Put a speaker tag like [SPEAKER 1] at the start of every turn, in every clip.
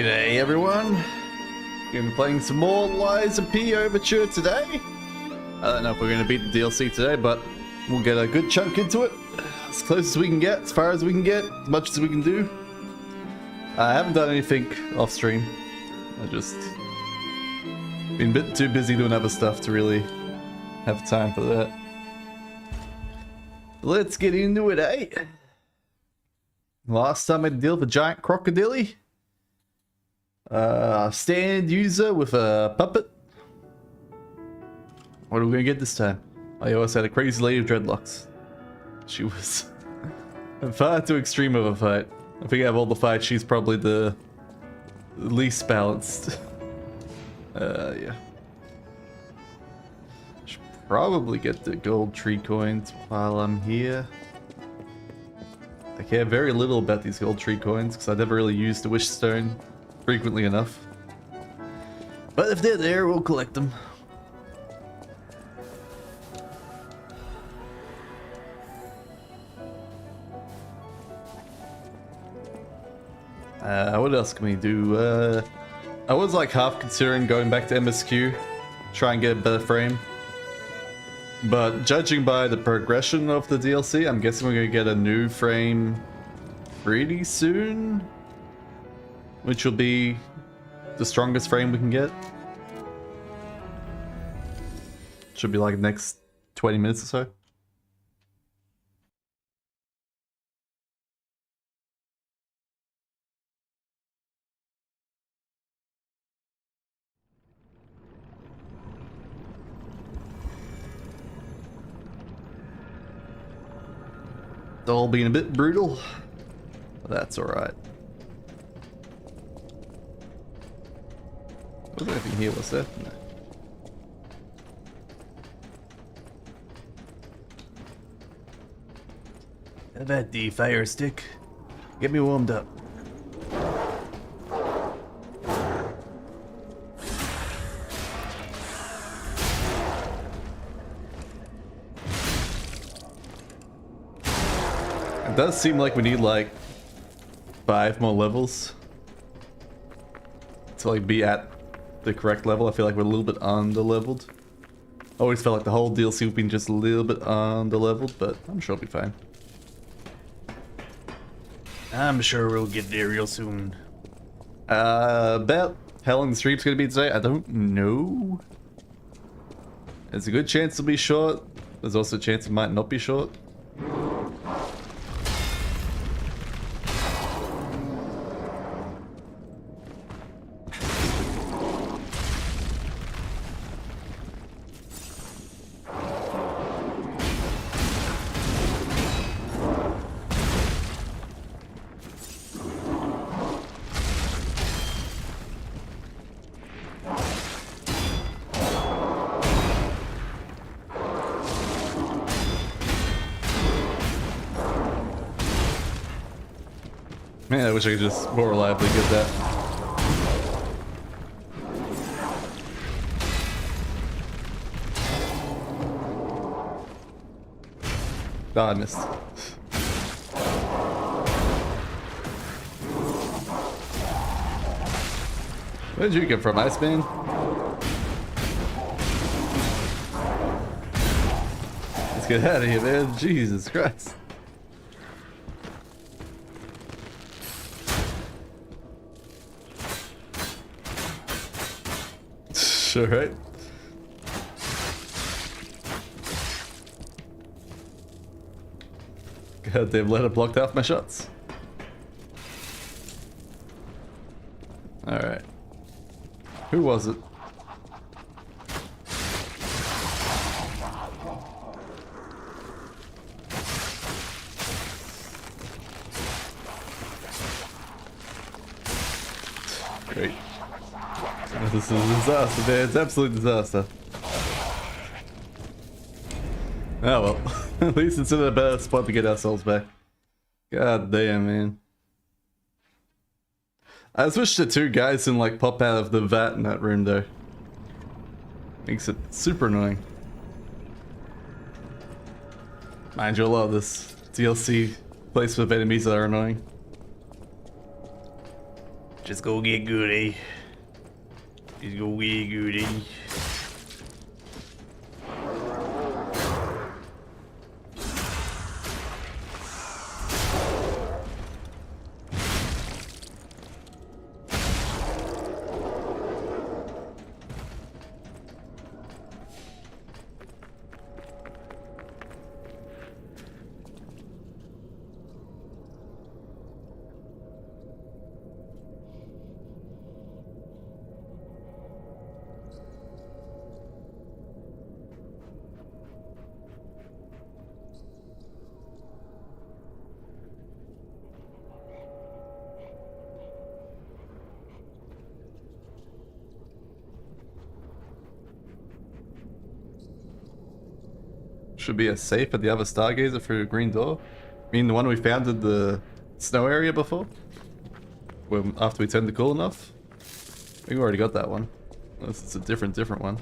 [SPEAKER 1] G'day everyone. Gonna be playing some more Lies of P Overture today. I don't know if we're gonna beat the DLC today, but we'll get a good chunk into it. As close as we can get, as far as we can get, as much as we can do. I haven't done anything off stream. I just been a bit too busy doing other stuff to really have time for that. Let's get into it, eh? Last time I had to deal with a giant crocodile. Stand user with a puppet. What are we gonna get this time? I always had a crazy lady of dreadlocks. She was far too extreme of a fight. I think out of all the fights, she's probably the least balanced. Yeah. Should probably get the gold tree coins while I'm here. I care very little about these gold tree coins because I never really used the wish stone frequently enough. But if they're there, we'll collect them. What else can we do? I was like half considering going back to MSQ, try and get a better frame. But judging by the progression of the DLC, I'm guessing we're gonna get a new frame pretty soon, which will be the strongest frame we can get. Should be like the next 20 minutes or so. It's all being a bit brutal, but that's alright. Was there anything here? What's that? No. Have that the fire stick. Get me warmed up. It does seem like we need like 5 more levels to like be at the correct level. I feel like we're a little bit under-leveled. Always felt like the whole DLC would be just a little bit under-leveled, but I'm sure it'll be fine. I'm sure we'll get there real soon. About how long the stream's gonna be today, I don't know. There's a good chance it'll be short. There's also a chance it might not be short. Man, I wish I could just more reliably get that. Oh, I missed. Where did you come from, Iceman? Let's get out of here, man. Jesus Christ. Sure, right? Goddamn letter blocked off my shots. Alright. Who was it? Great. This is a disaster, man. It's absolute disaster. Oh well. At least it's in a better spot to get ourselves back. God damn, man. I just wish the 2 guys didn't like pop out of the vat in that room though. Makes it super annoying. Mind you, a lot of this DLC placement of enemies that are annoying. Just go get goody. Just go get goody. Should be a safe at the other stargazer for a green door. I mean the one we found in the snow area before? When, after we turned the cool enough? I think we already got that one. Unless it's a different one.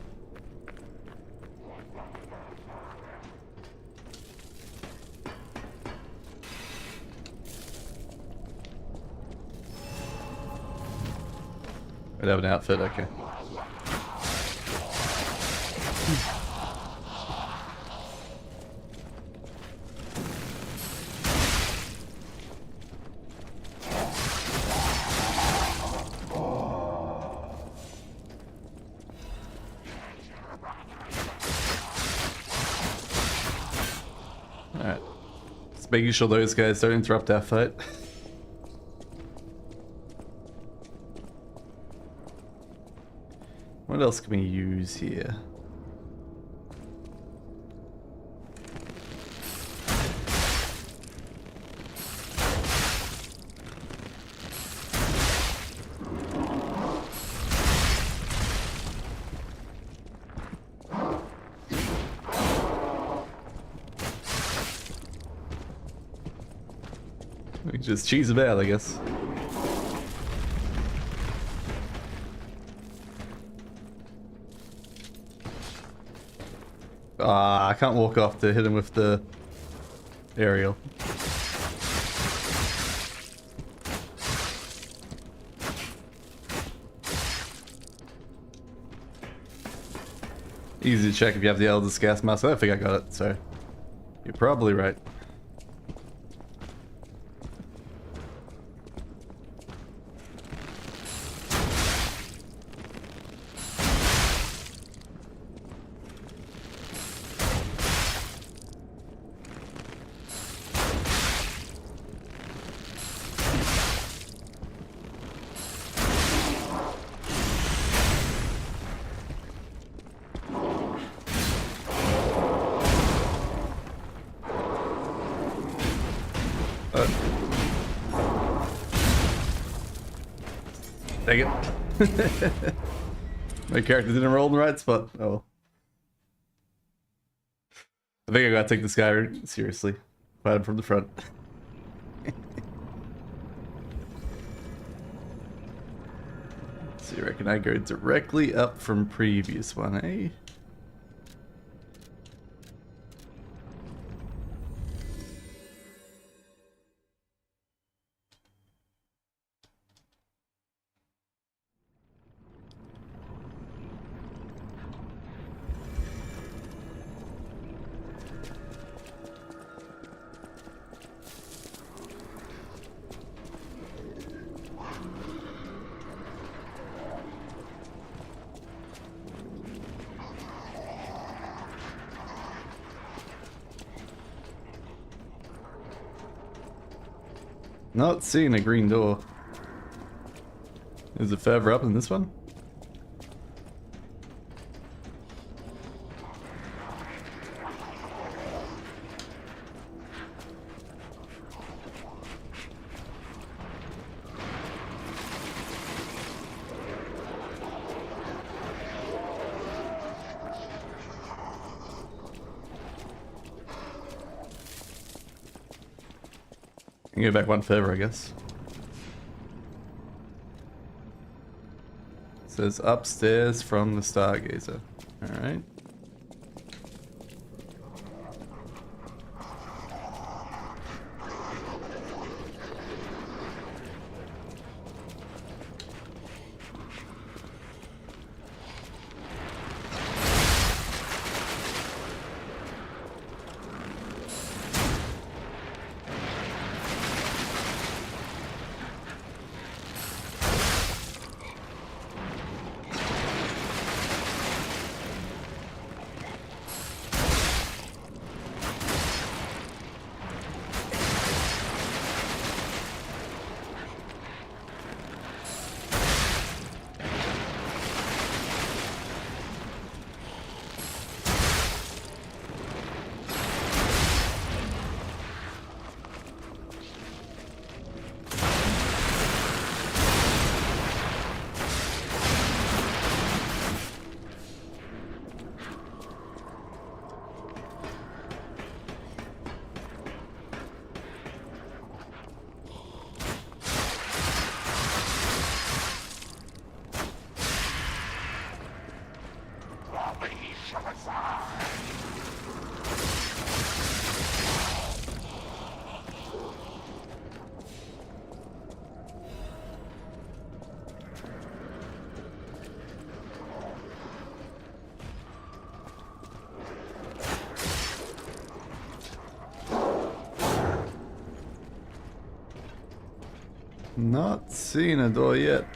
[SPEAKER 1] I'd have an outfit, okay. Alright. Just making sure those guys don't interrupt our fight. What else can we use here? We can just cheese them out, I guess. Ah, I can't walk off to hit him with the aerial. Easy to check if you have the Elder's gas mask. I don't think I got it, so you're probably right. Dang it. My character didn't roll in the right spot. Oh. I think I gotta take this guy seriously. Fight him from the front. So you reckon I go directly up from previous one, eh? Not seeing a green door. Is it further up than this one? Go back one further, I guess. It says upstairs from the stargazer. Alright. Not seeing a door yet.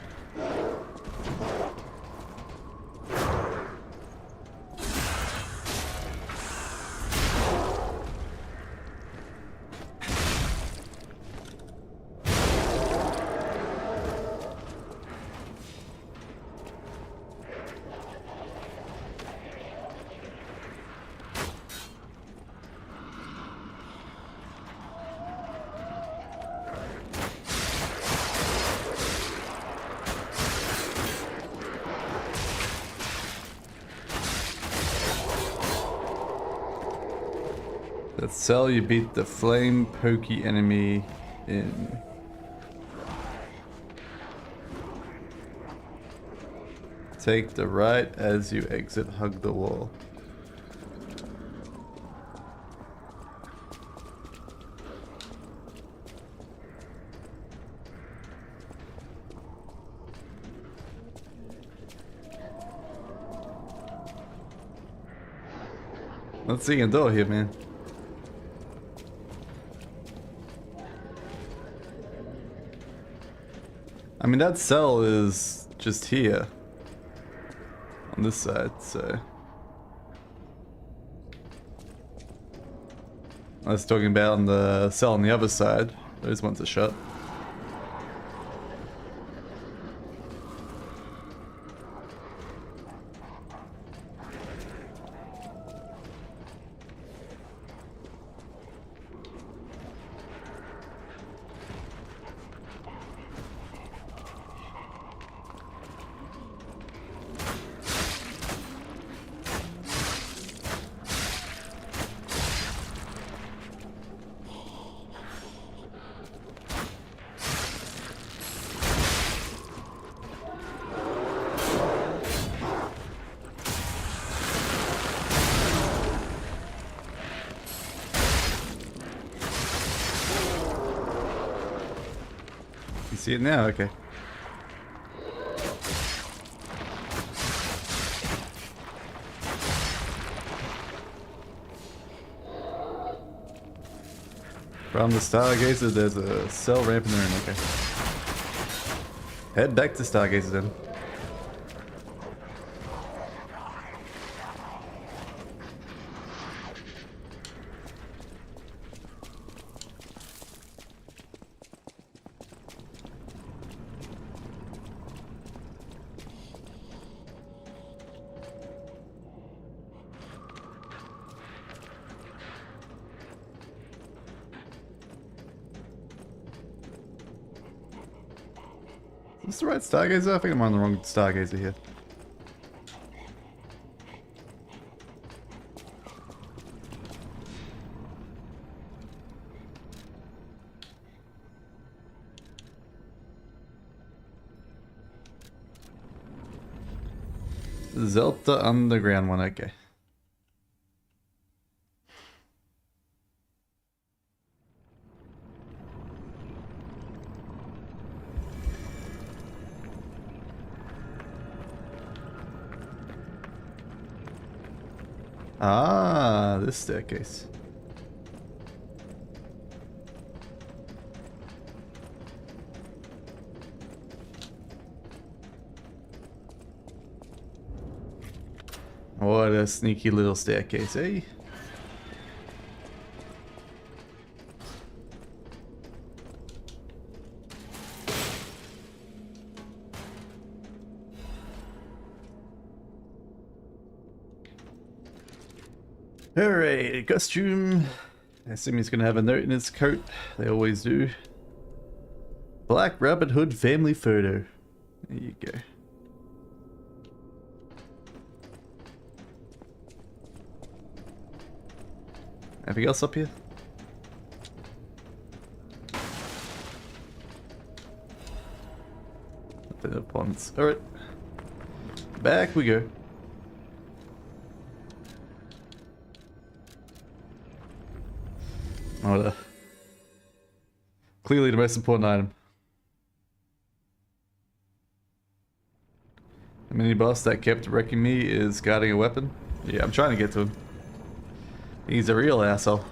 [SPEAKER 1] That cell you beat the flame pokey enemy in. Take the right as you exit, hug the wall. Not seeing a door here, man. I mean, that cell is just here on this side, so I was talking about on the cell on the other side. Those ones are shut. You see it now? Okay. From the Stargazer, there's a cell ramp in the room. Okay. Head back to Stargazer then. Is this the right Stargazer? I think I'm on the wrong Stargazer here. Zelda Underground one, okay. Ah, this staircase. What a sneaky little staircase, eh? Alright, costume. I assume he's gonna have a note in his coat. They always do. Black Rabbit Hood family photo. There you go. Anything else up here? Nothing up once. Alright. Back we go. Oh, clearly the most important item. The mini boss that kept wrecking me is guarding a weapon. Yeah, I'm trying to get to him. He's a real asshole.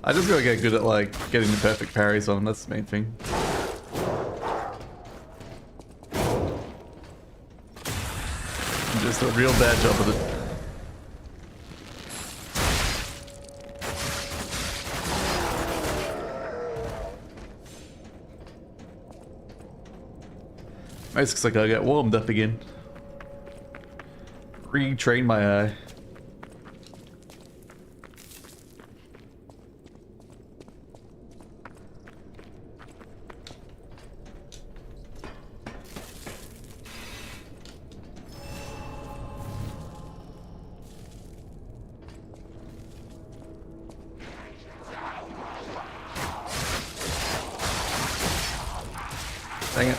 [SPEAKER 1] I just gotta get good at like getting the perfect parries on. That's the main thing. I'm just a real bad job of it. Nice, looks like I got warmed up again. Retrain my eye. Dang it.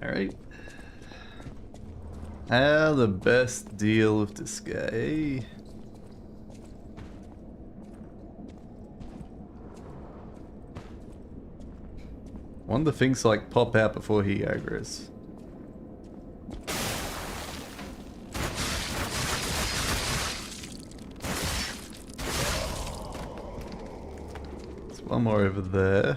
[SPEAKER 1] Alright. How the best deal with this guy? One of the things like pop out before he aggroes. There's one more over there.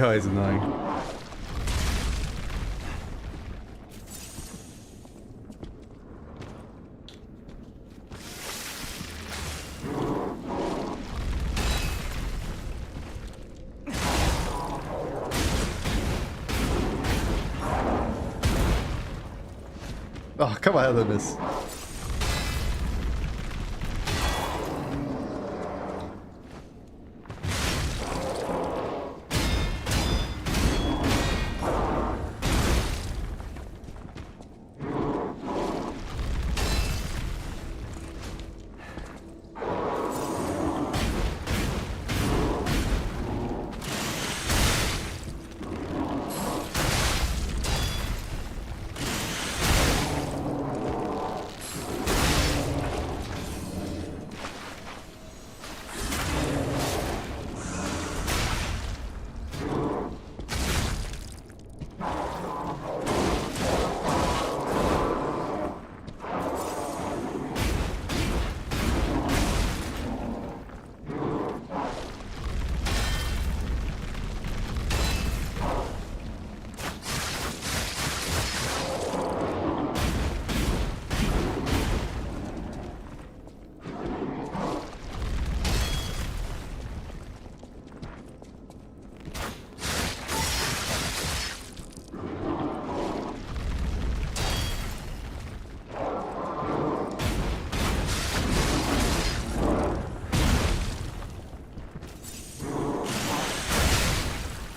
[SPEAKER 1] Oh, he's annoying. Oh, come on, I miss.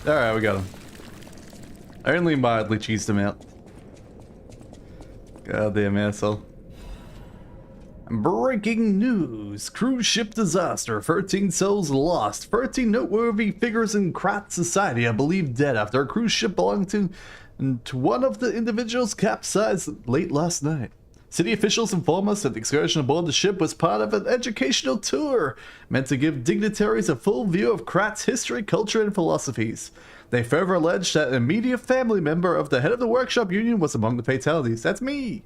[SPEAKER 1] Alright, we got him. I only mildly cheesed him out. Goddamn asshole. Breaking news! Cruise ship disaster. 13 souls lost. 13 noteworthy figures in Krat society are believed dead after a cruise ship belonging to one of the individuals capsized late last night. City officials inform us that the excursion aboard the ship was part of an educational tour meant to give dignitaries a full view of Krat's history, culture, and philosophies. They further allege that an immediate family member of the head of the workshop union was among the fatalities. That's me!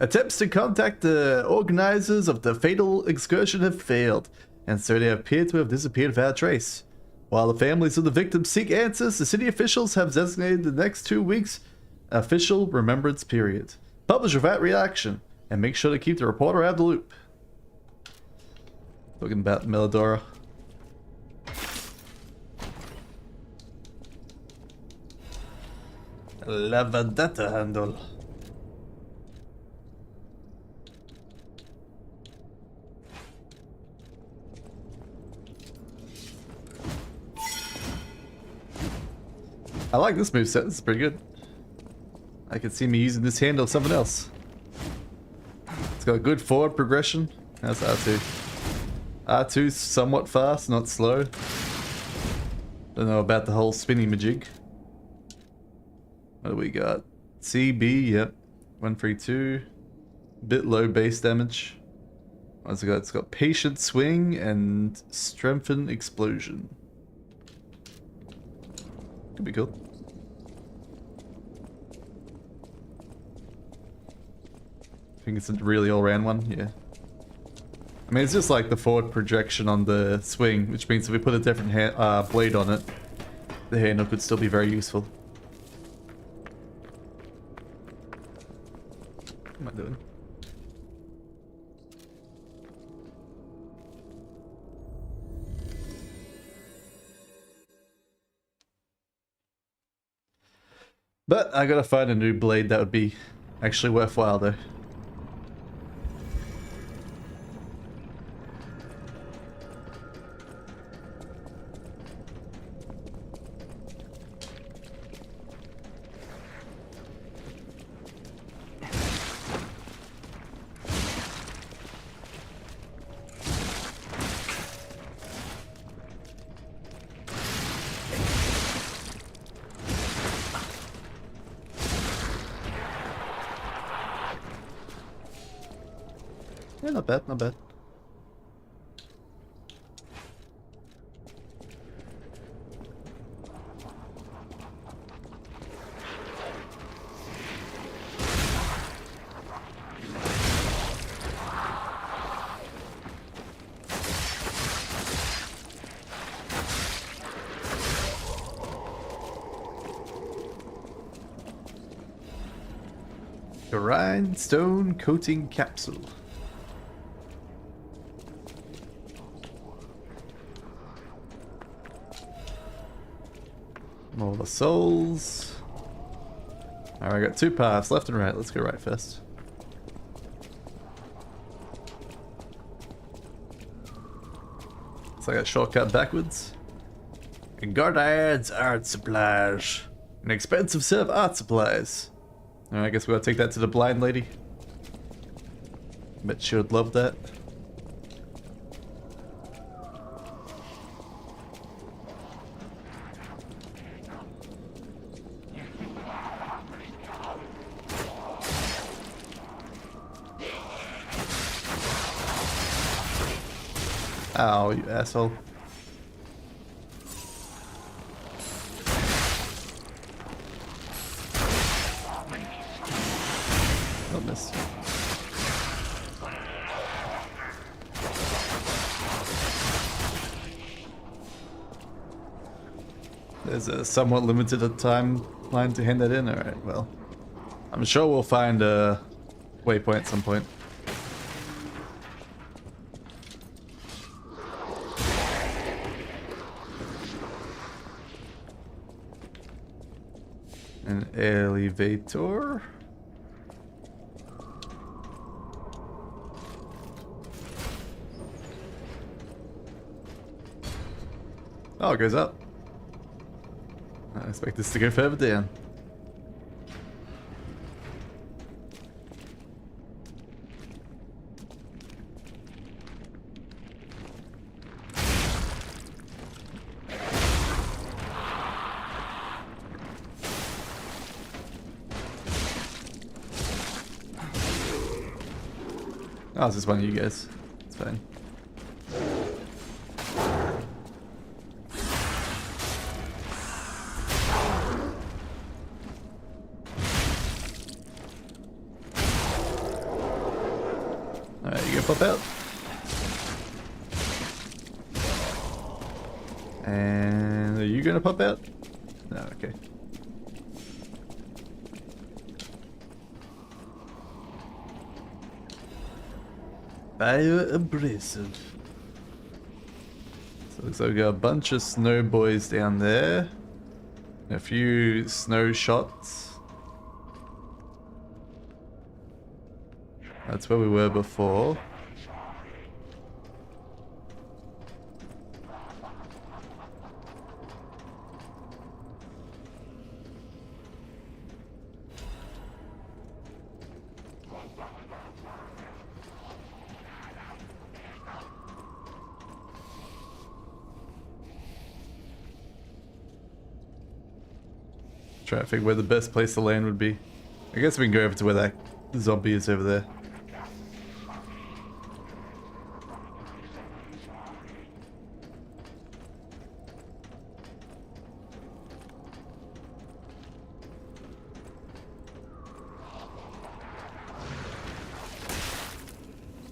[SPEAKER 1] Attempts to contact the organizers of the fatal excursion have failed, and so they appear to have disappeared without trace. While the families of the victims seek answers, the city officials have designated the next 2 weeks official remembrance period. Publish without reaction, and make sure to keep the reporter out of the loop. Talking about Melodora. Lava data handle. I like this moveset, this is pretty good. I can see me using this handle of something else. It's got good forward progression. That's R2. R2's somewhat fast, not slow. Don't know about the whole spinny majig. What do we got? CB, yep. 132. Bit low base damage. What's it got? It's got patient swing and strengthen explosion. Could be cool. I think it's a really all-round one, yeah. I mean, it's just like the forward projection on the swing, which means if we put a different blade on it, the handle could still be very useful. What am I doing? But I gotta find a new blade that would be actually worthwhile though. Yeah, not bad, not bad. Grindstone coating capsule. All the souls. Alright, I got 2 paths, left and right. Let's go right first. So I got shortcut backwards. Goddard's art supplies. An expensive set of art supplies. Alright, I guess we gotta take that to the blind lady. Bet she would love that. Ow, you asshole. Don't miss. There's a somewhat limited timeline to hand that in. Alright, well. I'm sure we'll find a waypoint at some point. An elevator. Oh, it goes up. I expect this to go further down. Oh, it's just one of you guys. It's fine. Alright, you gonna pop out? And are you gonna pop out? No, okay. Fire abrasive. So looks like we got a bunch of snow boys down there. A few snow shots. That's where we were before. Trying to figure where the best place to land would be. I guess we can go over to where that zombie is over there.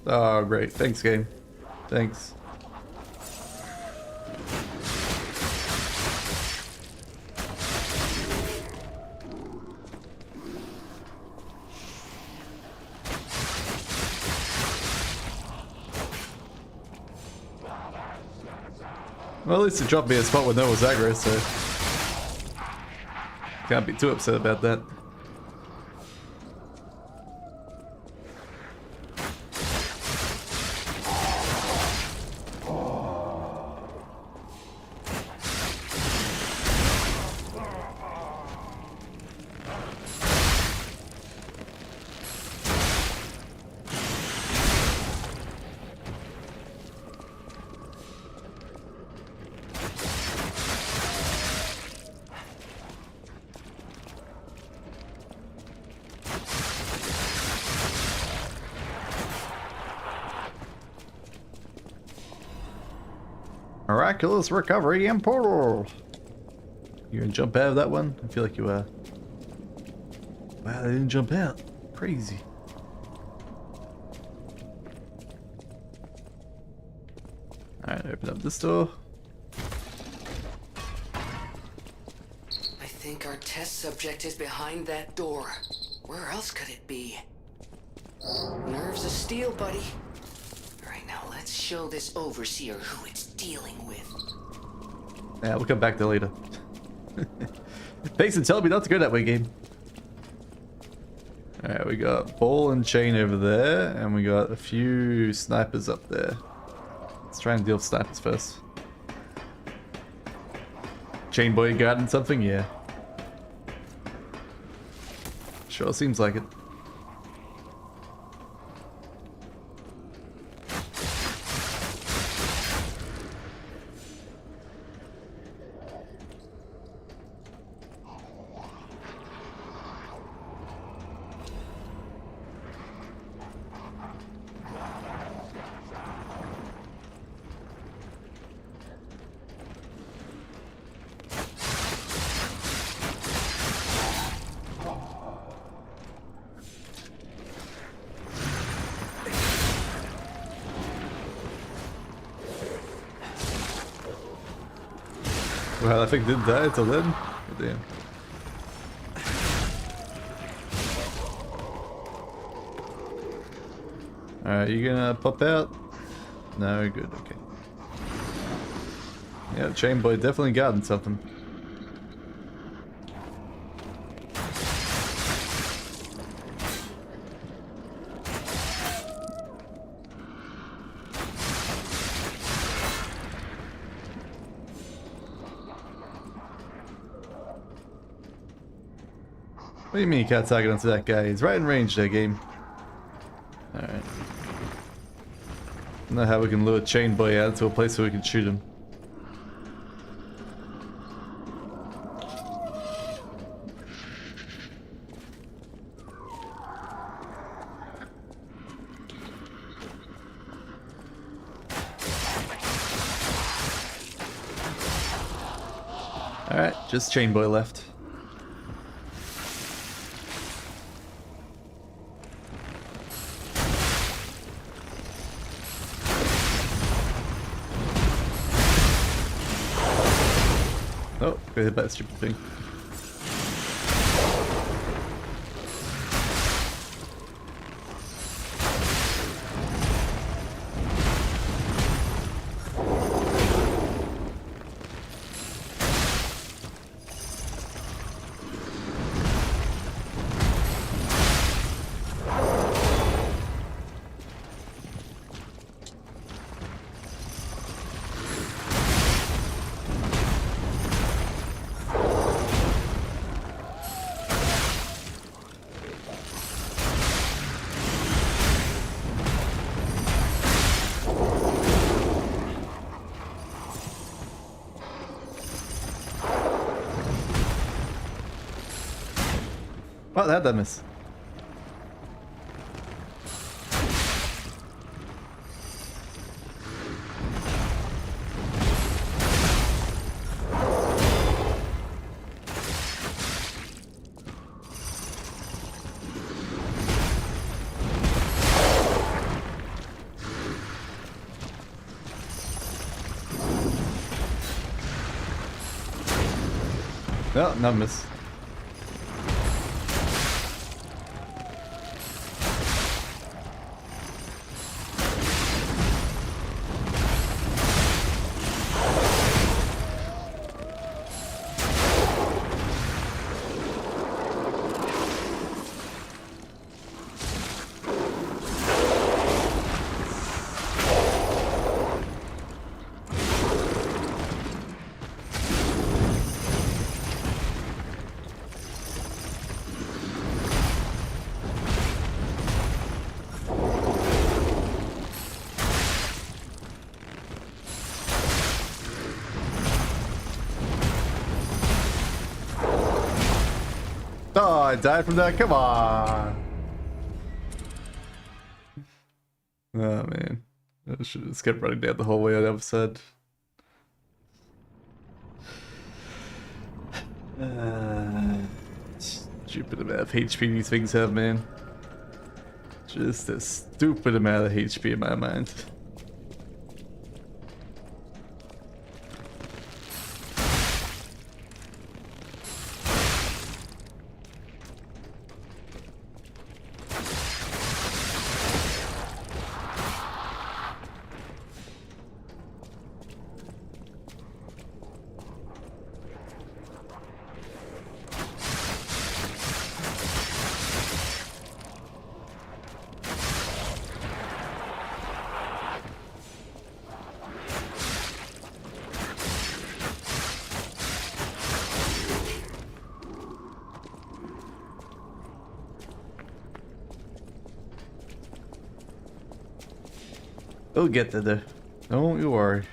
[SPEAKER 1] Oh, great. Thanks, game. Thanks. Well, at least it dropped me a spot where no one was aggro, so can't be too upset about that. Miraculous recovery and portal. You gonna jump out of that one? I feel like you are. Wow, they didn't jump out. Crazy. Alright, open up this door.
[SPEAKER 2] I think our test subject is behind that door. Where else could it be? Nerves of steel, buddy. Alright, now let's show this overseer who it's dealing with.
[SPEAKER 1] Yeah, we'll come back to later. Thanks for telling me not to go that way, game. Alright, we got ball and chain over there, and we got a few snipers up there. Let's try and deal with snipers first. Chain boy guarding something? Yeah. Sure seems like it. Well, I think didn't die until then. Oh, damn. Alright, you gonna pop out? No, good, okay. Yeah, chain boy definitely guarding something. What do you mean you can't target onto that guy? He's right in range there, game. Alright. I don't know how we can lure Chain Boy out to a place where we can shoot him. Alright, just Chain Boy left. Oh, got hit by that stupid thing. Oh, that miss. No, not miss. Oh, I died from that. Come on. Oh man, I should have just kept running down the whole way. I never said. Stupid amount of HP these things have, man. Just a stupid amount of HP in my mind. We'll get to there. Don't you worry.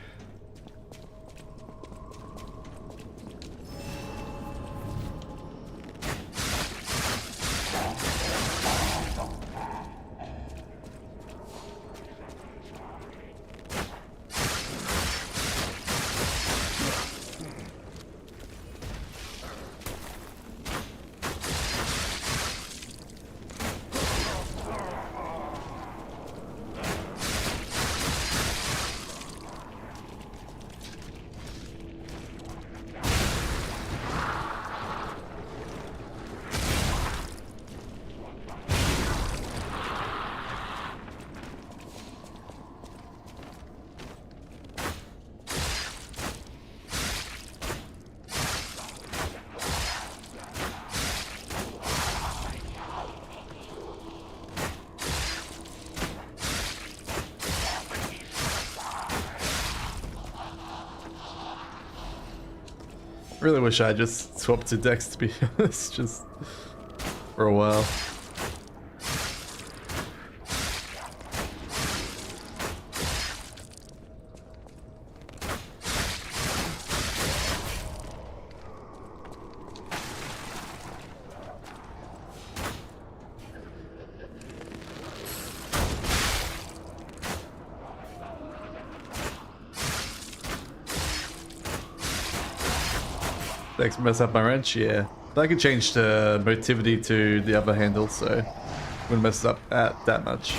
[SPEAKER 1] Really wish I just swapped to Dex, to be honest, just for a while. Thanks for messing up my wrench, yeah. But I can change the motivity to the other handle, so wouldn't mess it up that much.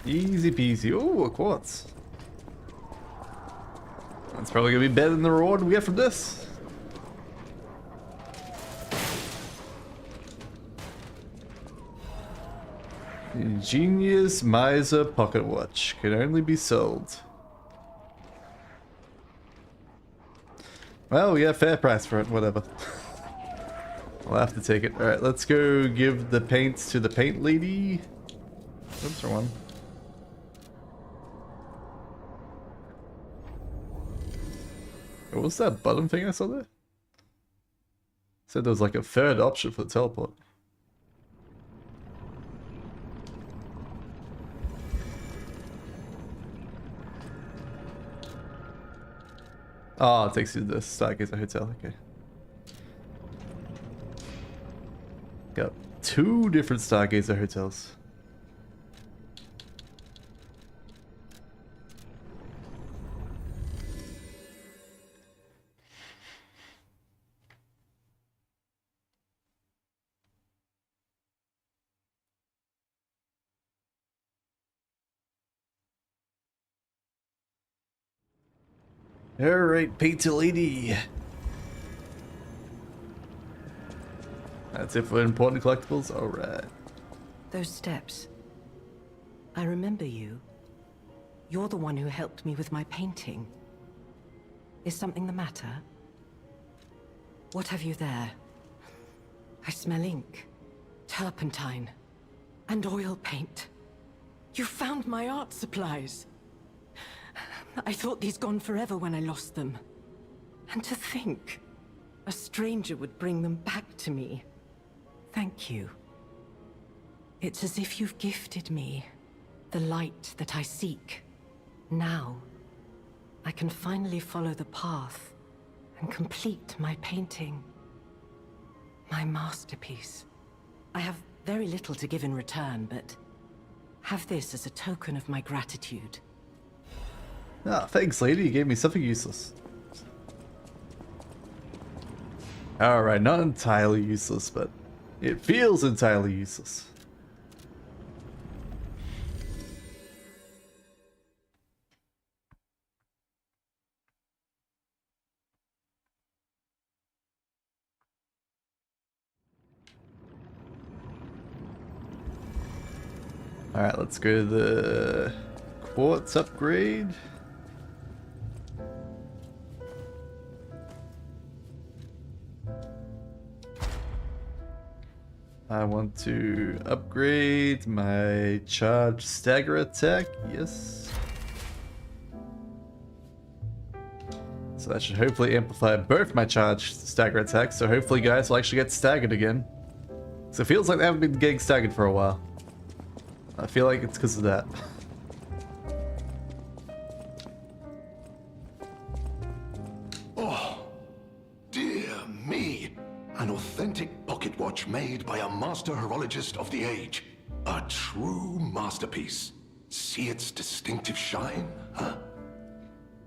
[SPEAKER 1] Easy peasy. Oh, a quartz. That's probably gonna be better than the reward we get from this. Ingenious Miser pocket watch can only be sold. Well, we got a fair price for it, whatever. We'll have to take it. Alright, let's go give the paints to the paint lady. Oops, wrong one. What was that button thing I saw there? Said there was like a third option for the teleport. Oh, it takes you to the Stargazer Hotel, okay. Got 2 different Stargazer hotels. Alright, pizza lady. That's it for important collectibles? Alright.
[SPEAKER 3] Those steps. I remember you. You're the one who helped me with my painting. Is something the matter? What have you there? I smell ink, turpentine, and oil paint. You found my art supplies. I thought these gone forever when I lost them. And to think, a stranger would bring them back to me. Thank you. It's as if you've gifted me the light that I seek. Now, I can finally follow the path and complete my painting. My masterpiece. I have very little to give in return, but have this as a token of my gratitude.
[SPEAKER 1] Ah, thanks lady, you gave me something useless. Alright, not entirely useless, but it feels entirely useless. Alright, let's go to the quartz upgrade. I want to upgrade my charge stagger attack, yes. So that should hopefully amplify both my charge stagger attacks, so hopefully guys will actually get staggered again. So it feels like they haven't been getting staggered for a while. I feel like it's because of that.
[SPEAKER 4] Oh, dear me. An authentic pocket watch made by a master horologist of the age. A true masterpiece. See its distinctive shine, huh?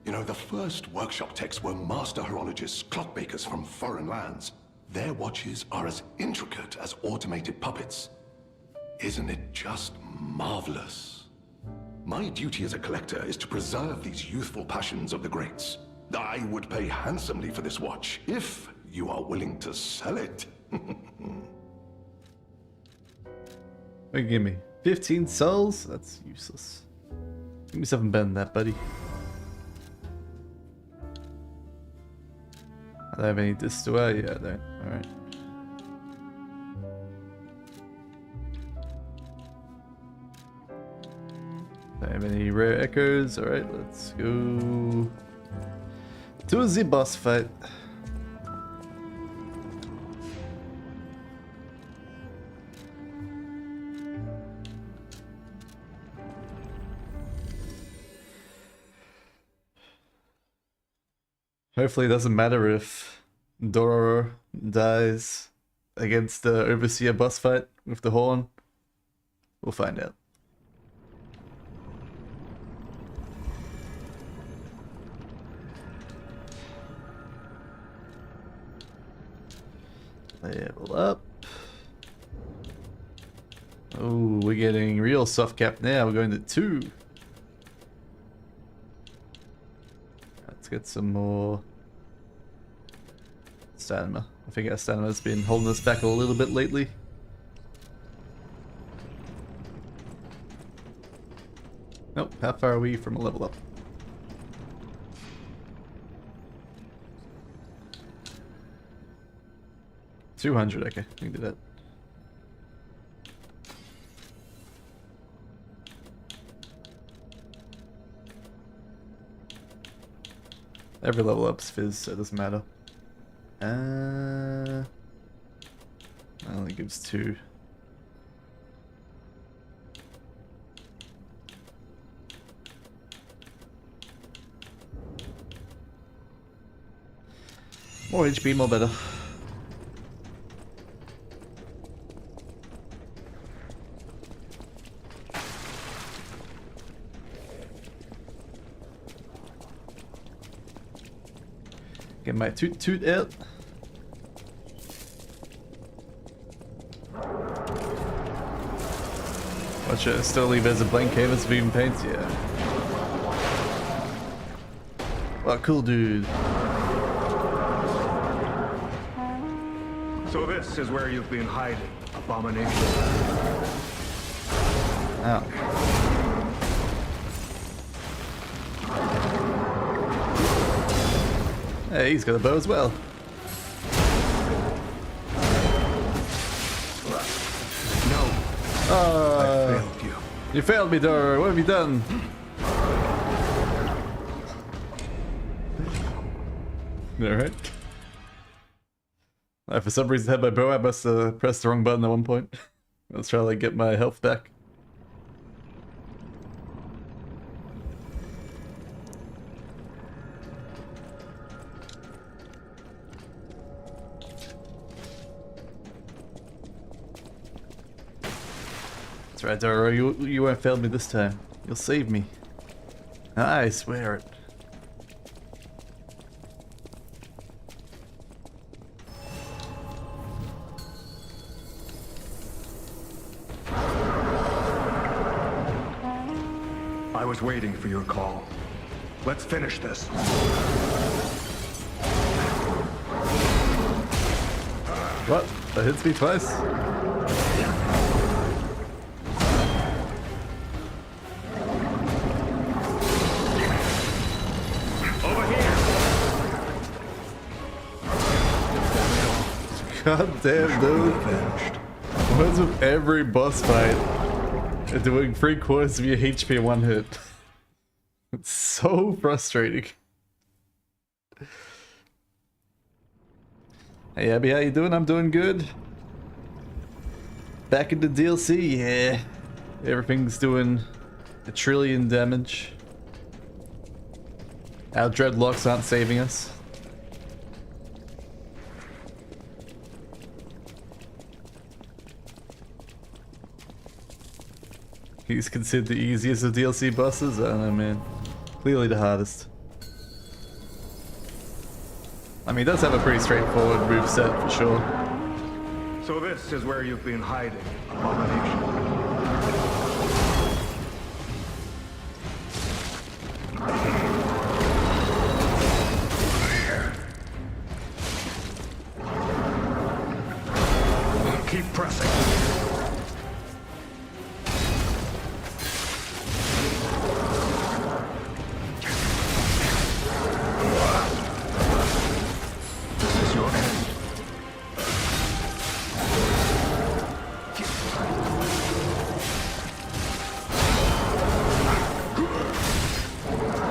[SPEAKER 4] You know, the first workshop techs were master horologists, clockmakers from foreign lands. Their watches are as intricate as automated puppets. Isn't it just marvelous? My duty as a collector is to preserve these youthful passions of the greats. I would pay handsomely for this watch, if you are willing to sell it.
[SPEAKER 1] Wait, give me 15 souls? That's useless. Give me something better than that, buddy. I don't have any discs, do I? Yeah, I don't. Alright. Don't have any rare echoes. Alright, let's go to the boss fight. Hopefully it doesn't matter if Dororo dies against the Overseer boss fight with the horn. We'll find out. Level up. Oh, we're getting real soft cap now. We're going to 2. Let's get some more stamina. I think our stamina's been holding us back a little bit lately. Nope, how far are we from a level up? $200, okay, we can do that. Every level up's fizz, so it doesn't matter. That only gives 2. More HP, more better. Get my toot out. Watch it, still leave it as a blank canvas of even paints, yeah. What cool dude.
[SPEAKER 5] So this is where you've been hiding, Abomination.
[SPEAKER 1] Ow. Hey, he's got a bow as well.
[SPEAKER 5] No, I failed you.
[SPEAKER 1] You failed me, Dororo. What have you done? Alright. For some reason I had my bow, I must have pressed the wrong button at one point. Let's try to like, get my health back. That's right, Dororo, you won't fail me this time. You'll save me. I swear it.
[SPEAKER 5] I was waiting for your call. Let's finish this.
[SPEAKER 1] What? That hits me twice? God damn, dude. What's with every boss fight and doing 3/4 of your HP in one hit? It's so frustrating. Hey Abby, how you doing? I'm doing good. Back into DLC, yeah. Everything's doing 1 trillion damage. Our dreadlocks aren't saving us. He's considered the easiest of DLC bosses? I don't know, man. Clearly the hardest. I mean, he does have a pretty straightforward moveset for sure.
[SPEAKER 5] So this is where you've been hiding, Abomination. Keep pressing. This is your end.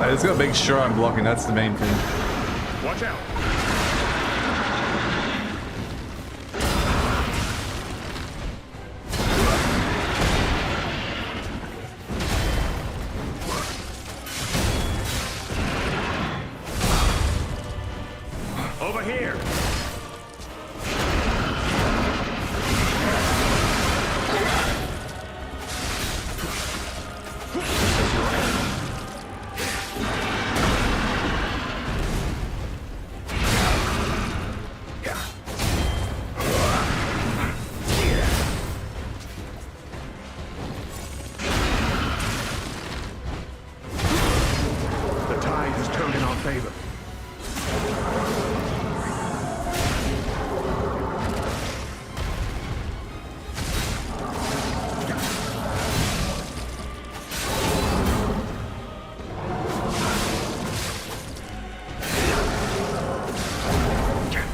[SPEAKER 1] I just gotta make sure I'm blocking, that's the main thing.
[SPEAKER 5] Watch out. Over here. The tide has turned in our favor.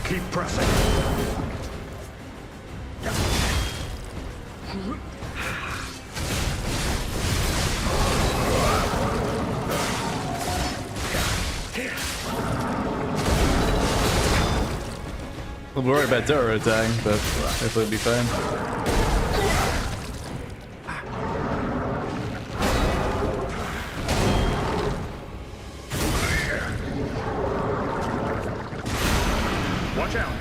[SPEAKER 5] Keep pressing.
[SPEAKER 1] I'm worried about Doro dying, but hopefully it'll be fine.
[SPEAKER 5] Watch out.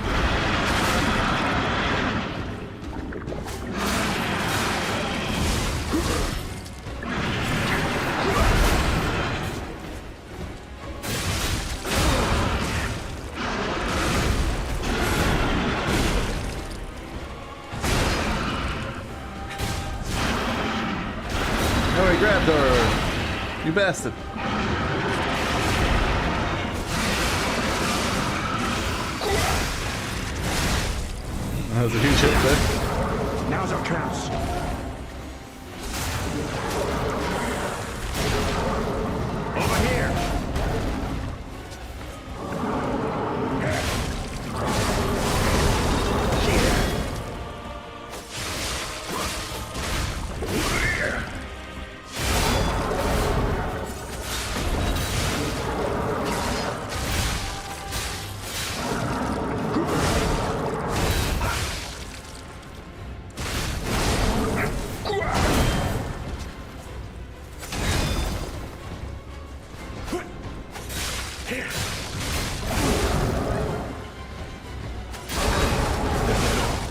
[SPEAKER 1] Oh, he grabbed Doro! You bastard! That was a huge hit there.
[SPEAKER 5] Now's our chance. Over here.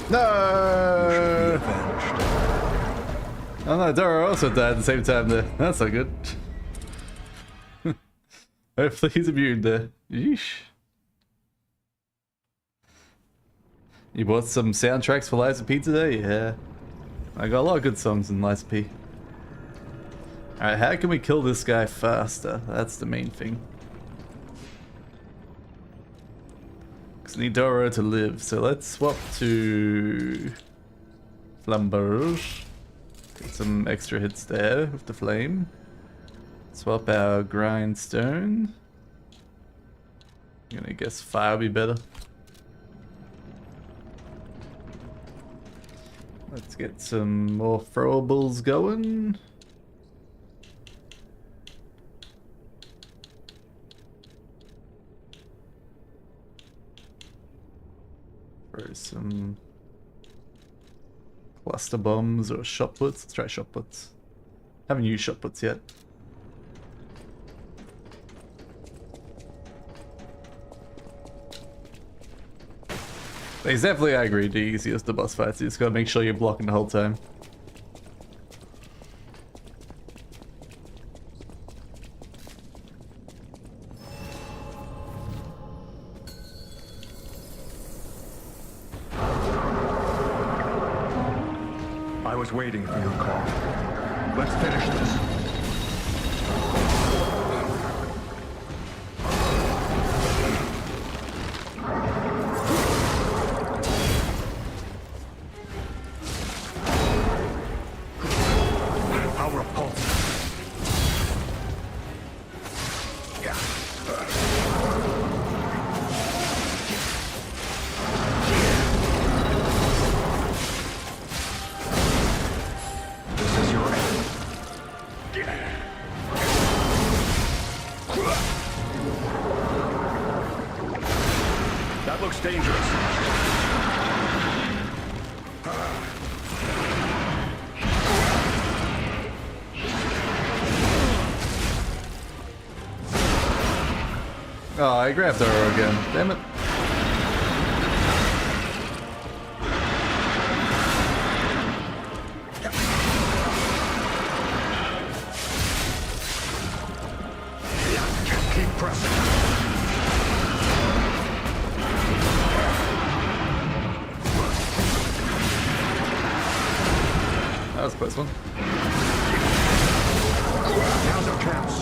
[SPEAKER 1] No! Oh no, Doro also died at the same time there. That's not good. Hopefully he's immune there. Yeesh. You bought some soundtracks for Lies of P today? Yeah. I got a lot of good songs in Lies of P. Alright, how can we kill this guy faster? That's the main thing. Because we need Doro to live, so let's swap to Flambeau. Get some extra hits there with the flame. Swap our grindstone. I'm gonna guess fire would be better. Get some more throwables going. Throw some cluster bombs or shot puts. Let's try shot puts. Haven't used shot puts yet. But he's definitely, I agree, the easiest the boss fights. You just gotta make sure you're blocking the whole time.
[SPEAKER 5] I was waiting for your call. Let's finish this. That looks dangerous.
[SPEAKER 1] Oh, I grabbed her again. Damn it.
[SPEAKER 5] Keep pressing.
[SPEAKER 1] That was a close one.
[SPEAKER 5] Now's our chance.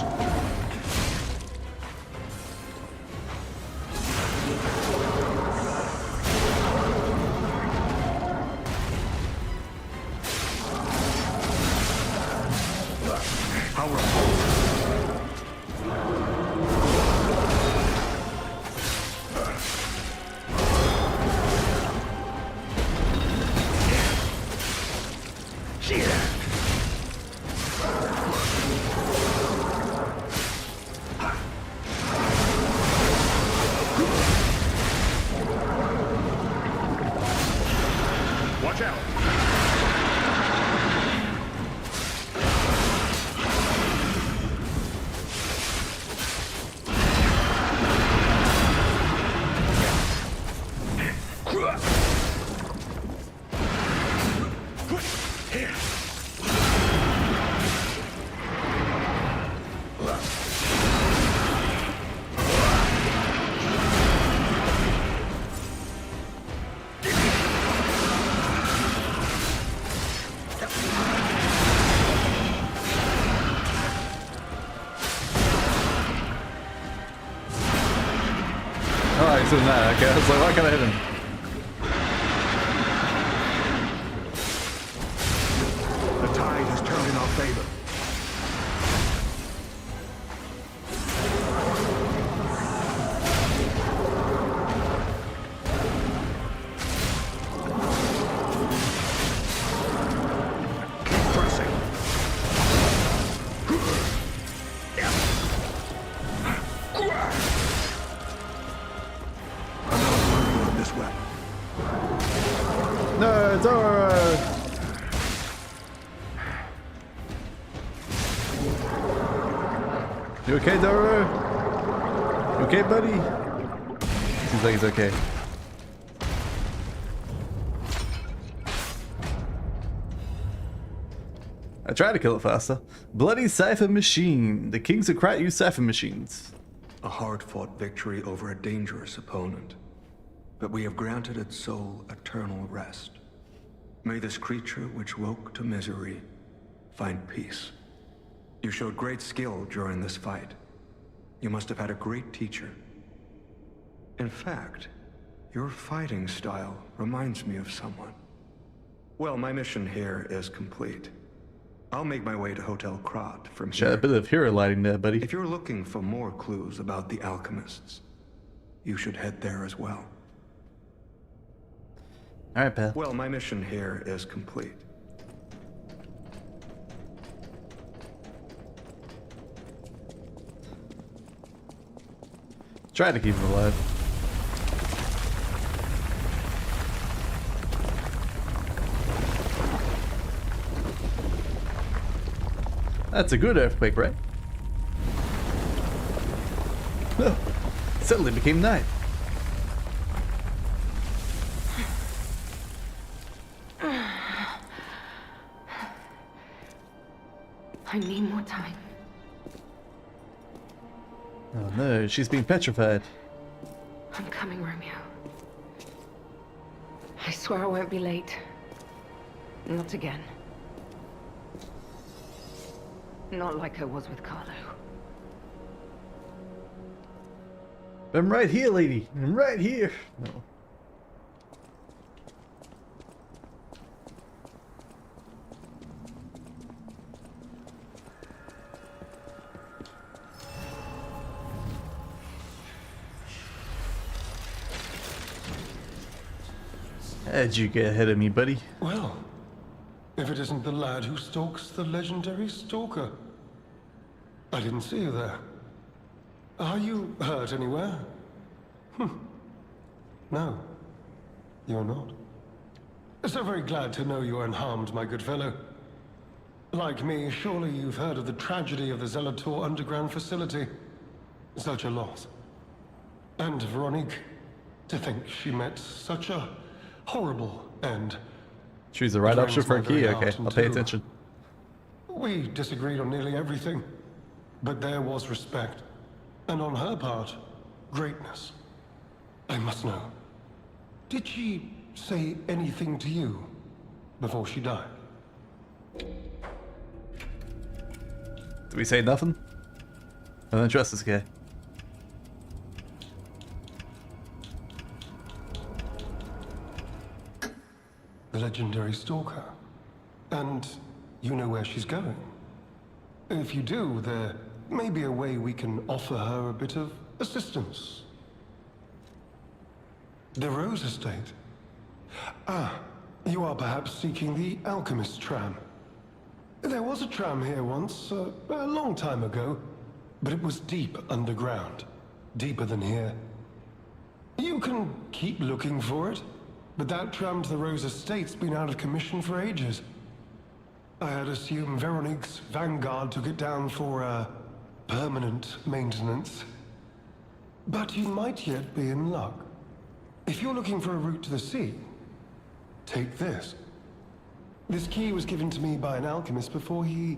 [SPEAKER 5] Watch out!
[SPEAKER 1] Oh, he's doing that. Okay, I was like, why can't I hit him?
[SPEAKER 5] The tide has turned in our favor. Keep pressing. This weapon.
[SPEAKER 1] No, Dora! You okay, Dora? You okay, buddy? Seems like he's okay. I tried to kill it faster. Bloody Cipher Machine. The Kings of Krat use Cipher Machines.
[SPEAKER 5] A hard-fought victory over a dangerous opponent. But we have granted its soul eternal rest. May this creature which woke to misery find peace. You showed great skill during this fight. You must have had a great teacher. In fact, your fighting style reminds me of someone. Well, my mission here is complete. I'll make my way to Hotel Krat from
[SPEAKER 1] Shed
[SPEAKER 5] here.
[SPEAKER 1] a bit of hero lighting there, buddy.
[SPEAKER 5] If you're looking for more clues about the alchemists, you should head there as well.
[SPEAKER 1] Alright, pal.
[SPEAKER 5] Well, my mission here is complete.
[SPEAKER 1] Try to keep him alive. That's a good earthquake, right? Oh, suddenly became night.
[SPEAKER 3] I need more time.
[SPEAKER 1] Oh no, she's being petrified.
[SPEAKER 3] I'm coming, Romeo. I swear I won't be late. Not again. Not like I was with Carlo.
[SPEAKER 1] I'm right here, lady. I'm right here. No. How'd you get ahead of me, buddy?
[SPEAKER 6] Well, if it isn't the lad who stalks the legendary stalker. I didn't see you there. Are you hurt anywhere? No, you're not. So very glad to know you're unharmed, my good fellow. Like me, surely you've heard of the tragedy of the Zelator underground facility. Such a loss. And Veronique, to think she met such a horrible end.
[SPEAKER 1] Choose the right
[SPEAKER 6] It
[SPEAKER 1] option
[SPEAKER 6] rings
[SPEAKER 1] for a
[SPEAKER 6] my
[SPEAKER 1] key.
[SPEAKER 6] very
[SPEAKER 1] Okay,
[SPEAKER 6] heart in
[SPEAKER 1] I'll pay
[SPEAKER 6] two.
[SPEAKER 1] attention.
[SPEAKER 6] We disagreed on nearly everything, but there was respect. And on her part, greatness. I must know. Did she say anything to you before she died?
[SPEAKER 1] Did we say nothing? I don't trust this guy.
[SPEAKER 6] The legendary stalker. And you know where she's going. If you do, there may be a way we can offer her a bit of assistance. The Rose Estate. Ah, you are perhaps seeking the Alchemist tram. There was a tram here once, a long time ago, but it was deep underground. Deeper than here. You can keep looking for it, but that tram to the Rose Estate's been out of commission for ages. I had assumed Veronique's Vanguard took it down for, permanent maintenance. But you might yet be in luck. If you're looking for a route to the sea, take this. This key was given to me by an alchemist before he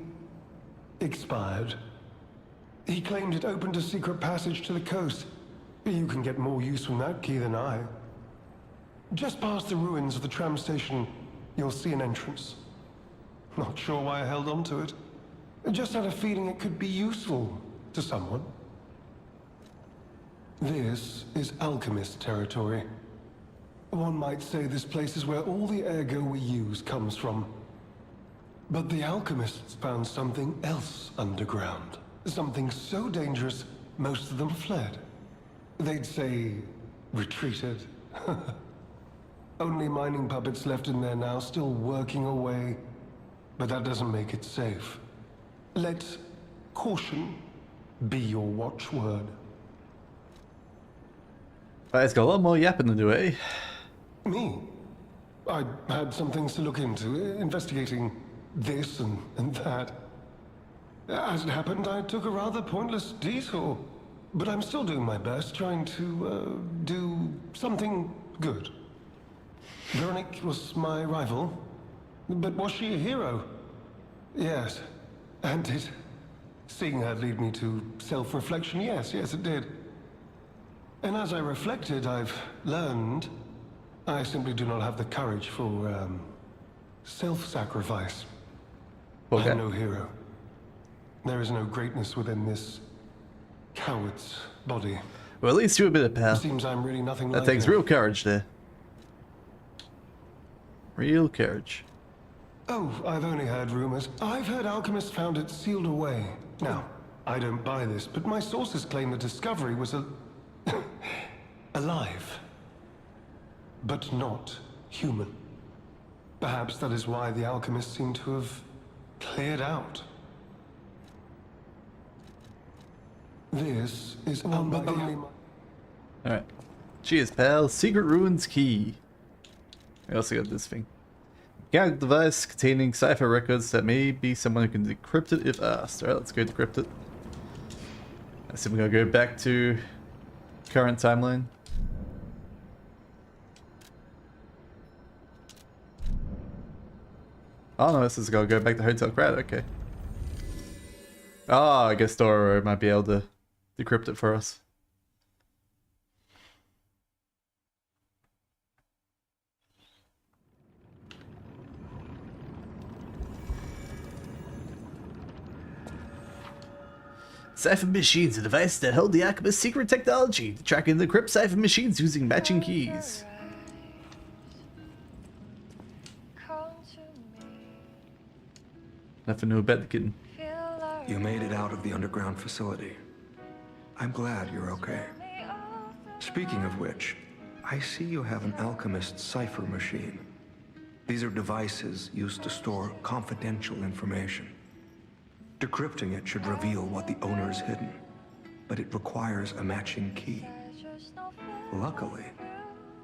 [SPEAKER 6] expired. He claimed it opened a secret passage to the coast. You can get more use from that key than I. Just past the ruins of the tram station, you'll see an entrance. Not sure why I held on to it. Just had a feeling it could be useful to someone. This is alchemist territory. One might say this place is where all the ergo we use comes from. But the alchemists found something else underground. Something so dangerous, most of them fled. They'd say, retreated. Only mining puppets left in there now, still working away. But that doesn't make it safe. Let caution be your watchword.
[SPEAKER 1] But it's got a lot more yapping to do, eh?
[SPEAKER 6] Me? I had some things to look into, investigating this and that. As it happened, I took a rather pointless detour. But I'm still doing my best, trying to, do something good. Veronique was my rival. But was she a hero? Yes. And did seeing her lead me to self-reflection? Yes, it did. And as I reflected, I've learned I simply do not have the courage for, self-sacrifice.
[SPEAKER 1] Okay.
[SPEAKER 6] I'm no hero. There is no greatness within this coward's body.
[SPEAKER 1] Well, at least you a bit of power.
[SPEAKER 6] It seems I'm really nothing
[SPEAKER 1] That
[SPEAKER 6] like
[SPEAKER 1] takes
[SPEAKER 6] her.
[SPEAKER 1] real courage there. Real courage.
[SPEAKER 6] Oh, I've only heard rumors. I've heard alchemists found it sealed away. Now, I don't buy this, but my sources claim the discovery was alive. But not human. Perhaps that is why the alchemists seem to have cleared out. This is only
[SPEAKER 1] Alright. Cheers, pal. Secret Ruins Key. I also got this thing. Mechanical device containing cipher records that may be someone who can decrypt it if asked. Alright, let's go decrypt it. I assume we're gonna go back to current timeline. Oh no, this is gonna go back to Hotel Crowd, okay. Oh, I guess Doro might be able to decrypt it for us. Cipher machines, a device that hold the Alchemist's secret technology to track and decrypt cipher machines using matching keys. Nothing new about the kitten.
[SPEAKER 5] You made it out of the underground facility. I'm glad you're okay. Speaking of which, I see you have an alchemist cipher machine. These are devices used to store confidential information. Decrypting it should reveal what the owner's hidden, but it requires a matching key. Luckily,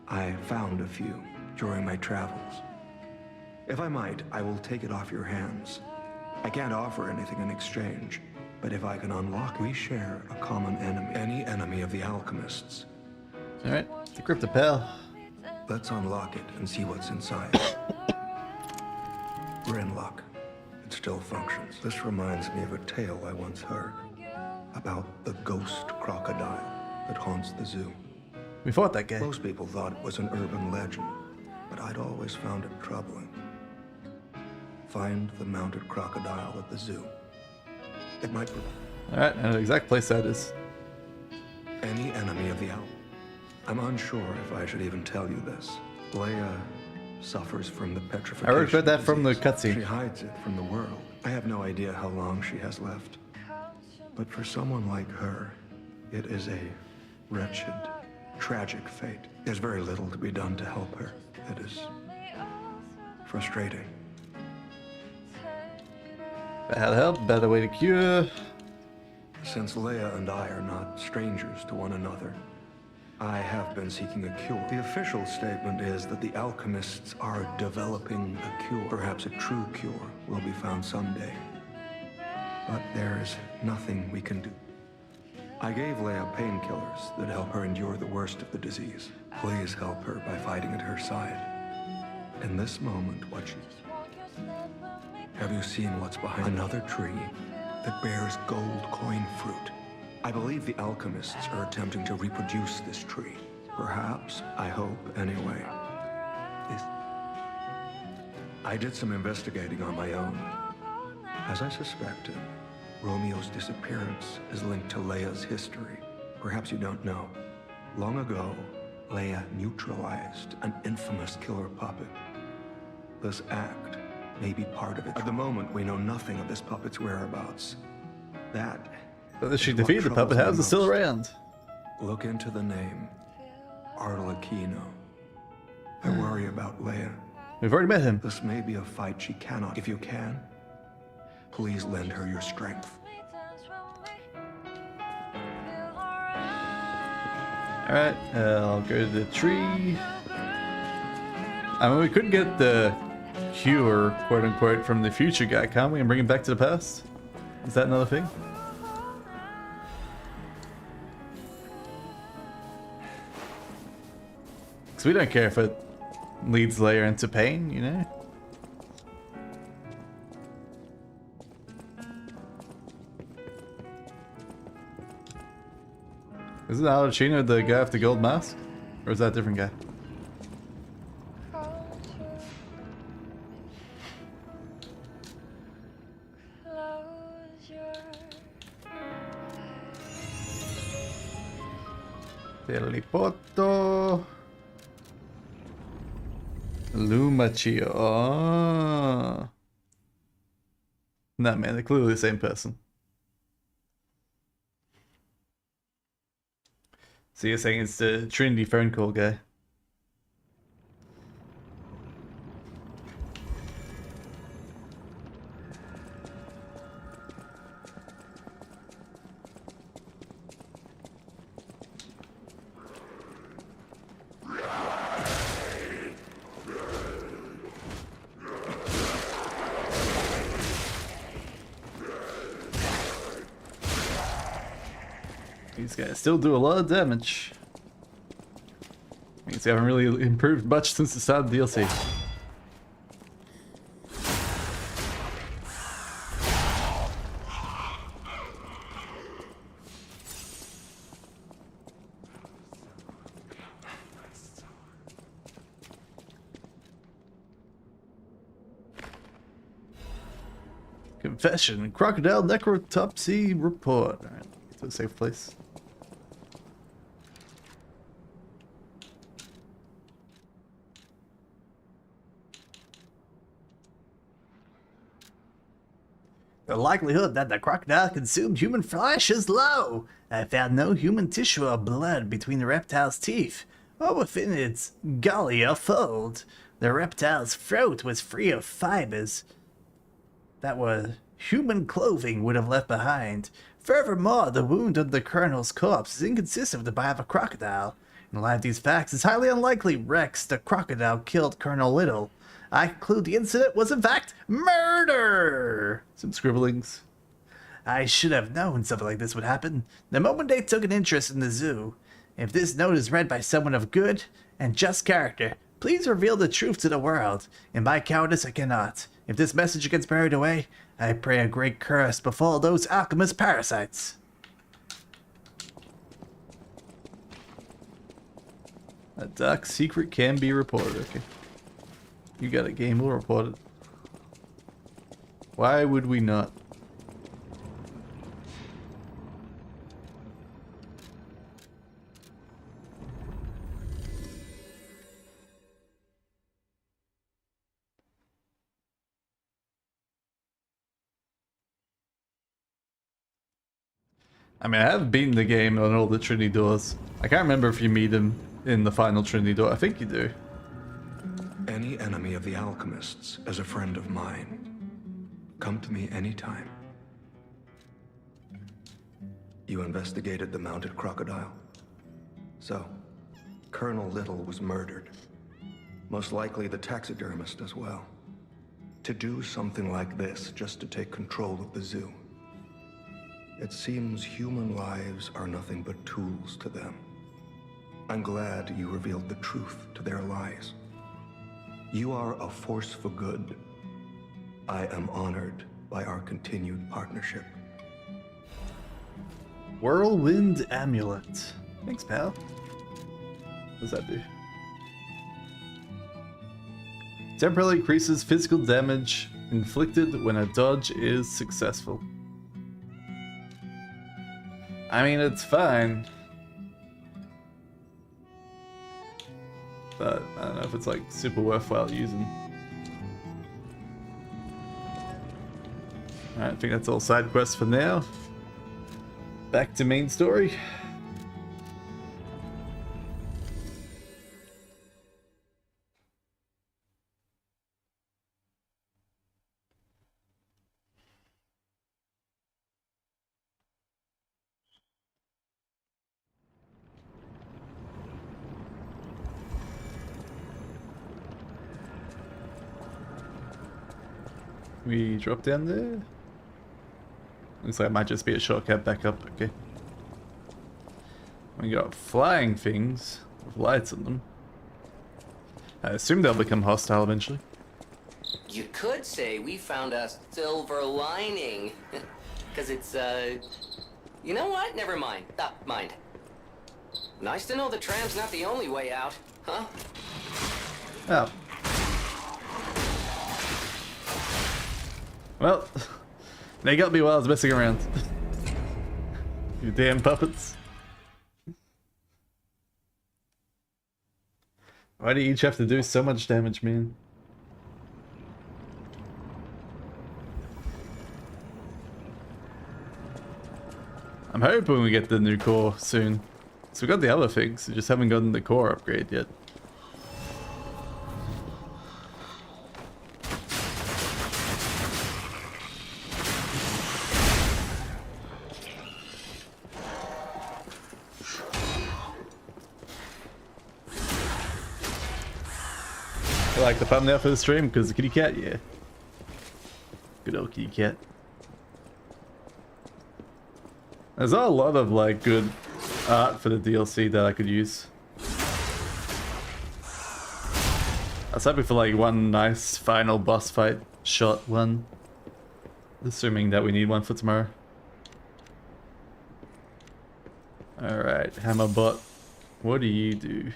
[SPEAKER 5] I found a few during my travels. If I might, I will take it off your hands. I can't offer anything in exchange, but if I can unlock, we share a common enemy. Any enemy of the alchemists.
[SPEAKER 1] Alright, decrypt the pal.
[SPEAKER 5] Let's unlock it and see what's inside. We're in luck. It still functions. This reminds me of a tale I once heard about the ghost crocodile that haunts the zoo.
[SPEAKER 1] We fought that guy.
[SPEAKER 5] Most people thought it was an urban legend, but I'd always found it troubling. Find the mounted crocodile at the zoo. It might be
[SPEAKER 1] Alright, I know the exact place that is.
[SPEAKER 5] any enemy of the owl. I'm unsure if I should even tell you this. Leia suffers from the petrification.
[SPEAKER 1] I already read that from the
[SPEAKER 5] disease.
[SPEAKER 1] cutscene.
[SPEAKER 5] She hides it from the world. I have no idea how long she has left. But for someone like her, it is a wretched, tragic fate. There's very little to be done to help her. It is frustrating.
[SPEAKER 1] Bad help, better way to cure.
[SPEAKER 5] Since Leia and I are not strangers to one another, I have been seeking a cure. The official statement is that the alchemists are developing a cure. Perhaps a true cure will be found someday. But there is nothing we can do. I gave Leia painkillers that help her endure the worst of the disease. Please help her by fighting at her side. In this moment, what have you seen what's behind another tree that bears gold coin fruit? I believe the alchemists are attempting to reproduce this tree. Perhaps, I hope, anyway. I did some investigating on my own. As I suspected, Romeo's disappearance is linked to Leia's history. Perhaps you don't know. Long ago, Leia neutralized an infamous killer puppet. This act may be part of it. At the moment, we know nothing of this puppet's whereabouts. That
[SPEAKER 1] Whether she
[SPEAKER 5] is what
[SPEAKER 1] defeated the puppet,
[SPEAKER 5] troubles me
[SPEAKER 1] how's it still
[SPEAKER 5] most.
[SPEAKER 1] around?
[SPEAKER 5] Look into the name, Arlecchino. I worry about Leia.
[SPEAKER 1] We've already met him.
[SPEAKER 5] This may be a fight she cannot. If you can, please lend her your strength.
[SPEAKER 1] Alright, I'll go to the tree. I mean, we could get the cure, quote unquote, from the future guy, can't we? And bring him back to the past? Is that another thing? Because we don't care if it leads Leia into pain, you know? Isn't Alchino the guy with the gold mask? Or is that a different guy? Teleporto. Lumachio. Oh. Nah, man, they're clearly the same person. So you're saying it's the Trinity phone call guy? These guys still do a lot of damage. These haven't really improved much since the start of the DLC. Confession, crocodile necrotopsy report. Alright, get to a safe place. The likelihood that the crocodile consumed human flesh is low. I found no human tissue or blood between the reptile's teeth or within its gallia fold. The reptile's throat was free of fibers that were human clothing would have left behind. Furthermore, the wound on the colonel's corpse is inconsistent with the bite of a crocodile. In light of these facts, it's highly unlikely Rex, the crocodile, killed Colonel Little. I conclude the incident was in fact murder! Some scribblings. I should have known something like this would happen the moment they took an interest in the zoo. If this note is read by someone of good and just character, please reveal the truth to the world. In my cowardice, I cannot. If this message gets buried away, I pray a great curse befall those alchemist parasites. A dark secret can be reported. Okay. You got a game, we'll report it. Why would we not? I mean, I have beaten the game on all the Trinity doors. I can't remember if you meet him in the final Trinity door. I think you do.
[SPEAKER 5] Any enemy of the alchemists is a friend of mine. Come to me anytime. You investigated the mounted crocodile? So, Colonel Little was murdered. Most likely the taxidermist as well. To do something like this just to take control of the zoo. It seems human lives are nothing but tools to them. I'm glad you revealed the truth to their lies. You are a force for good. I am honored by our continued partnership.
[SPEAKER 1] Whirlwind Amulet. Thanks, pal. What does that do? Temporarily increases physical damage inflicted when a dodge is successful. I mean, it's fine. But I don't know if it's like super worthwhile using. Alright, I think that's all side quests for now. Back to main story. We drop down there? Looks like it might just be a shortcut back up, okay. We got flying things with lights on them. I assume they'll become hostile eventually.
[SPEAKER 2] You could say we found a silver lining. Because it's, you know what? Never mind. Mind. Nice to know the tram's not the only way out, huh?
[SPEAKER 1] Oh. Well, they got me while I was messing around. You damn puppets. Why do you each have to do so much damage, man? I'm hoping we get the new core soon. So we got the other things, we just haven't gotten the core upgrade yet. I like the thumbnail for the stream because the kitty cat, yeah. Good old kitty cat. There's a lot of like good art for the DLC that I could use. I was hoping for like one nice final boss fight shot one. Assuming that we need one for tomorrow. Alright, Hammerbot. What do you do?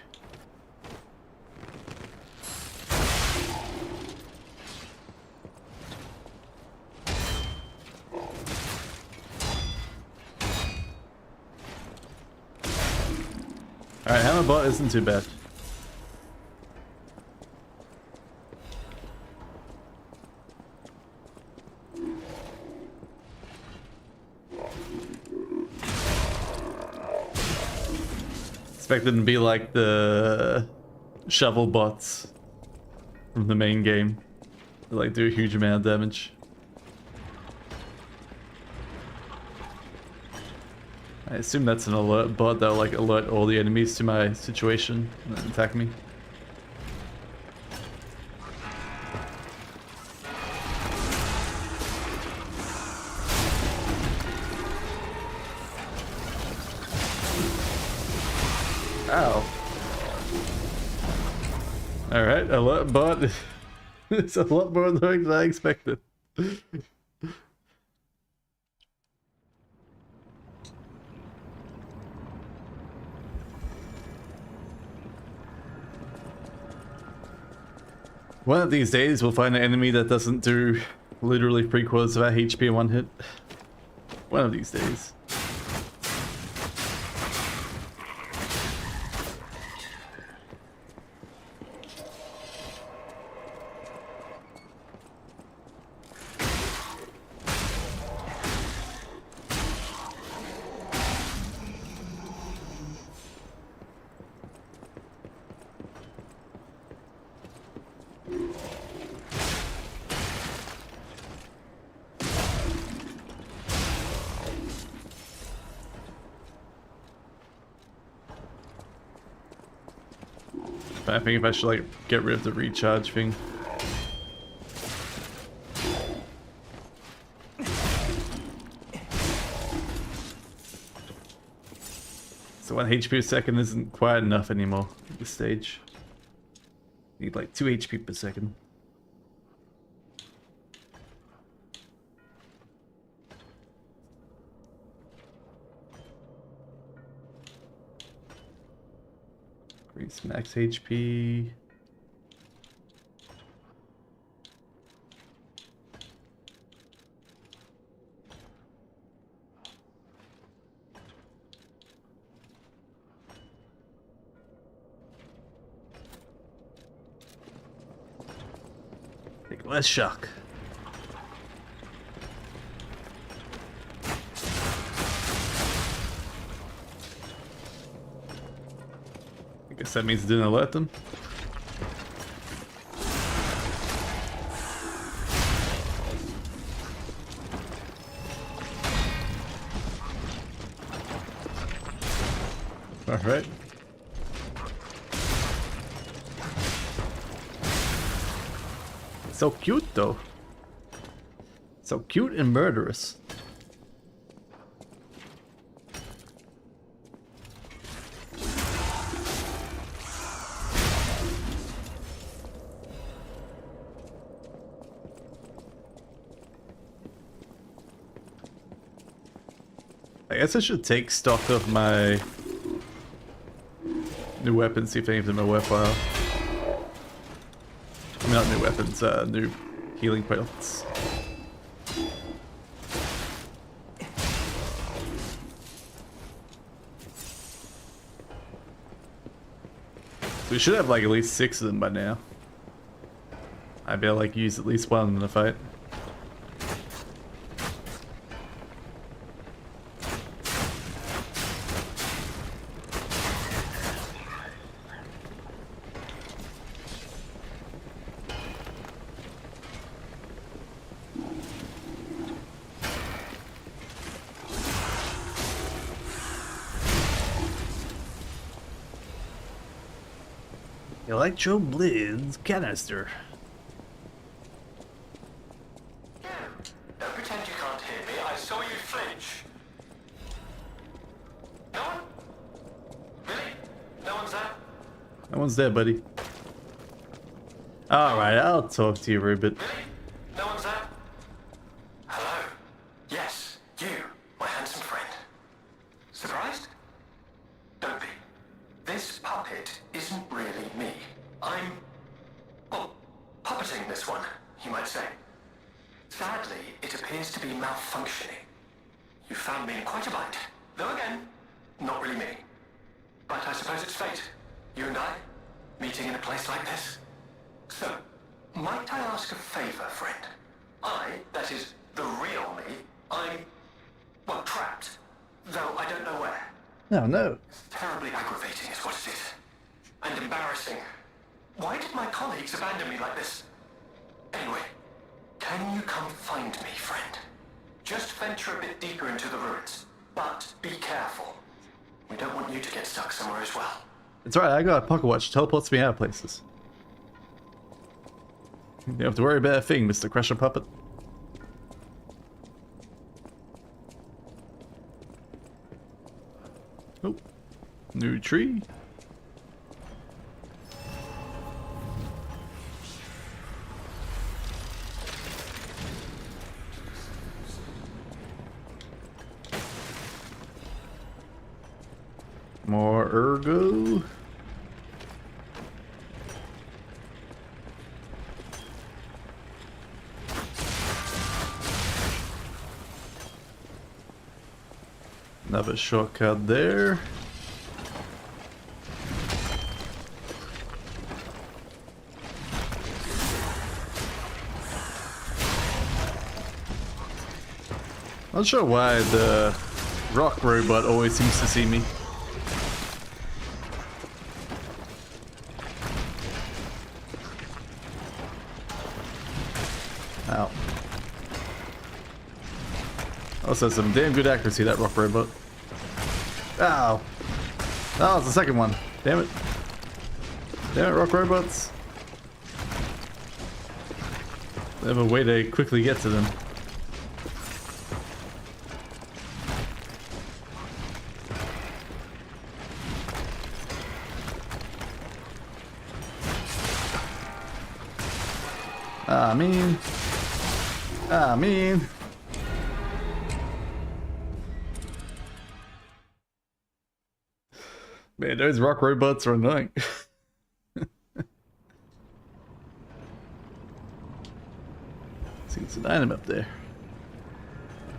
[SPEAKER 1] Alright, Hammerbot isn't too bad. Expect them to be like the shovel bots from the main game. They like do a huge amount of damage. I assume that's an alert bot that'll like alert all the enemies to my situation and then attack me. Ow. Alright, alert bot. It's a lot more annoying than I expected. One of these days we'll find an enemy that doesn't do literally 3/4 of our HP in one hit. One of these days. I think if I should like get rid of the recharge thing. So 1 HP per second isn't quite enough anymore at this stage. Need like 2 HP per second. Increase max HP. Take less shock. I guess that means it didn't alert them. All right. So cute though. So cute and murderous. I guess I should take stock of my new weapons, see if any of them are worthwhile. I mean, not new weapons, new healing products. We should have like at least 6 of them by now. I'd be able to like use at least one in the fight. Electro Blitz canister.
[SPEAKER 7] Don't pretend you can't hear me. I saw you flinch. No one?
[SPEAKER 1] That one's there, buddy. Alright, I'll talk to you, Rupert.
[SPEAKER 4] Really? No one's there? Hello? Yes, you, my handsome friend. Surprised? Don't be. This puppet isn't really me. I'm... well, puppeting this one, you might say. Sadly, it appears to be malfunctioning. You found me in quite a bind. Though again, not really me. But I suppose it's fate. You and I, meeting in a place like this. So, might I ask a favor, friend? That is, the real me, I'm, well, trapped. Though I don't know where.
[SPEAKER 1] No, no.
[SPEAKER 4] Terribly aggravating is what it is. And embarrassing. Why did my colleagues abandon me like this? Anyway, can you come find me, friend? Just venture a bit deeper into the ruins. But be careful. We don't want you to get stuck somewhere as well.
[SPEAKER 1] It's alright, I got a pocket watch. Teleports me out of places. You don't have to worry about a thing, Mr. Crusher Puppet. Oh, new tree. More ergo. Another shortcut there. Not sure why the rock robot always seems to see me. Ow. Also has some damn good accuracy, that rock robot. Ow. Oh, it's the second one. Damn it. Damn it, rock robots. They have a way to quickly get to them. I mean. Man, those rock robots are annoying. See, it's an item up there.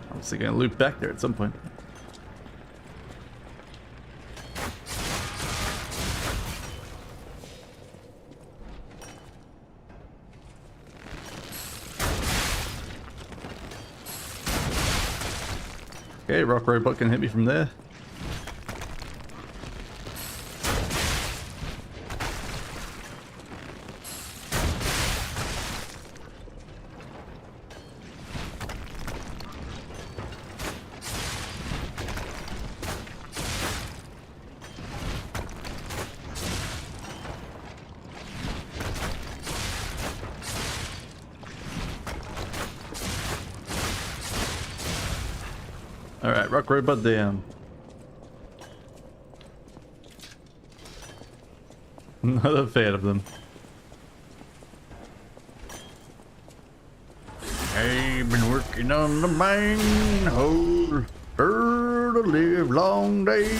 [SPEAKER 1] I'm just gonna loop back there at some point. Okay, rock robot can hit me from there. Alright, rock robot down. Not a fan of them. I've been working on the manhole for the live long day.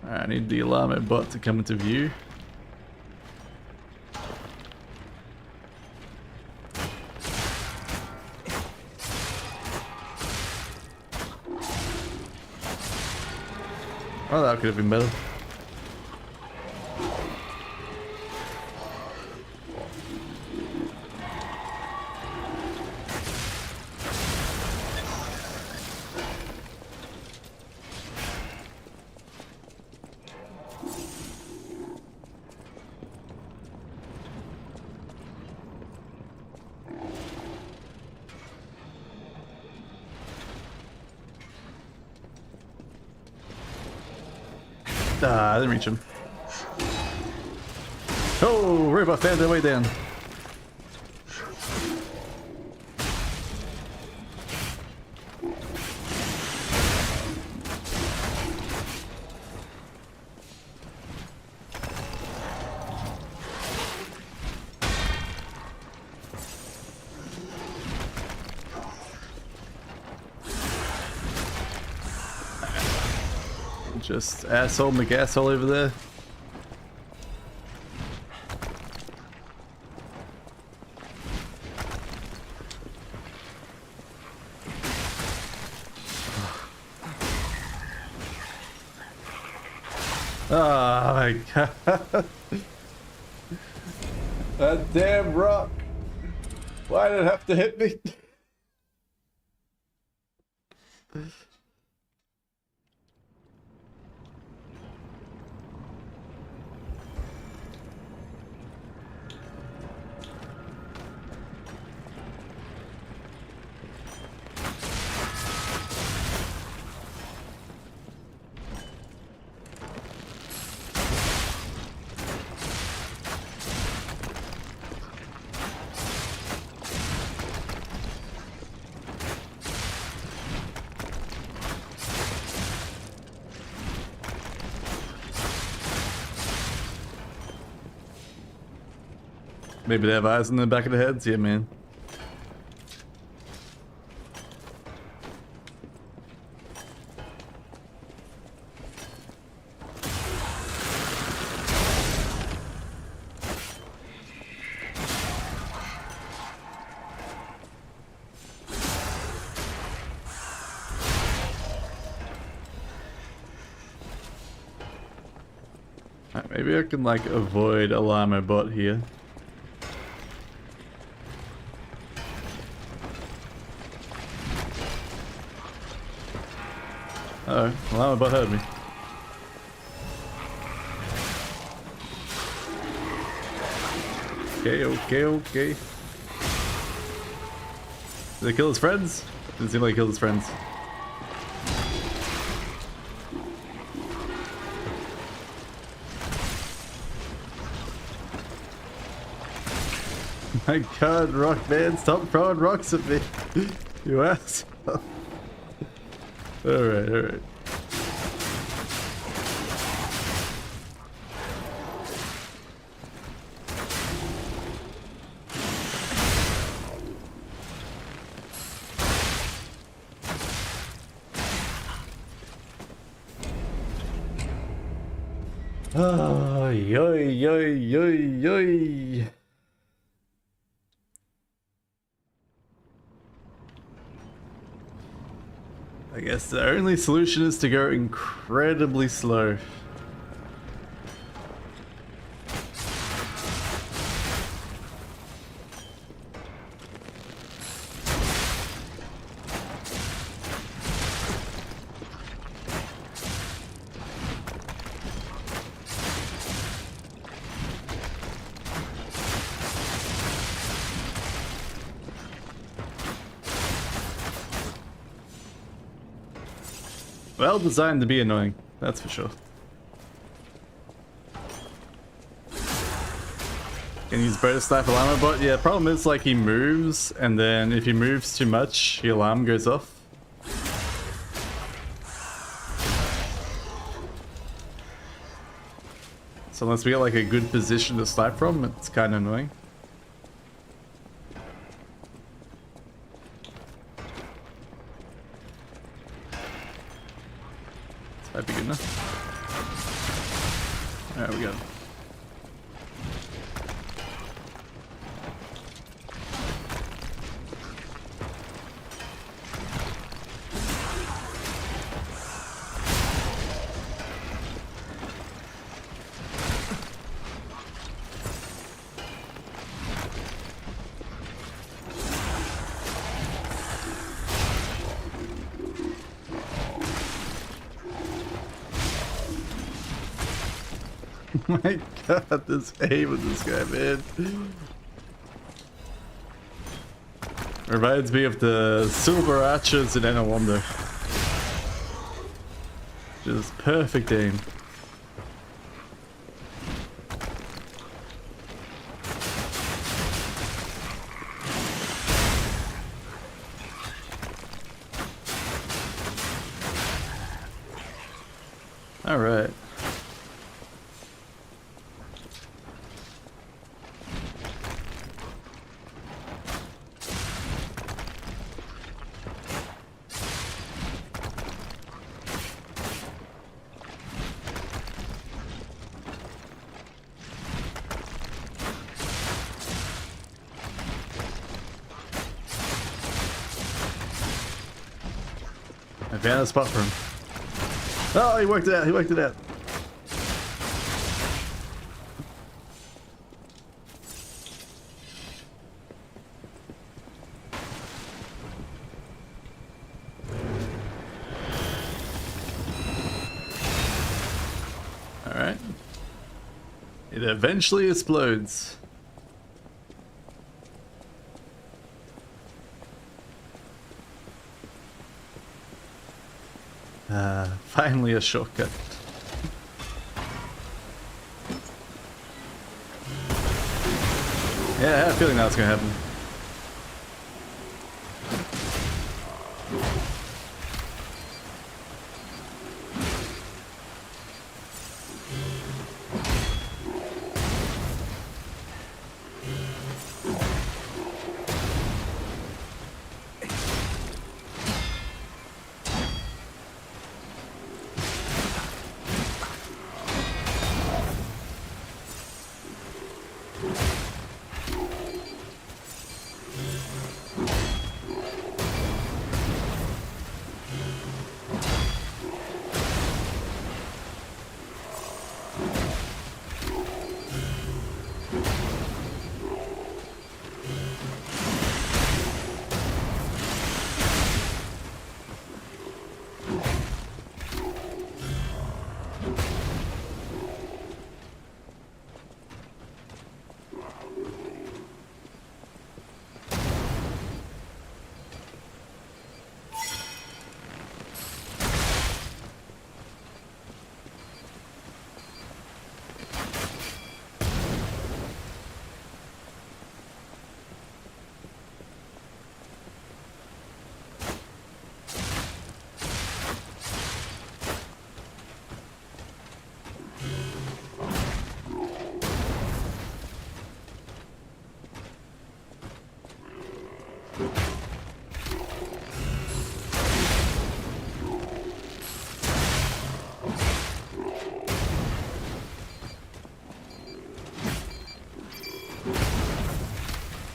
[SPEAKER 1] I need the alarm bot to come into view. Oh, that could have been better. Ah, I didn't reach him. Oh, robot found their way down. Just asshole McAsshole over there. Oh my god. That damn rock. Why did it have to hit me? Maybe they have eyes in the back of the heads? Yeah, man. Alright, maybe I can like avoid a llama bot here. Oh, llama bot heard me. Okay. Did they kill his friends? Didn't seem like he killed his friends. My god, rock man, stop throwing rocks at me. You asshole. Alright. Oh, yoy. I guess the only solution is to go incredibly slow. Well designed to be annoying, that's for sure. Can use bow to snipe alarm bot? Yeah, problem is like he moves, and then if he moves too much, the alarm goes off. So unless we get like a good position to snipe from, it's kind of annoying. That'd be good enough. There we go. My god, this aim with this guy, man. Reminds me of the silver archers in Anawanda. Just perfect aim. All right. found a spot for him. Oh, he worked it out. He worked it out. All right. It eventually explodes. Finally a shortcut. Yeah, I had a feeling that was gonna happen.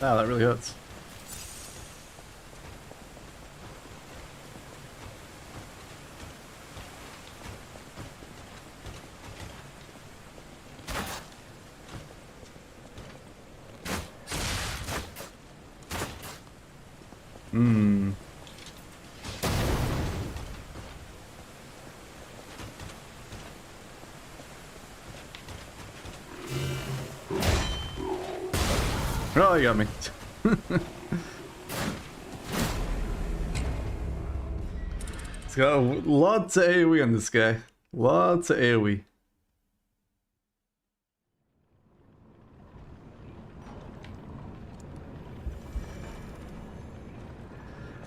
[SPEAKER 1] Wow, that really hurts. Hmm. Oh, you got me. It's got lots of AoE on this guy. Lots of AoE.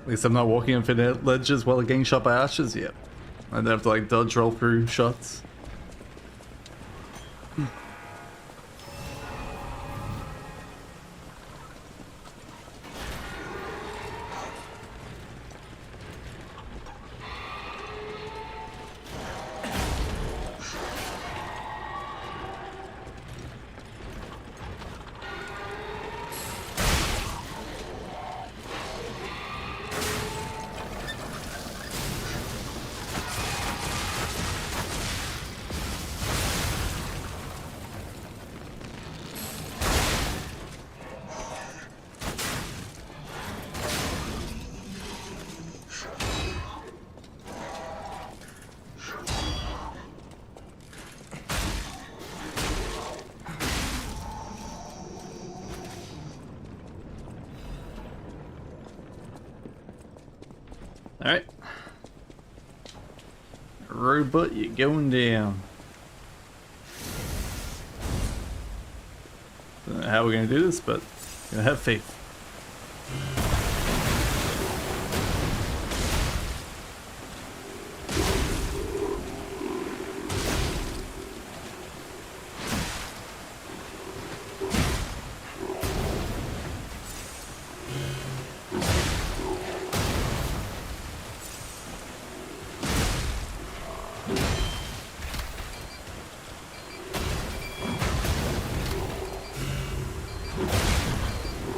[SPEAKER 1] At least I'm not walking infinite ledges while getting shot by archers yet. I don't have to like dodge roll through shots. Alright. Robot, you're going down. Don't know how we're going to do this, but I'm going to have faith.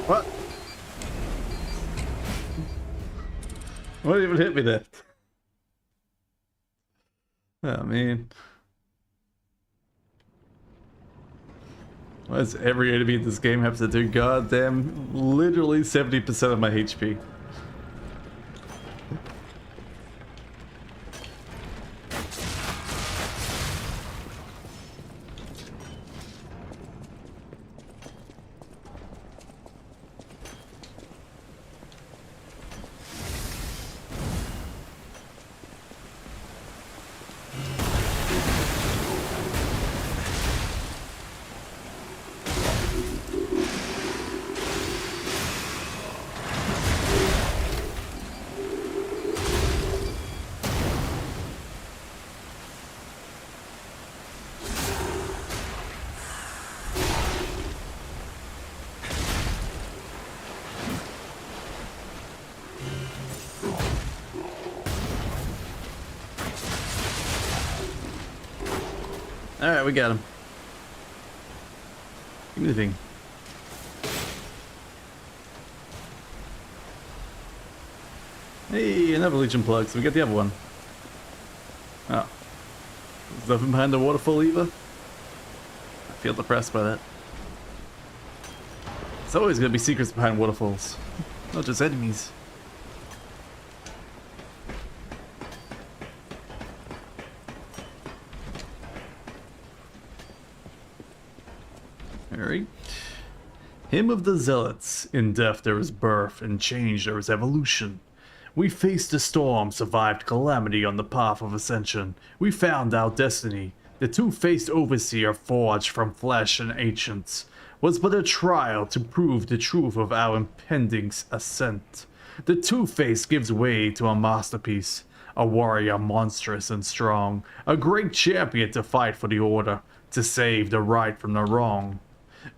[SPEAKER 1] What? What even hit me there? Oh man. Why does every enemy in this game have to do goddamn literally 70% of my HP? Alright, we got him. Give me the thing. Hey, another Legion plug, so we get the other one. Oh. There's nothing behind the waterfall either? I feel depressed by that. There's always gonna be secrets behind waterfalls. Not just enemies. Alright. Hymn of the Zealots. In death there is birth, in change there is evolution. We faced the storm, survived calamity on the path of ascension. We found our destiny. The two-faced overseer forged from flesh and ancients was but a trial to prove the truth of our impending ascent. The two-face gives way to a masterpiece, a warrior monstrous and strong, a great champion to fight for the order, to save the right from the wrong.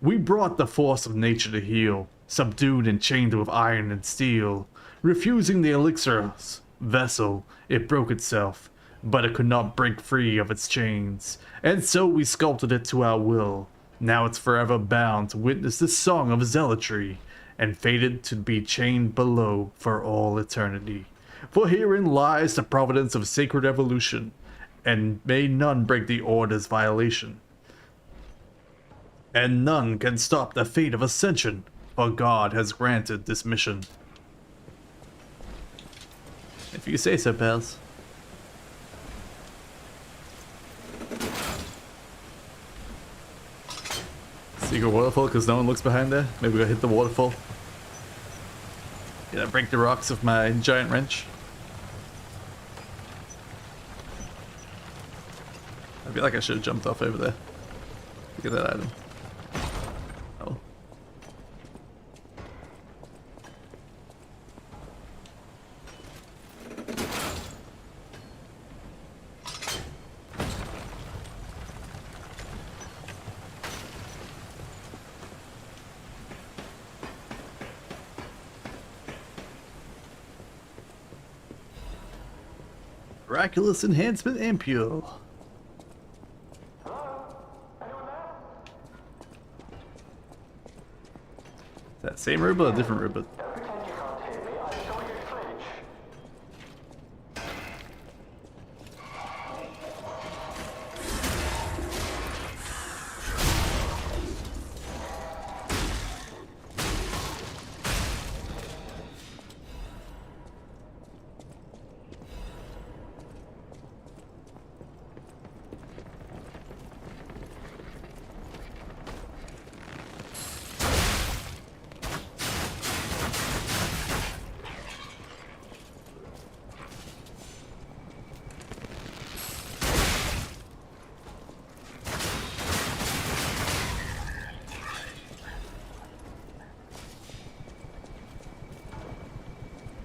[SPEAKER 1] We brought the force of nature to heal, subdued and chained with iron and steel. Refusing the elixir's vessel, it broke itself, but it could not break free of its chains. And so we sculpted it to our will. Now it's forever bound to witness the song of zealotry, and fated to be chained below for all eternity. For herein lies the providence of sacred evolution, and may none break the order's violation. And none can stop the fate of ascension, for God has granted this mission. If you say so, pals. Secret waterfall because no one looks behind there. Maybe we gotta hit the waterfall. Yeah, break the rocks with my giant wrench. I feel like I should have jumped off over there. Look at that item. Oh. Miraculous enhancement ampule. That same robot, a different robot.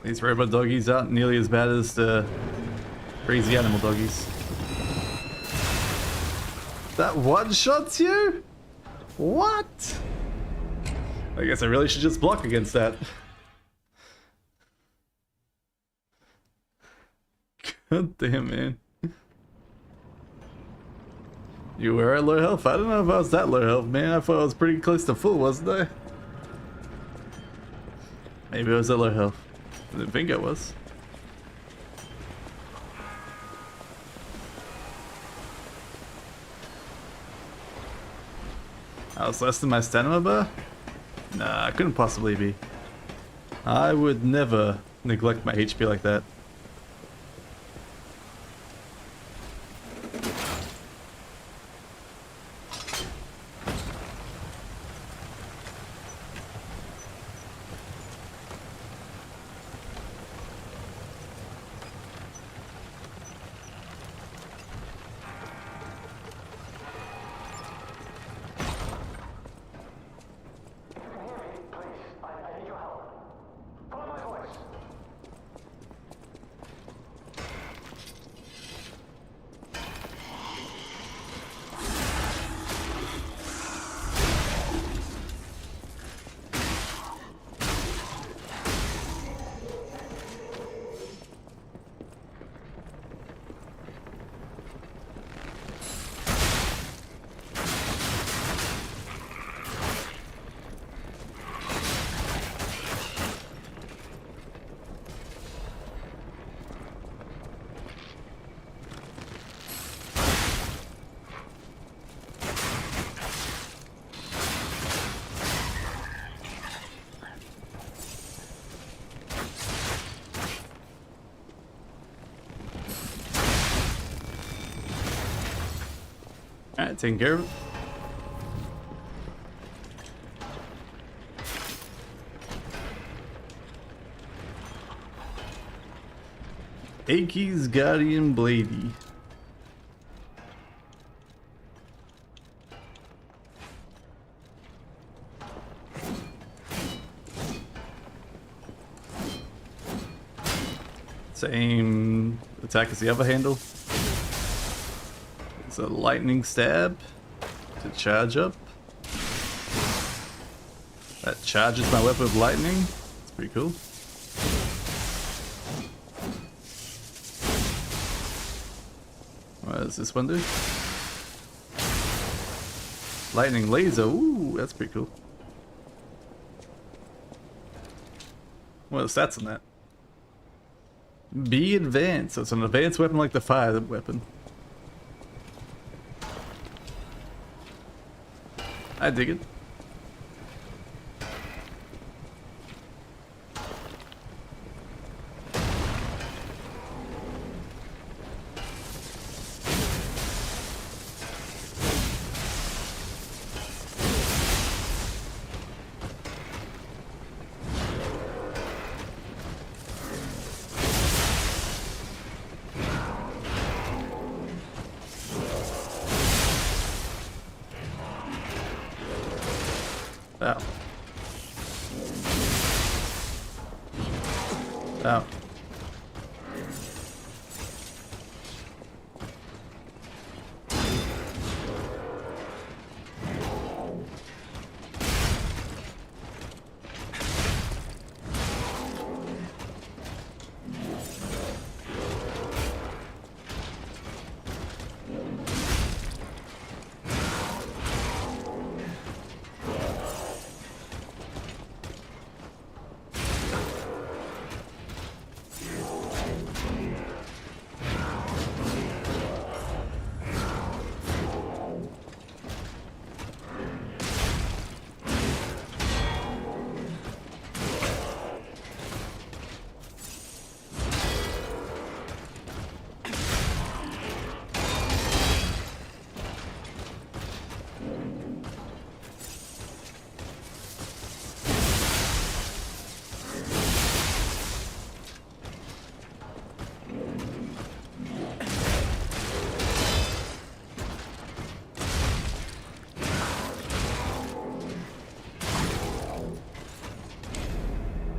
[SPEAKER 1] These robot doggies aren't nearly as bad as the crazy animal doggies. That one-shots you? What? I guess I really should just block against that. God damn, man. You were at low health? I don't know if I was that low health, man. I thought I was pretty close to full, wasn't I? Maybe I was at low health. I didn't think I was. I was less than my stamina bar? Nah, I couldn't possibly be. I would never neglect my HP like that. Alright, taking care of it. Aki's Guardian Blady. Same attack as the other handle. It's a lightning stab to charge up. That charges my weapon with lightning. It's pretty cool. What does this one do? Lightning laser. Ooh, that's pretty cool. What are the stats on that? Be advanced. So it's an advanced weapon like the fire weapon. I dig it. Ow. Ow.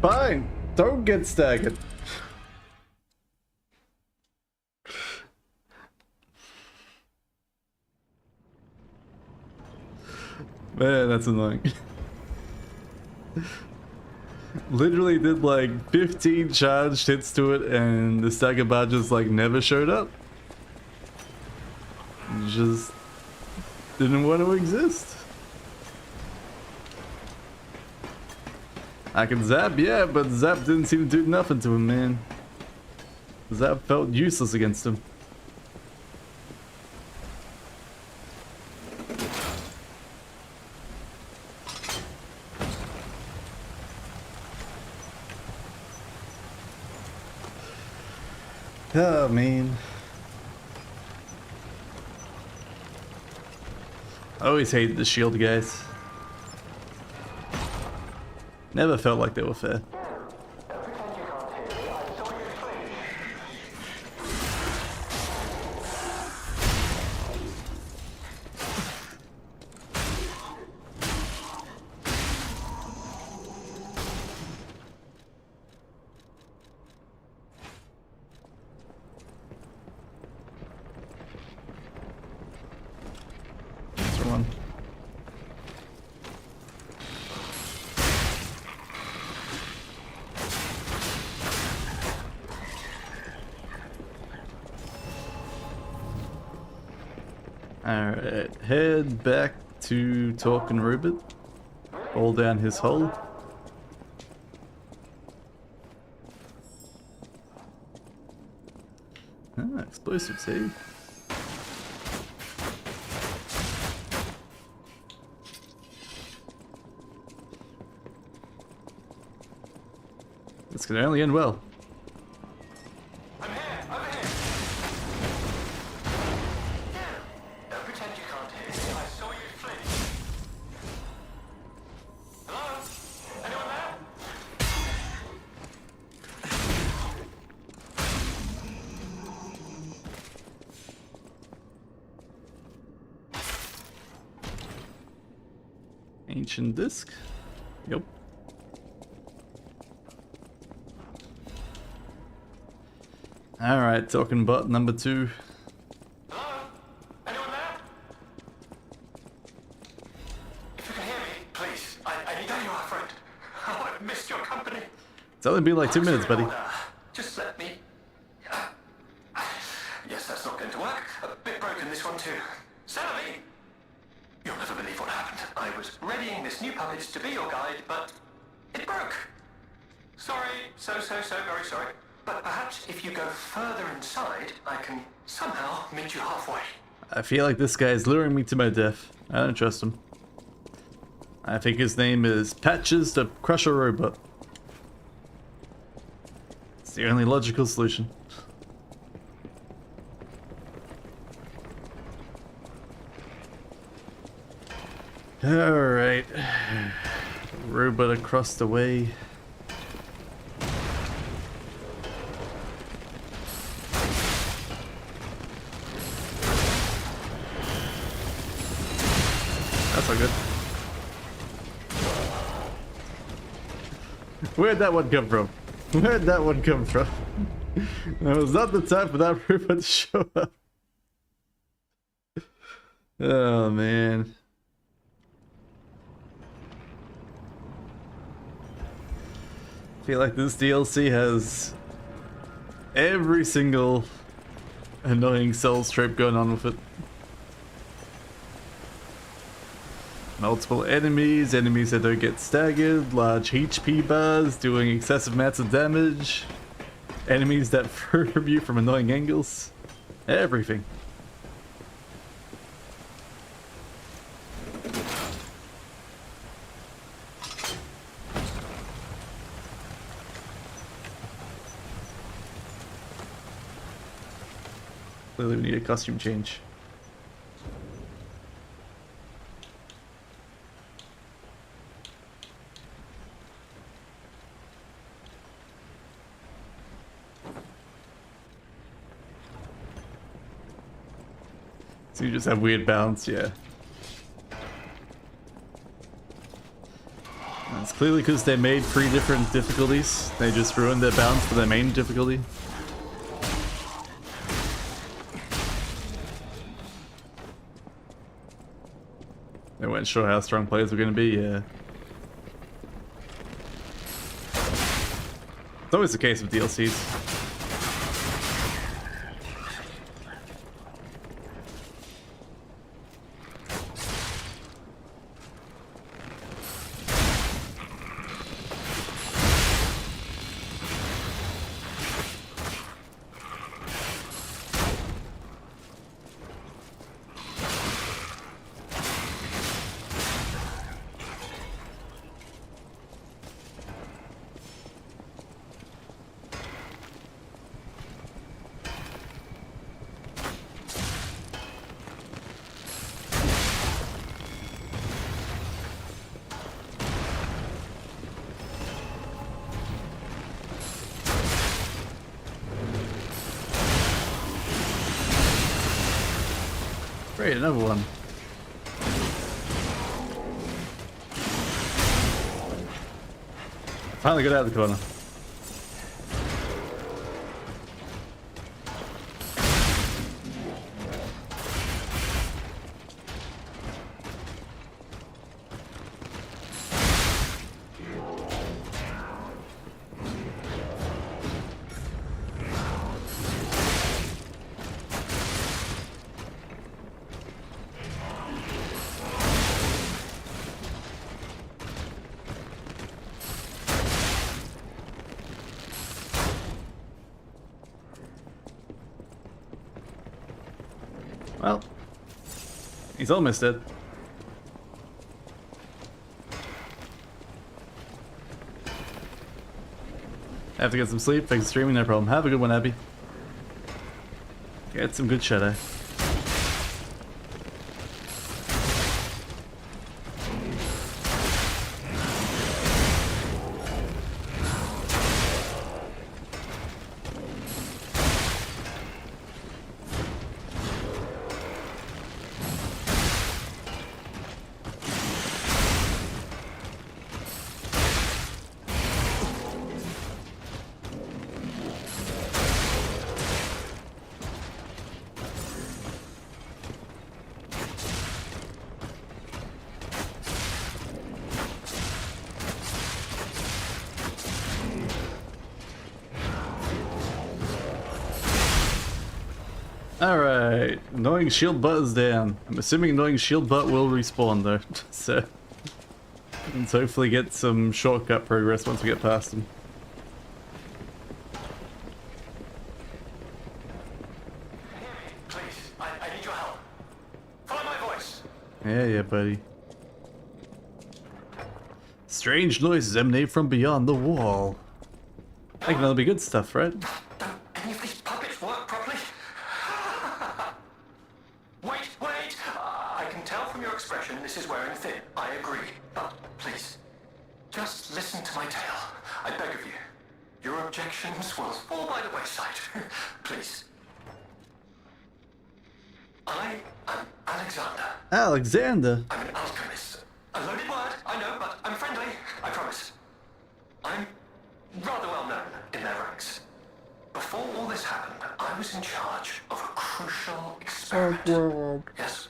[SPEAKER 1] Fine, don't get staggered. Man, that's annoying. Literally did like 15 charged hits to it and the stagger bar just like never showed up. Just didn't want to exist. I can zap, yeah, but zap didn't seem to do nothing to him, man. Zap felt useless against him. Oh, man. I always hated the shield guys. Never felt like they were fair. One. Alright, head back to Talkin' Rupert. Fall down his hole. Ah, explosives, hey? This can only end well.
[SPEAKER 4] I'm here! Over here! Don't pretend you can't hear me. I saw you flee. Hello? Anyone there?
[SPEAKER 1] Ancient disc. Yep. Alright, talking bot number 2.
[SPEAKER 4] Hello? Anyone there? If you can hear me, please. I need you are, friend. Oh, I've missed your company.
[SPEAKER 1] It's only been like 2 minutes, buddy.
[SPEAKER 4] Just let me... Yes, that's not going to work. A bit broken, this one too. Sally! You'll never believe what happened. I was readying this new puppet to be your guide, but it broke. Sorry, so very sorry. But perhaps if you go further inside, I can somehow meet you halfway.
[SPEAKER 1] I feel like this guy is luring me to my death. I don't trust him. I think his name is Patches the Crusher Robot. It's the only logical solution. Alright. Robot across the way. That's not good. Where'd that one come from? Where'd that one come from? It was not the time for that robot to show up. Oh man. I feel like this DLC has every single annoying Souls trope going on with it. Multiple enemies, enemies that don't get staggered, large HP bars doing excessive amounts of damage, enemies that throw you from annoying angles, everything. Clearly we need a costume change. So you just have weird balance, yeah. It's clearly because they made 3 different difficulties. They just ruined their balance for their main difficulty. They weren't sure how strong players were going to be, yeah. It's always the case with DLCs. Great, another one. Finally got out of the corner. Well, he's almost dead. I have to get some sleep, fix streaming, no problem. Have a good one, Abby. Get some good shadow. Alright, annoying shield butt is down. I'm assuming annoying shield butt will respawn though, so let's hopefully get some shortcut progress once we get past him.
[SPEAKER 4] Please, I need your help. Follow my voice.
[SPEAKER 1] Yeah, buddy. Strange noises emanate from beyond the wall. I think that'll be good stuff, right?
[SPEAKER 4] Don't any of these puppets work properly? Wait! I can tell from your expression this is wearing thin. I agree. But please, just listen to my tale. I beg of you. Your objections will fall by the wayside. Please. I am Alexander.
[SPEAKER 1] Alexander!
[SPEAKER 4] I'm an alchemist. A loaded word, I know, but I'm friendly. I promise. I'm rather well known in their ranks. Before all this happened, I was in charge of a crucial experiment. Yes,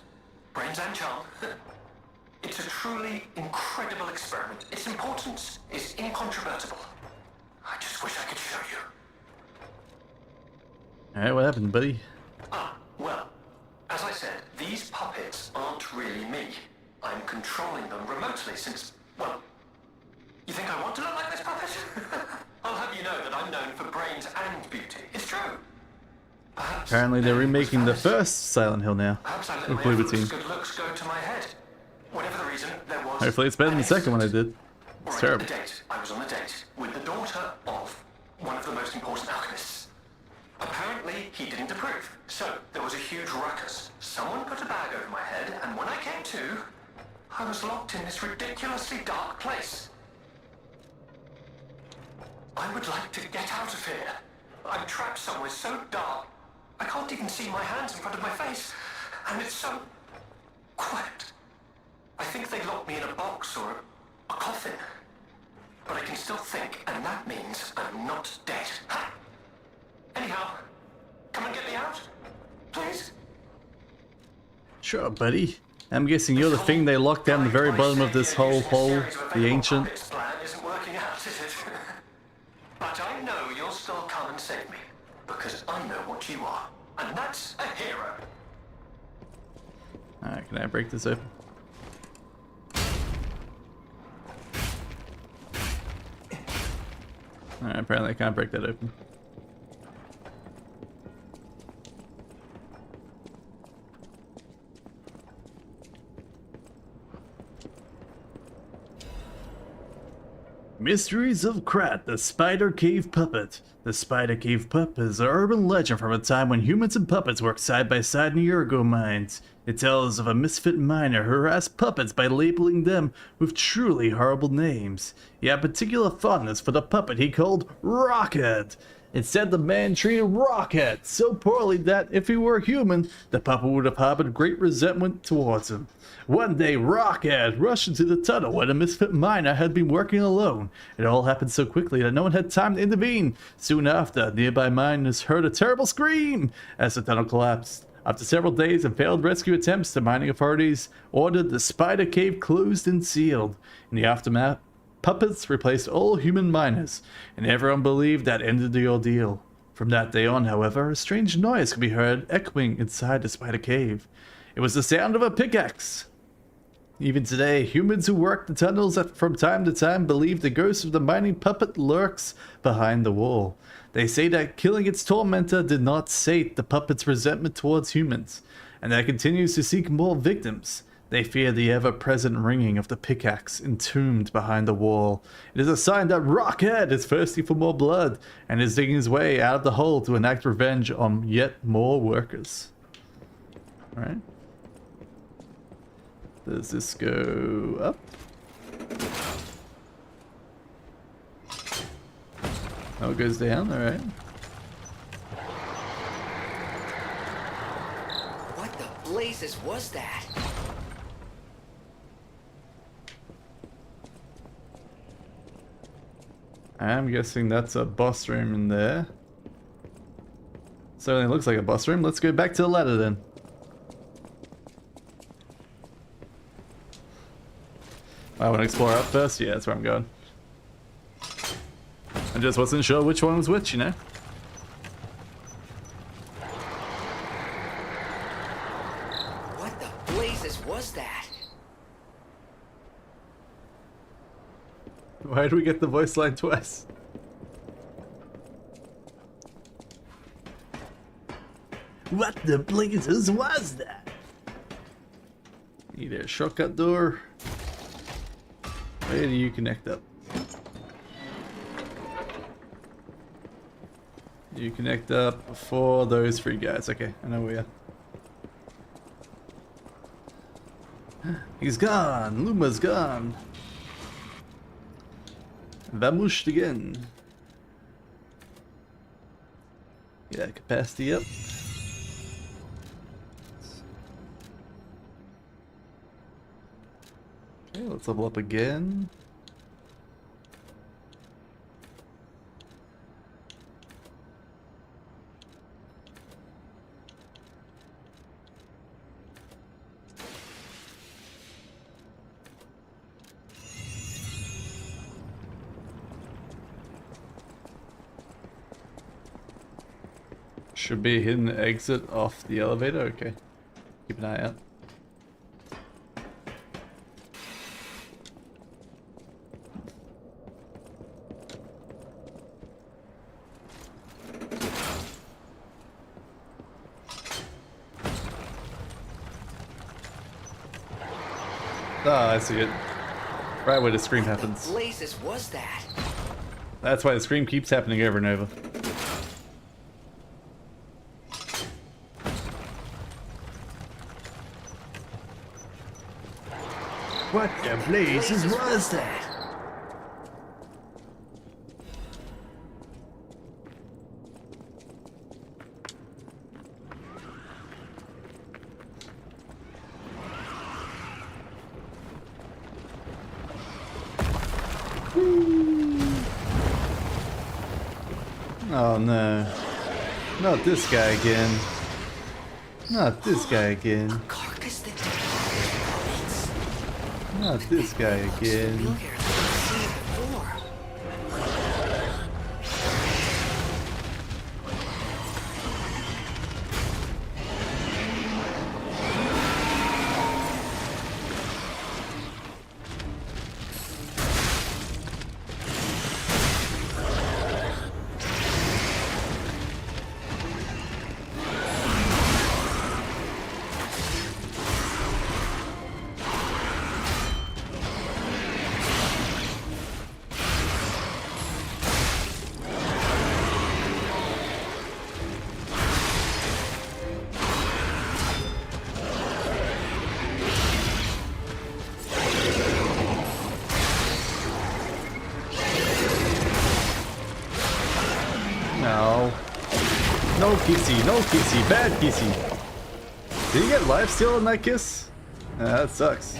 [SPEAKER 4] brains and charm. It's a truly incredible experiment. Its importance is incontrovertible. I just wish I could show you.
[SPEAKER 1] Alright, what happened, buddy?
[SPEAKER 4] Well, as I said, these puppets aren't really me. I'm controlling them remotely since, well, you think I want to look like this puppet? I'll have you know that I'm known for brains and beauty. It's true. Perhaps
[SPEAKER 1] Apparently they're remaking the first Silent Hill now.
[SPEAKER 4] Perhaps I let
[SPEAKER 1] With
[SPEAKER 4] my
[SPEAKER 1] Bloober
[SPEAKER 4] effortless
[SPEAKER 1] Team.
[SPEAKER 4] good looks go to my head. Whatever the reason, there was...
[SPEAKER 1] Hopefully it's better than the second one I did. It's
[SPEAKER 4] Alright,
[SPEAKER 1] terrible.
[SPEAKER 4] the date. I was on a date with the daughter of one of the most important alchemists. Apparently, he didn't approve. So, there was a huge ruckus. Someone put a bag over my head, and when I came to, I was locked in this ridiculously dark place. I would like to get out of here. I'm trapped somewhere so dark, I can't even see my hands in front of my face. And it's so quiet. I think they locked me in a box or a coffin. But I can still think, and that means I'm not dead. Ha! Anyhow, come and get me out, please.
[SPEAKER 1] Sure, buddy. I'm guessing you're the thing they locked down the very bottom of this whole hole, the ancient.
[SPEAKER 4] This plan isn't working out, is it? But I know you'll still come and save me, because I know what you are, and that's a hero.
[SPEAKER 1] Alright, can I break this open? Alright, apparently I can't break that open. Mysteries of Krat, the Spider Cave Puppet. The Spider Cave Puppet is an urban legend from a time when humans and puppets worked side by side in Urgo mines. It tells of a misfit miner who harassed puppets by labeling them with truly horrible names. He had particular fondness for the puppet he called Rocket. Instead, the man treated Rockhead so poorly that if he were human, the puppet would have harbored great resentment towards him. One day, Rockhead rushed into the tunnel where the misfit miner had been working alone. It all happened so quickly that no one had time to intervene. Soon after, nearby miners heard a terrible scream as the tunnel collapsed. After several days of failed rescue attempts, the mining authorities ordered the spider cave closed and sealed. In the aftermath, puppets replaced all human miners, and everyone believed that ended the ordeal. From that day on, however, a strange noise could be heard echoing inside the spider cave. It was the sound of a pickaxe. Even today, humans who work the tunnels from time to time believe the ghost of the mining puppet lurks behind the wall. They say that killing its tormentor did not sate the puppet's resentment towards humans, and that it continues to seek more victims. They fear the ever-present ringing of the pickaxe entombed behind the wall. It is a sign that Rockhead is thirsty for more blood, and is digging his way out of the hole to enact revenge on yet more workers. Alright. Does this go up? Oh, it goes down, alright.
[SPEAKER 2] What the blazes was that?
[SPEAKER 1] I'm guessing that's a boss room in there. Certainly looks like a boss room. Let's go back to the ladder then. I want to explore up first? Yeah, that's where I'm going. I just wasn't sure which one was which, you know?
[SPEAKER 2] What the blazes was that?
[SPEAKER 1] Why did we get the voice line twice? What the blazes was that? Need a shortcut door. Where do you connect up? You connect up for those three guys. Okay, I know where you are. He's gone. Luma's gone. Vamushed again. Yeah, capacity up. Okay, let's level up again. Should be a hidden exit off the elevator. Okay, keep an eye out. Ah, I see it. Right where the scream happens.
[SPEAKER 2] What blazes was that?
[SPEAKER 1] That's why the scream keeps happening over and over. What the blazes was that? Oh no. Not this guy again. Not this guy again.
[SPEAKER 2] Carcass that devours puppets.
[SPEAKER 1] Not this guy again.
[SPEAKER 2] Familiar than I've seen before.
[SPEAKER 1] kissy, no kissy, bad kissy. Did he get lifesteal in that kiss? That sucks.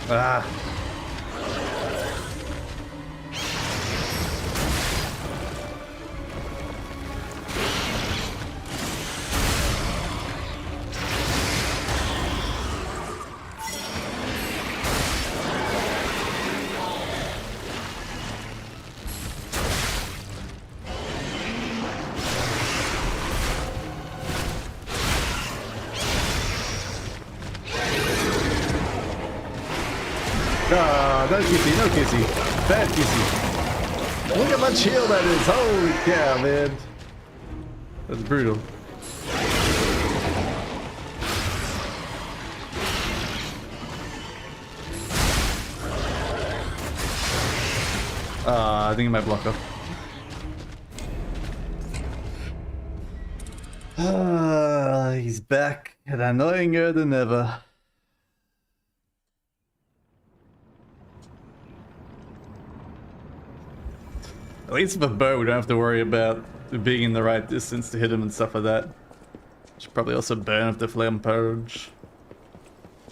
[SPEAKER 1] Ah. Ah, no kissy, no kissy. Bad kissy. Look at my shield that is. Holy cow, man. That's brutal. I think it might block up. He's back and annoyinger than ever. At least with a bow, we don't have to worry about being in the right distance to hit him and stuff like that. Should probably also burn up the flame purge.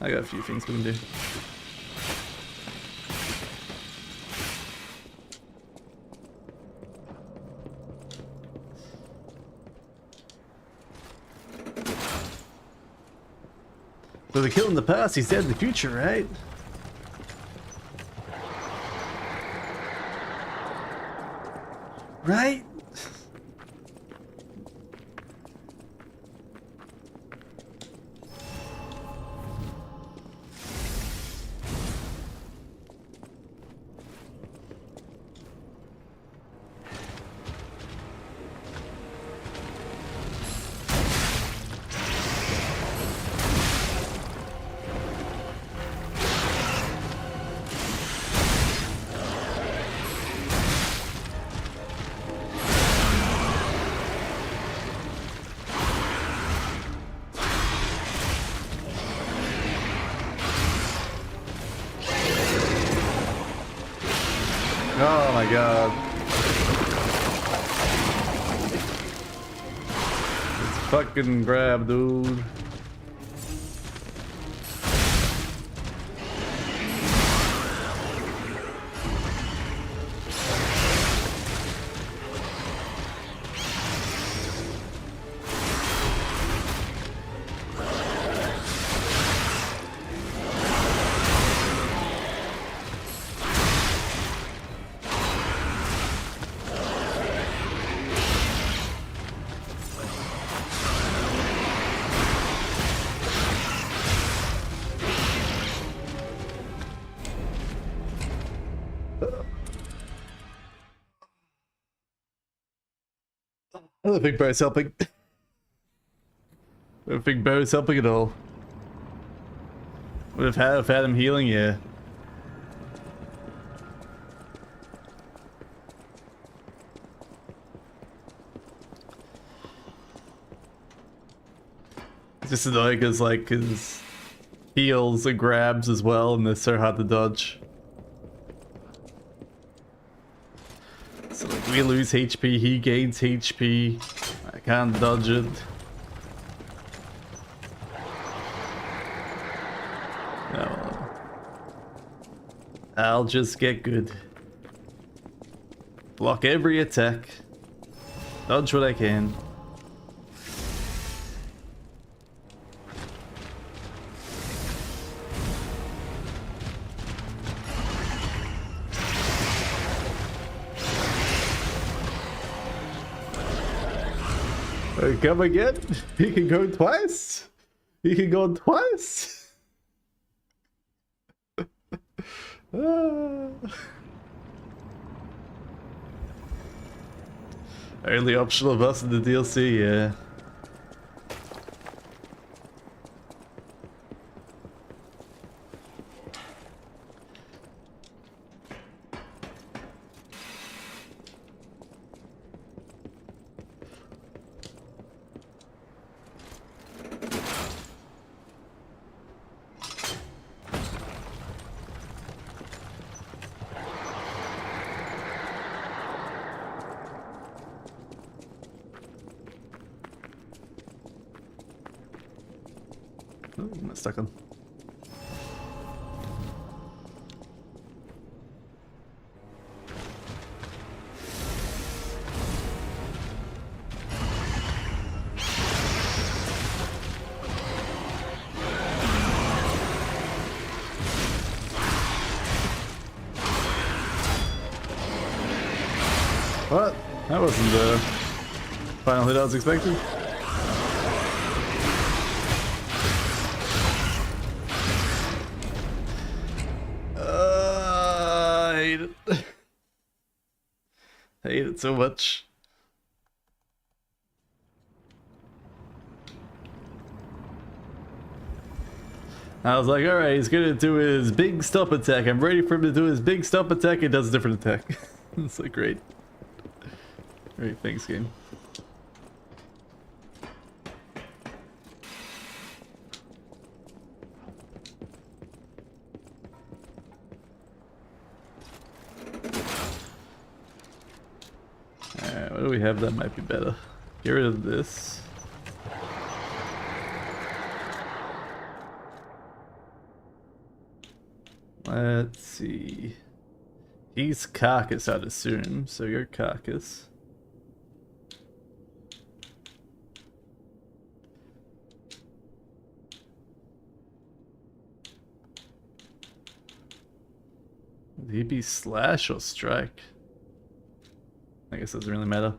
[SPEAKER 1] I got a few things we can do. So the kill in the past, he's dead in the future, right? Right? Oh my god. It's fucking grab, dude. I don't think Bo's helping. I don't think Bo's helping at all. Would have had him healing, yeah. It's just annoying because like his heals and grabs as well, and they're so hard to dodge. So like we lose HP, he gains HP. I can't dodge it. No. I'll just get good. Block every attack. Dodge what I can. Come again? He can go twice? He can go twice? Only optional boss in the DLC, yeah. Oh, I'm not stuck on. What? That wasn't the final hit I was expecting. I hate it. I hate it so much. I was like, alright, he's gonna do his big stomp attack. I'm ready for him to do his big stomp attack. It does a different attack. It's like, great. Great, thanks, game. Alright, what do we have that might be better? Get rid of this. Let's see. He's carcass, I'd assume, so you're carcass. Would he be slash or strike? I guess it doesn't really matter.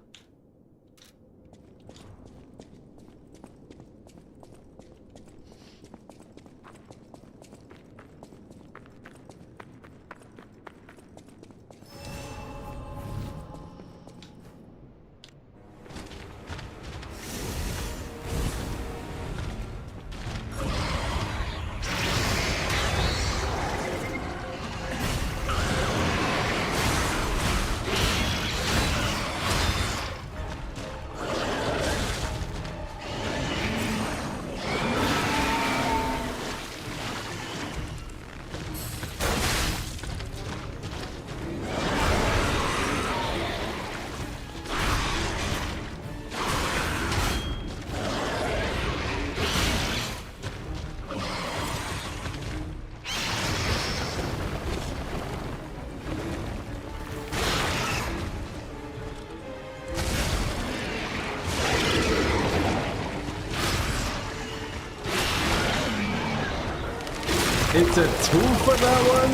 [SPEAKER 1] It's a twofer, that one?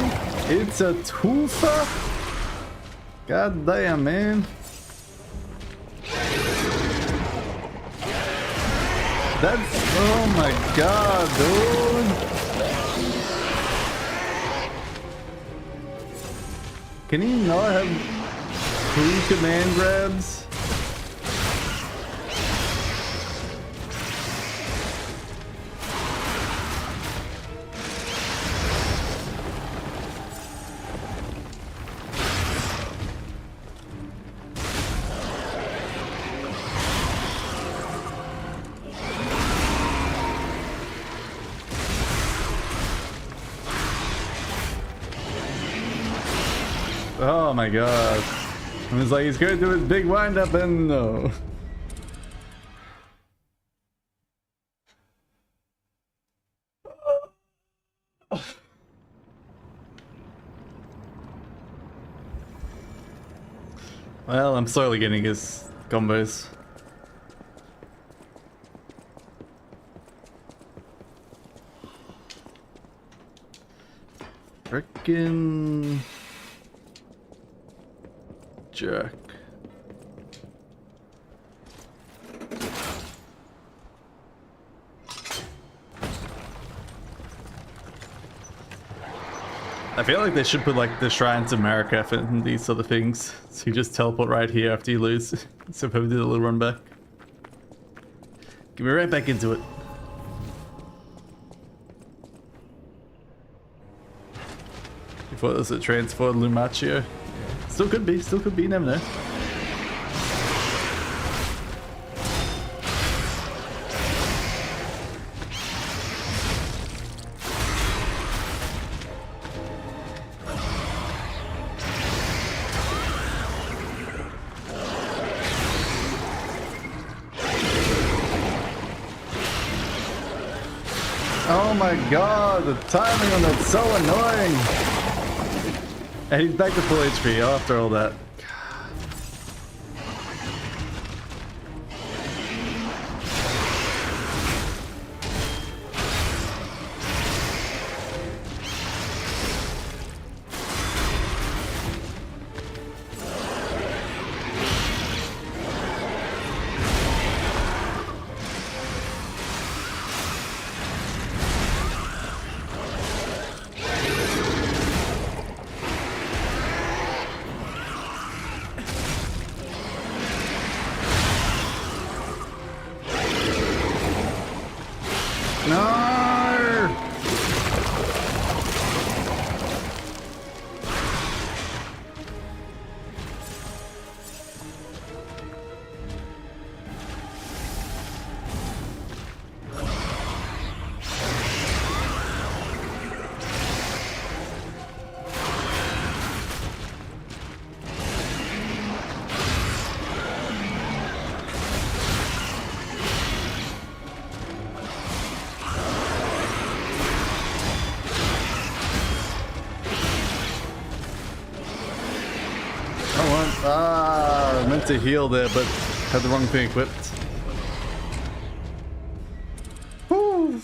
[SPEAKER 1] It's a twofer? God damn, man. That's... oh my god, dude. Can he not have 2 command grabs? Oh my god. I was like, he's gonna do his big wind up and no. Well, I'm slowly getting his combos. Frickin' jerk. I feel like they should put like the shrines of Mariketh and these sort of things. So you just teleport right here after you lose. So if I did a little run back. Get me right back into it. Before there's a transfer Lumaccio. Still could be, you never know. Oh my god, the timing on that's so annoying! And he's back to full HP after all that. No! I meant to heal there, but had the wrong thing equipped. Woo.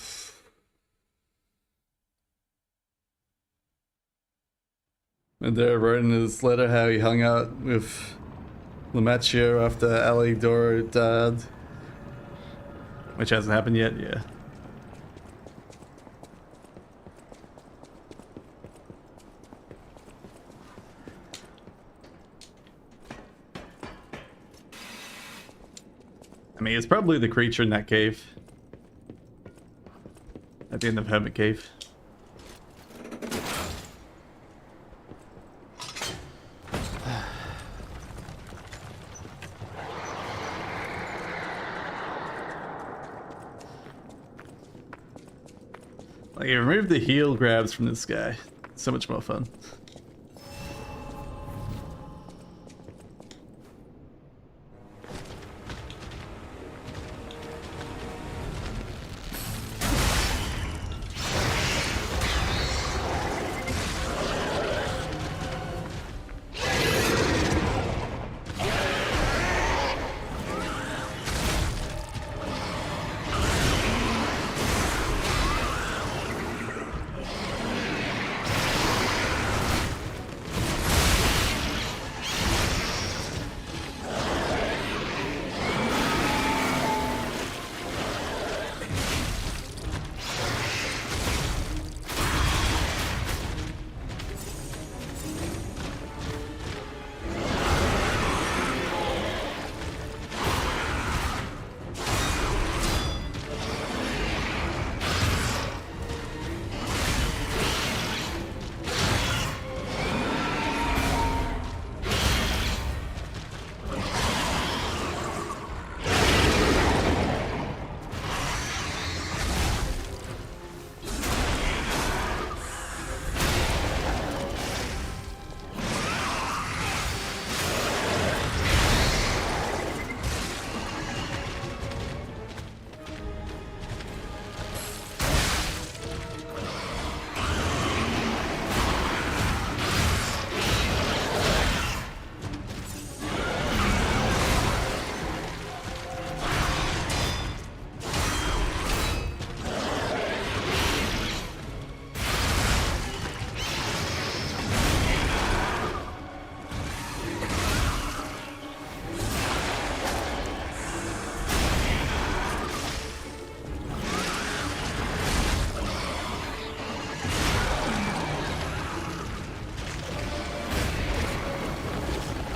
[SPEAKER 1] And there wrote in his letter how he hung out with Lumaccio after Alidoro died. Which hasn't happened yet, yeah. I mean, it's probably the creature in that cave. At the end of Hermit Cave. Like, you remove the heal grabs from this guy. So much more fun.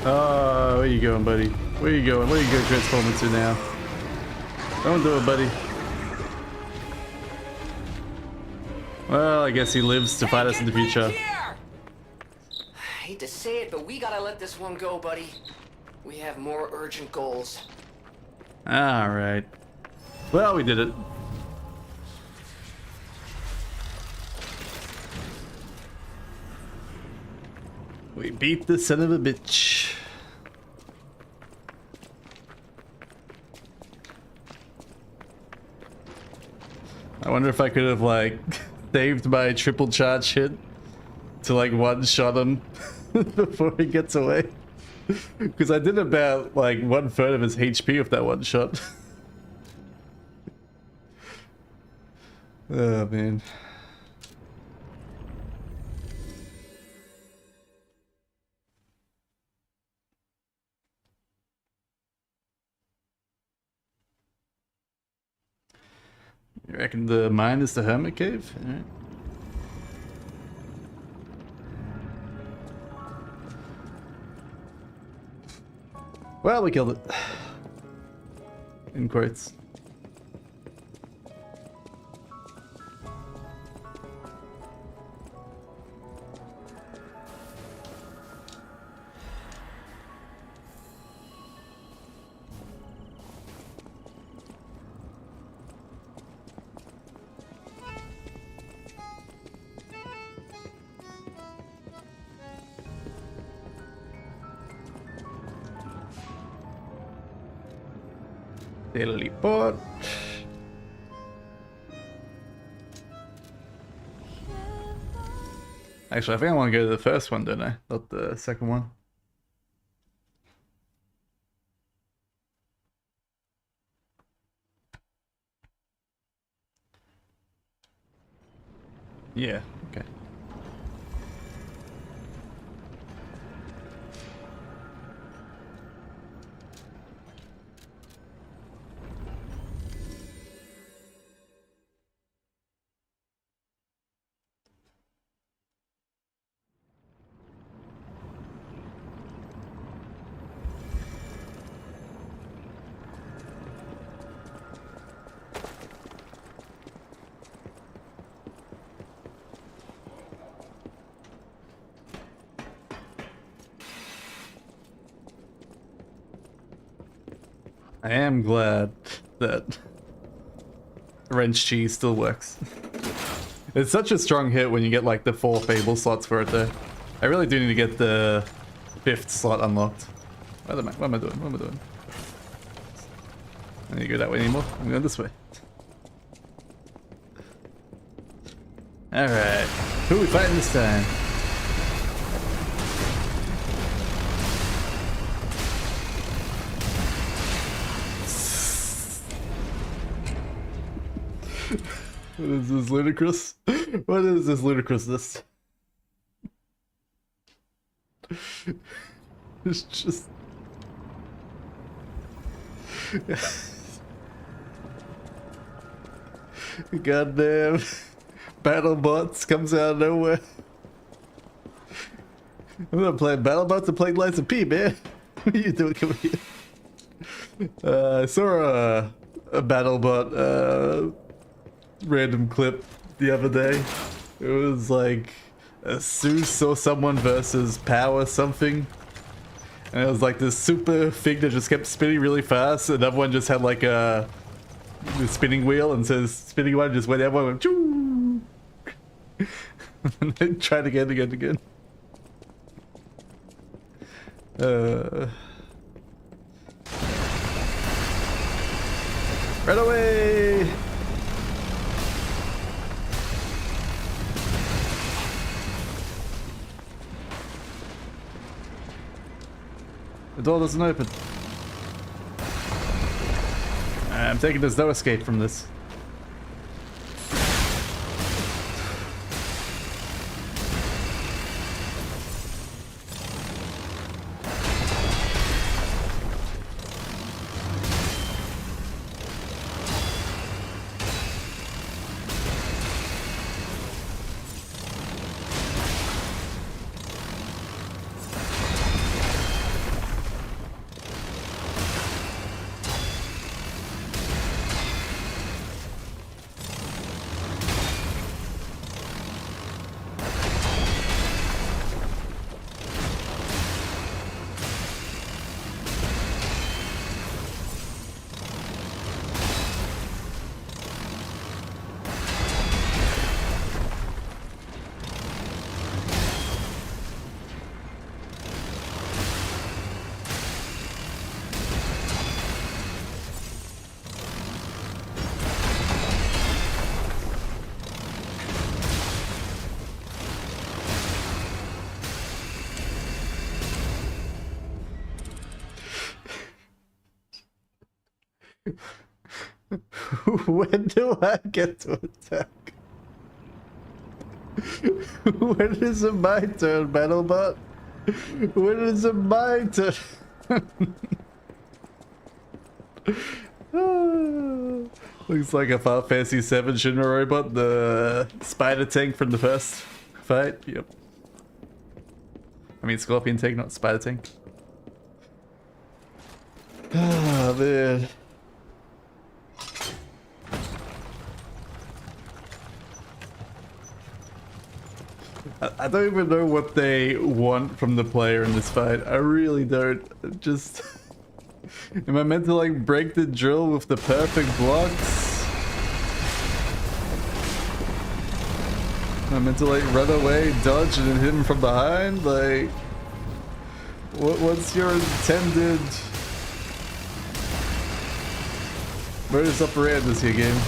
[SPEAKER 1] Oh, where you going, buddy? Where you going? Where you going to transform into now? Don't do it, buddy. Well, I guess he lives to fight us in the future.
[SPEAKER 2] Here! I hate to say it, but we gotta let this one go, buddy. We have more urgent goals.
[SPEAKER 1] Alright. Well, we did it. We beat the son of a bitch. I wonder if I could have, like, saved my triple charge hit to, like, one-shot him before he gets away. Because I did about, like, 1/3 of his HP with that one shot. Oh, man. You reckon the mine is the hermit cave? Alright. Well, we killed it. In quotes. Teleport. Actually, I think I want to go to the first one, don't I? Not the second one. Yeah, okay. I am glad that wrench cheese still works. It's such a strong hit when you get like the 4 Fable slots for it though. I really do need to get the 5th slot unlocked. What am I doing? What am I doing? I need to go that way anymore. I'm going this way. Alright. Who are we fighting this time? What is this, ludicrous? What is this ludicrousness? It's just... Goddamn BattleBots comes out of nowhere. I'm not playing BattleBots, I'm playing Lies of P, man. What are you doing? Come here. I saw a BattleBot random clip the other day. It was like a Zeus or someone versus Power something. And it was like this super thing that just kept spinning really fast, and another one just had like a spinning wheel, and so the spinning one just went, everyone went choo, and then tried again. Right away! The door doesn't open. I'm taking there's no escape from this. When do I get to attack? When is it my turn, BattleBot? When is it my turn? Looks like a Final Fantasy 7 Shinra robot, the spider tank from the first fight. Yep. I mean scorpion tank, not spider tank. Ah, man. I don't even know what they want from the player in this fight. I really don't. Just... Am I meant to like break the drill with the perfect blocks? Am I meant to like run away, dodge, and hit him from behind? Like... What's your intended... modus operandi here, game?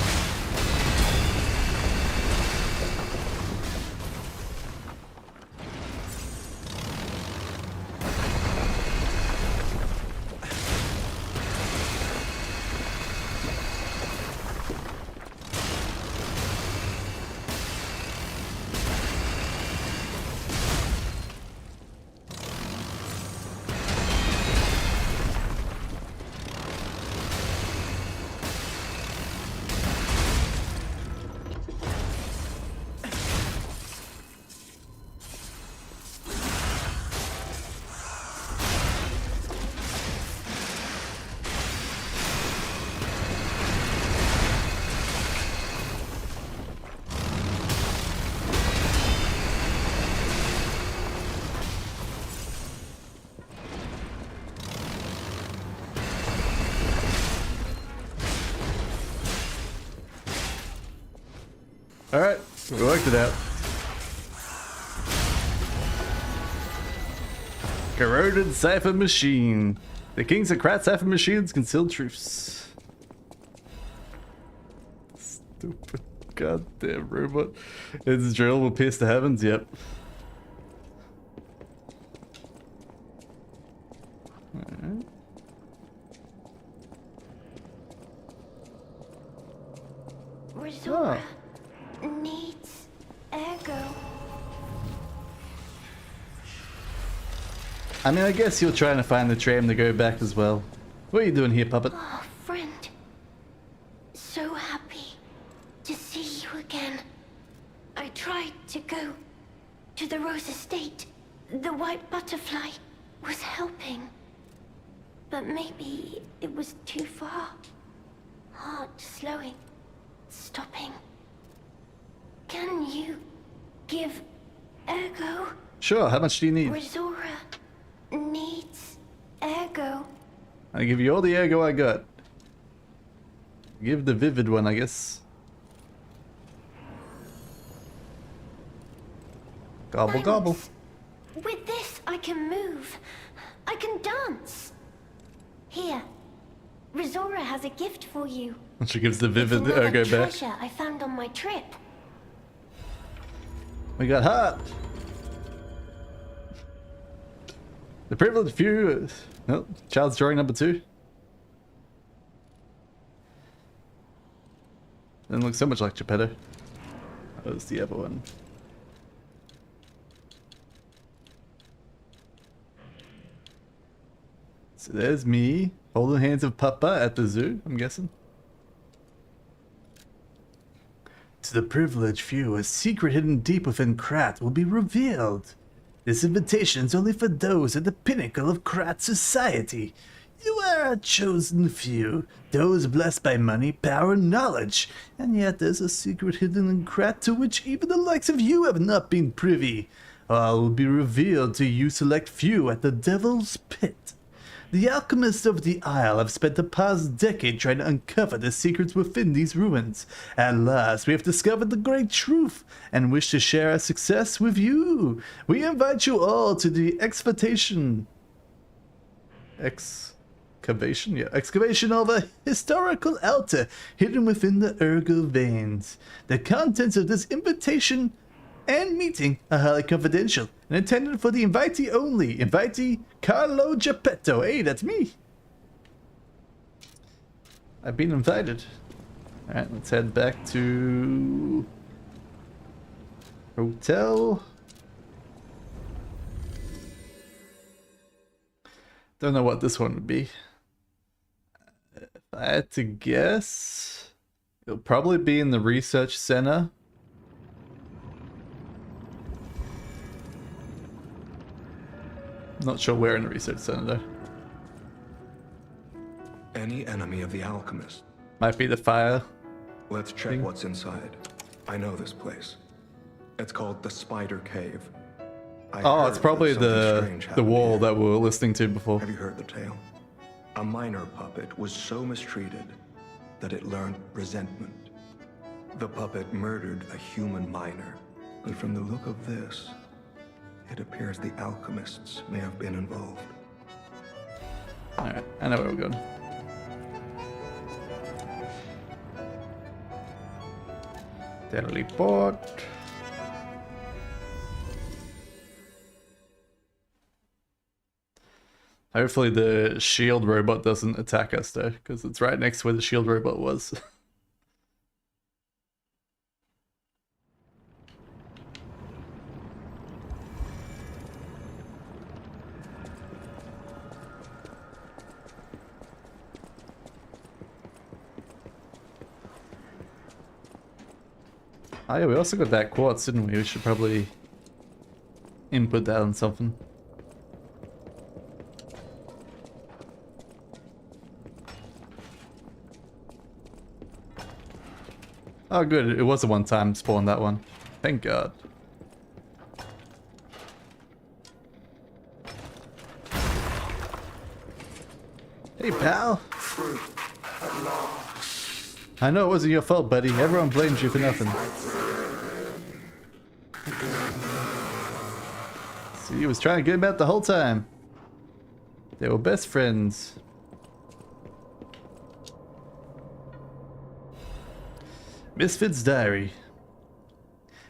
[SPEAKER 1] Alright, we worked it out. Corroded cipher machine. The King's of Krat cipher machines conceal truths. Stupid goddamn robot. Its drill will pierce the heavens, yep. Alright.
[SPEAKER 7] Resort needs Ergo.
[SPEAKER 1] I mean, I guess you're trying to find the tram to go back as well. What are you doing here, puppet?
[SPEAKER 7] Oh, friend. So happy to see you again. I tried to go to the Rose Estate. The white butterfly was helping. But maybe it was too far. Heart slowing, stopping. Can you give Ergo?
[SPEAKER 1] Sure, how much do you need?
[SPEAKER 7] Resora needs Ergo.
[SPEAKER 1] I'll give you all the Ergo I got. Give the vivid one, I guess. Gobble gobble.
[SPEAKER 7] With this, I can move. I can dance. Here, Resora has a gift for you.
[SPEAKER 1] And she gives the
[SPEAKER 7] It's
[SPEAKER 1] vivid
[SPEAKER 7] another
[SPEAKER 1] Ergo back.
[SPEAKER 7] treasure I found on my trip.
[SPEAKER 1] We got heart. The privileged few. Oh, child's drawing number 2. Doesn't look so much like Geppetto. That was the other one. So there's me holding hands with Papa at the zoo, I'm guessing. To the privileged few, a secret hidden deep within Krat will be revealed. This invitation is only for those at the pinnacle of Krat society. You are a chosen few, those blessed by money, power, and knowledge. And yet there's a secret hidden in Krat to which even the likes of you have not been privy. All will be revealed to you select few at the Devil's Pit. The alchemists of the Isle have spent the past decade trying to uncover the secrets within these ruins. At last, we have discovered the great truth and wish to share our success with you. We invite you all to the excavation of a historical altar hidden within the Ergo veins. The contents of this invitation and meeting are highly confidential and intended for the invitee only. Invitee Carlo Geppetto. Hey, that's me. I've been invited. Alright, let's head back to... hotel. Don't know what this one would be. If I had to guess, it'll probably be in the research center. Not sure where in the research center though.
[SPEAKER 5] Any enemy of the alchemist.
[SPEAKER 1] Might be the fire.
[SPEAKER 5] Let's check what's inside. I know this place. It's called the Spider Cave.
[SPEAKER 1] Oh, it's probably the wall that we were listening to before.
[SPEAKER 5] Have you heard the tale? A minor puppet was so mistreated that it learned resentment. The puppet murdered a human miner. But from the look of this, it appears the alchemists may have been involved.
[SPEAKER 1] Alright, I know where we're going. Teleport. Hopefully the shield robot doesn't attack us though, because it's right next to where the shield robot was. Oh yeah, we also got that quartz, didn't we? We should probably input that on something. Oh good, it was a one-time spawn, that one. Thank God. Hey pal! I know it wasn't your fault, buddy. Everyone blames you for nothing. See, he was trying to get him out the whole time. They were best friends. Misfit's diary.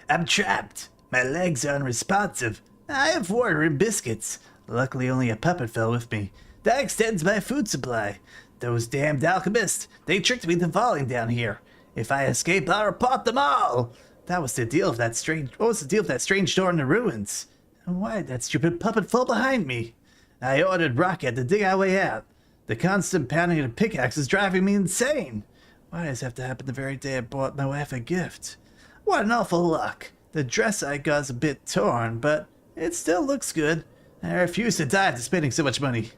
[SPEAKER 1] I'm trapped. My legs are unresponsive. I have water and biscuits. Luckily only a puppet fell with me. That extends my food supply. Those damned alchemists, they tricked me into falling down here. If I escape, I'll report them all. What was the deal with that strange door in the ruins? And why did that stupid puppet fall behind me? I ordered Rocket to dig our way out. The constant pounding of the pickaxe is driving me insane. Why does it have to happen the very day I bought my wife a gift? What an awful luck. The dress I got is a bit torn, but it still looks good. I refuse to die after spending so much money.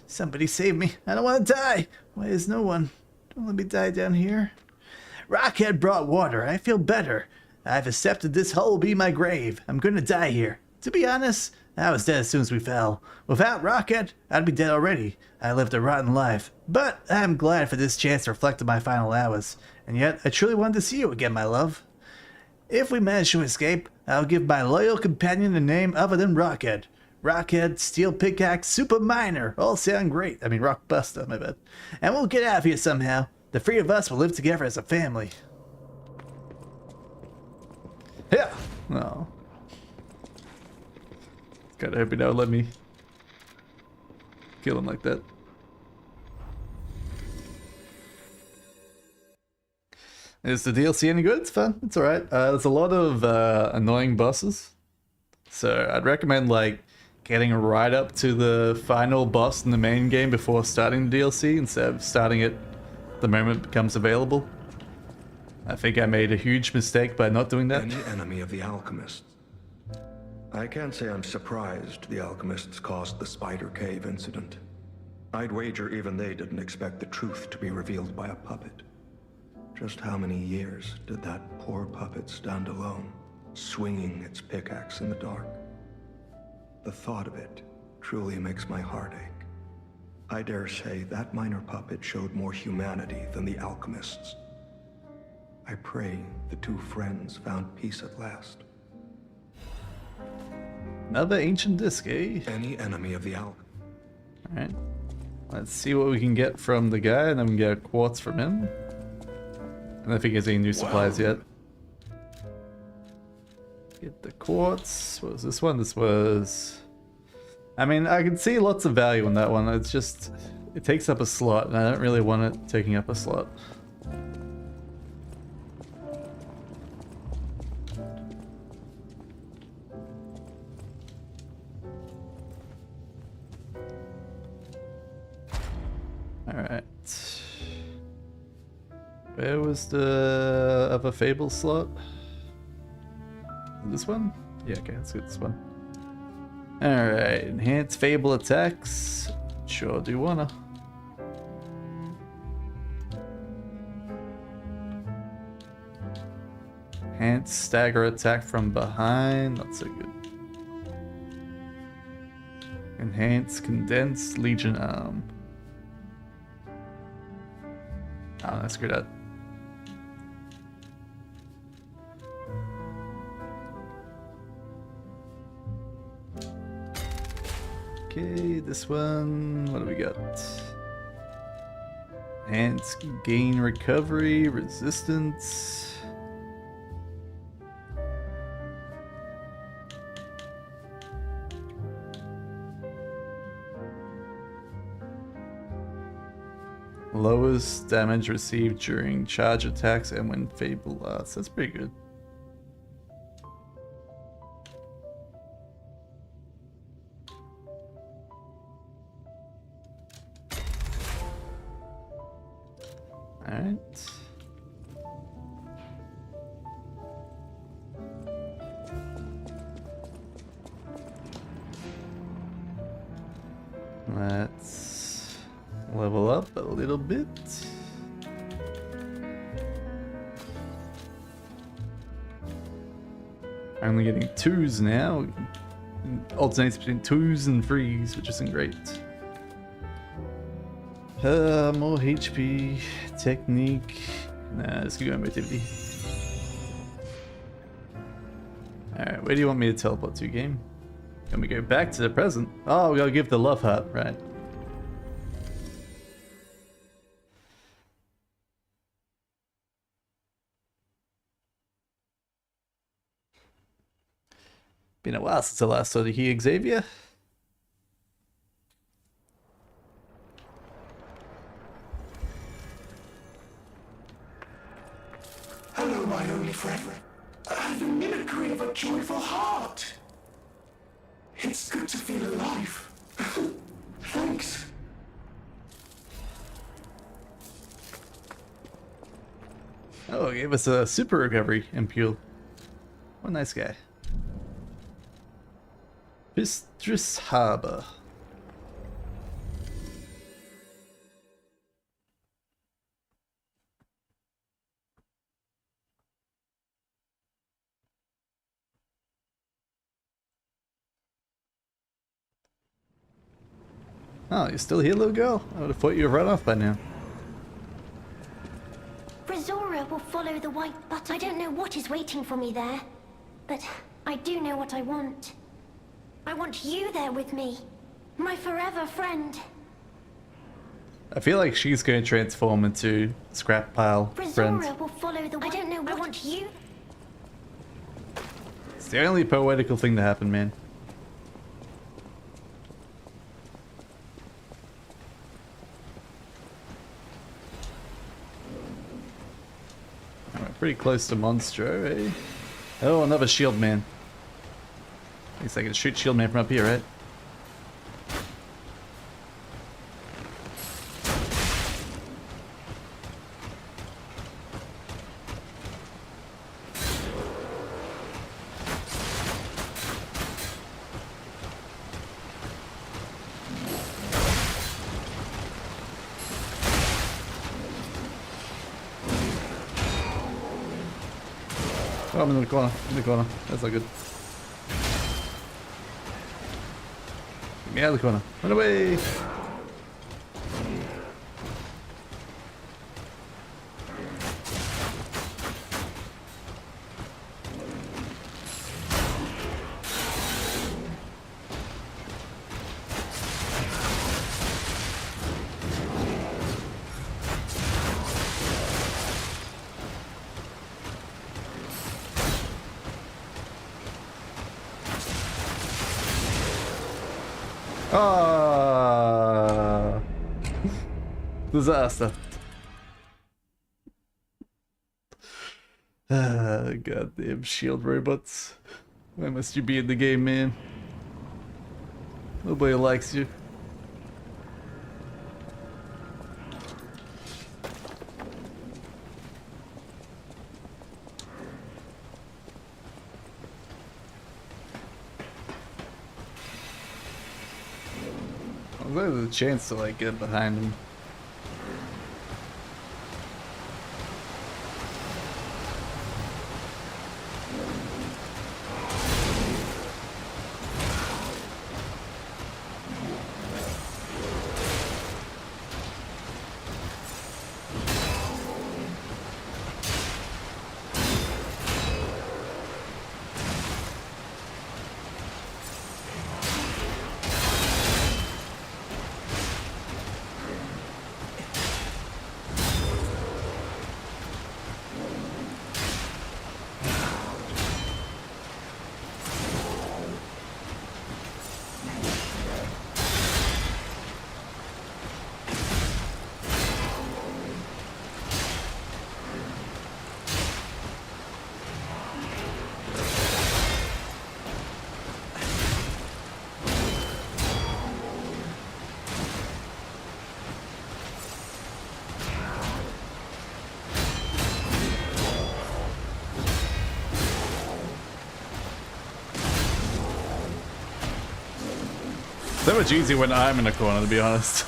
[SPEAKER 1] Somebody save me. I don't want to die. Why is no one? Don't let me die down here. Rockhead brought water. I feel better. I've accepted this hole will be my grave. I'm going to die here. To be honest, I was dead as soon as we fell. Without Rockhead, I'd be dead already. I lived a rotten life. But I'm glad for this chance to reflect on my final hours. And yet, I truly wanted to see you again, my love. If we manage to escape, I'll give my loyal companion a name other than Rockhead. Rockhead, Steel Pickaxe, Super Miner, all sound great. I mean, Rockbuster, my bad. And we'll get out of here somehow. The three of us will live together as a family. Yeah. No. God, I hope you don't let me kill him like that. Is the DLC any good? It's fun. It's alright. There's a lot of annoying bosses. So I'd recommend like getting right up to the final boss in the main game before starting the DLC instead of starting it the moment it becomes available. I think I made a huge mistake by not doing that.
[SPEAKER 5] Any enemy of the alchemists. I can't say I'm surprised the alchemists caused the Spider Cave incident. I'd wager even they didn't expect the truth to be revealed by a puppet. Just how many years did that poor puppet stand alone, swinging its pickaxe in the dark? The thought of it truly makes my heart ache. I dare say that minor puppet showed more humanity than the alchemists. I pray the two friends found peace at last.
[SPEAKER 1] Another ancient disc, eh?
[SPEAKER 5] Any enemy of the alchemists.
[SPEAKER 1] Alright. Let's see what we can get from the guy, and then we can get a quartz from him. I don't think there's any new supplies yet. Get the quartz. What was this one? This was... I mean, I can see lots of value in that one. It's just... it takes up a slot, and I don't really want it taking up a slot. Alright. Where was the other Fable slot? This one? Yeah, okay, let's get this one. Alright, enhance Fable attacks. Sure do wanna. Enhance stagger attack from behind, not so good. Enhance condensed legion arm. Oh, that's screwed up. Okay, this one, what do we got? Enhance gain recovery, resistance. Lowers damage received during charge attacks and when Fable lasts. That's pretty good. Alright. Let's level up a little bit. I'm only getting 2s now. Alternates between 2s and 3s, which isn't great. More HP, technique. Nah, let's keep going with activity. Alright, where do you want me to teleport to, game? Can we go back to the present? Oh, we gotta give the love heart, right. Been a while since I last saw you, Xavier.
[SPEAKER 4] Hello, my only friend. The mimicry of a joyful heart. It's good to feel alive. Thanks.
[SPEAKER 1] Oh, he gave us a super recovery, Impule. What a nice guy. Mistress Harbor. Oh, you're still here, little girl? I would have thought you were run off by now.
[SPEAKER 7] Rizora will follow the white, but I don't know what is waiting for me there. But I do know what I want. I want you there with me. My forever friend.
[SPEAKER 1] I feel like she's going to transform into scrap pile friend.
[SPEAKER 7] Rizora will follow the white. I don't know what I want you.
[SPEAKER 1] It's the only poetical thing to happen, man. Alright, pretty close to Monstro, eh? Oh, another shield man. At least I can shoot shield man from up here, right? Oh, I'm in the corner. In the corner. That's not good. Get me out of the corner. Run away! Ah, Disaster. Ah, goddamn shield robots. Why must you be in the game, man? Nobody likes you. There's a chance to like get behind him. So much easier when I'm in a corner, to be honest.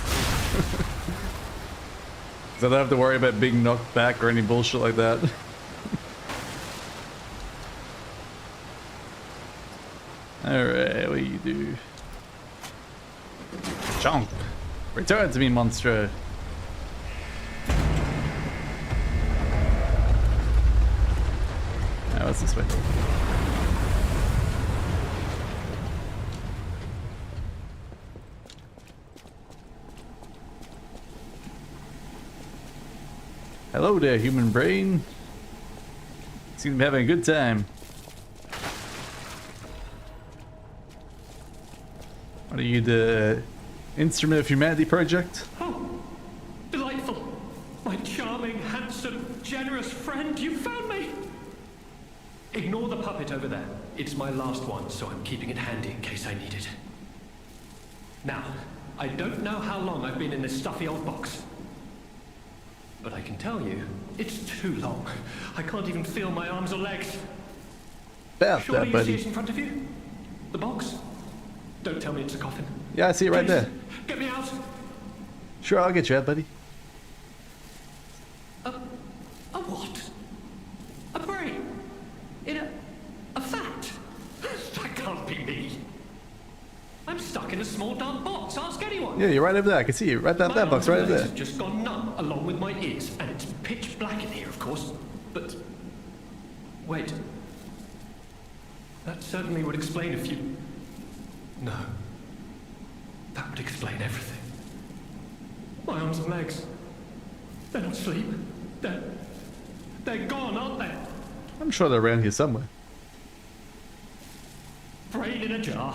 [SPEAKER 1] So I don't have to worry about being knocked back or any bullshit like that. Alright, what do you do? Chomp! Return to me, monster! Now what's this way? Hello there, human brain. Seem to be having a good time. What are you, the Instrument of Humanity project?
[SPEAKER 8] Oh, delightful. My charming, handsome, generous friend, you found me. Ignore the puppet over there. It's my last one, so I'm keeping it handy in case I need it. Now, I don't know how long I've been in this stuffy old box. But I can tell you, it's too long. I can't even feel my arms or legs.
[SPEAKER 1] About
[SPEAKER 8] Surely
[SPEAKER 1] that, buddy.
[SPEAKER 8] you see it in front of you? The box? Don't tell me it's a coffin.
[SPEAKER 1] Yeah, I see it right
[SPEAKER 8] Please,
[SPEAKER 1] there.
[SPEAKER 8] get me out.
[SPEAKER 1] Sure, I'll get you out, buddy.
[SPEAKER 8] A what? A brain? In a fat? That can't be me. I'm stuck in a small dark box. Ask anyone.
[SPEAKER 1] Yeah, you're right over there. I can see you. Right that box right over there.
[SPEAKER 8] Have just gone numb, along with my ears, and it's pitch black in here, of course. But wait, that certainly would explain a few. No, that would explain everything. My arms and legs. They're not asleep. They're gone, aren't they?
[SPEAKER 1] I'm sure they're around here somewhere.
[SPEAKER 8] Brain in a jar.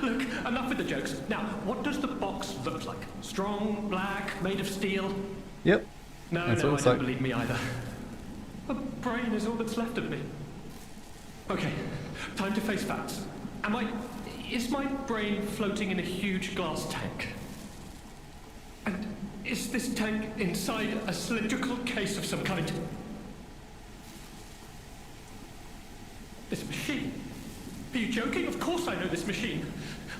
[SPEAKER 8] Look, enough with the jokes. Now, what does the box look like? Strong, black, made of steel?
[SPEAKER 1] Yep.
[SPEAKER 8] No,
[SPEAKER 1] That's what
[SPEAKER 8] I
[SPEAKER 1] it's
[SPEAKER 8] don't
[SPEAKER 1] like.
[SPEAKER 8] believe me either. A brain is all that's left of me. Okay, time to face facts. Is my brain floating in a huge glass tank? And is this tank inside a cylindrical case of some kind? This machine? Are you joking? Of course I know this machine.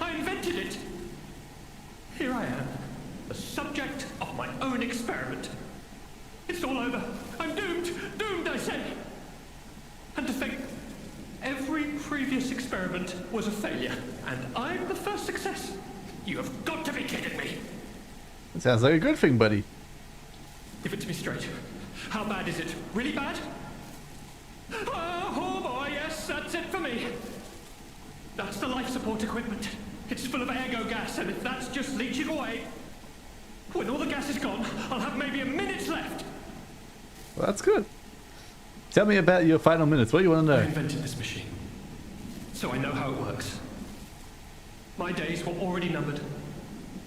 [SPEAKER 8] I invented it. Here I am, the subject of my own experiment. It's all over. I'm doomed. Doomed, I say. And to think, every previous experiment was a failure, and I'm the first success. You have got to be kidding me.
[SPEAKER 1] That sounds like a good thing, buddy.
[SPEAKER 8] Give it to me straight. How bad is it? Really bad? Oh boy, yes, that's it for me. That's the life support equipment. It's full of ergo gas, and if that's just leaching away, when all the gas is gone, I'll have maybe a minute left.
[SPEAKER 1] Well, that's good. Tell me about your final minutes. What do you want to
[SPEAKER 8] I
[SPEAKER 1] know?
[SPEAKER 8] invented this machine, so I know how it works. My days were already numbered.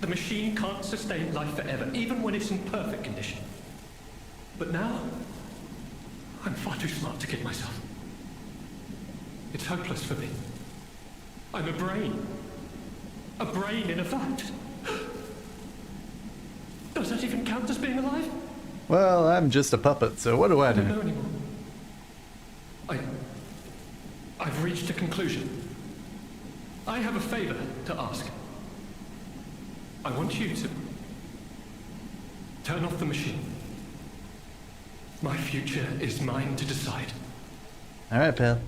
[SPEAKER 8] The machine can't sustain life forever, even when it's in perfect condition. But now, I'm far too smart to kid myself. It's hopeless for me. I'm a brain. A brain in a vat. Does that even count as being alive?
[SPEAKER 1] Well, I'm just a puppet, so what do I
[SPEAKER 8] I don't
[SPEAKER 1] do?
[SPEAKER 8] know anymore. I've reached a conclusion. I have a favor to ask. I want you to turn off the machine. My future is mine to decide.
[SPEAKER 1] Alright, pal.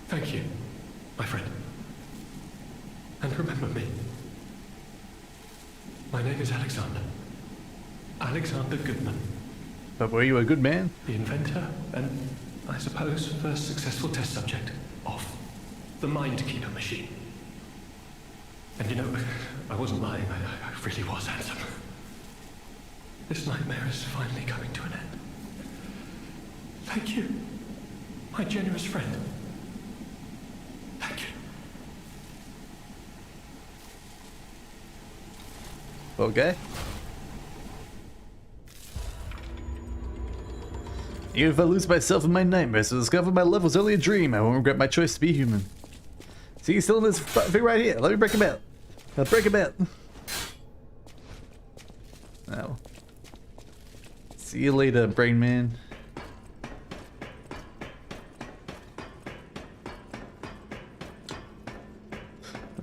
[SPEAKER 8] Thank you, my friend. And remember me. My name is Alexander. Alexander Goodman.
[SPEAKER 1] But were you a good man?
[SPEAKER 8] The inventor and, I suppose, first successful test subject of the Mind Keeper machine. And you know, I wasn't lying, I really was handsome. This nightmare is finally coming to an end. Thank you, my generous friend. Thank you.
[SPEAKER 1] Okay. Even if I lose myself in my nightmares to discover my love was only a dream, I won't regret my choice to be human. See, he's still in this thing right here. Let me break him out. I'll break him out. Oh. See you later, brain man.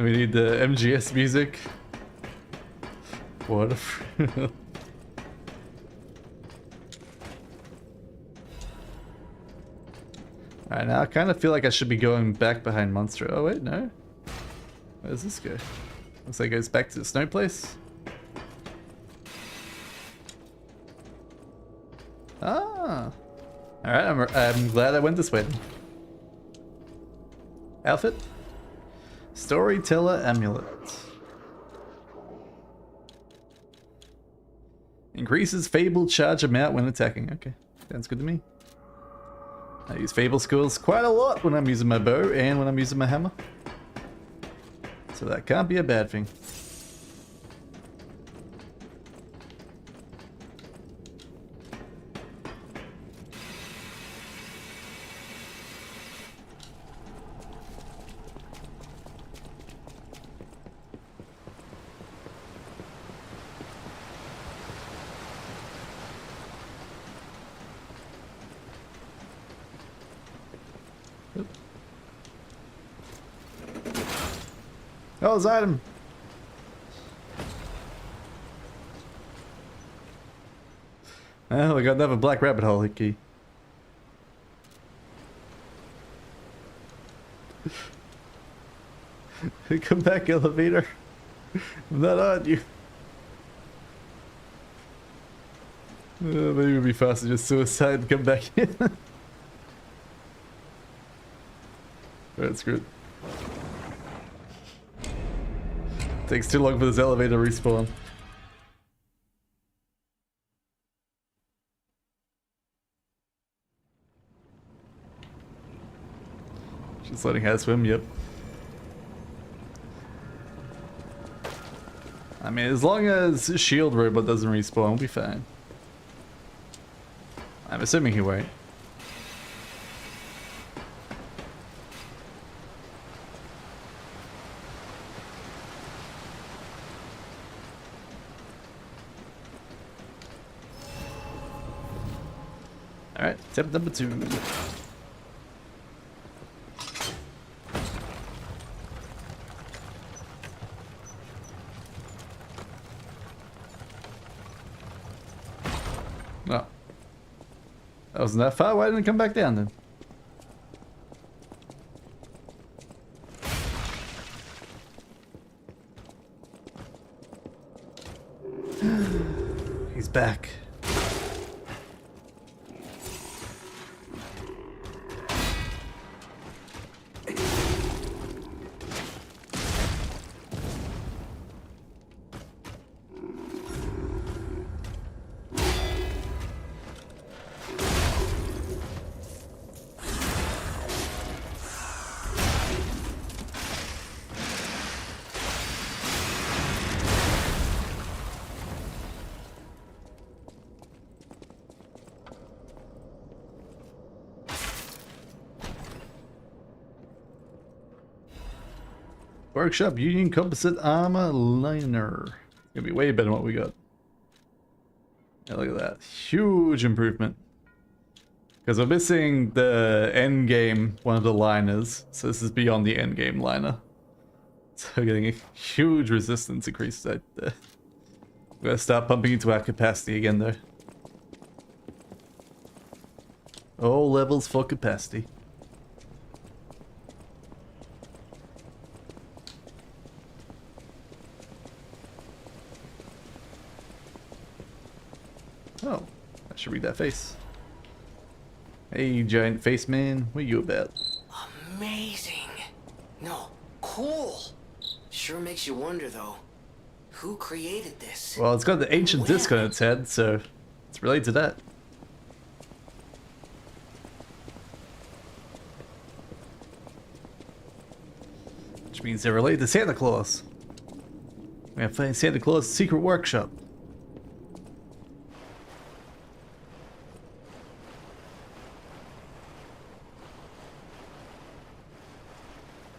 [SPEAKER 1] We need the MGS music. What a Alright, now I kind of feel like I should be going back behind Monster. Oh wait, no. Where's this go? Looks like it goes back to the snow place. Ah. Alright, I'm glad I went this way then. Outfit? Storyteller amulet. Increases Fable charge amount when attacking. Okay, sounds good to me. I use Fable skills quite a lot when I'm using my bow and when I'm using my hammer. So that can't be a bad thing. Oh, his item. Oh, we got another black rabbit hole key. Come back, elevator. I'm not on you. Maybe it would be faster just suicide and come back in. That's good. Takes too long for this elevator to respawn. She's learning how to swim, yep. I mean, as long as shield robot doesn't respawn, we'll be fine. I'm assuming he won't. Alright, step number 2. Oh. That wasn't that far? Why didn't it come back down then? He's back. Workshop Union Composite Armor Liner. It's gonna be way better than what we got. Yeah, look at that. Huge improvement. Because we're missing the end game, one of the liners. So this is beyond the end game liner. So we're getting a huge resistance increase right there. We're gonna start pumping into our capacity again though. All levels for capacity. Oh, I should read that face. Hey, giant face man, what are you about?
[SPEAKER 2] Amazing. No, cool. Sure makes you wonder, though. Who created this?
[SPEAKER 1] Well, it's got the ancient disc on its head, so it's related to that. Which means they're related to Santa Claus. We have to find Santa Claus' secret workshop.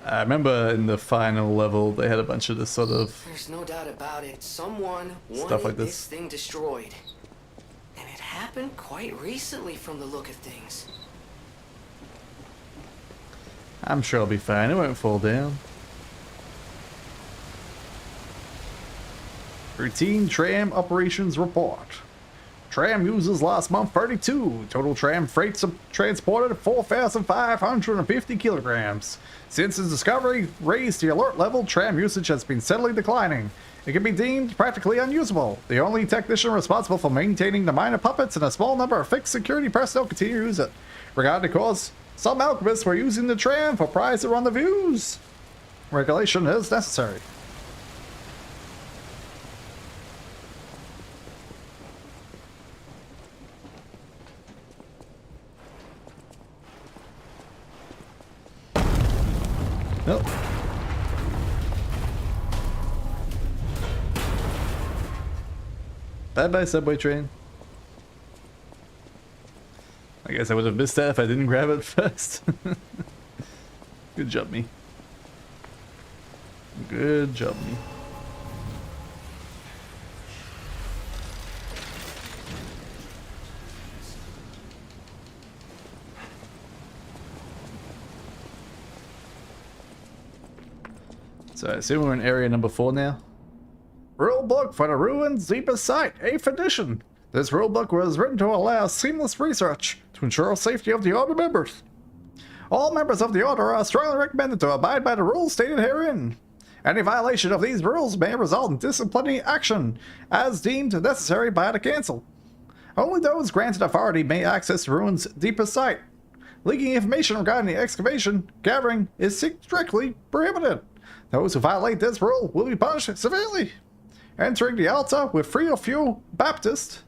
[SPEAKER 1] I remember in the final level they had a bunch of this sort of
[SPEAKER 2] There's no doubt about it. Someone
[SPEAKER 1] Stuff
[SPEAKER 2] wanted
[SPEAKER 1] like this.
[SPEAKER 2] this thing destroyed. And it happened quite recently from the look of things.
[SPEAKER 1] I'm sure I'll be fine, it won't fall down. Routine tram operations report. Tram users last month 32. Total tram freight transported 4,550 kilograms. Since its discovery raised the alert level, tram usage has been steadily declining. It can be deemed practically unusable. The only technician responsible for maintaining the minor puppets and a small number of fixed security personnel continue to use it. Regarding the cause, some alchemists were using the tram for prize rendezvous. Regulation is necessary. Nope. Bye-bye, subway train. I guess I would have missed that if I didn't grab it first. Good job, me. Good job, me. So I assume we're in area number 4 now. Rulebook for the Ruins Deepest Site, 8th edition. This rulebook was written to allow seamless research to ensure safety of the Order members. All members of the Order are strongly recommended to abide by the rules stated herein. Any violation of these rules may result in disciplinary action, as deemed necessary by the Council. Only those granted authority may access the Ruins Deepest Site. Leaking information regarding the excavation gathering is strictly prohibited. Those who violate this rule will be punished severely. Entering the altar with 3 or fewer Baptists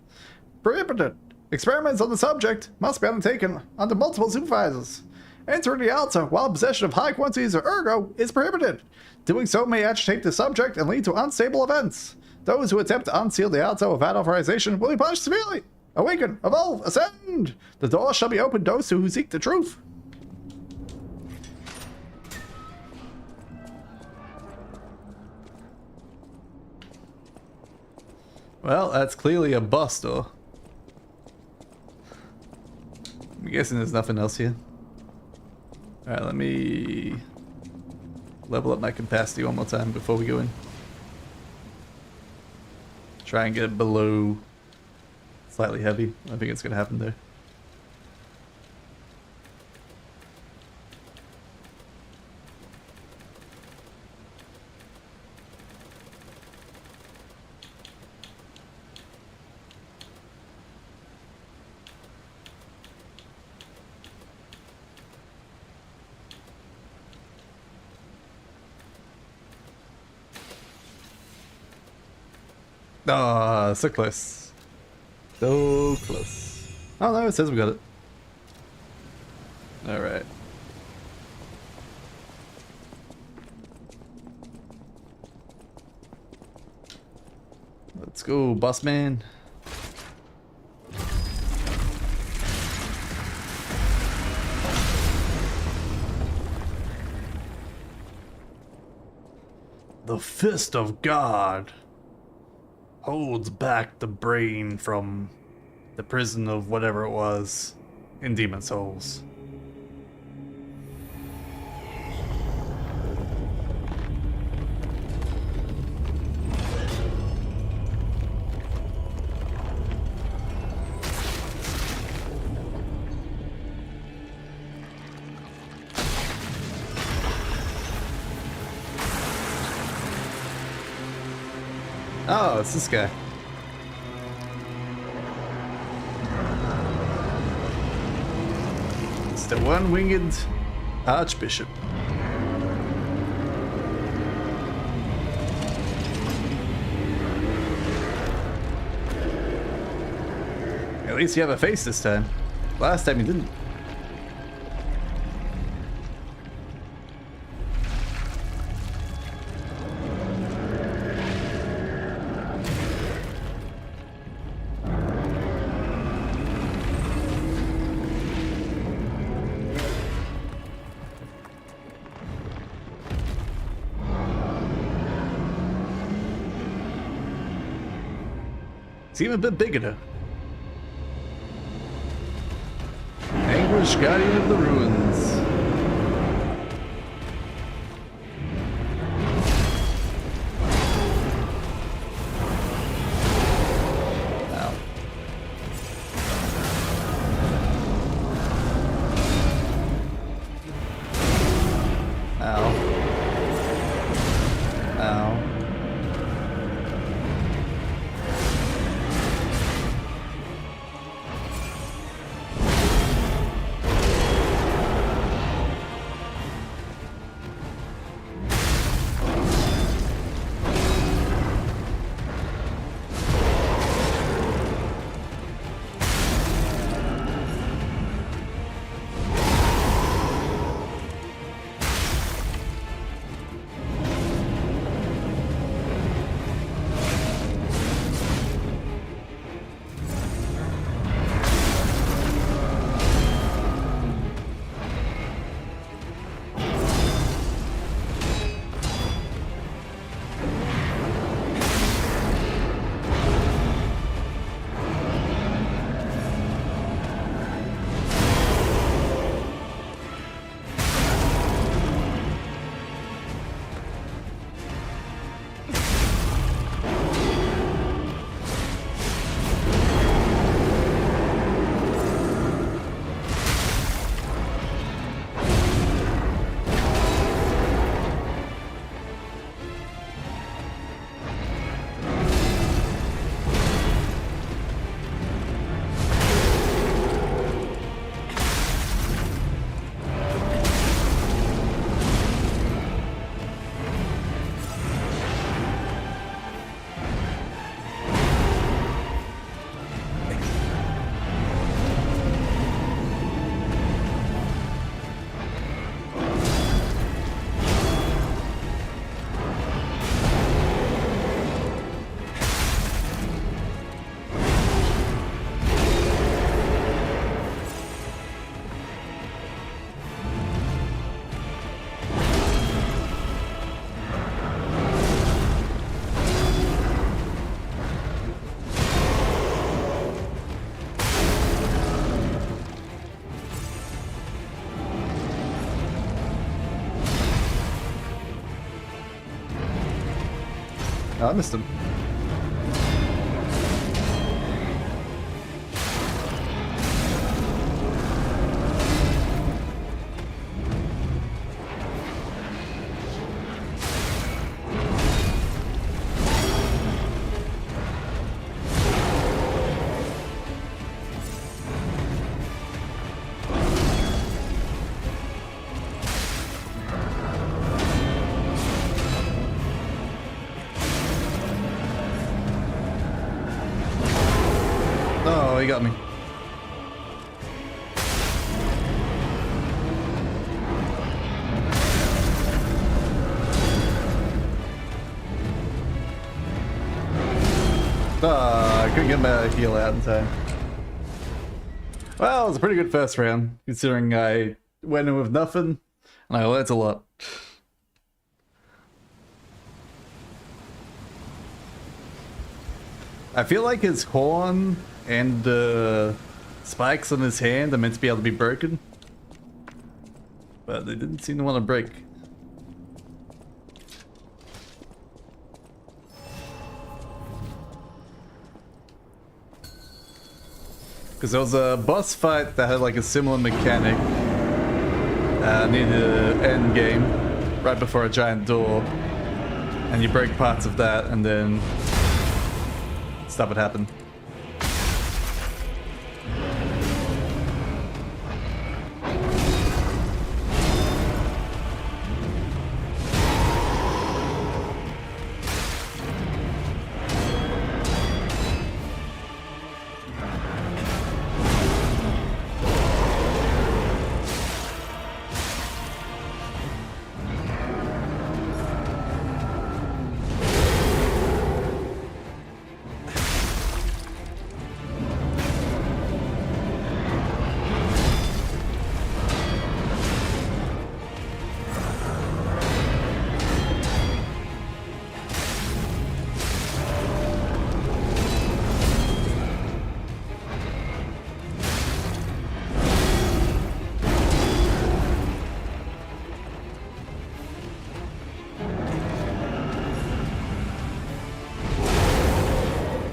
[SPEAKER 1] prohibited. Experiments on the subject must be undertaken under multiple supervisors. Entering the altar while in possession of high quantities of ergo is prohibited. Doing so may agitate the subject and lead to unstable events. Those who attempt to unseal the altar without authorization will be punished severely. Awaken, evolve, ascend! The door shall be opened to those who seek the truth. Well, that's clearly a bus door. I'm guessing there's nothing else here. Alright, let me level up my capacity one more time before we go in. Try and get it below slightly heavy. I think it's going to happen there. Ah, so close. So close. Oh no, it says we got it. Alright. Let's go, boss man. The fist of God holds back the brain from the prison of whatever it was in Demon Souls. Oh, it's this guy. It's the one-winged Archbishop. At least you have a face this time. Last time you didn't. Seem a bit bigger though. Anguish, Guardian of the Ruins. Ow. Ow. Ow. Oh, I missed him. Oh, he got me. I couldn't get my heal out in time. Well, it was a pretty good first round, considering I went in with nothing, and I learnt a lot. I feel like his horn and the spikes on his hand are meant to be able to be broken. But they didn't seem to want to break. Because there was a boss fight that had like a similar mechanic near the end game, right before a giant door. And you break parts of that and then stuff would happen.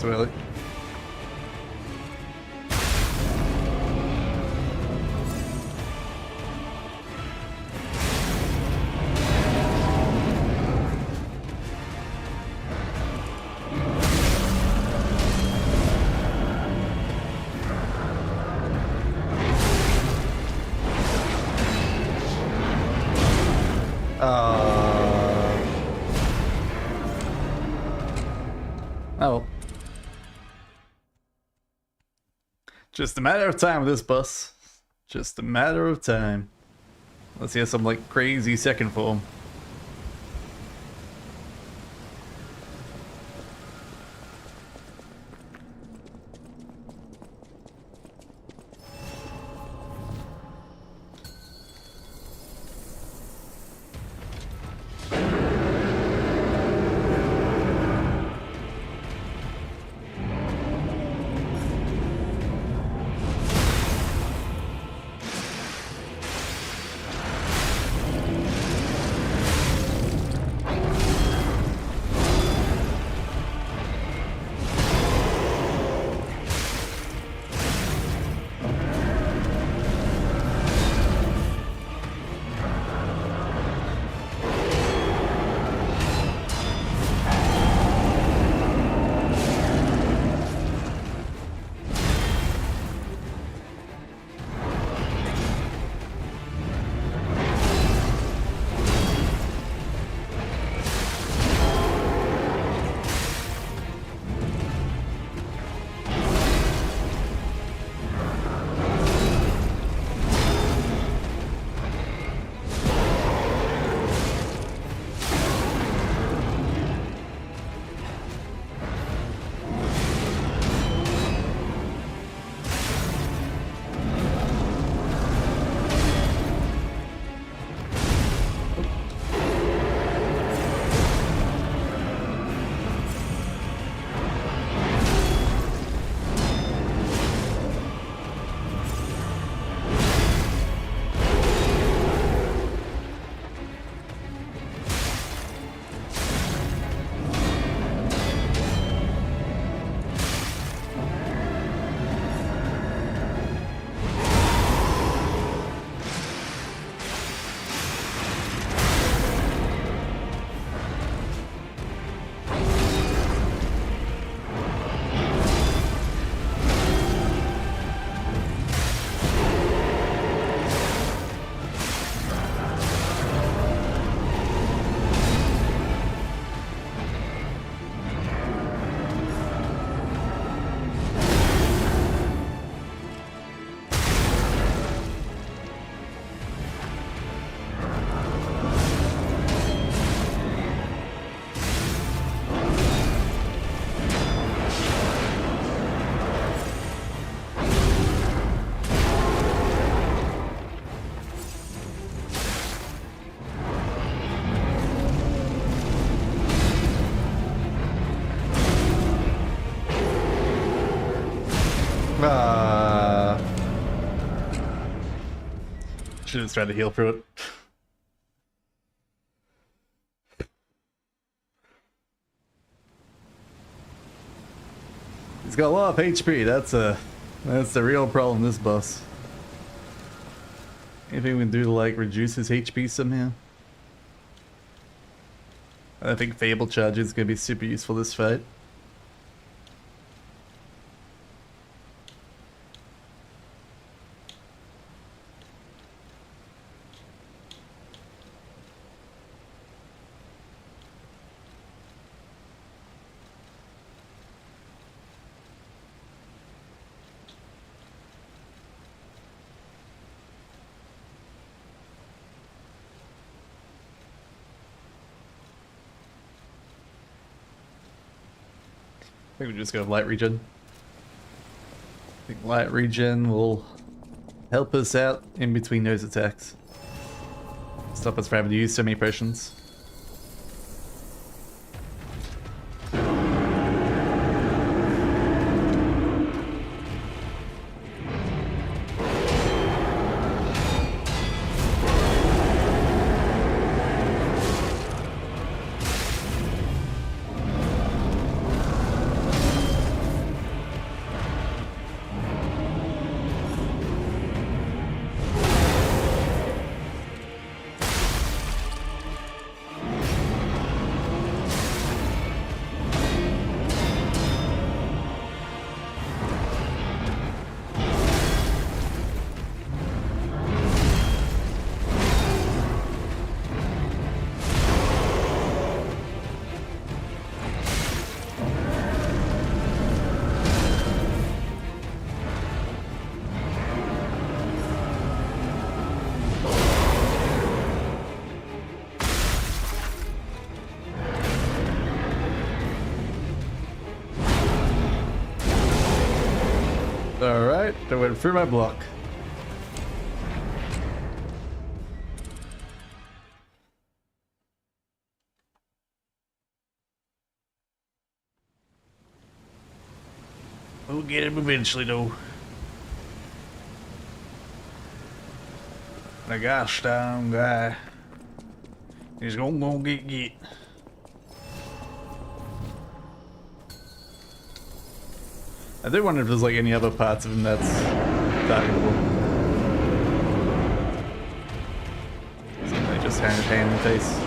[SPEAKER 1] Really? Oh. Just a matter of time with this bus. Just a matter of time. Let's see some like crazy second form. Should just try to heal through it. He's got a lot of HP. That's the real problem. This boss. Anything we can do to like reduce his HP somehow? I think Fable Charge is gonna be super useful this fight. I think we just go light regen. I think light regen will help us out in between those attacks. Stop us from having to use so many potions. Alright, I went through my block. We'll get him eventually though. The gosh darn guy. He's gonna get. I do wonder if there's like any other parts of him that's valuable. Something like just hand in the face.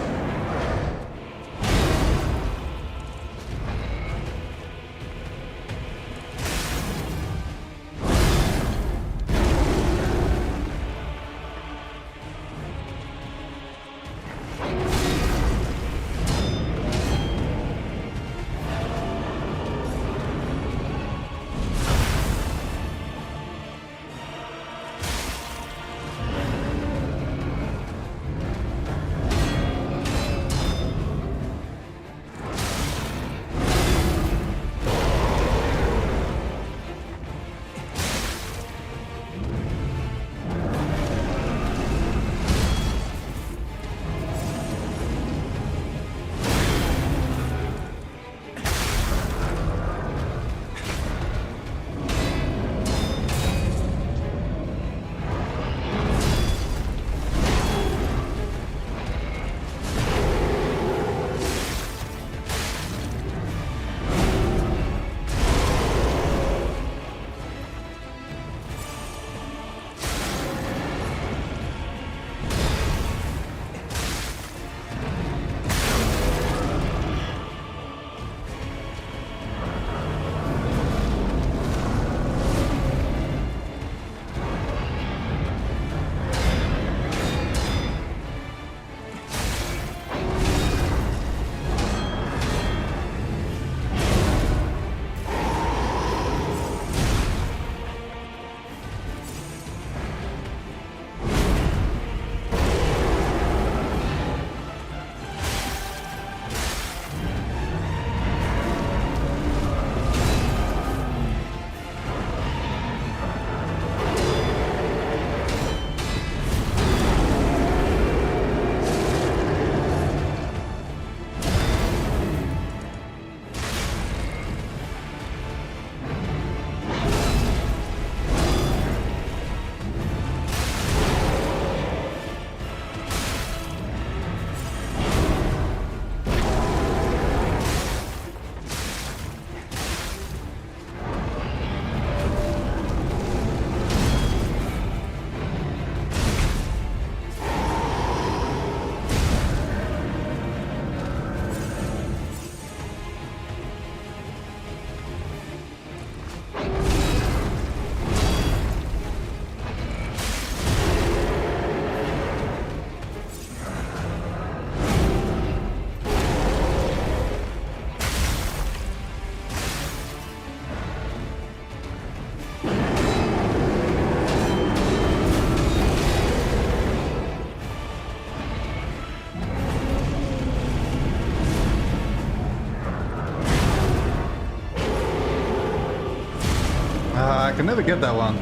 [SPEAKER 1] can never get that one.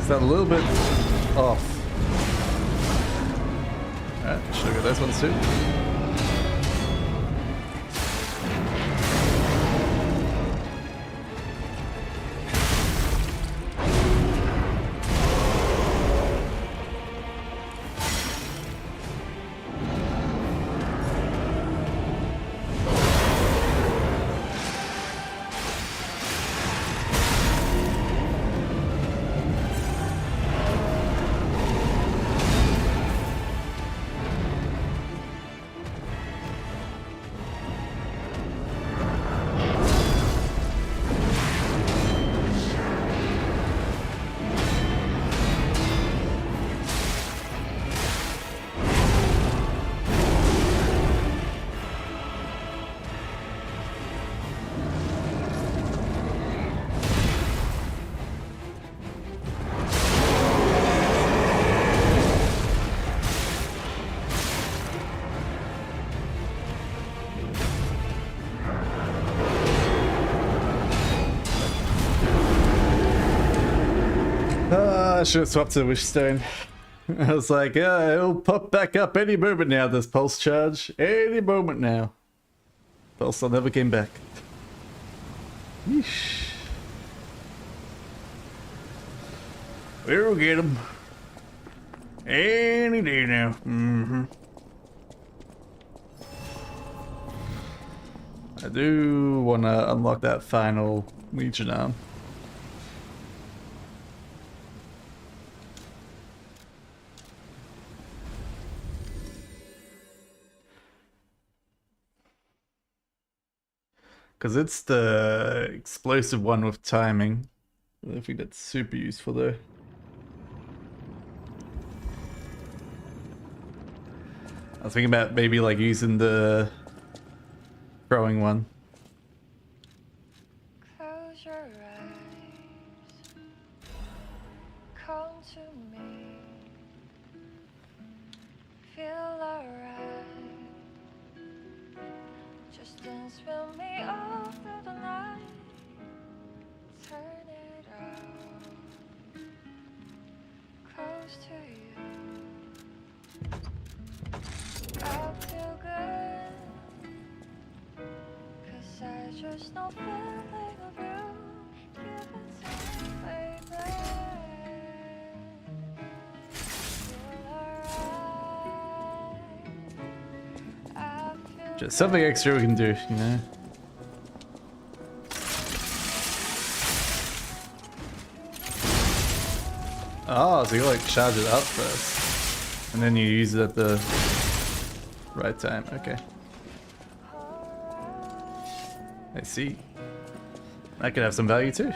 [SPEAKER 1] Is that a little bit off? Alright, should I get those ones too? I should have swapped to the wish stone. I was like, yeah, it'll pop back up any moment now, this pulse charge. Any moment now. Pulse never came back. Yeesh. We'll get him. Any day now. I do want to unlock that final Legion arm. Because it's the explosive one with timing. I don't think that's super useful though. I was thinking about maybe like using the throwing one.
[SPEAKER 9] Close your eyes. Come to me. Feel alright. Just dance with me all through the night. Turn it out. Close to you. I feel good. 'Cause I just know feeling of you. Give it to me, baby. Feel alright. I feel
[SPEAKER 1] Just something extra we can do, you know? Oh, so you like charge it up first. And then you use it at the right time. Okay. I see. That could have some value too.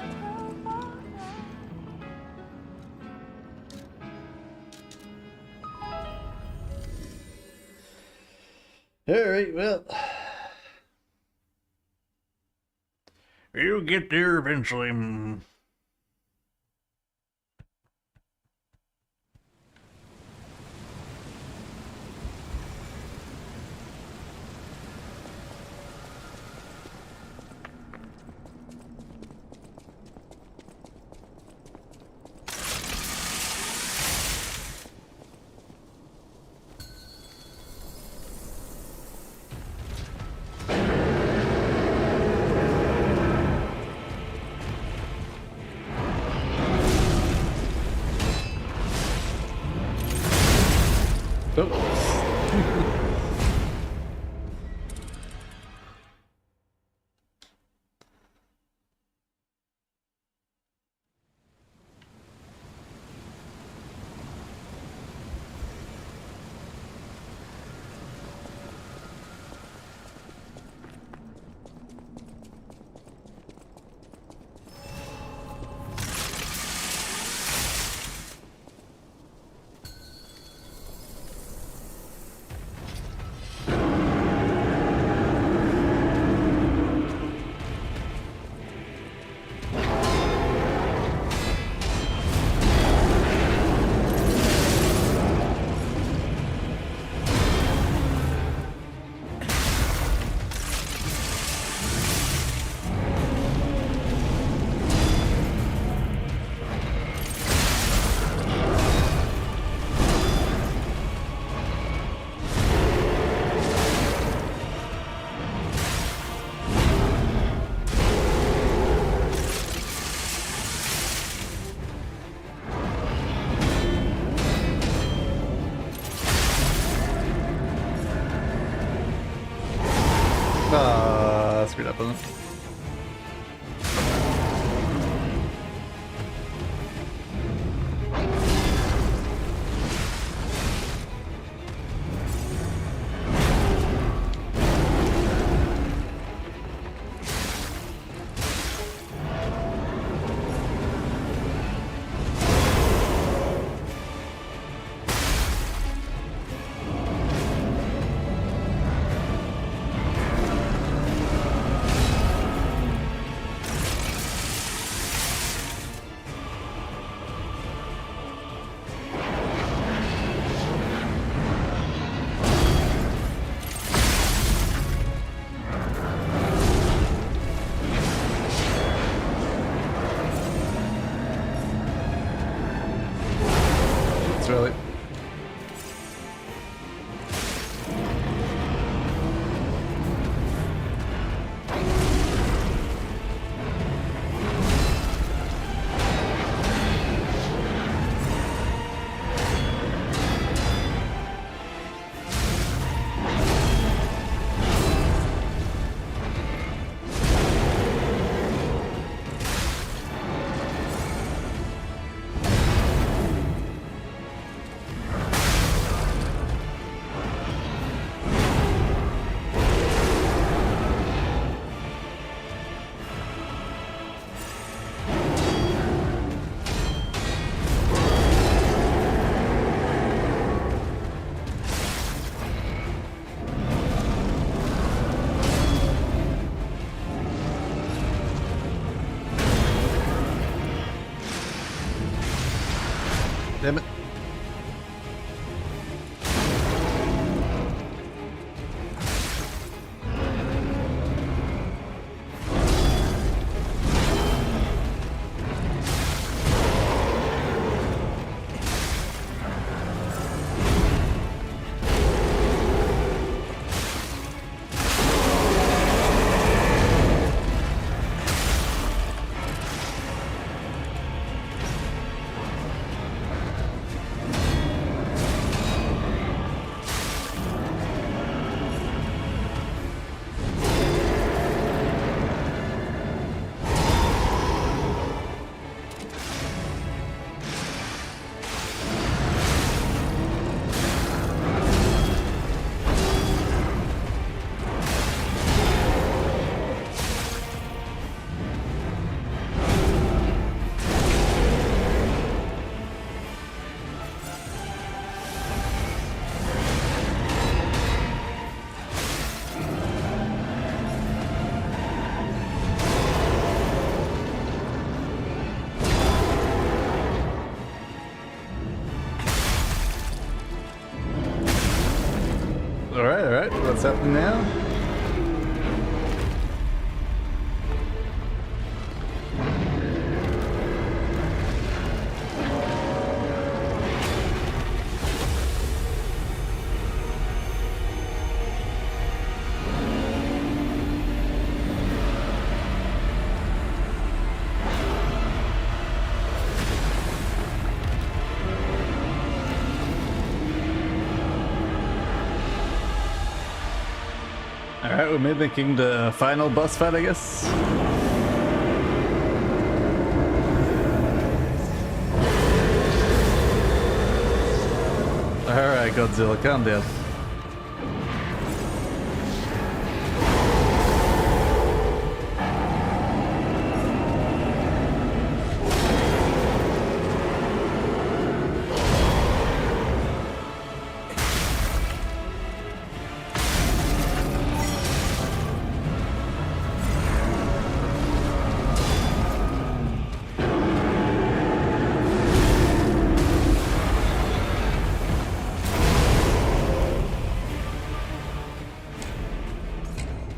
[SPEAKER 1] Alright, well. You'll get there eventually. Ah, screwed up on it. Really. Damn it. Alright, what's happening now? Alright, we're mimicking the final boss fight, I guess. Alright, Godzilla, calm down.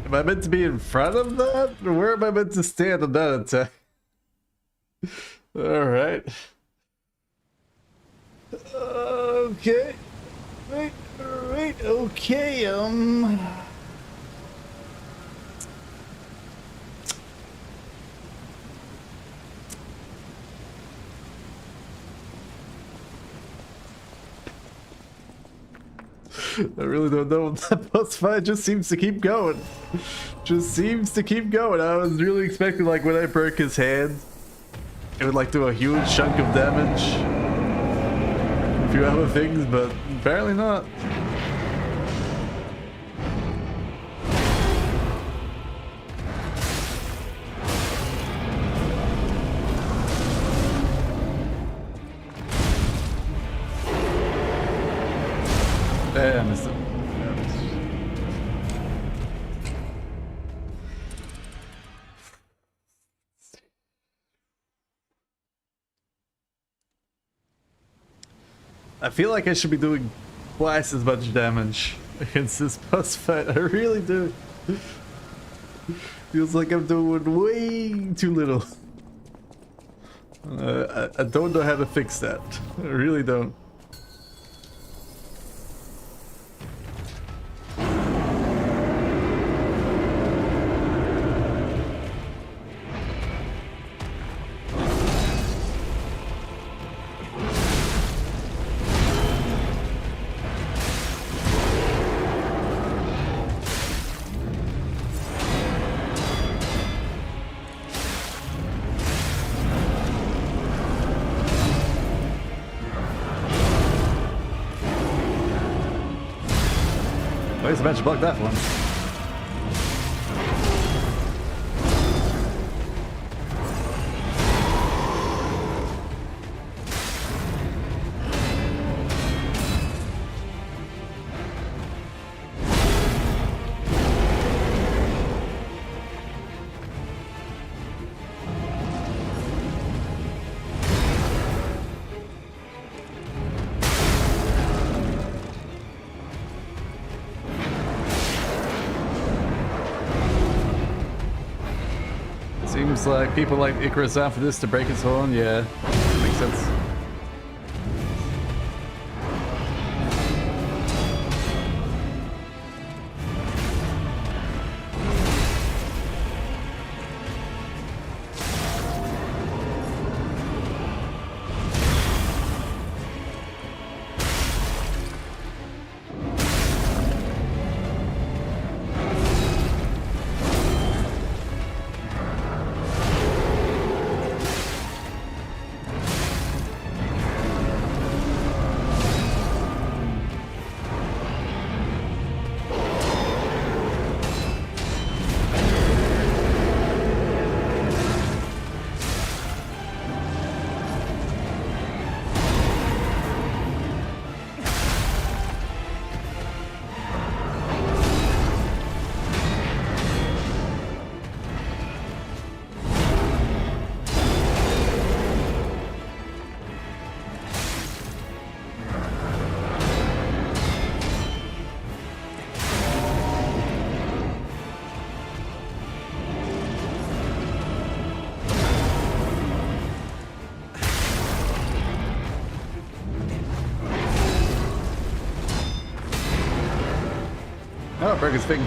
[SPEAKER 1] Am I meant to be in front of that? Or where am I meant to stand on that attack? Alright. Okay. Right, okay, I really don't know. That boss fight just seems to keep going. Just seems to keep going. I was really expecting, like, when I broke his hand, it would, like, do a huge chunk of damage. A few other things, but apparently not. I missed it. I feel like I should be doing twice as much damage against this boss fight. I really do. Feels like I'm doing way too little. I don't know how to fix that. I really don't. At least I managed to block that one. Seems like people like Icarus after this to break his horn. Yeah, makes sense. Oh, broke his thing.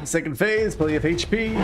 [SPEAKER 1] Second phase, plenty of HP.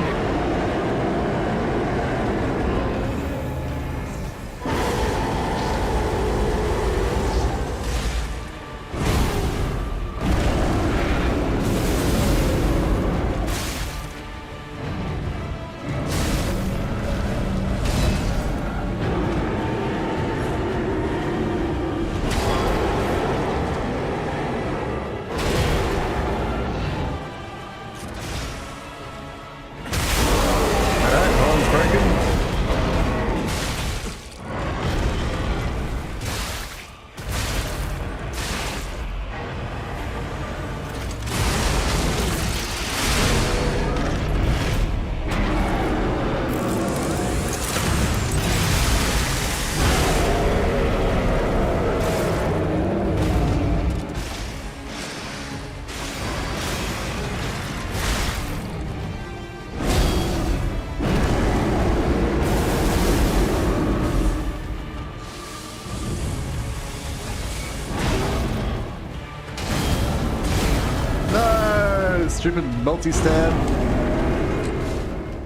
[SPEAKER 1] Stupid multi-stab.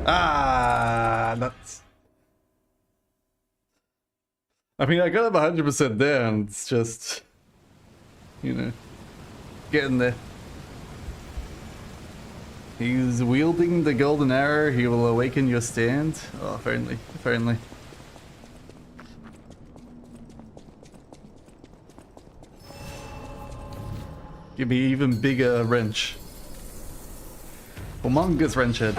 [SPEAKER 1] Ah, nuts. I mean, I got him 100% down. It's just, you know, getting there. He's wielding the golden arrow. He will awaken your stand. Oh, if only. If only. Give me even bigger wrench. Humongous wrench head.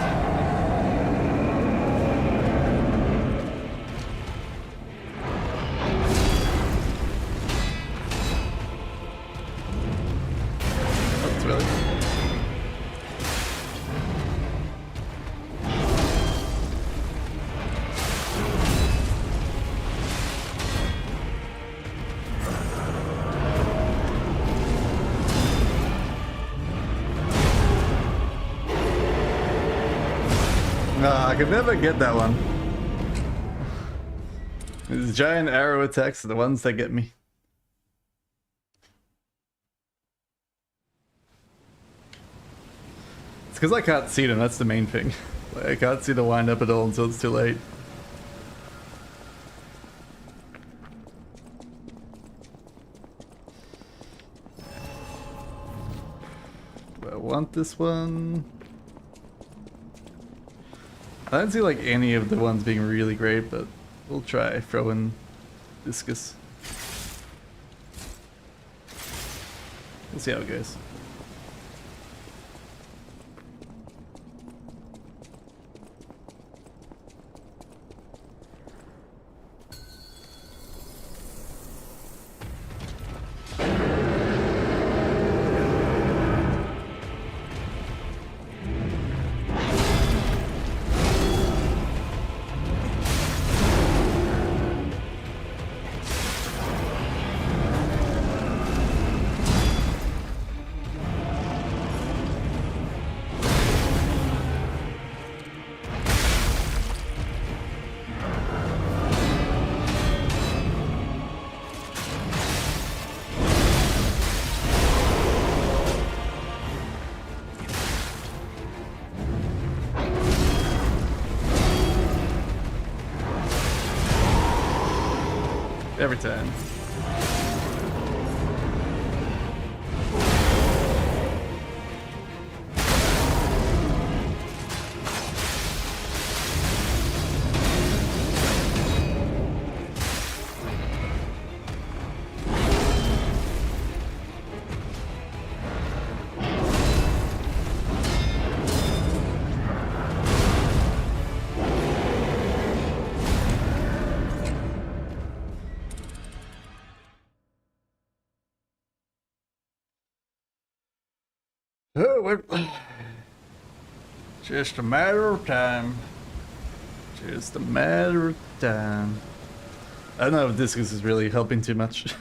[SPEAKER 1] That's really. I could never get that one. These giant arrow attacks are the ones that get me. It's because I can't see them, that's the main thing. Like, I can't see the wind up at all until it's too late. Do I want this one? I don't see like any of the ones being really great, but we'll try throwing discus. We'll see how it goes. Every time. Oh, we're just a matter of time. Just a matter of time. I don't know if discus is really helping too much.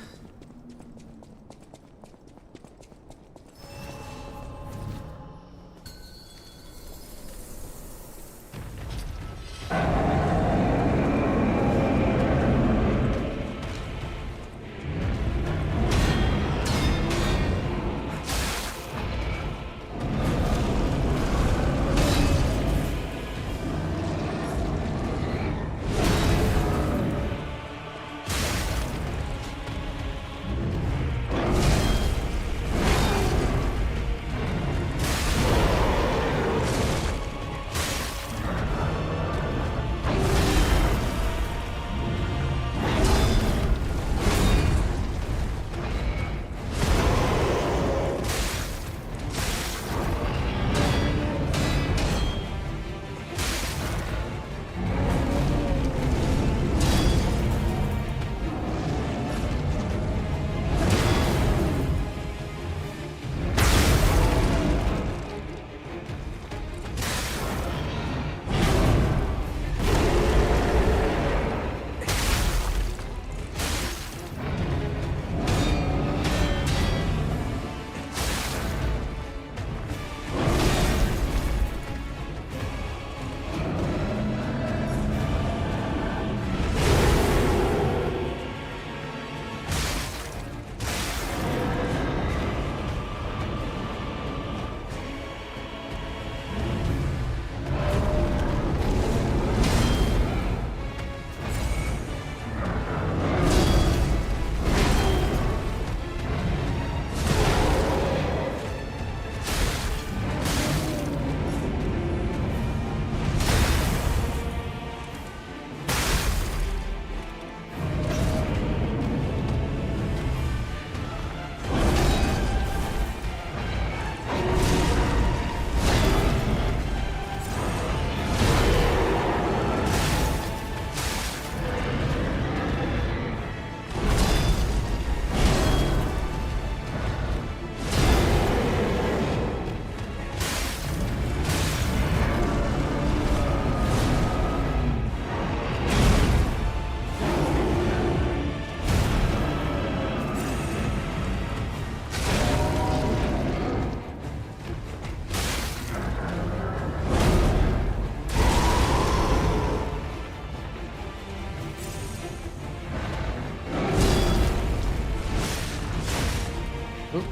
[SPEAKER 1] Oop.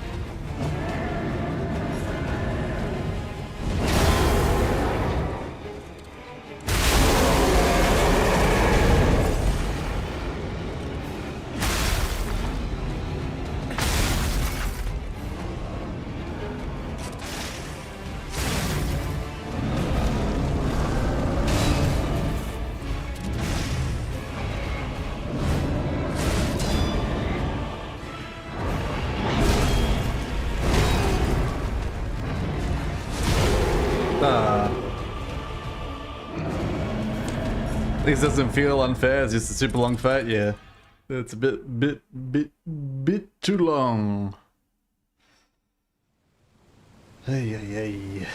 [SPEAKER 1] This doesn't feel unfair, it's just a super long fight, yeah. It's a bit too long. Hey.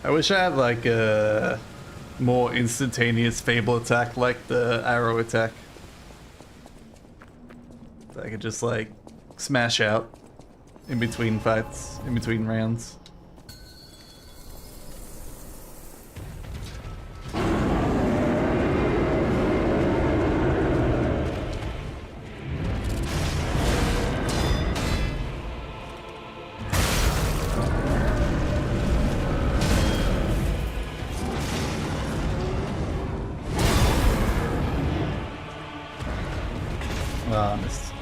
[SPEAKER 1] I wish I had like a more instantaneous Fable attack like the arrow attack. That I could just like smash out in between fights, in between rounds. Missed.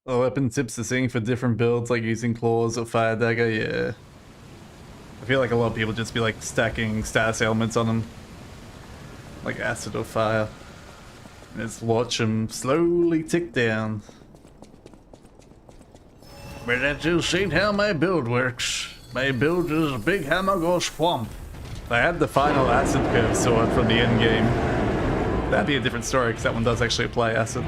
[SPEAKER 1] Oh, weapon tips the same for different builds, like using claws or fire dagger, yeah. I feel like a lot of people just be like stacking status ailments on them. Like acid or fire. And just watch them slowly tick down. But that just ain't how my build works. My build is a big hammer goes swamp. If I had the final acid curve sword from the end game, that'd be a different story, because that one does actually apply acid.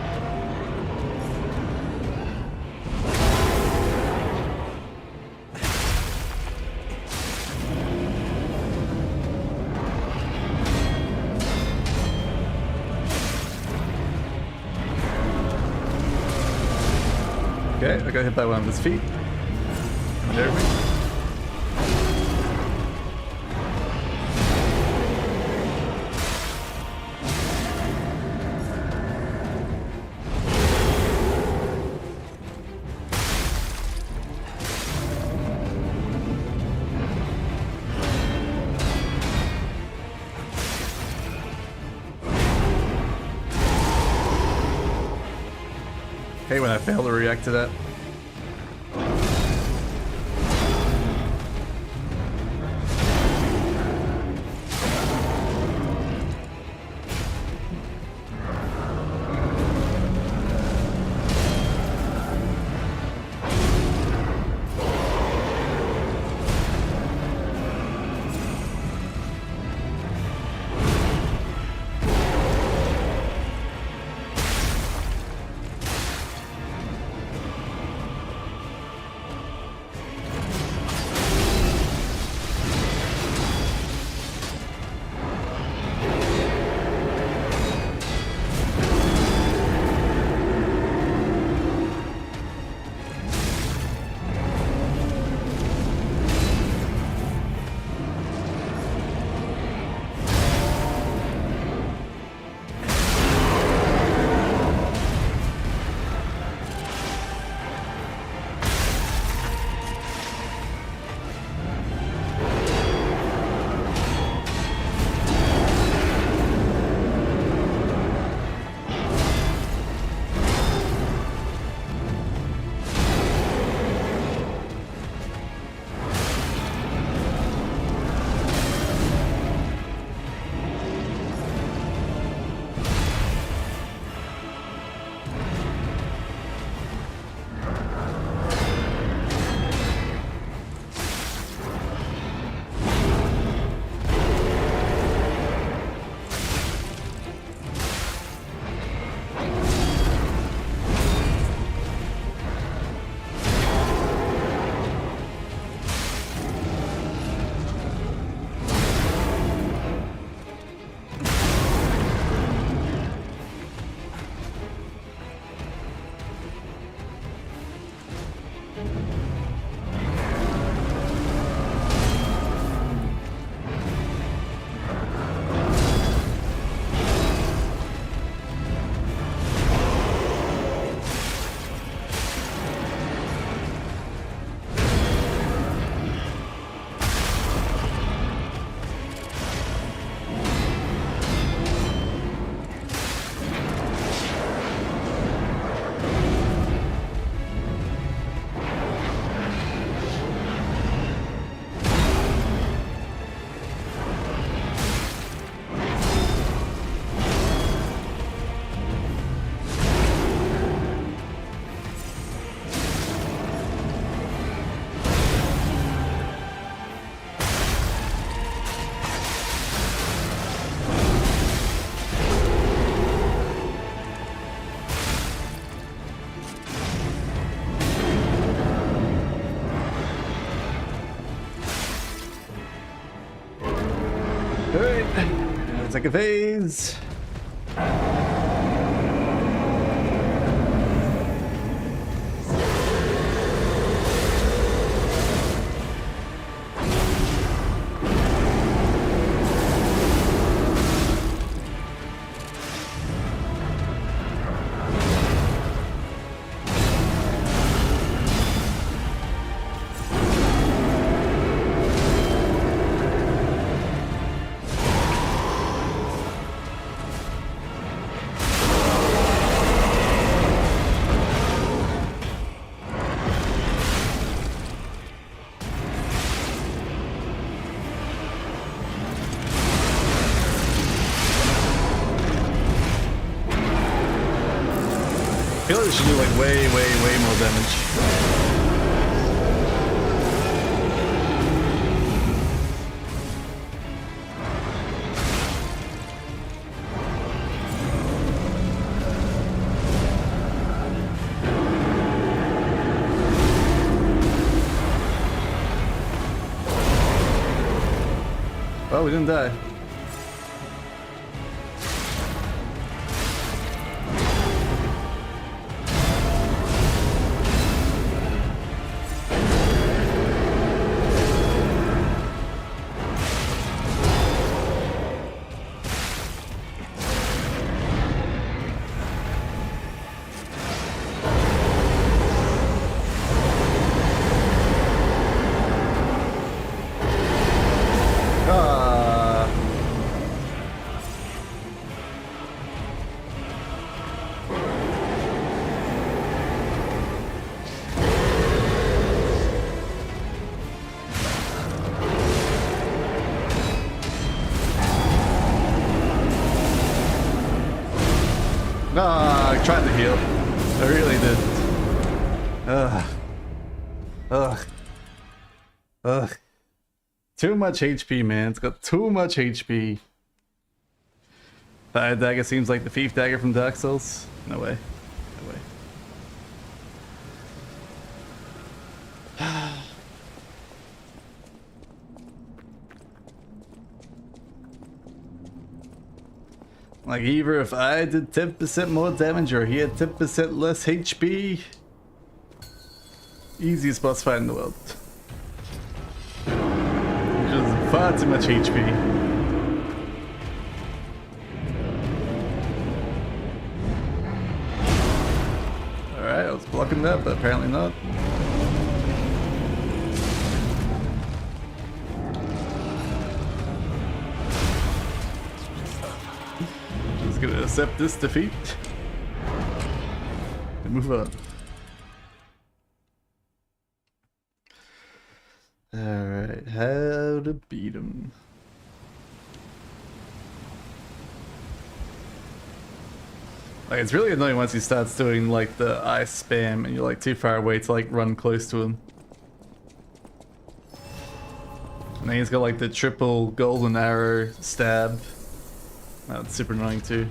[SPEAKER 1] Okay, I got hit by one of his feet. Coming over me. Okay, when I fail to react to that. Alright, take a phase. I feel like this should do like way more damage. Oh, we didn't die. I tried to heal. I really did. Ugh. Too much HP, man. It's got too much HP. That dagger seems like the thief dagger from Dark Souls. No way. No way. Like, either if I did 10% more damage or he had 10% less HP. Easiest boss fight in the world. Just far too much HP. Alright, I was blocking that, but apparently not. Gonna accept this defeat and move on. Alright, how to beat him. Like, it's really annoying once he starts doing like the ice spam and you're like too far away to like run close to him. And then he's got like the triple golden arrow stab. That's super annoying too.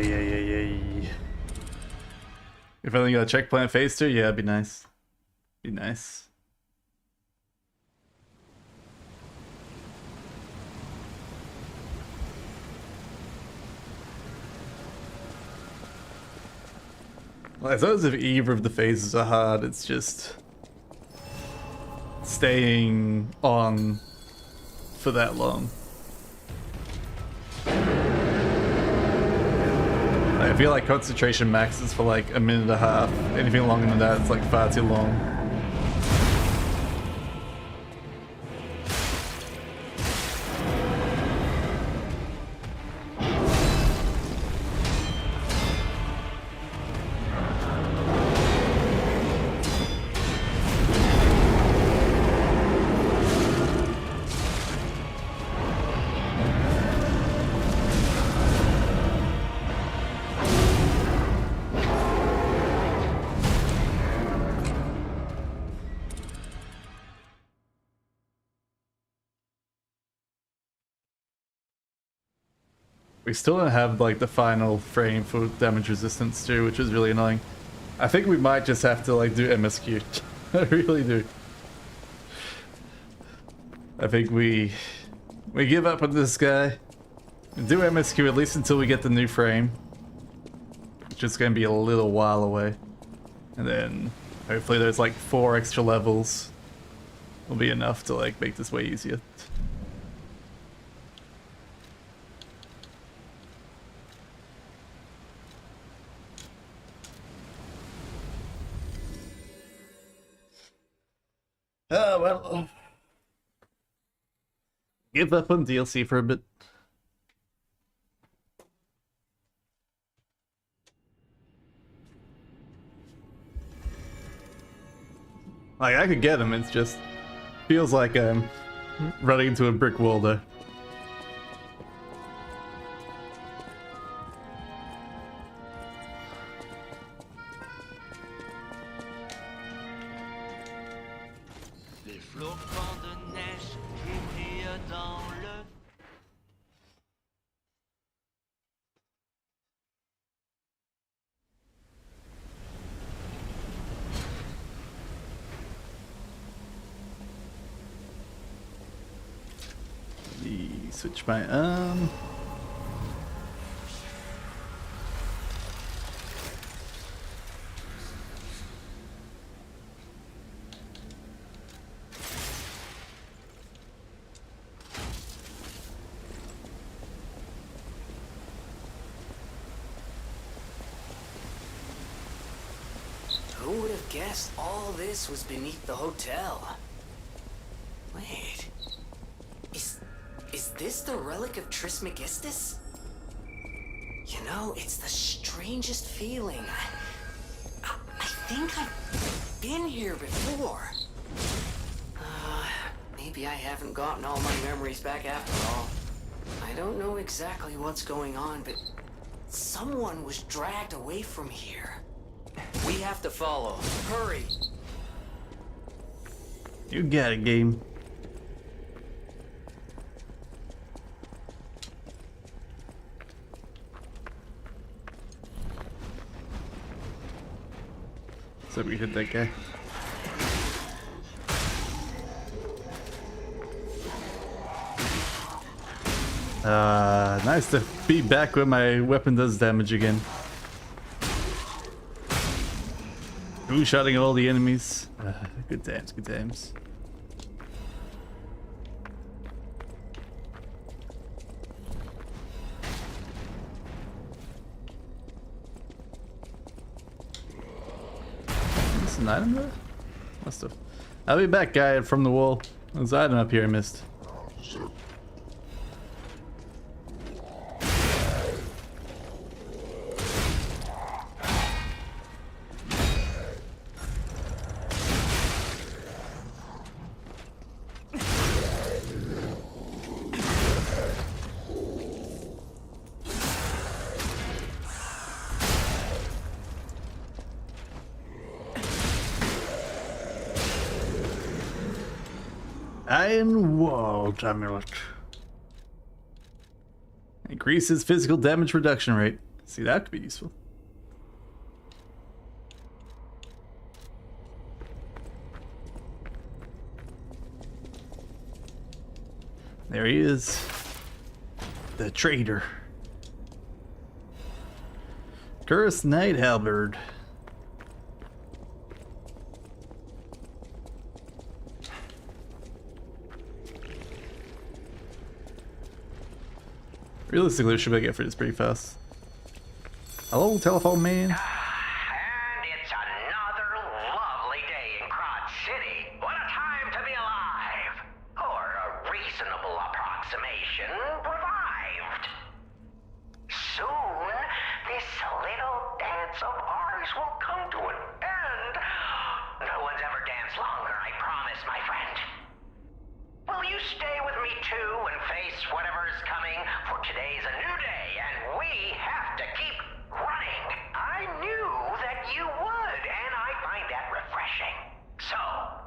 [SPEAKER 1] Ay. If I only got a checkpoint phase 2, yeah, it'd be nice. Be nice. Well, it's not as if either of the phases are hard, it's just staying on for that long. I feel like concentration maxes for like a minute and a half. Anything longer than that, it's like far too long. We still don't have like the final frame for damage resistance too, which is really annoying. I think we might just have to like do MSQ. I really do. I think we give up on this guy. Do MSQ at least until we get the new frame, which is going to be a little while away. And then hopefully there's like 4 extra levels will be enough to like make this way easier. Oh, well. Give up on DLC for a bit. Like, I could get him, it's just feels like I'm running into a brick wall there. Switch my arm.
[SPEAKER 2] Who would have guessed all this was beneath the hotel? Wait. Is this the relic of Trismegistus? You know, it's the strangest feeling. I think I've been here before. Maybe I haven't gotten all my memories back after all. I don't know exactly what's going on, but someone was dragged away from here. We have to follow. Hurry!
[SPEAKER 1] You got it, game. So we hit that guy. Nice to be back when my weapon does damage again. Two-shotting all the enemies. Good times, good times. Is this an item there? Must have. I'll be back, guy from the wall. There's an item up here I missed. Iron Wall Amulet. Increases physical damage reduction rate. See, that could be useful. There he is. The traitor. Kris Night Halberd. Realistically, we should be able to get through this pretty fast. Hello, telephone man.
[SPEAKER 10] And it's another lovely day in Crod City. What a time to be alive! Or a reasonable approximation revived. Soon, this little dance of ours will come to an end. No one's ever danced longer, I promise, my friend. Will you stay with me too and face whatever is coming? For today's a new day, and we have to keep running. I knew that you would, and I find that refreshing. So,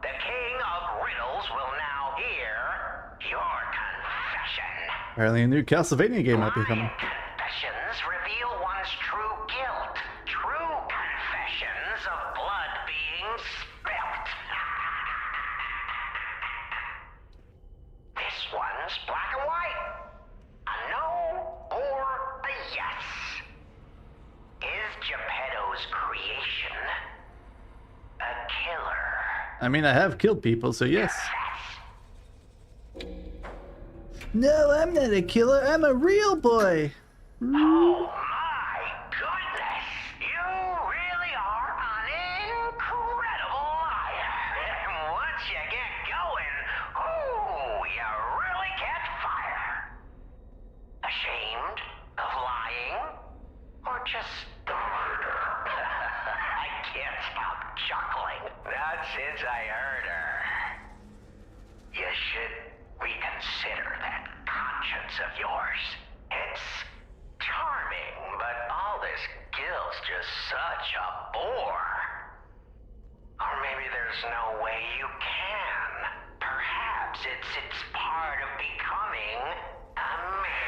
[SPEAKER 10] the King of Riddles will now hear your confession.
[SPEAKER 1] Apparently a new Castlevania game might be coming.
[SPEAKER 10] Confessions reveal one's true guilt. True confessions of blood being spilt. This one's black and white. A no or a yes. Is Geppetto's creation a killer?
[SPEAKER 1] I mean, I have killed people, so yes. No, I'm not a killer. I'm a real boy.
[SPEAKER 10] Oh my goodness! You really are an incredible liar. And once you get going, ooh, you really catch fire. Ashamed of lying? Or just the murder? I can't stop chuckling. Not since I heard her. You should reconsider that conscience of yours. It's charming, but all this guilt's just such a bore. Or maybe there's no way you can. Perhaps it's part of becoming a man.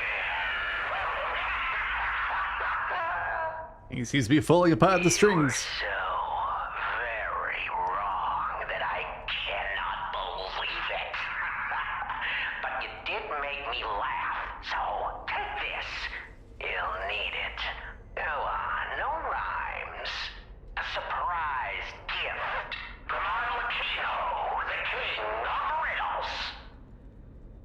[SPEAKER 1] He seems to be falling apart the strings.
[SPEAKER 10] So very wrong that I cannot believe it. But you did make me laugh, so take this. You'll need it. Go on, no rhymes. A surprise gift from our Lucchino, the King of Riddles.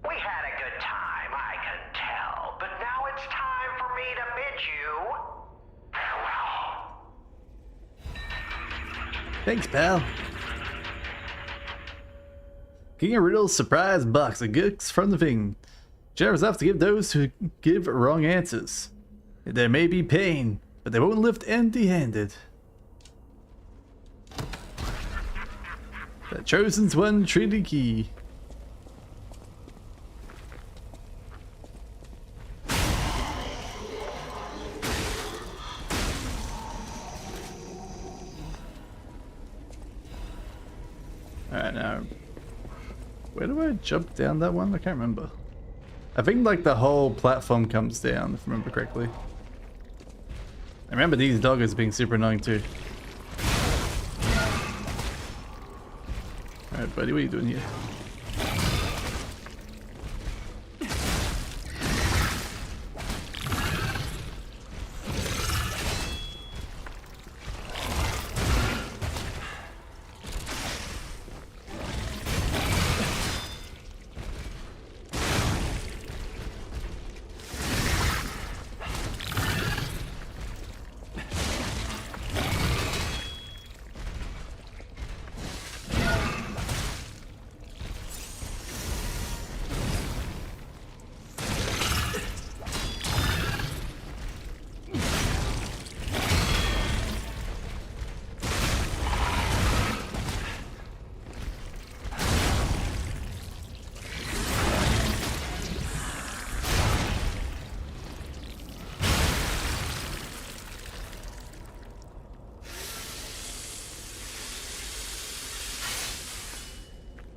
[SPEAKER 10] We had a good time, I can tell, but now it's time for me to bid you farewell.
[SPEAKER 1] Thanks, pal. King of Riddles surprise box of gifts from the Thing. Generous enough to give those who give wrong answers. There may be pain, but they won't lift empty-handed. The Chosen's One Trinity Key. Alright, now, where do I jump down that one? I can't remember. I think like the whole platform comes down, if I remember correctly. I remember these doggers being super annoying too. Alright buddy, what are you doing here?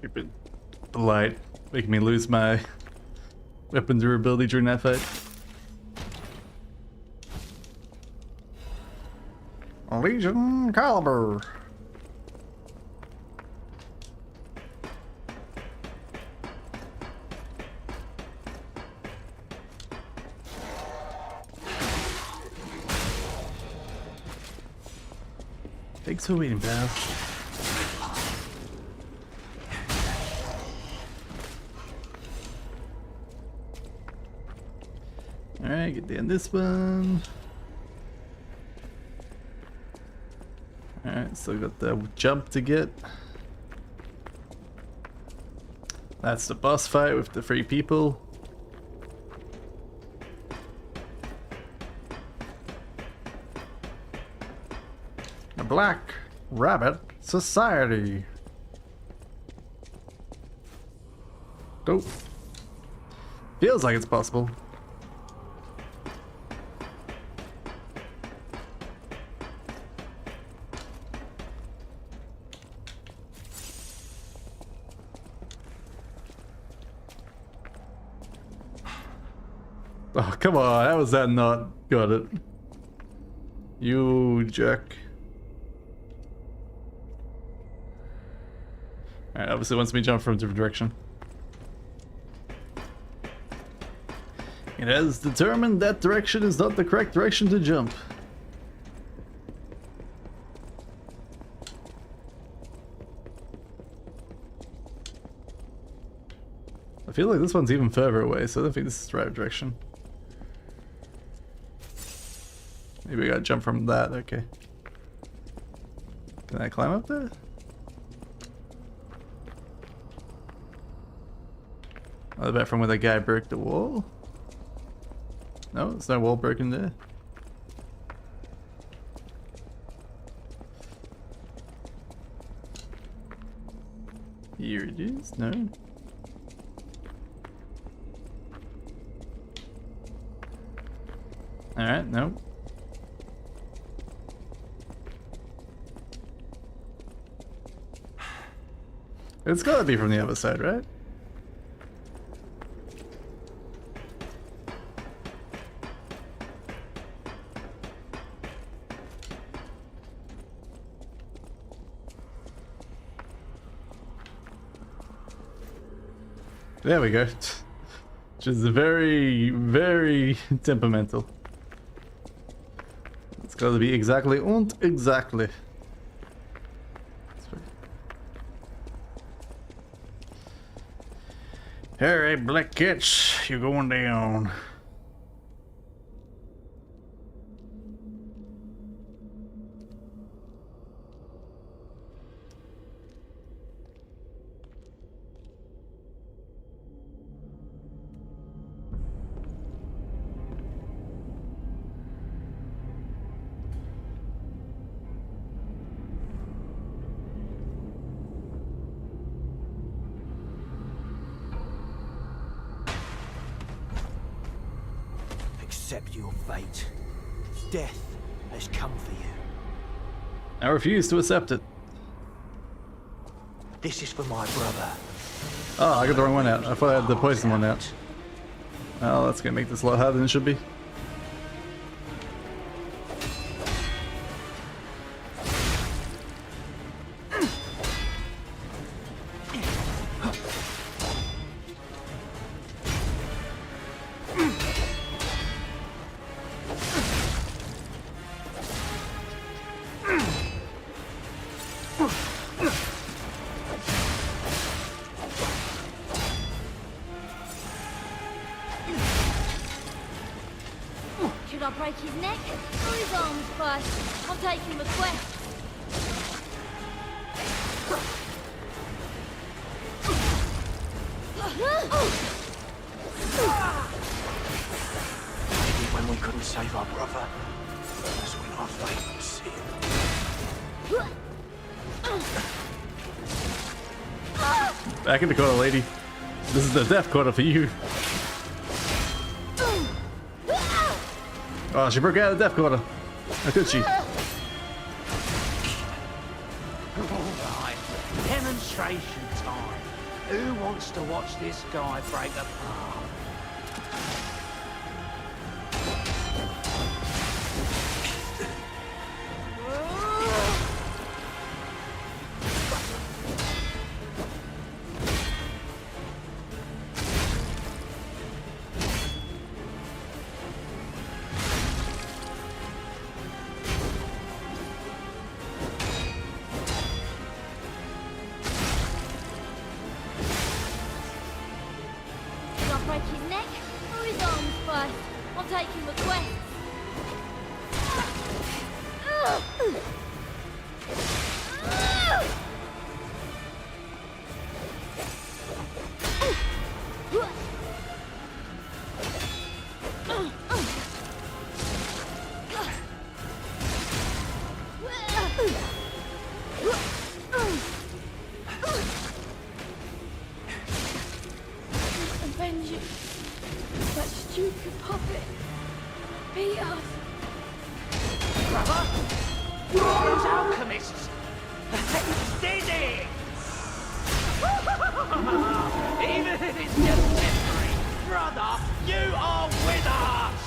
[SPEAKER 1] Stupid light making me lose my weapon durability during that fight. Legion Caliber. Thanks for waiting, pal. Alright, get down this one. Alright, still got the jump to get. That's the boss fight with the 3 people. The Black Rabbit Society. Dope. Feels like it's possible. Oh, come on, how was that not got it? You jerk. Alright, obviously wants me to jump from a different direction. It has determined that direction is not the correct direction to jump. I feel like this one's even further away, so I don't think this is the right direction. Maybe we gotta jump from that, okay. Can I climb up there? Oh, I bet from where the guy broke the wall? No, there's no wall broken there. Here it is, no. Alright, no. It's gotta be from the other side, right? There we go. Which is very, very temperamental. It's gotta be exactly and exactly. Alright, Black Cats, you're going down.
[SPEAKER 11] Accept your fate. Death has come for you.
[SPEAKER 1] I refuse to accept it.
[SPEAKER 11] This is for my brother.
[SPEAKER 1] Oh, I got the wrong one out. I thought I had the poison one out. Well, that's gonna make this a lot harder than it should be.
[SPEAKER 12] Should I break his neck or his arms first? I'm taking the quest.
[SPEAKER 11] Maybe when we couldn't save our brother, that's when our fate was sealed.
[SPEAKER 1] Back in the corner, lady. This is the death quarter for you. Oh, she broke out of the death quarter. How could she?
[SPEAKER 11] Right. Demonstration time. Who wants to watch this guy break apart?
[SPEAKER 12] Avenge you. That stupid puppet. Beat us.
[SPEAKER 10] Brother? Those alchemists! Steady! Even if it's just temporary, brother, you are with us!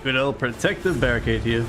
[SPEAKER 1] Good old protective barricade here.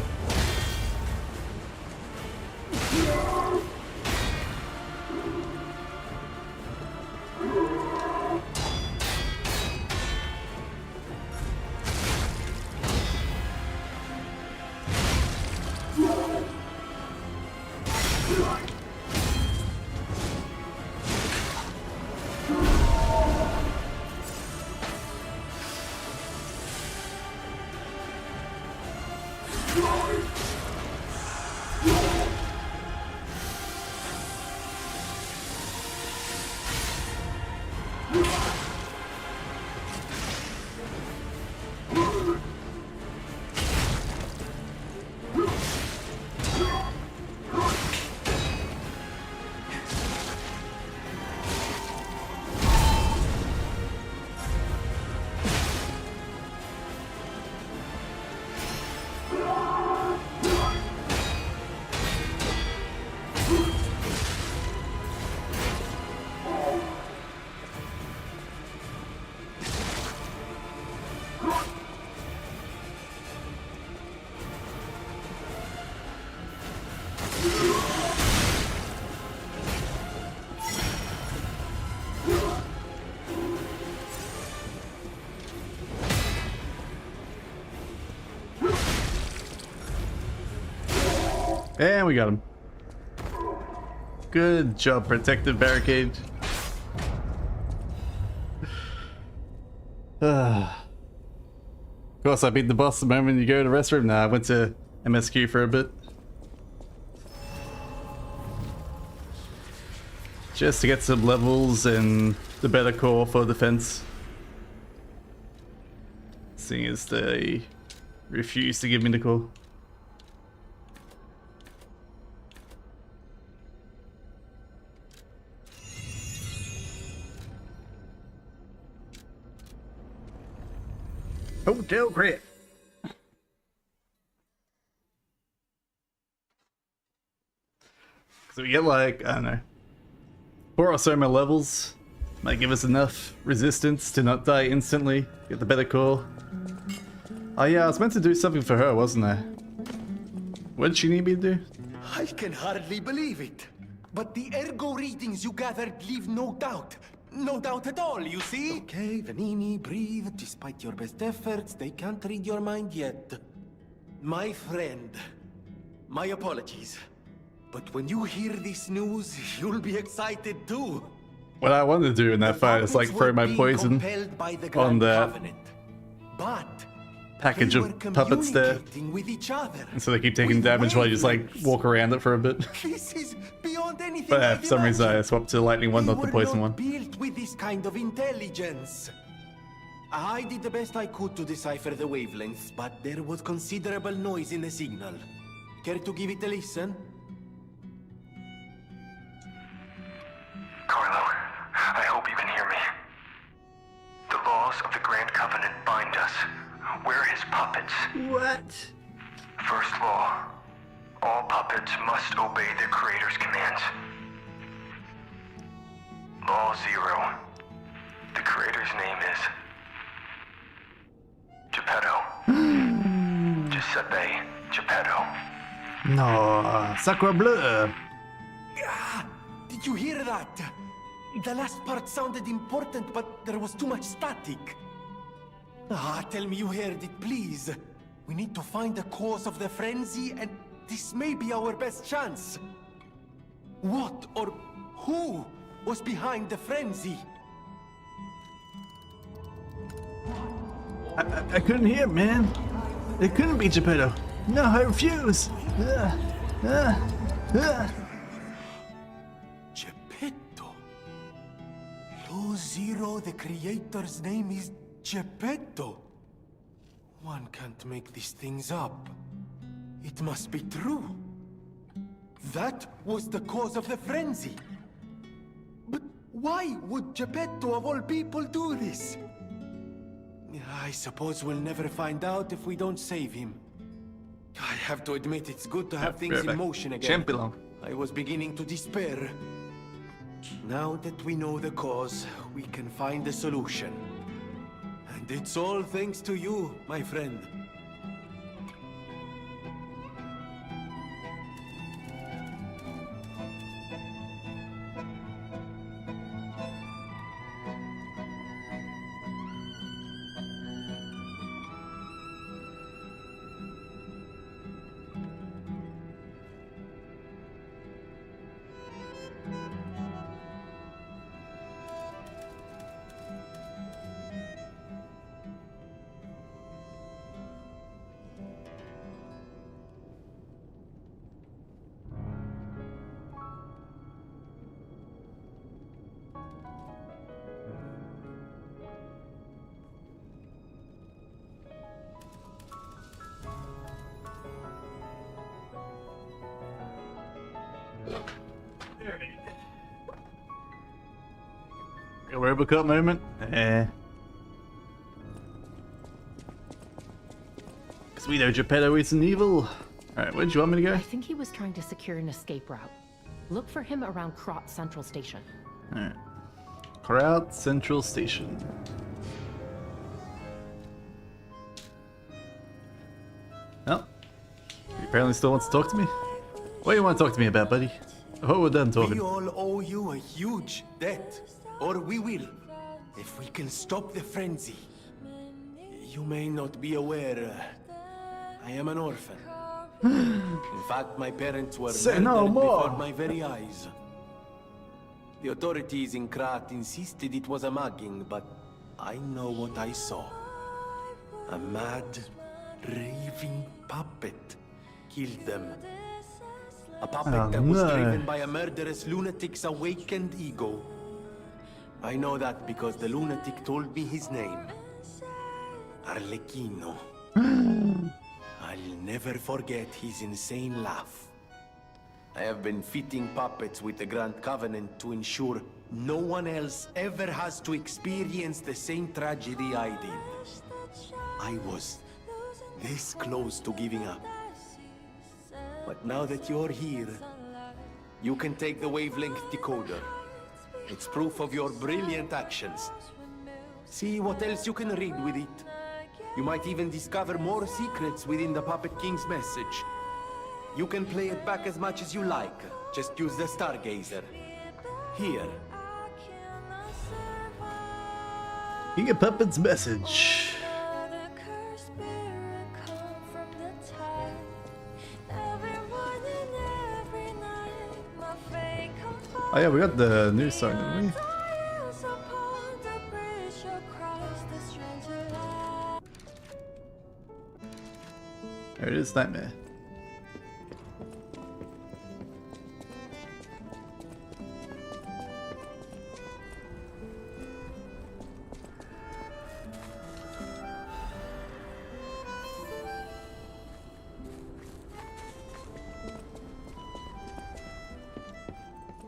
[SPEAKER 1] And we got him. Good job, protective barricade. Of course, I beat the boss the moment you go to the restroom. Nah, I went to MSQ for a bit. Just to get some levels and the better core for defense. Seeing as they refuse to give me the core. Hotel crit. So we get like, I don't know, 4 or so more levels. Might give us enough resistance to not die instantly. Get the better core. Oh yeah, I was meant to do something for her, wasn't I? What did she need me to do?
[SPEAKER 13] I can hardly believe it. But the ergo readings you gathered leave no doubt. No doubt at all, you see? Okay, Vanini, breathe. Despite your best efforts, they can't read your mind yet. My friend, my apologies. But when you hear this news, you'll be excited too.
[SPEAKER 1] What I wanted to do in that fight is like throw my poison on that package of puppets there. And so they keep taking damage while you just like walk around it for a bit.
[SPEAKER 13] This is beyond anything
[SPEAKER 1] But
[SPEAKER 13] I've
[SPEAKER 1] for some reason I
[SPEAKER 13] imagined.
[SPEAKER 1] swapped to the lightning one, not the poison one.
[SPEAKER 13] Built with this kind of intelligence. I did the best I could to decipher the wavelengths, but there was considerable noise in the signal. Care to give it a listen?
[SPEAKER 11] I hope you can hear me. The laws of the Grand Covenant bind us. We're his puppets.
[SPEAKER 1] What?
[SPEAKER 11] First law. All puppets must obey their creator's commands. Law 0. The creator's name is... Geppetto. Giuseppe Geppetto.
[SPEAKER 1] No, Sacre Bleu.
[SPEAKER 13] Ah, did you hear that? The last part sounded important, but there was too much static. Ah, tell me you heard it, please. We need to find the cause of the frenzy, and this may be our best chance. What or who was behind the frenzy?
[SPEAKER 1] I couldn't hear, man. It couldn't be Geppetto. No, I refuse.
[SPEAKER 13] Geppetto. Law 0, the creator's name is Geppetto. One can't make these things up. It must be true. That was the cause of the frenzy. But why would Geppetto of all people do this? I suppose we'll never find out if we don't save him. I have to admit it's good to have things in motion again. I was beginning to despair. Now that we know the cause, we can find a solution. And it's all thanks to you, my friend.
[SPEAKER 1] A Robocop moment? Because we know Geppetto isn't evil. Alright, where do you want me to go?
[SPEAKER 14] I think he was trying to secure an escape route. Look for him around Krot Central Station.
[SPEAKER 1] Alright. Crowd Central Station. Oh. He apparently still wants to talk to me? What do you want to talk to me about, buddy? Oh, we're done talking.
[SPEAKER 13] We all owe you a huge debt. Or we will. If we can stop the frenzy. You may not be aware, I am an orphan. In fact, my parents were murdered before my very eyes. The authorities in Krat insisted it was a mugging, but I know what I saw. A mad, raving puppet killed them. A puppet that was driven by a murderous lunatic's awakened ego. I know that because the lunatic told me his name. Arlecchino. I'll never forget his insane laugh. I have been fitting puppets with the Grand Covenant to ensure no one else ever has to experience the same tragedy I did. I was this close to giving up. But now that you're here, you can take the wavelength decoder. It's proof of your brilliant actions. See what else you can read with it. You might even discover more secrets within the Puppet King's message. You can play it back as much as you like. Just use the Stargazer. Here.
[SPEAKER 1] King of Puppet's message. Oh yeah, we got the new song, didn't we? There it is, Nightmare.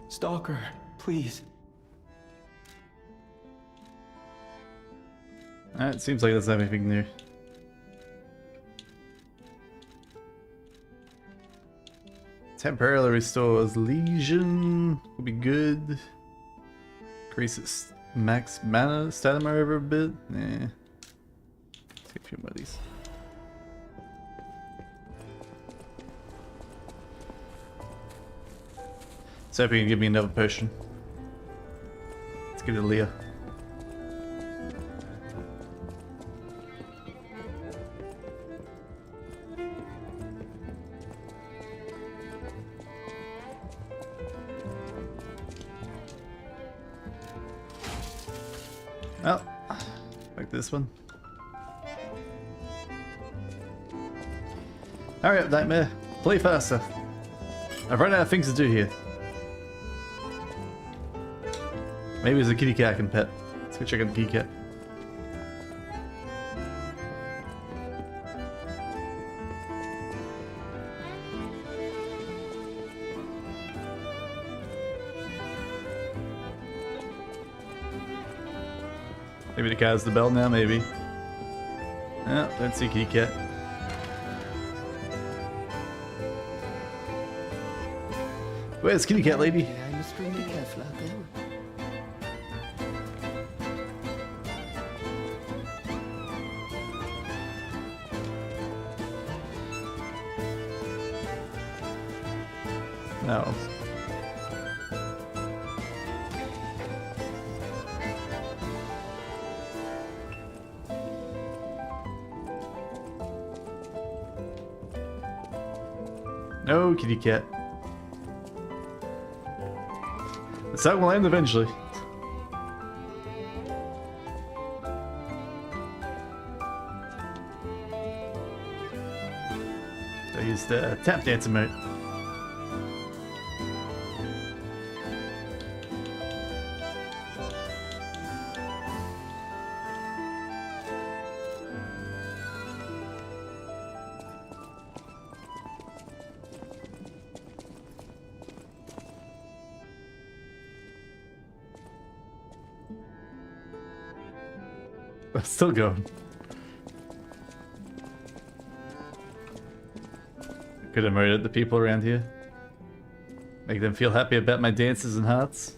[SPEAKER 13] Stalker, please.
[SPEAKER 1] It seems like there's anything new. Temporarily restores lesion. Will be good. Increases max mana stamina over a bit. Nah. Let's get a few more of these. So if you can give me another potion. Let's give it to Leah. Oh, like this one. Hurry up, Nightmare. Play faster. I've run out of things to do here. Maybe there's a kitty cat I can pet. Let's go check out the kitty cat. Maybe the cat has the bell now, maybe. No, don't see kitty cat. Where's kitty cat lady?
[SPEAKER 2] I must be careful out there.
[SPEAKER 1] No. No, kitty cat. The sun will end eventually. I used the tap dance emote. Still going. Could have murdered the people around here. Make them feel happy about my dances and hearts.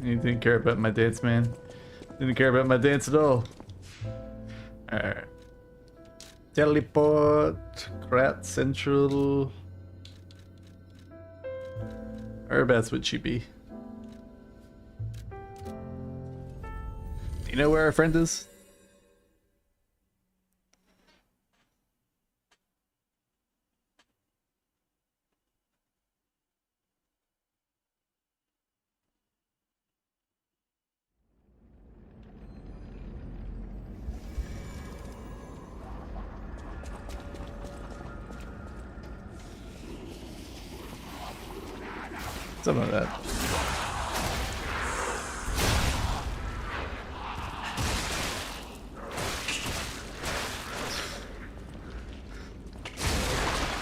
[SPEAKER 1] You didn't care about my dance, man. Didn't care about my dance at all. Alright. Teleport, Krat Central. Whereabouts would she be? Do you know where our friend is? Something like that.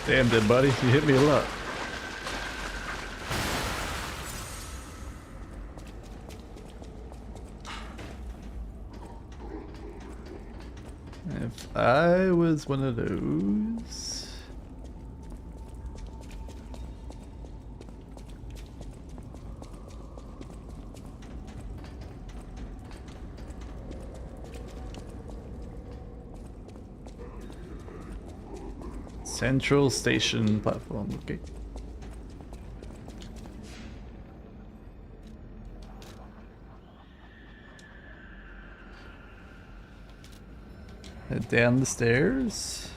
[SPEAKER 1] Damn, dead buddy, you hit me a lot. If I was one of those... Central Station platform, okay. Head down the stairs.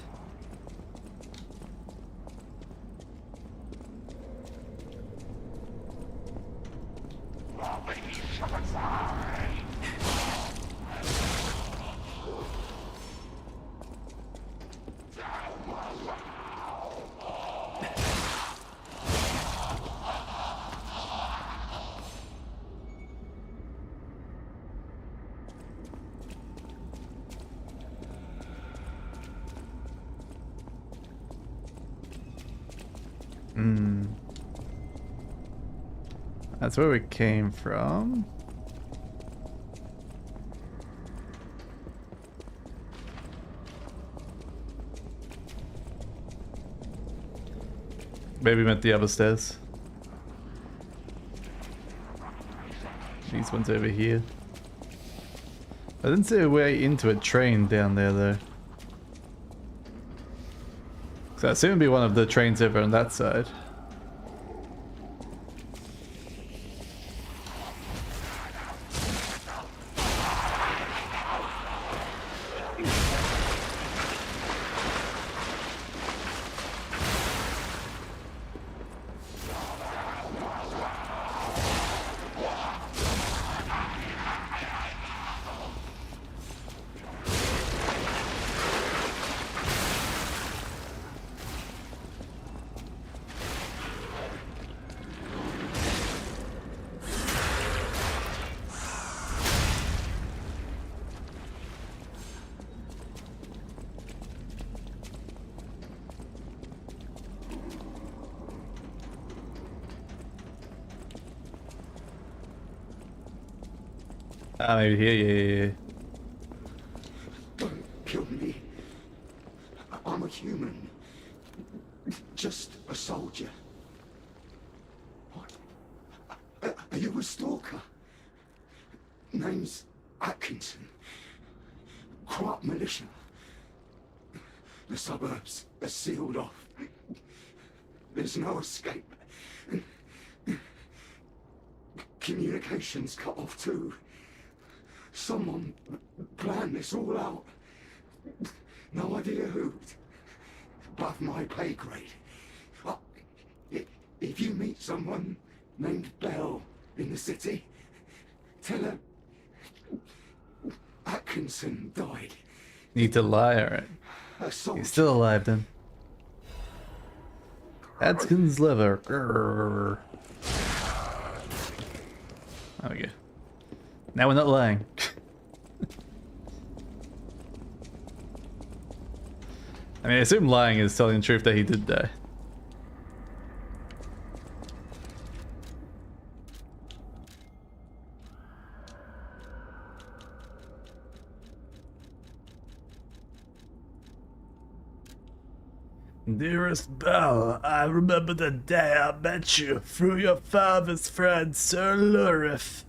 [SPEAKER 1] That's where we came from. Maybe meant the other stairs. These ones over here. I didn't see a way into a train down there though. So I assume it'd be one of the trains over on that side. Ah, maybe here, yeah.
[SPEAKER 4] Don't kill me. I'm a human. Just a soldier. What? Are you a stalker? Name's Atkinson. Crop militia. The suburbs are sealed off. There's no escape. Communications cut off too. Someone planned this all out. No idea who. Above my pay grade. If you meet someone named Bell in the city, tell her Atkinson died.
[SPEAKER 1] Need to lie, alright. He's still alive then. Atkinson's liver. Grrr. There we go. Now we're not lying. I mean, I assume lying is telling the truth that he did die. Dearest Belle, I remember the day I met you through your father's friend, Sir Lurith.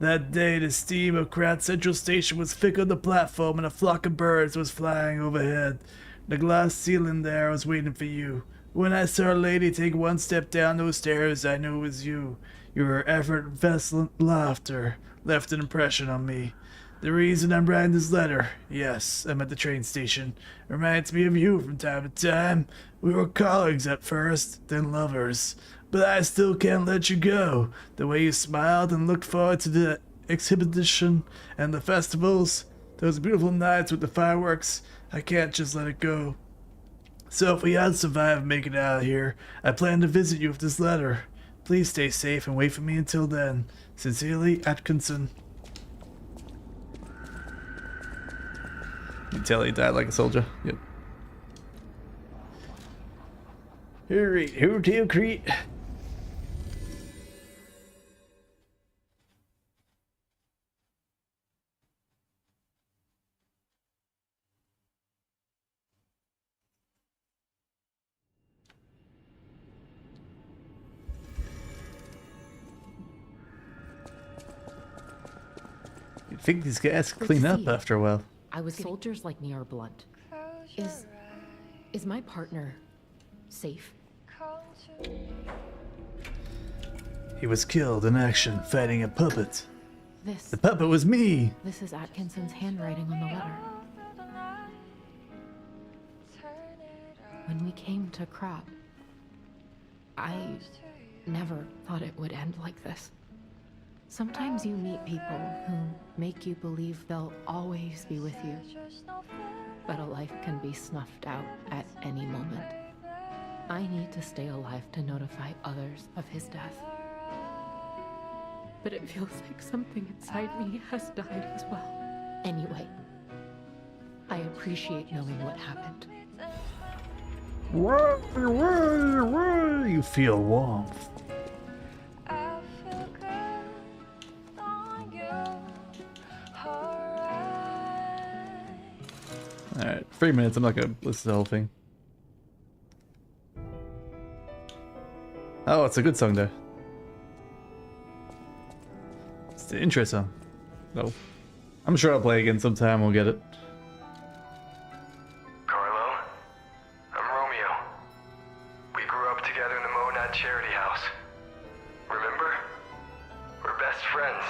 [SPEAKER 1] That day, the steam of Krat Central Station was thick on the platform and a flock of birds was flying overhead. The glass ceiling there was waiting for you. When I saw a lady take one step down those stairs, I knew it was you. Your effervescent laughter left an impression on me. The reason I'm writing this letter, yes, I'm at the train station, reminds me of you from time to time. We were colleagues at first, then lovers. But I still can't let you go. The way you smiled and looked forward to the exhibition and the festivals, those beautiful nights with the fireworks, I can't just let it go. So if we had survived making it out of here, I plan to visit you with this letter. Please stay safe and wait for me until then. Sincerely, Atkinson. You can tell he died like a soldier. Yep. Hurry, who to you, Crete? You'd think these guys clean up after a while.
[SPEAKER 14] I was soldiers like me are blunt. Is my partner safe?
[SPEAKER 1] He was killed in action fighting a puppet.
[SPEAKER 14] This.
[SPEAKER 1] The puppet was me.
[SPEAKER 14] This is Atkinson's handwriting on the letter. When we came to Crop, I never thought it would end like this. Sometimes you meet people who make you believe they'll always be with you. But a life can be snuffed out at any moment. I need to stay alive to notify others of his death. But it feels like something inside me has died as well. Anyway, I appreciate knowing what happened.
[SPEAKER 1] You feel warmth. Alright, 3 minutes. I'm not gonna listen to the whole thing. Oh, it's a good song though. It's the intro song. No. I'm sure I'll play again sometime, we'll get it.
[SPEAKER 11] Carlo, I'm Romeo. We grew up together in the Monad Charity House. Remember? We're best friends.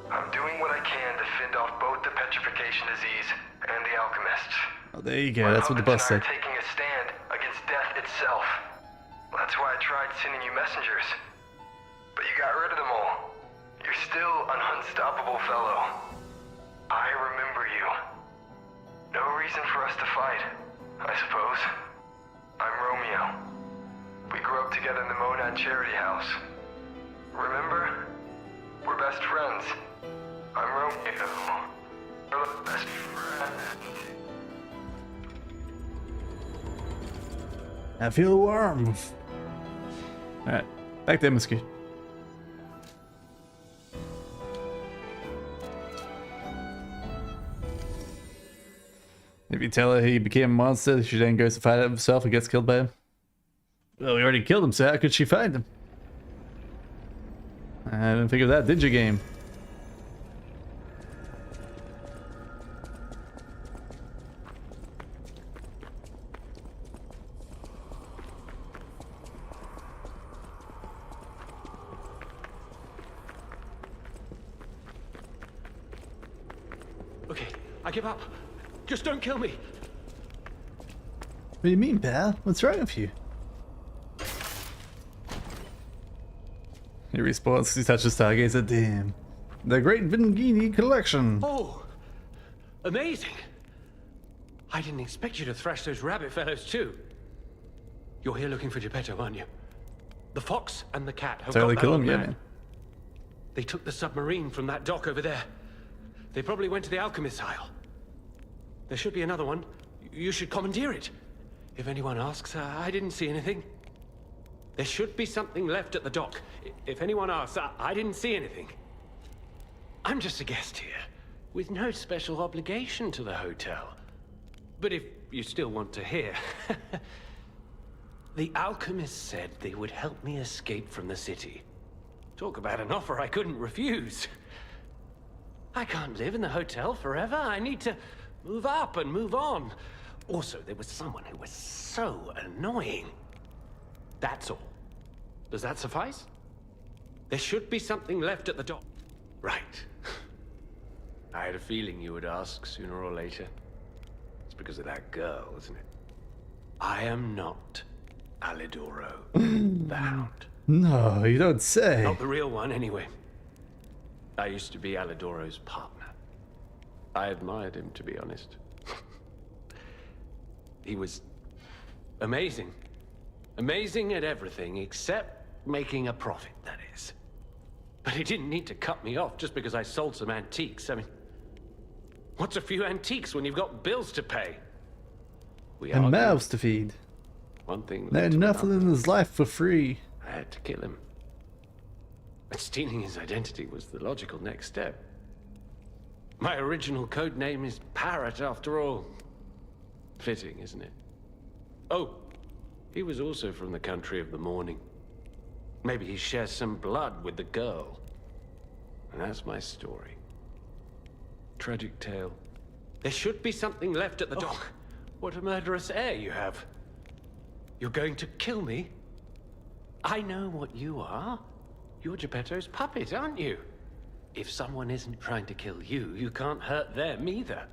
[SPEAKER 11] I'm doing what I can to fend off both the petrification disease and the alchemists.
[SPEAKER 1] Oh, there you go, that's what the boss said.
[SPEAKER 11] We're taking a stand against death itself. That's why I tried sending you messengers. But you got rid of them all. You're still an unstoppable fellow. I remember you. No reason for us to fight, I suppose. I'm Romeo. We grew up together in the Monad Charity House. Remember? We're best friends. I'm Romeo. We're best friends.
[SPEAKER 1] I feel warm. Alright, back there, Musky. If you tell her he became a monster, she then goes to fight it himself and gets killed by him. Well, we already killed him, so how could she find him? I didn't think of that, did you, game?
[SPEAKER 8] Okay, I give up. Just don't kill me.
[SPEAKER 1] What do you mean, pal? What's wrong with you? He respawns, he touches Stargazer. Damn. The Great Vingini Collection.
[SPEAKER 8] Oh, amazing. I didn't expect you to thrash those rabbit fellows too. You're here looking for Geppetto, aren't you? The fox and the cat have
[SPEAKER 1] Totally
[SPEAKER 8] got that
[SPEAKER 1] kill
[SPEAKER 8] old
[SPEAKER 1] him, yeah,
[SPEAKER 8] man.
[SPEAKER 1] man.
[SPEAKER 8] They took the submarine from that dock over there. They probably went to the alchemist's aisle. There should be another one. You should commandeer it. If anyone asks, I didn't see anything. There should be something left at the dock. If anyone asks, I didn't see anything. I'm just a guest here, with no special obligation to the hotel. But if you still want to hear... The alchemist said they would help me escape from the city. Talk about an offer I couldn't refuse. I can't live in the hotel forever. I need to move up and move on. Also, there was someone who was so annoying. That's all. Does that suffice? There should be something left at the dock. Right. I had a feeling you would ask sooner or later. It's because of that girl, isn't it? I am not Alidoro, the Hound.
[SPEAKER 1] No, you don't say.
[SPEAKER 8] Not the real one, anyway. I used to be Alidoro's partner. I admired him, to be honest. He was amazing. Amazing at everything, except making a profit, that is. But he didn't need to cut me off just because I sold some antiques. I mean, what's a few antiques when you've got bills to pay?
[SPEAKER 1] And mouths to feed.
[SPEAKER 8] One thing.
[SPEAKER 1] There's nothing in his life for free.
[SPEAKER 8] I had to kill him. But stealing his identity was the logical next step. My original code name is Parrot, after all. Fitting, isn't it? Oh, he was also from the country of the morning. Maybe he shares some blood with the girl. And that's my story. Tragic tale. There should be something left at the dock. What a murderous air you have. You're going to kill me? I know what you are. You're Geppetto's puppet, aren't you? If someone isn't trying to kill you, you can't hurt them either.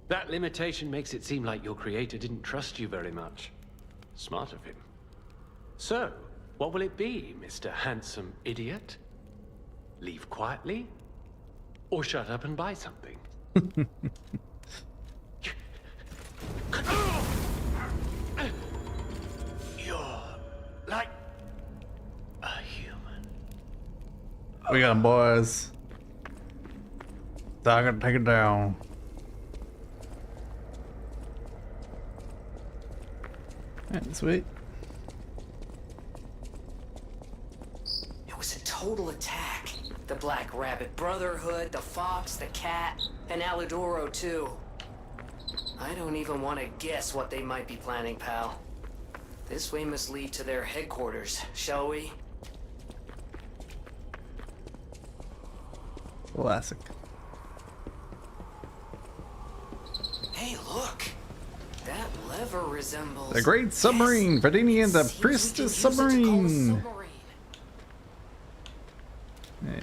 [SPEAKER 8] That limitation makes it seem like your creator didn't trust you very much. Smart of him. So, what will it be, Mr. Handsome Idiot? Leave quietly? Or shut up and buy something? You're like a human.
[SPEAKER 1] We got him, boys. Take it down. Alright, sweet.
[SPEAKER 2] It was a total attack. The Black Rabbit Brotherhood, the Fox, the Cat, and Alidoro too. I don't even want to guess what they might be planning, pal. This way must lead to their headquarters, shall we?
[SPEAKER 1] Classic.
[SPEAKER 2] Hey, look! That lever resembles...
[SPEAKER 1] The Great Submarine! Verdini and the
[SPEAKER 2] Seems we can
[SPEAKER 1] Priestess
[SPEAKER 2] use it to call a
[SPEAKER 1] Submarine!
[SPEAKER 2] submarine.
[SPEAKER 1] Yeah.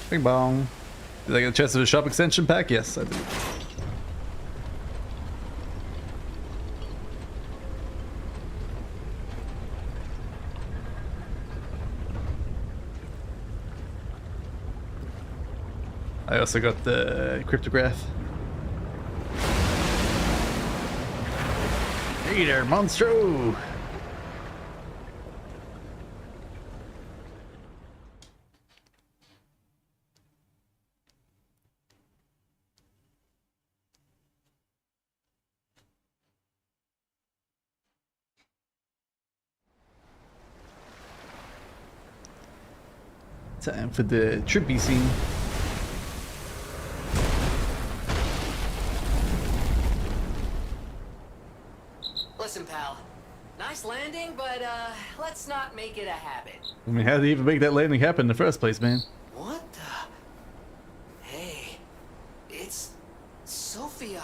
[SPEAKER 1] Bing bong. Did I get a chance of a shop extension pack? Yes, I did. I also got the cryptograph. Hey there, Monstro! Time for the trippy scene.
[SPEAKER 2] Listen, pal. Nice landing, but let's not make it a habit.
[SPEAKER 1] I mean, how did he even make that landing happen in the first place, man?
[SPEAKER 2] What the? Hey, it's Sophia.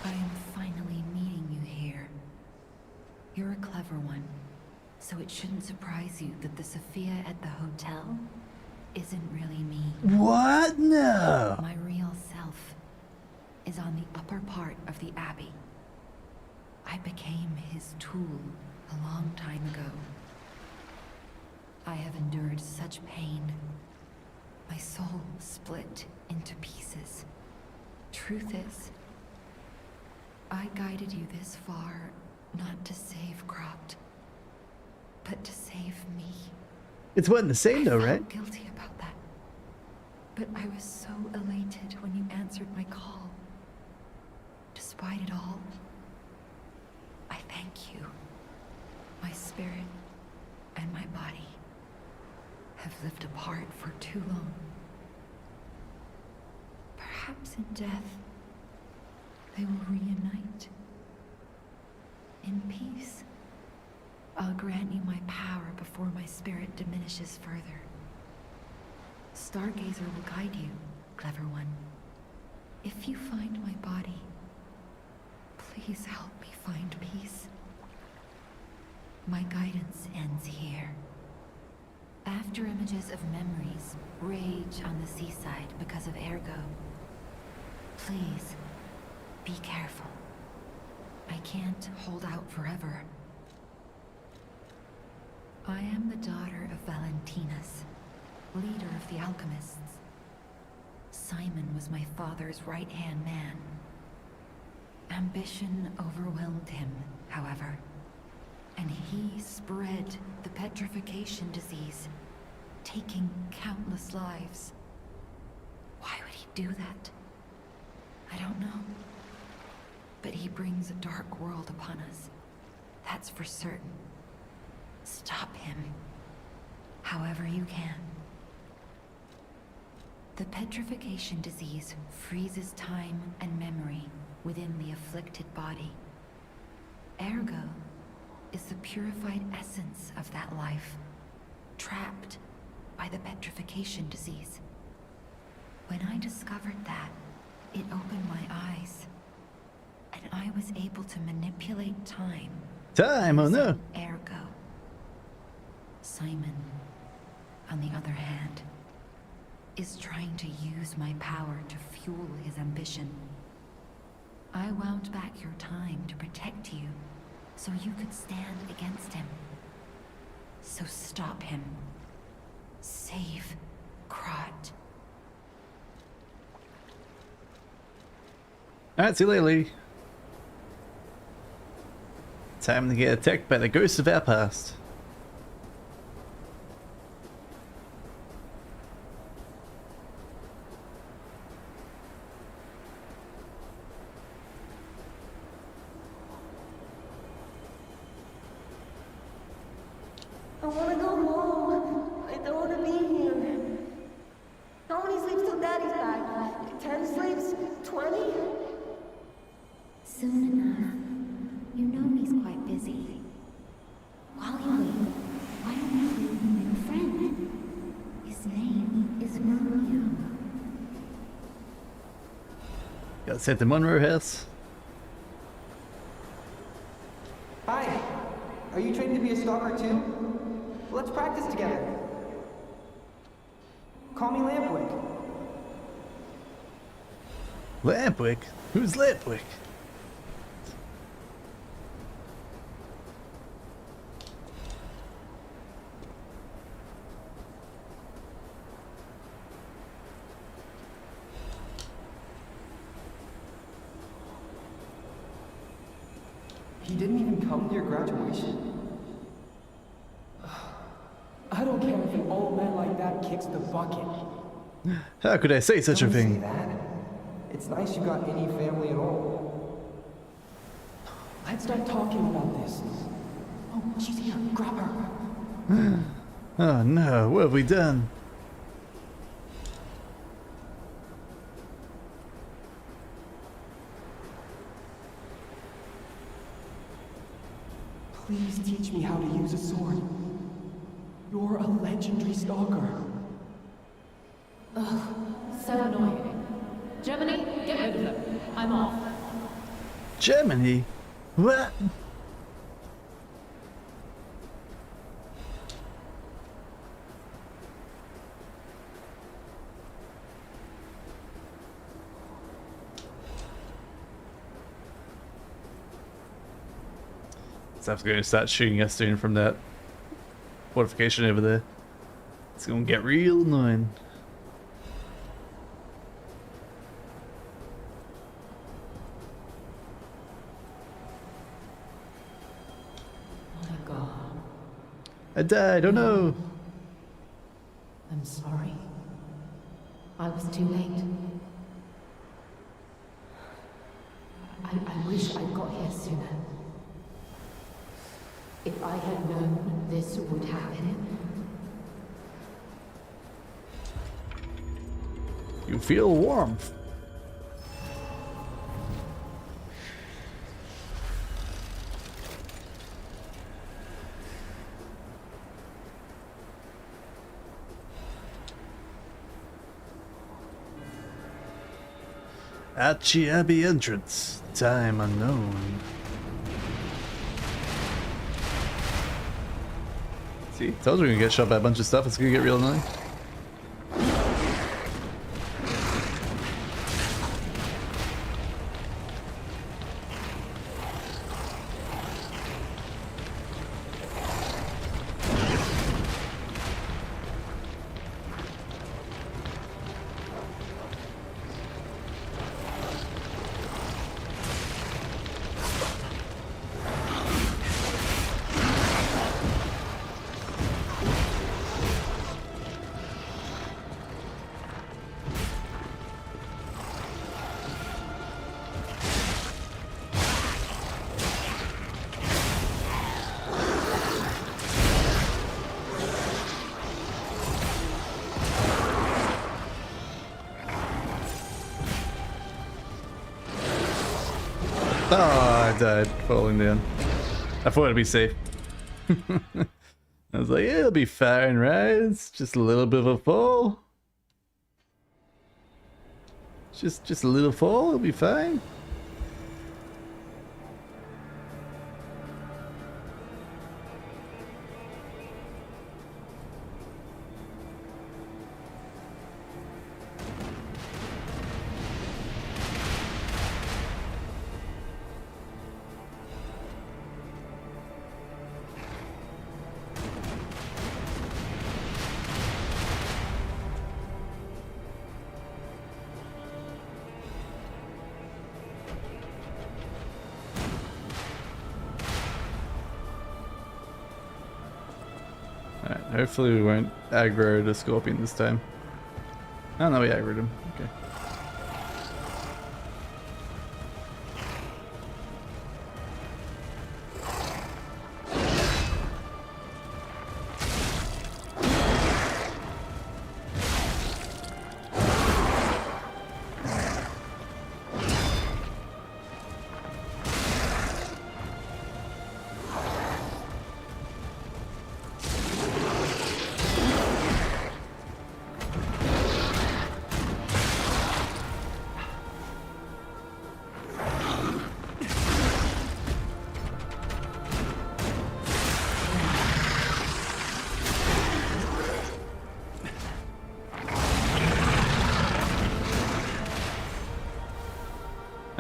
[SPEAKER 3] I am finally meeting you here. You're a clever one, so it shouldn't surprise you that the Sophia at the hotel isn't really me.
[SPEAKER 1] What? No!
[SPEAKER 3] My real self is on the upper part of the Abbey. I became his tool a long time ago. I have endured such pain. My soul split into pieces. Truth is, I guided you this far not to save Cropt, but to save me.
[SPEAKER 1] It's one and the same though,
[SPEAKER 3] I
[SPEAKER 1] right?
[SPEAKER 3] felt guilty about that. But I was so elated when you answered my call. Despite it all, I thank you. My spirit and my body have lived apart for too long. Perhaps in death, they will reunite. In peace, I'll grant you my power before my spirit diminishes further. Stargazer will guide you, clever one. If you find my body, please help me find peace. My guidance ends here. After images of memories rage on the seaside because of Ergo, please, be careful. I can't hold out forever. I am the daughter of Valentinus, leader of the alchemists. Simon was my father's right-hand man. Ambition overwhelmed him, however, and he spread the petrification disease, taking countless lives. Why would he do that? I don't know. But he brings a dark world upon us. That's for certain. Stop him, however you can. The petrification disease freezes time and memory within the afflicted body. Ergo is the purified essence of that life, trapped by the petrification disease. When I discovered that, it opened my eyes, and I was able to manipulate time.
[SPEAKER 1] Time, oh no.
[SPEAKER 3] Ergo. Simon, on the other hand, is trying to use my power to fuel his ambition. I wound back your time to protect you, so you could stand against him. So stop him. Save Krot.
[SPEAKER 1] Alright, see you later, lady. Time to get attacked by the ghosts of our past.
[SPEAKER 7] I wanna go home. 20? Soon enough. You know he's quite busy. While you wait, why don't you leave him with a friend? His name is Romeo.
[SPEAKER 1] Got sent to Monroe House.
[SPEAKER 15] Hi. Are you trained to be a stalker too? Let's practice together. Call me Lampwick.
[SPEAKER 1] Lampwick? Who's Lampwick?
[SPEAKER 15] He didn't even come to your graduation? I don't care if an old man like that kicks the bucket.
[SPEAKER 1] How could I say such a
[SPEAKER 15] Don't say
[SPEAKER 1] thing?
[SPEAKER 15] that. It's nice you got any family at all. Let's start talking about this. Oh, she's here. Grab her.
[SPEAKER 1] Oh no, what have we done?
[SPEAKER 15] Please teach me how to use a sword. You're a legendary stalker.
[SPEAKER 14] Ugh, so annoying. Germany, get rid of them. I'm off.
[SPEAKER 1] Germany? What? Stuff's going to start shooting us soon from that fortification over there. It's going to get real annoying.
[SPEAKER 14] Oh my god.
[SPEAKER 1] I died, oh no!
[SPEAKER 14] I'm sorry. I was too late. I wish I'd got here sooner. If I had known this would happen.
[SPEAKER 1] You feel warmth. At the Abbey entrance, time unknown. See, told you we're gonna get shot by a bunch of stuff, it's gonna get real annoying. Oh, I died falling down. I thought it'd be safe. I was like, yeah, it'll be fine, right? It's just a little bit of a fall. Just a little fall, it'll be fine. Alright, hopefully we won't aggro the scorpion this time. Oh no, we aggroed him. Okay.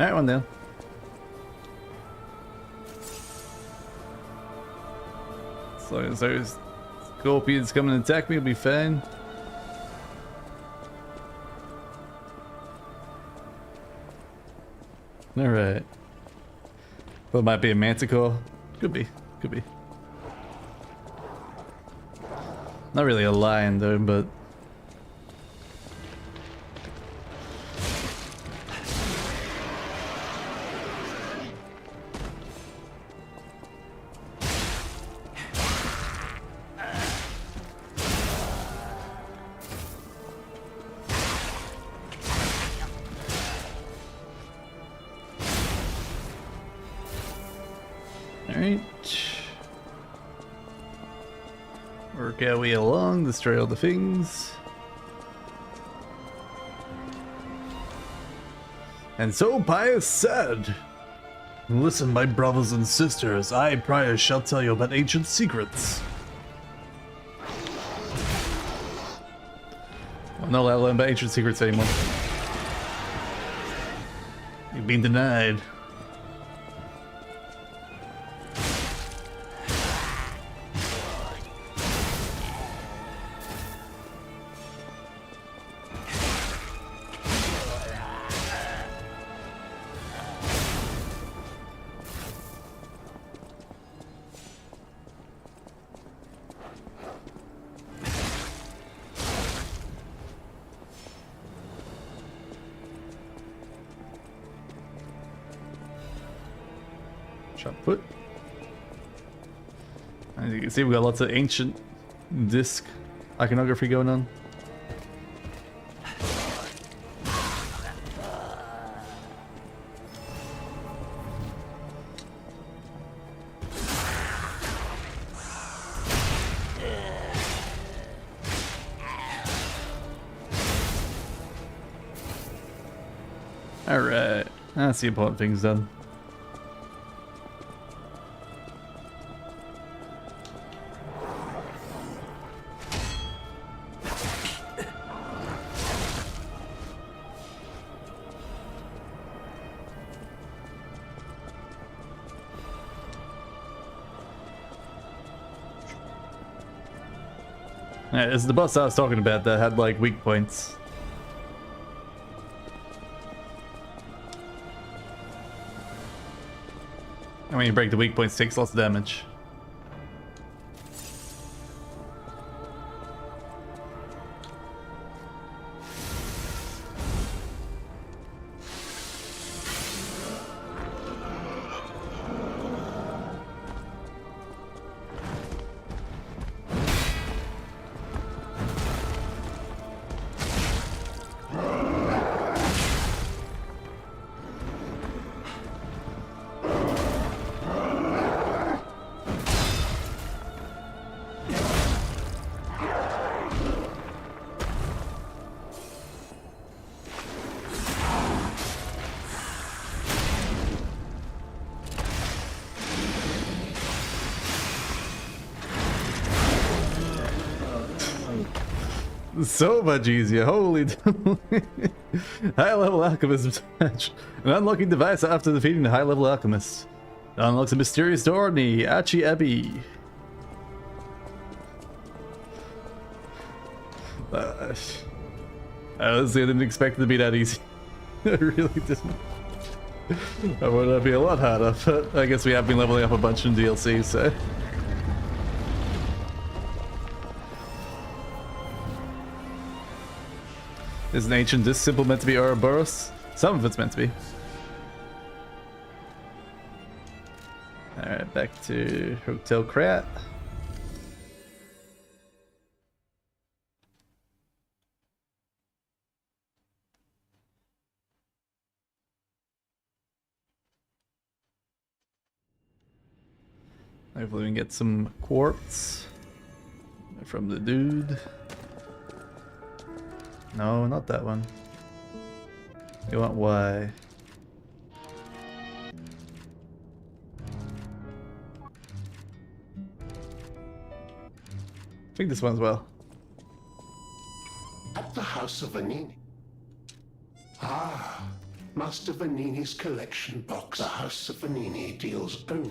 [SPEAKER 1] Alright, one down. As long as those scorpions come and attack me, it'll be fine. Alright. Well, it might be a manticore. Could be. Could be. Not really a lion though, but... Alright. Work our way along, destroy all the things. And so Pius said, "Listen, my brothers and sisters, I, Pius, shall tell you about ancient secrets." I'm not allowed to learn about ancient secrets anymore. You've been denied. Shot put. As you can see, we got lots of ancient disc iconography going on. Alright, that's the important things done. Yeah, it's the boss I was talking about that had like weak points. And when you break the weak points, it takes lots of damage. So much easier, holy high level alchemist match. An unlocking device after defeating the high level alchemist. It unlocks a mysterious door in the Achi Abbey. Honestly, I didn't expect it to be that easy. I really didn't. I thought it'd be a lot harder, but I guess we have been leveling up a bunch in DLC, so. Is an ancient disc simple meant to be Ouroboros? Some of it's meant to be. Alright, back to Hotel Krat. Hopefully we can get some quartz from the dude. No, not that one. You want Y. I think this one as well.
[SPEAKER 4] At the house of Vanini. Ah, Master Vanini's collection box. The House of Vanini deals only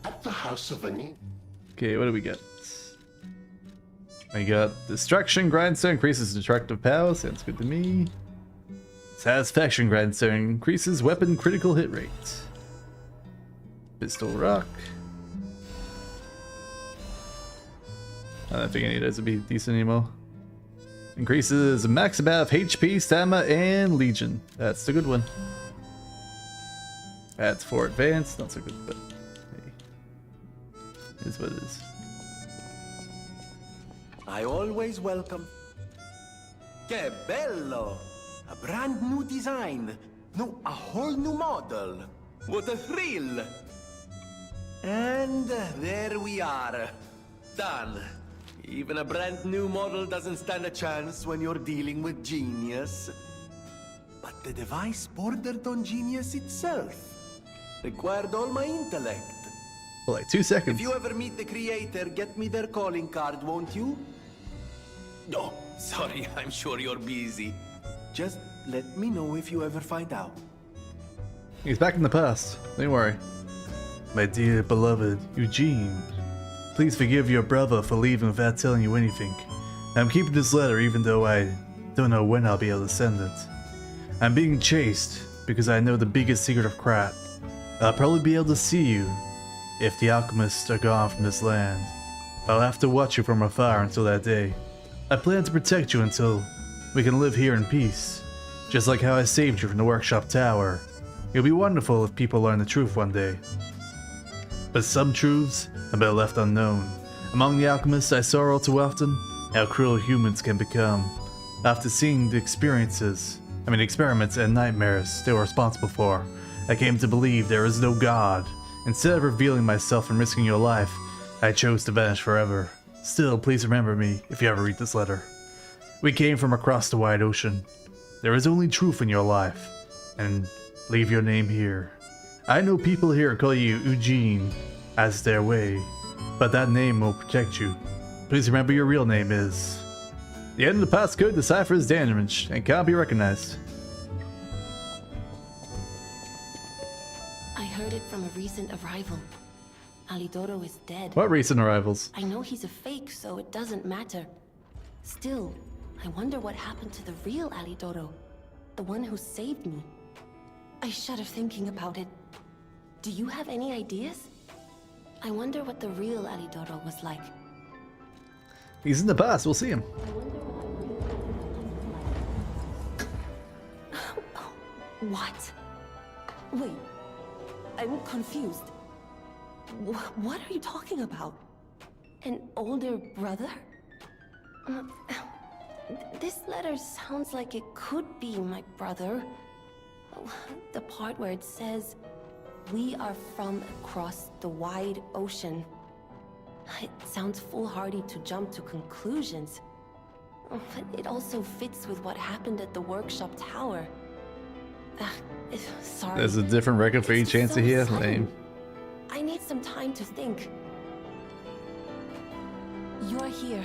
[SPEAKER 4] at the House of Vanini.
[SPEAKER 1] Okay, what do we get? We got Destruction Grindstone increases destructive power. Sounds good to me. Satisfaction Grindstone increases weapon critical hit rate. Pistol Rock. I don't think any of those would be decent anymore. Increases max amount of HP, stamina, and Legion. That's the good one. Adds 4 advanced. Not so good, but hey. It is what it is.
[SPEAKER 13] I always welcome. Que bello! A brand new design. No, a whole new model. What a thrill! And there we are. Done. Even a brand new model doesn't stand a chance when you're dealing with genius. But the device bordered on genius itself. Required all my intellect.
[SPEAKER 1] For like 2 seconds.
[SPEAKER 13] If you ever meet the creator, get me their calling card, won't you? No, sorry, I'm sure you're busy. Just let me know if you ever find out.
[SPEAKER 1] He's back in the past. Don't worry. My dear beloved Eugene, please forgive your brother for leaving without telling you anything. I'm keeping this letter even though I don't know when I'll be able to send it. I'm being chased because I know the biggest secret of Krat. I'll probably be able to see you if the alchemists are gone from this land. I'll have to watch you from afar until that day. I plan to protect you until we can live here in peace, just like how I saved you from the workshop tower. It'll be wonderful if people learn the truth one day. But some truths are better left unknown. Among the alchemists, I saw all too often how cruel humans can become. After seeing the experiments and nightmares they were responsible for, I came to believe there is no God. Instead of revealing myself and risking your life, I chose to vanish forever. Still, please remember me if you ever read this letter. We came from across the wide ocean. There is only truth in your life, and leave your name here. I know people here call you Eugene as their way, but that name will protect you. Please remember your real name is... The end of the passcode deciphers damage and cannot be recognized.
[SPEAKER 16] I heard it from a recent arrival. Alidoro is dead.
[SPEAKER 1] What recent arrivals?
[SPEAKER 16] I know he's a fake, so it doesn't matter. Still, I wonder what happened to the real Alidoro, the one who saved me. I shudder thinking about it. Do you have any ideas? I wonder what the real Alidoro was like.
[SPEAKER 1] He's in the past, we'll see him.
[SPEAKER 16] What? Wait, I'm confused. What are you talking about? An older brother? This letter sounds like it could be my brother. The part where it says, "We are from across the wide ocean." It sounds foolhardy to jump to conclusions. But it also fits with what happened at the workshop tower. Sorry.
[SPEAKER 1] There's a different record for each answer here. Lame.
[SPEAKER 16] I need some time to think. You're here.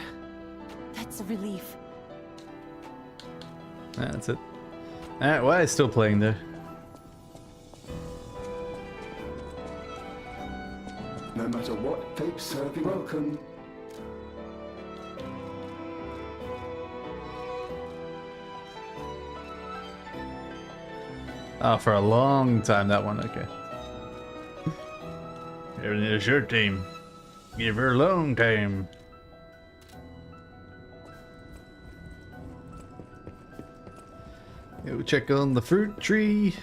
[SPEAKER 16] That's a relief.
[SPEAKER 1] That's it. Alright, why is still playing there?
[SPEAKER 4] No matter what fate serving, welcome.
[SPEAKER 1] Oh, for a long time, that one, okay. Everything is your team. Give her a long time. Go check on the fruit tree.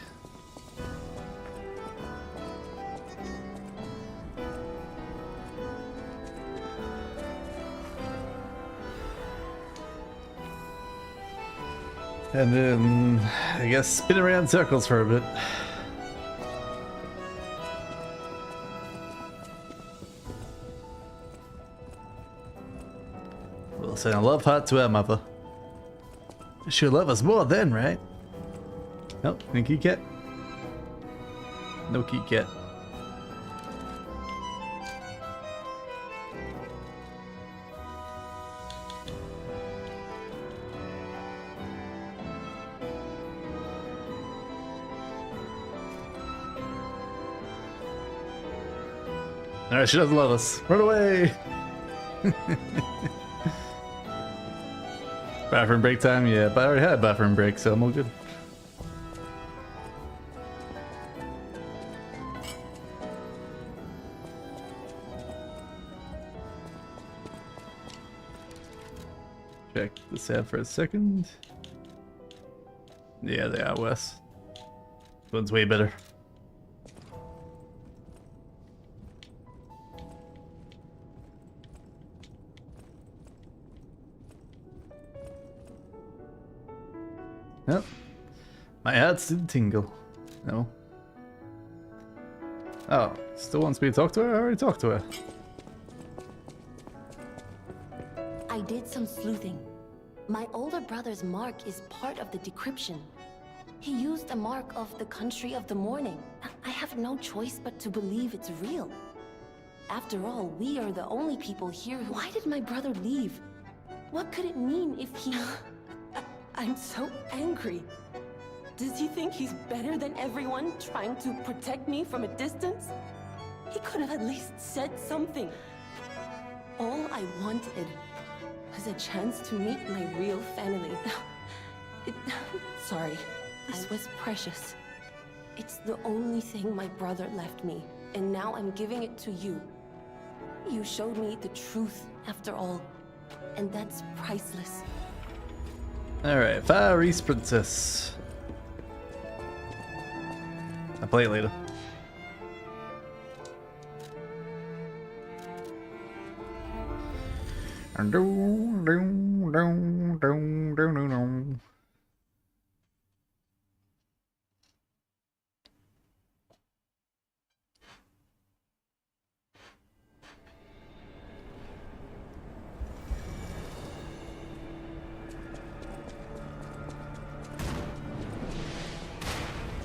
[SPEAKER 1] And then, I guess, spin around in circles for a bit. We'll send a love heart to our mother. She'll love us more then, right? Nope, no Kit Kat. No Kit Kat. Alright, she doesn't love us. Run away! Bathroom break time? Yeah, but I already had a bathroom break, so I'm all good. Check this out for a second. Yeah, they are, Wes. This one's way better. Yep. My heart's didn't tingle. No. Oh, still wants me to talk to her? I already talked to her.
[SPEAKER 16] I did some sleuthing. My older brother's mark is part of the decryption. He used a mark of the country of the morning. I have no choice but to believe it's real. After all, we are the only people here who... Why did my brother leave? What could it mean if he... I'm so angry. Does he think he's better than everyone, trying to protect me from a distance? He could have at least said something. All I wanted was a chance to meet my real family. Sorry, this was precious. It's the only thing my brother left me, and now I'm giving it to you. You showed me the truth after all, and that's priceless.
[SPEAKER 1] Alright, Far East Princess. I'll play it later.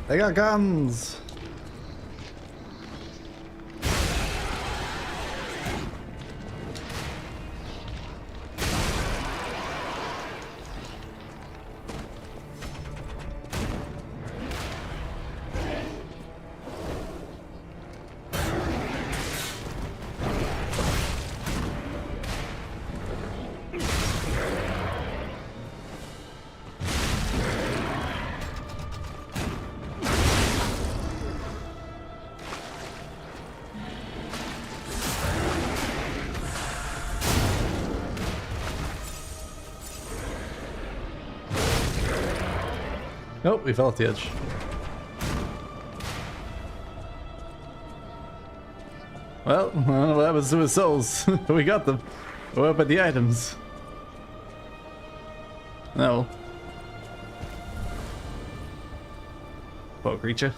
[SPEAKER 1] They got guns! Nope, we fell off the edge. Well, I don't know what happens to his souls, but we got them. What about the items? No. Poor creature.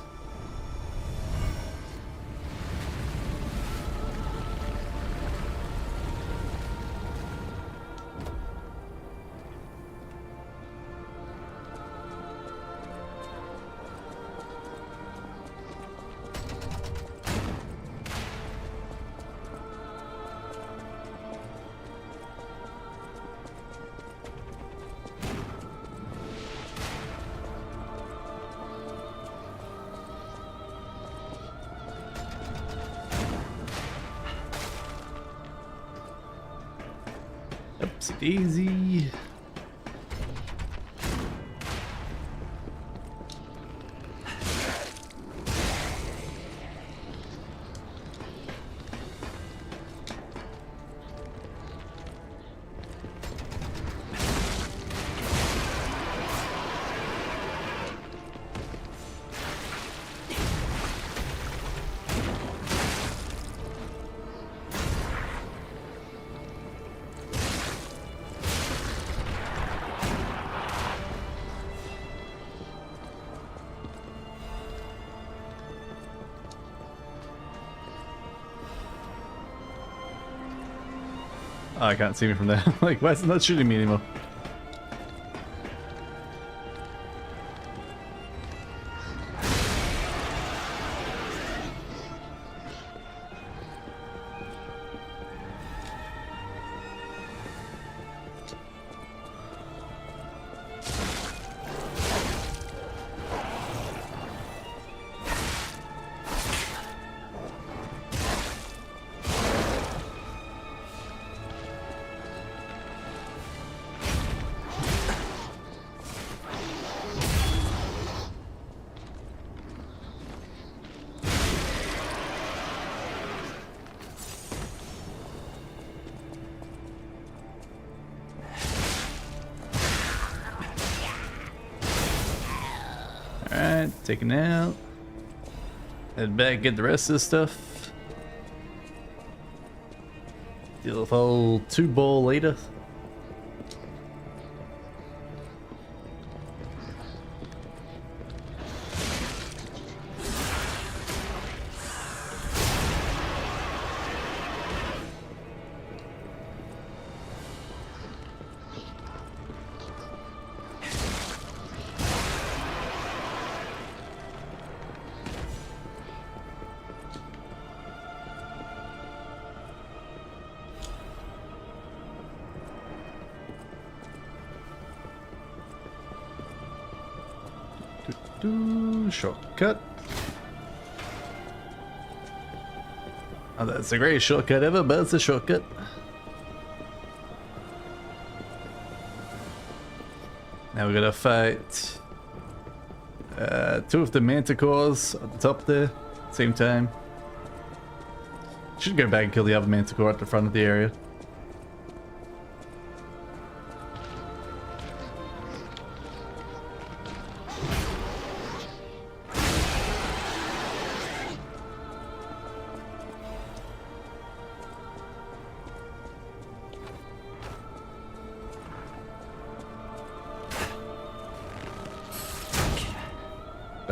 [SPEAKER 1] Oopsie daisy. Oh, I can't see me from there. Like, why is it not shooting me anymore? Taken out. Head back, get the rest of this stuff. Deal with whole 2-ball later. Shortcut. Oh, that's the greatest shortcut ever, but it's a shortcut. Now we gotta fight 2 of the manticores at the top there, same time. Should go back and kill the other manticore at the front of the area.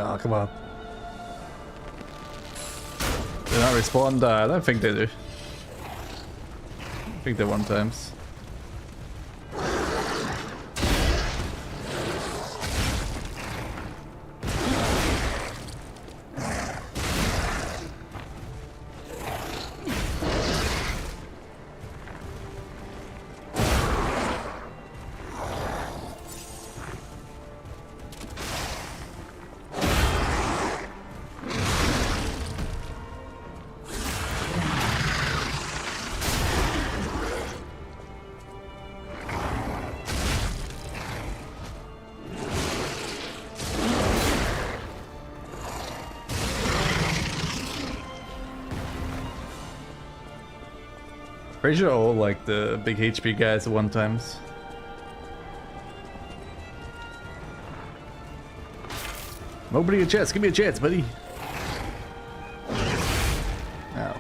[SPEAKER 1] Oh, come on. They're not respawned? I don't think they do. I think they're one-times. Pretty sure all like the big HP guys at one times. Nobody a chance, give me a chance, buddy. Ow.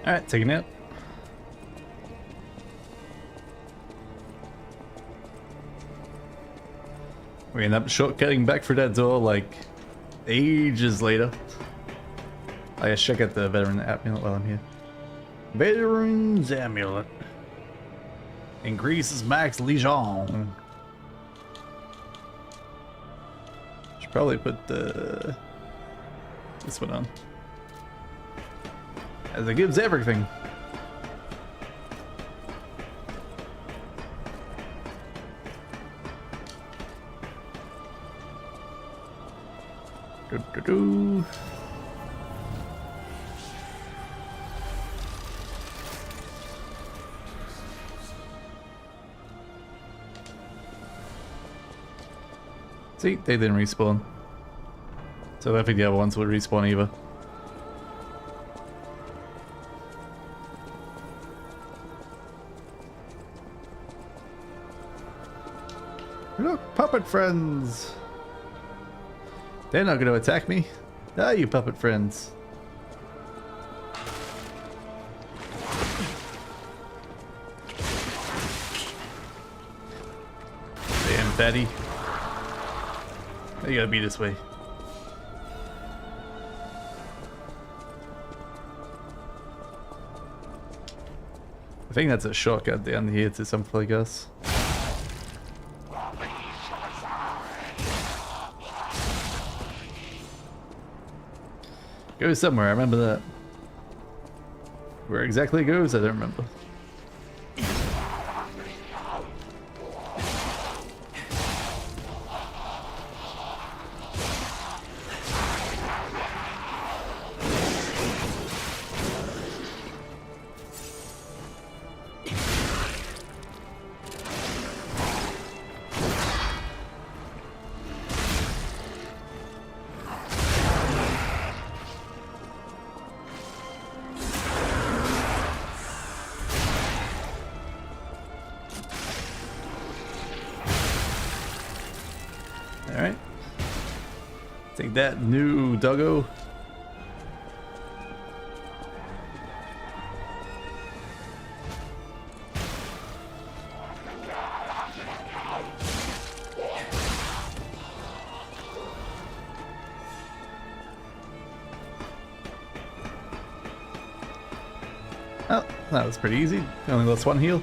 [SPEAKER 1] Alright, taking it. We end up shortcutting back for that door like ages later. I gotta check out the veteran amulet while I'm here. Veteran's amulet. Increases max legion. Should probably put the this one on. As it gives everything. Do. See, they didn't respawn. So I don't think the other ones would respawn either. Look, puppet friends! They're not going to attack me. Ah, you puppet friends. Damn, fatty. You gotta be this way. I think that's a shortcut down here to something like us. Go somewhere, I remember that. Where exactly it goes, I don't remember. Alright. Take that, new doggo. Oh, that was pretty easy. Only lost one heal.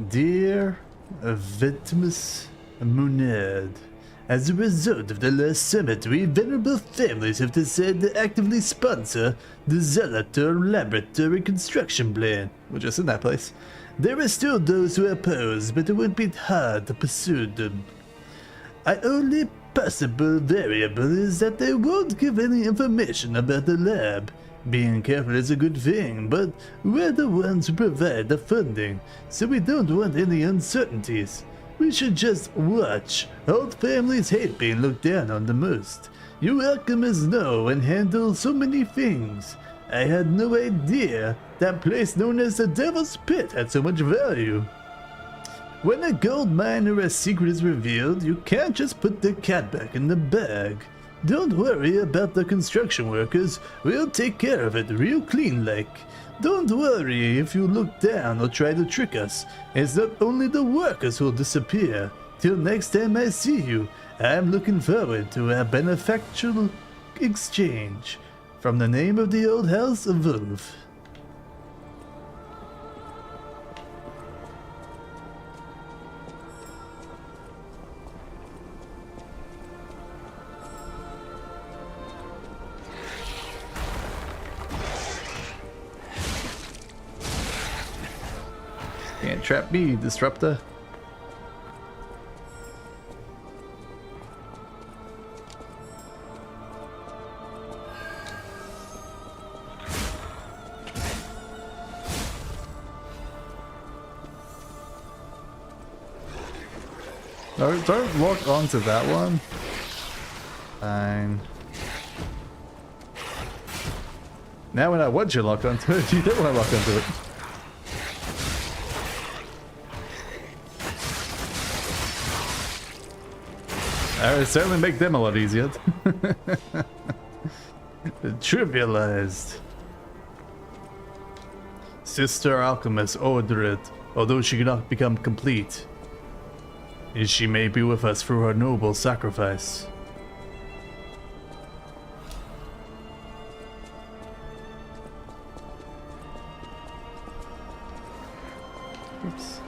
[SPEAKER 1] Dear Vetimus Munad, as a result of the last cemetery, venerable families have decided to actively sponsor the Zelator Laboratory construction plan. We're just in that place. There are still those who oppose, but it would be hard to pursue them. Our only possible variable is that they won't give any information about the lab. Being careful is a good thing, but we're the ones who provide the funding, so we don't want any uncertainties. We should just watch. Old families hate being looked down on the most. You alchemists know and handle so many things. I had no idea that place known as the Devil's Pit had so much value. When a gold mine or a secret is revealed, you can't just put the cat back in the bag. Don't worry about the construction workers, we'll take care of it real clean like. Don't worry if you look down or try to trick us. It's not only the workers who'll disappear. Till next time I see you, I'm looking forward to a benefactual exchange. From the name of the old house of Wolf. Can't trap me, Disruptor. Don't lock onto that one. Fine. Now when I want you to lock onto it, you don't want to lock onto it. That would certainly make them a lot easier. Trivialized. Sister Alchemist ordered, although she cannot become complete. She may be with us through her noble sacrifice. Oops.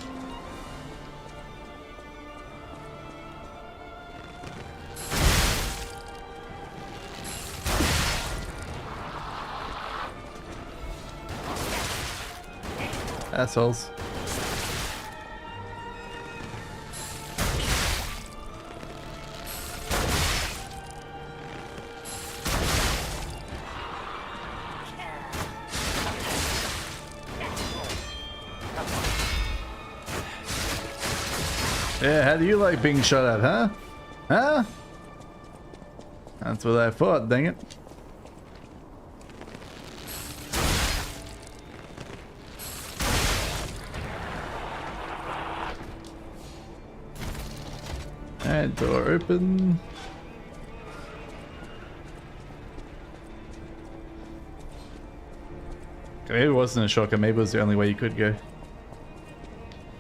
[SPEAKER 1] Assholes. Yeah, how do you like being shot at, huh? Huh? That's what I thought, dang it. Alright, door open. Maybe it wasn't a shortcut, maybe it was the only way you could go.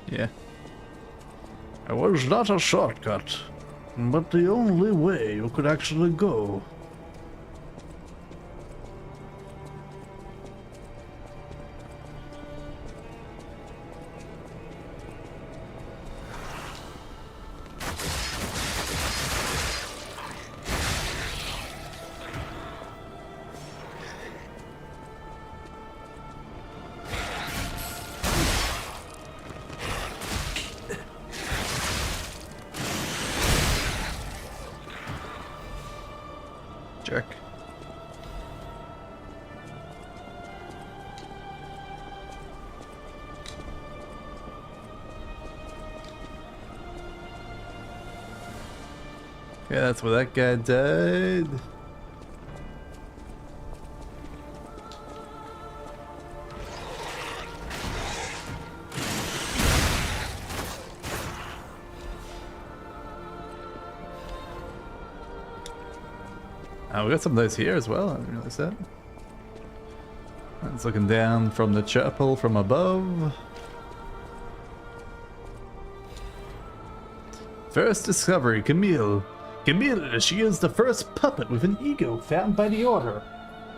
[SPEAKER 1] Yeah. It was not a shortcut, but the only way you could actually go. jerk. Yeah, that's where that guy died. Oh, we got some of those here as well. I didn't realize that. It's looking down from the chapel from above. First discovery, Camille. Camille, she is the first puppet with an ego found by the Order.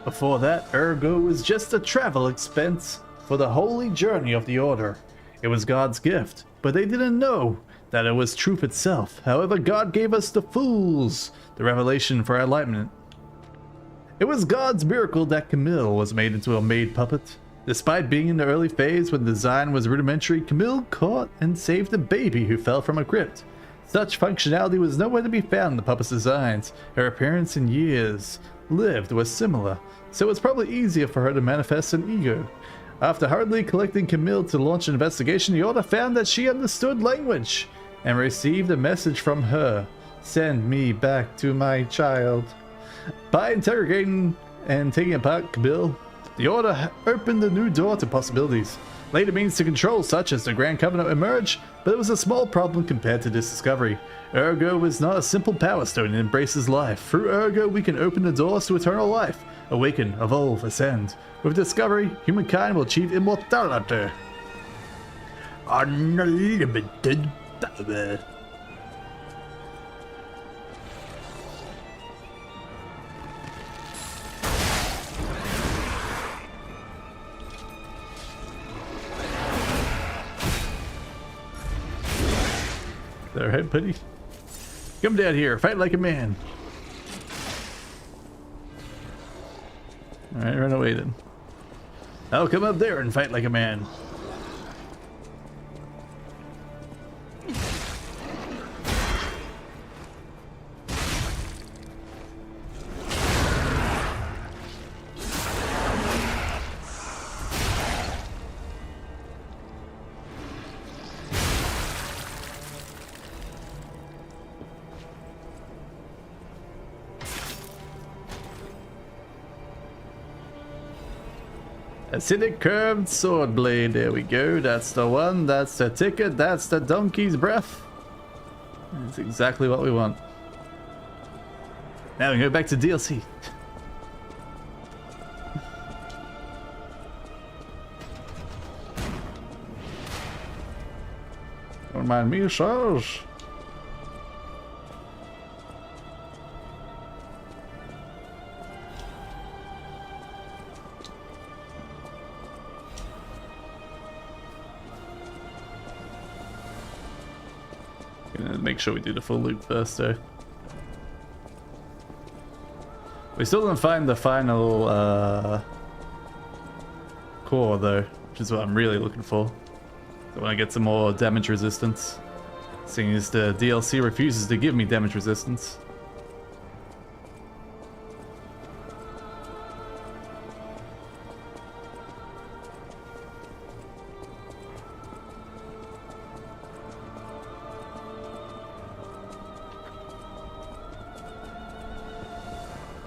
[SPEAKER 1] Before that, Ergo was just a travel expense for the holy journey of the Order. It was God's gift, but they didn't know that it was truth itself. However, God gave us the fools, the revelation for our enlightenment. It was God's miracle that Camille was made into a maid puppet. Despite being in the early phase when the design was rudimentary, Camille caught and saved a baby who fell from a crypt. Such functionality was nowhere to be found in the puppet's designs. Her appearance and years lived was similar, so it was probably easier for her to manifest an ego. After hurriedly collecting Camille to launch an investigation, the Order found that she understood language and received a message from her. Send me back to my child. By interrogating and taking apart Camille, the Order opened a new door to possibilities. Later means to control such as the Grand Covenant emerged, but it was a small problem compared to this discovery. Ergo is not a simple power stone, it embraces life. Through Ergo we can open the doors to eternal life, awaken, evolve, ascend. With discovery, humankind will achieve immortality. Unlimited power. Alright, buddy. Come down here, fight like a man. Alright, run away then. I'll come up there and fight like a man. Acidic curved sword blade, there we go, that's the one, that's the ticket, that's the donkey's breath. That's exactly what we want. Now we go back to DLC. Don't mind me, sirs. Make sure we do the full loop first though. We still didn't find the final core though, which is what I'm really looking for. I want to get some more damage resistance, seeing as the DLC refuses to give me damage resistance.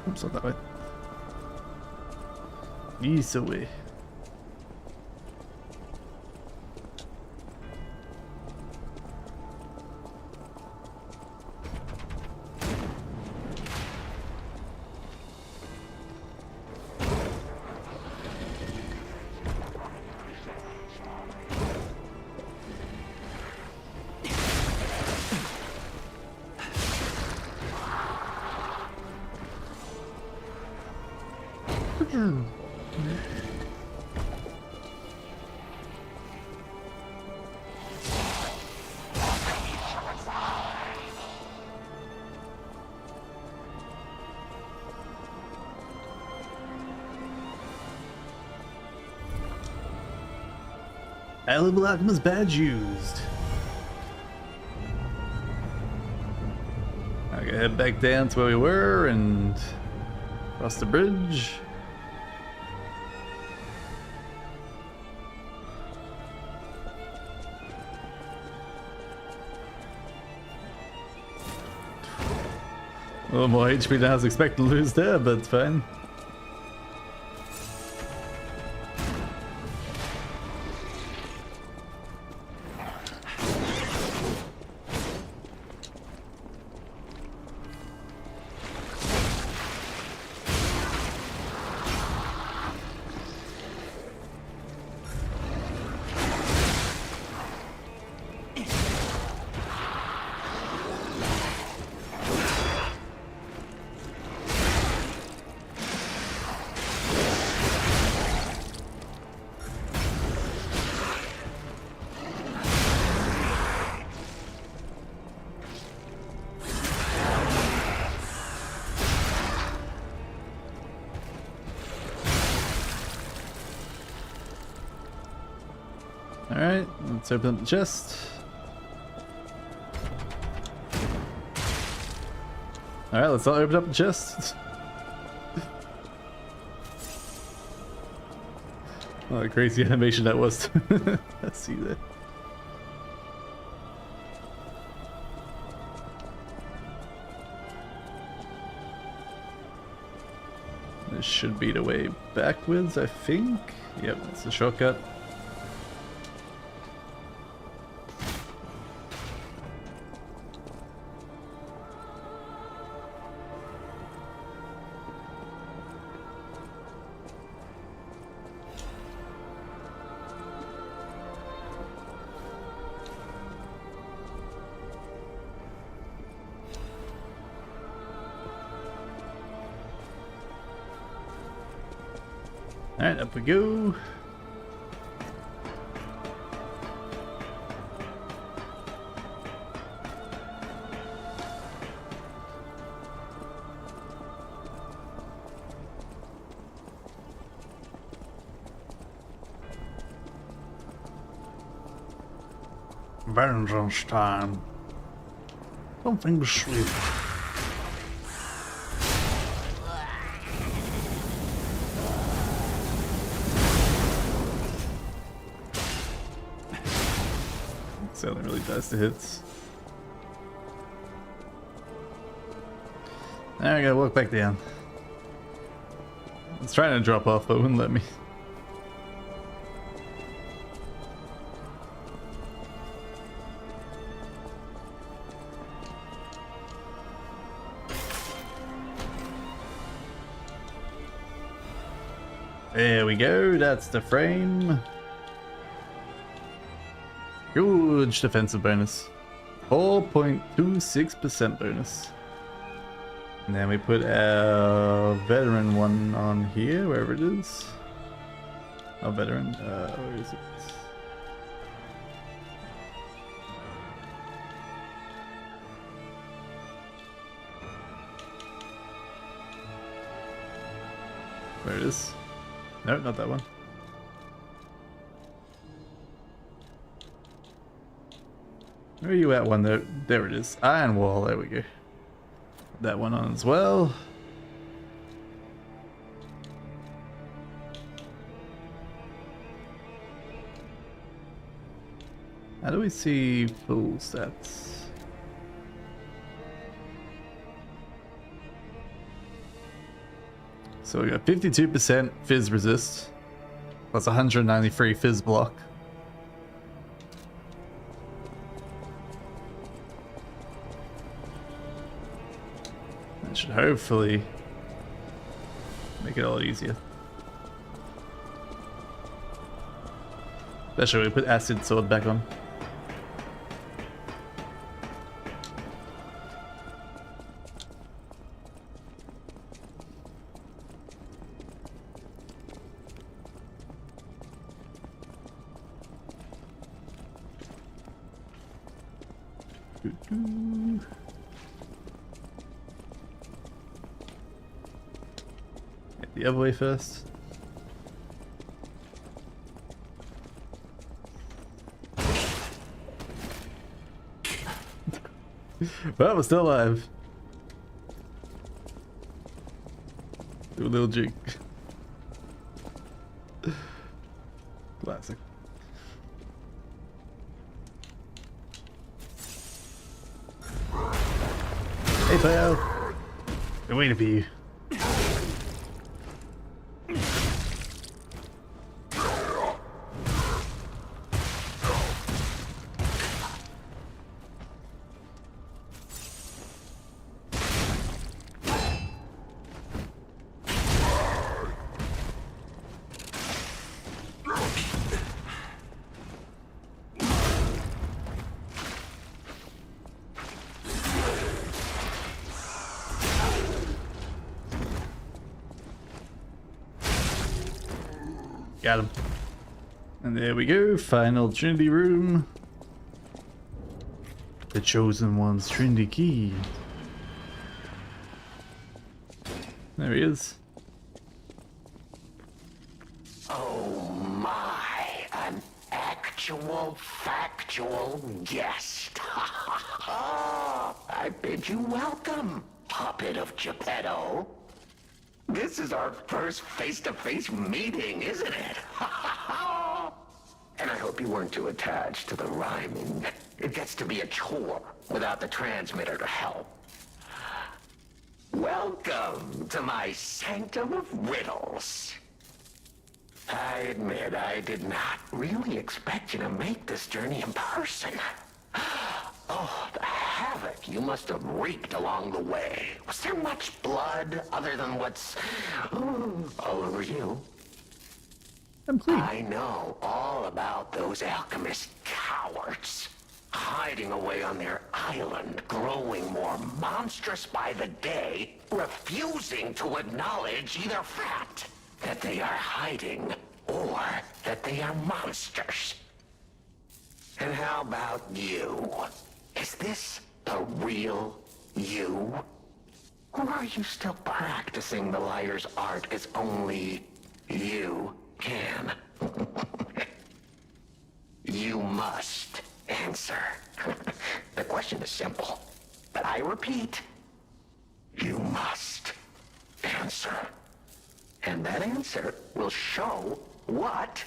[SPEAKER 1] Oops, not that way. This way. Valuable Alchemist badge used. I gotta head back down to where we were and Across the bridge. A little more HP than I was expected to lose there, but it's fine. Alright, let's open up the chest. Alright, let's all open up the chest. What a crazy animation that was. Let's see that. This should be the way backwards, I think. Yep, that's the shortcut. Alright, up we go. Vengeance time. Something sweet. Only really does the hits. Now I gotta walk back down. I was trying to drop off, but it wouldn't let me. There we go, that's the frame. Huge defensive bonus. 4.26% bonus. And then we put our veteran one on here, wherever it is. Oh, veteran. Where is it? Where it is? No, not that one. Where are you at one there? There it is. Iron wall, there we go. That one on as well. How do we see full stats? So we got 52% fizz resist, plus 193 fizz block. That should hopefully make it a lot easier. Especially when we put acid sword back on. The other way first. Well, we're still alive. Do a little jig. Classic. Hey, pal. Been waiting for you. Got him. And there we go, final Trinity room. The Chosen One's Trinity key. There he is.
[SPEAKER 10] Oh my, an actual factual guest. I bid you welcome, puppet of Geppetto. This is our first face-to-face meeting, isn't it? And I hope you weren't too attached to the rhyming. It gets to be a chore without the transmitter to help. Welcome to my sanctum of riddles. I admit I did not really expect you to make this journey in person. Oh, the havoc you must have wreaked along the way. Was there much blood other than what's all over you?
[SPEAKER 1] I'm clean.
[SPEAKER 10] I know all about those alchemist cowards. Hiding away on their island, growing more monstrous by the day, refusing to acknowledge either fact that they are hiding or that they are monsters. And how about you? Is this the real you? Or are you still practicing the liar's art as only you can? You must answer. The question is simple, but I repeat, you must answer. And that answer will show what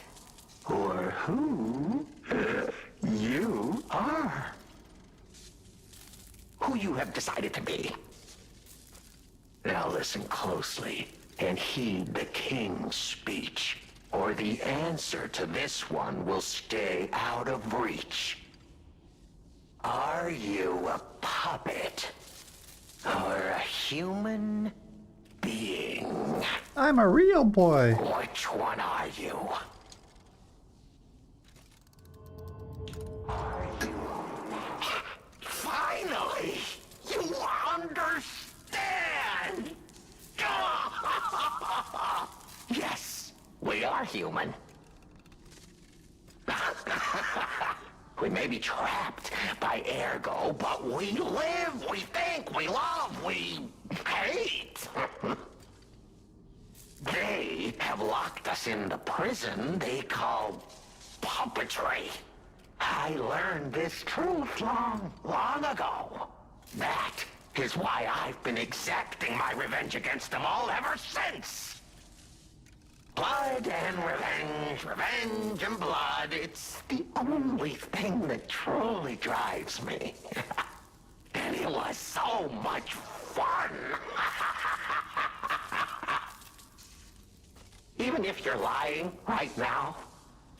[SPEAKER 10] or who you are. Who you have decided to be. Now listen closely and heed the king's speech, or the answer to this one will stay out of reach. Are you a puppet or a human being?
[SPEAKER 1] I'm a real boy.
[SPEAKER 10] Which one are you? Finally! You understand! Yes, we are human. We may be trapped by ergo, but we live, we think, we love, we hate. They have locked us in the prison they call puppetry. I learned this truth long ago. That is why I've been exacting my revenge against them all ever since. Blood and revenge, revenge and blood. It's the only thing that truly drives me. And it was so much fun. Even if you're lying right now,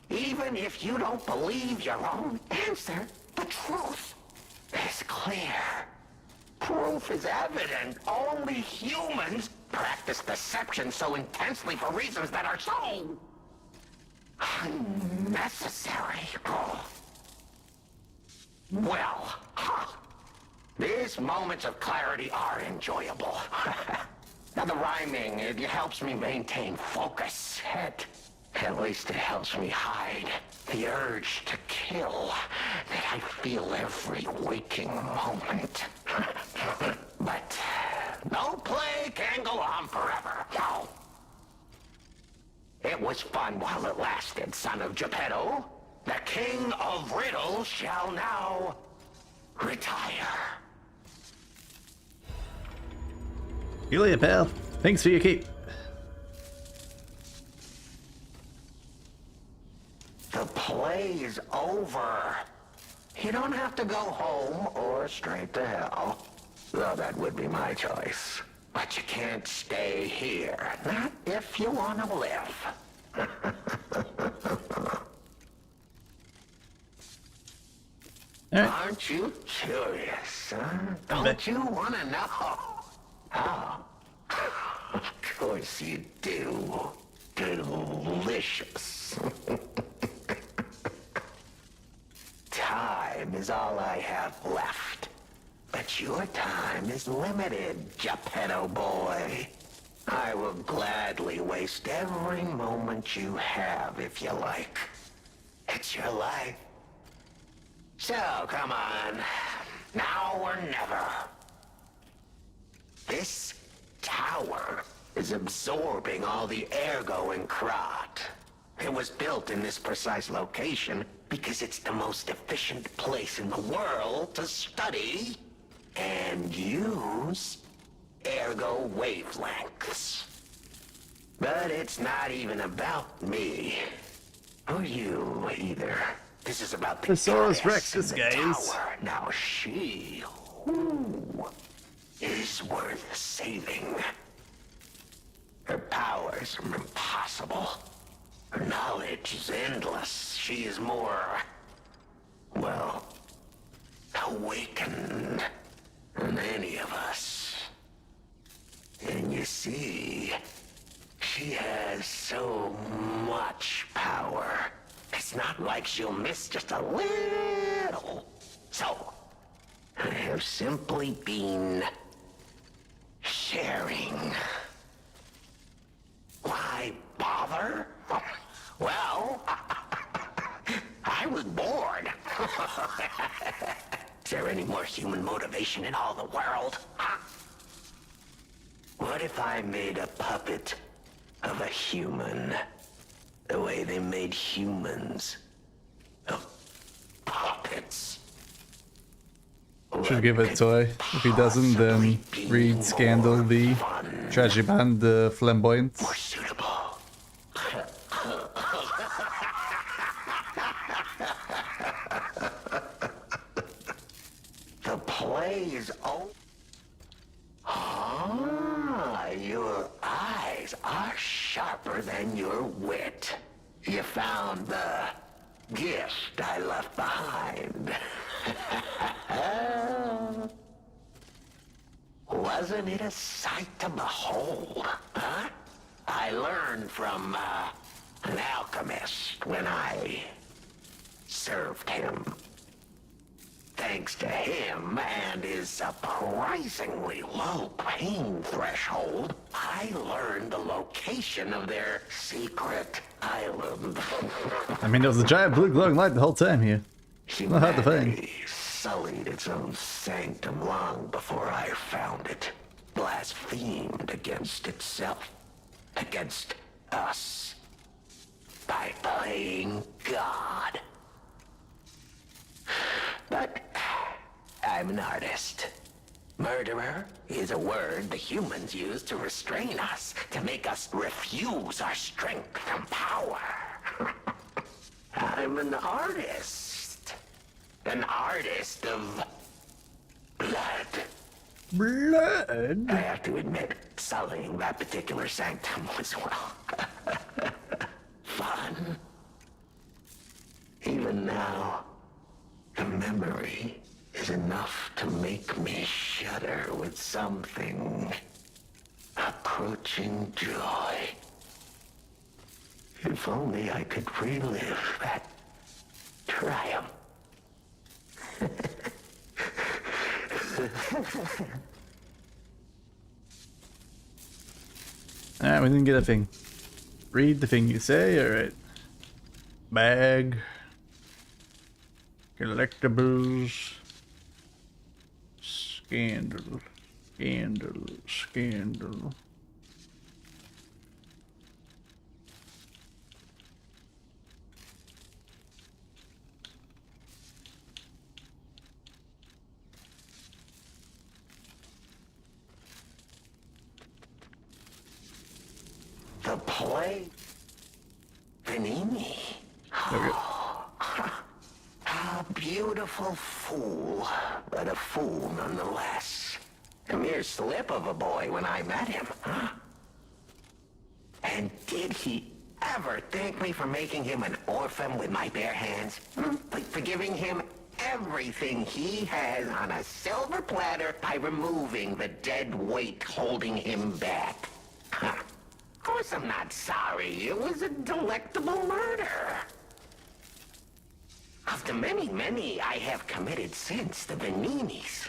[SPEAKER 10] even if you don't believe your own answer, the truth is clear. Proof is evident. Only humans practice deception so intensely for reasons that are so unnecessary. Well, these moments of clarity are enjoyable. Now the rhyming, it helps me maintain focus. At least it helps me hide the urge to kill that I feel every waking moment. But no play can go on forever. No. It was fun while it lasted, son of Geppetto. The king of riddles shall now retire.
[SPEAKER 1] See you later, pal. Thanks for your cape.
[SPEAKER 10] play's over. You don't have to go home or straight to hell. Though that would be my choice. But you can't stay here. Not if you want to live. Aren't you curious, huh? Don't you want to know? Oh, of course you do. Delicious. Time is all I have left. But your time is limited, Geppetto boy. I will gladly waste every moment you have if you like. It's your life. So, come on. Now or never. This tower is absorbing all the ergo in Krat. It was built in this precise location because it's the most efficient place in the world to study and use ergo wavelengths. But it's not even about me. Or you, either. This is about the
[SPEAKER 1] Thesaurus
[SPEAKER 10] goddess
[SPEAKER 1] Rex,
[SPEAKER 10] in the
[SPEAKER 1] guys.
[SPEAKER 10] tower. Now she, ooh, is worth saving. Her powers are impossible. Her knowledge is endless. She is more, well, awakened than any of us. And you see, she has so much power. It's not like she'll miss just a little. So, I have simply been sharing. Why bother? Well, I was bored. Is there any more human motivation in all the world? Huh? What if I made a puppet of a human? The way they made humans. Of puppets.
[SPEAKER 1] Should give it a toy. If he doesn't, then read Scandal the tragedy band, the Flamboyant.
[SPEAKER 10] More suitable. The play is over. Ah, your eyes are sharper than your wit. You found the gift I left behind. Wasn't it a sight to behold, huh? I learned from an alchemist when I served him. Thanks to him and his surprisingly low pain threshold, I learned the location of their secret island.
[SPEAKER 1] I mean, there was a giant blue glowing light the whole time here. Not hard to find.
[SPEAKER 10] Humanity sullied its own sanctum long before I found it. Blasphemed against itself. Against us. By playing God. But I'm an artist. Murderer is a word the humans use to restrain us, to make us refuse our strength and power. I'm an artist. An artist of blood.
[SPEAKER 1] Blood?
[SPEAKER 10] I have to admit, sullying that particular sanctum was, well, fun. Even now, the memory is enough to make me shudder with something approaching joy. If only I could relive that triumph.
[SPEAKER 1] Alright, we didn't get a thing. Read the thing you say, alright. Bag. Collectibles. Scandal. Scandal. Scandal.
[SPEAKER 10] The play? Panini? Oh, beautiful fool, but a fool nonetheless. A mere slip of a boy when I met him, huh? And did he ever thank me for making him an orphan with my bare hands? For giving him everything he has on a silver platter by removing the dead weight holding him back? Huh. Of course I'm not sorry. It was a delectable murder. Of the many, many I have committed since, the Beninis,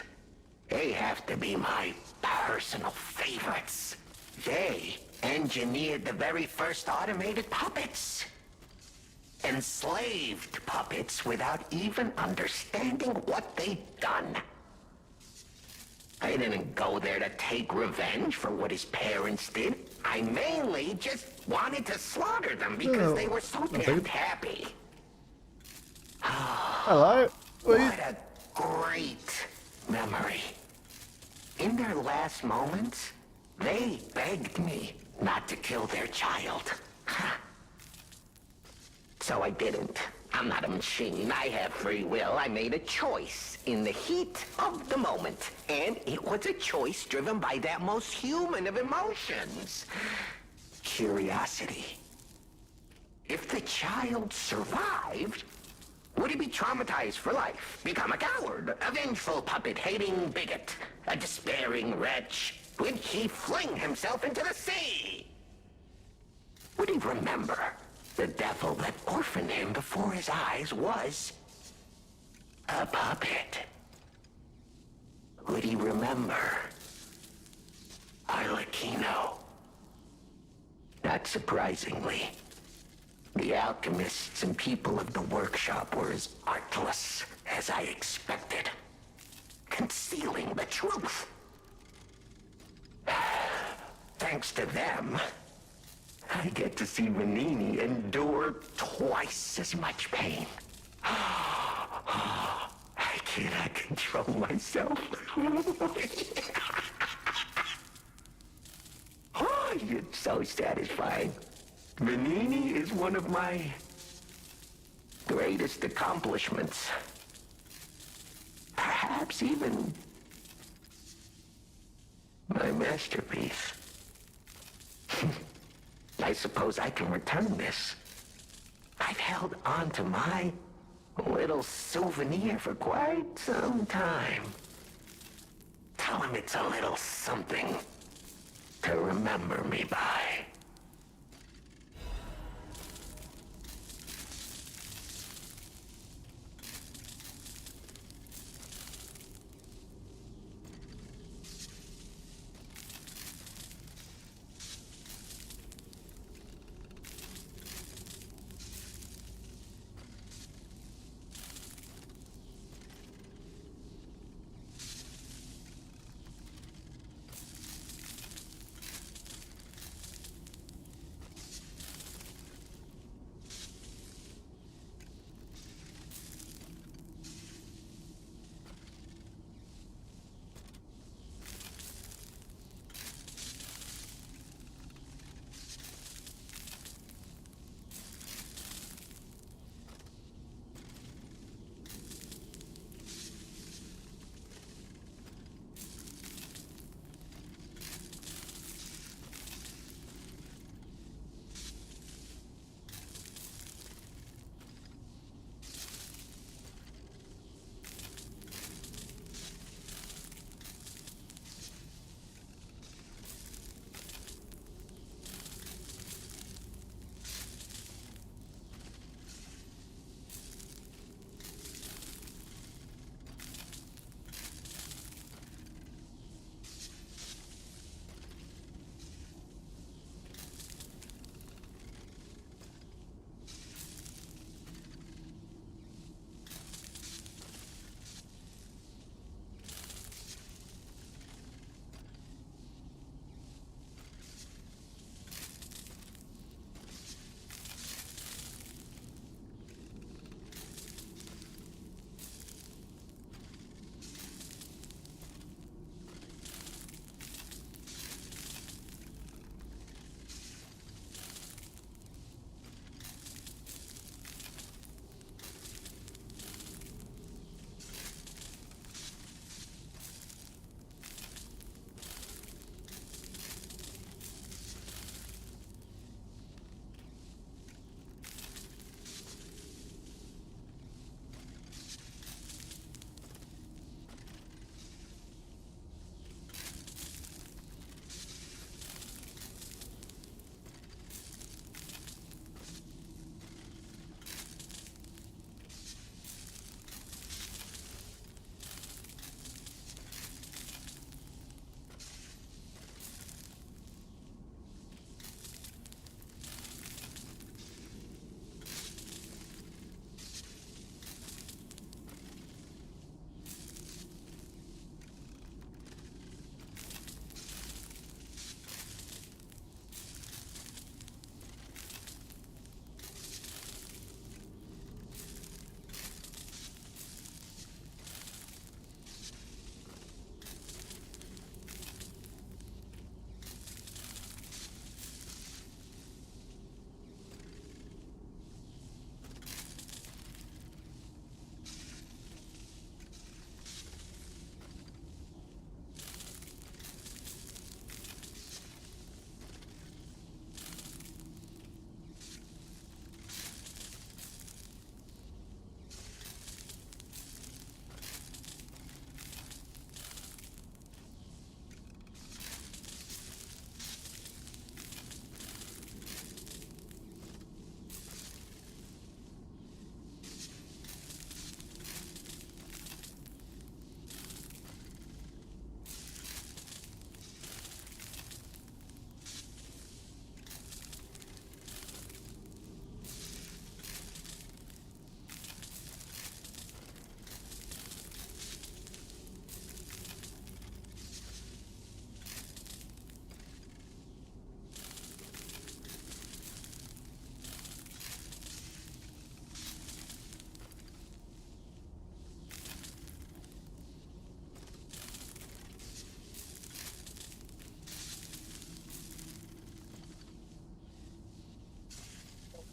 [SPEAKER 10] they have to be my personal favorites. They engineered the very first automated puppets. Enslaved puppets without even understanding what they'd done. I didn't go there to take revenge for what his parents did. I mainly just wanted to slaughter them because they were so damn happy.
[SPEAKER 1] Hello?
[SPEAKER 10] What a great memory. In their last moments, they begged me not to kill their child. So I didn't. I'm not a machine. I have free will. I made a choice in the heat of the moment. And it was a choice driven by that most human of emotions. Curiosity. If the child survived, would he be traumatized for life? Become a coward, a vengeful puppet-hating bigot, a despairing wretch? Would he fling himself into the sea? Would he remember the devil that orphaned him before his eyes was a puppet? Would he remember Arlecchino? Not surprisingly, the alchemists and people of the workshop were as artless as I expected, concealing the truth. Thanks to them, I get to see Venini endure twice as much pain. I cannot control myself. Oh, it's so satisfying. Venini is one of my greatest accomplishments. Perhaps even my masterpiece. I suppose I can return this. I've held on to my little souvenir for quite some time. Tell him it's a little something to remember me by.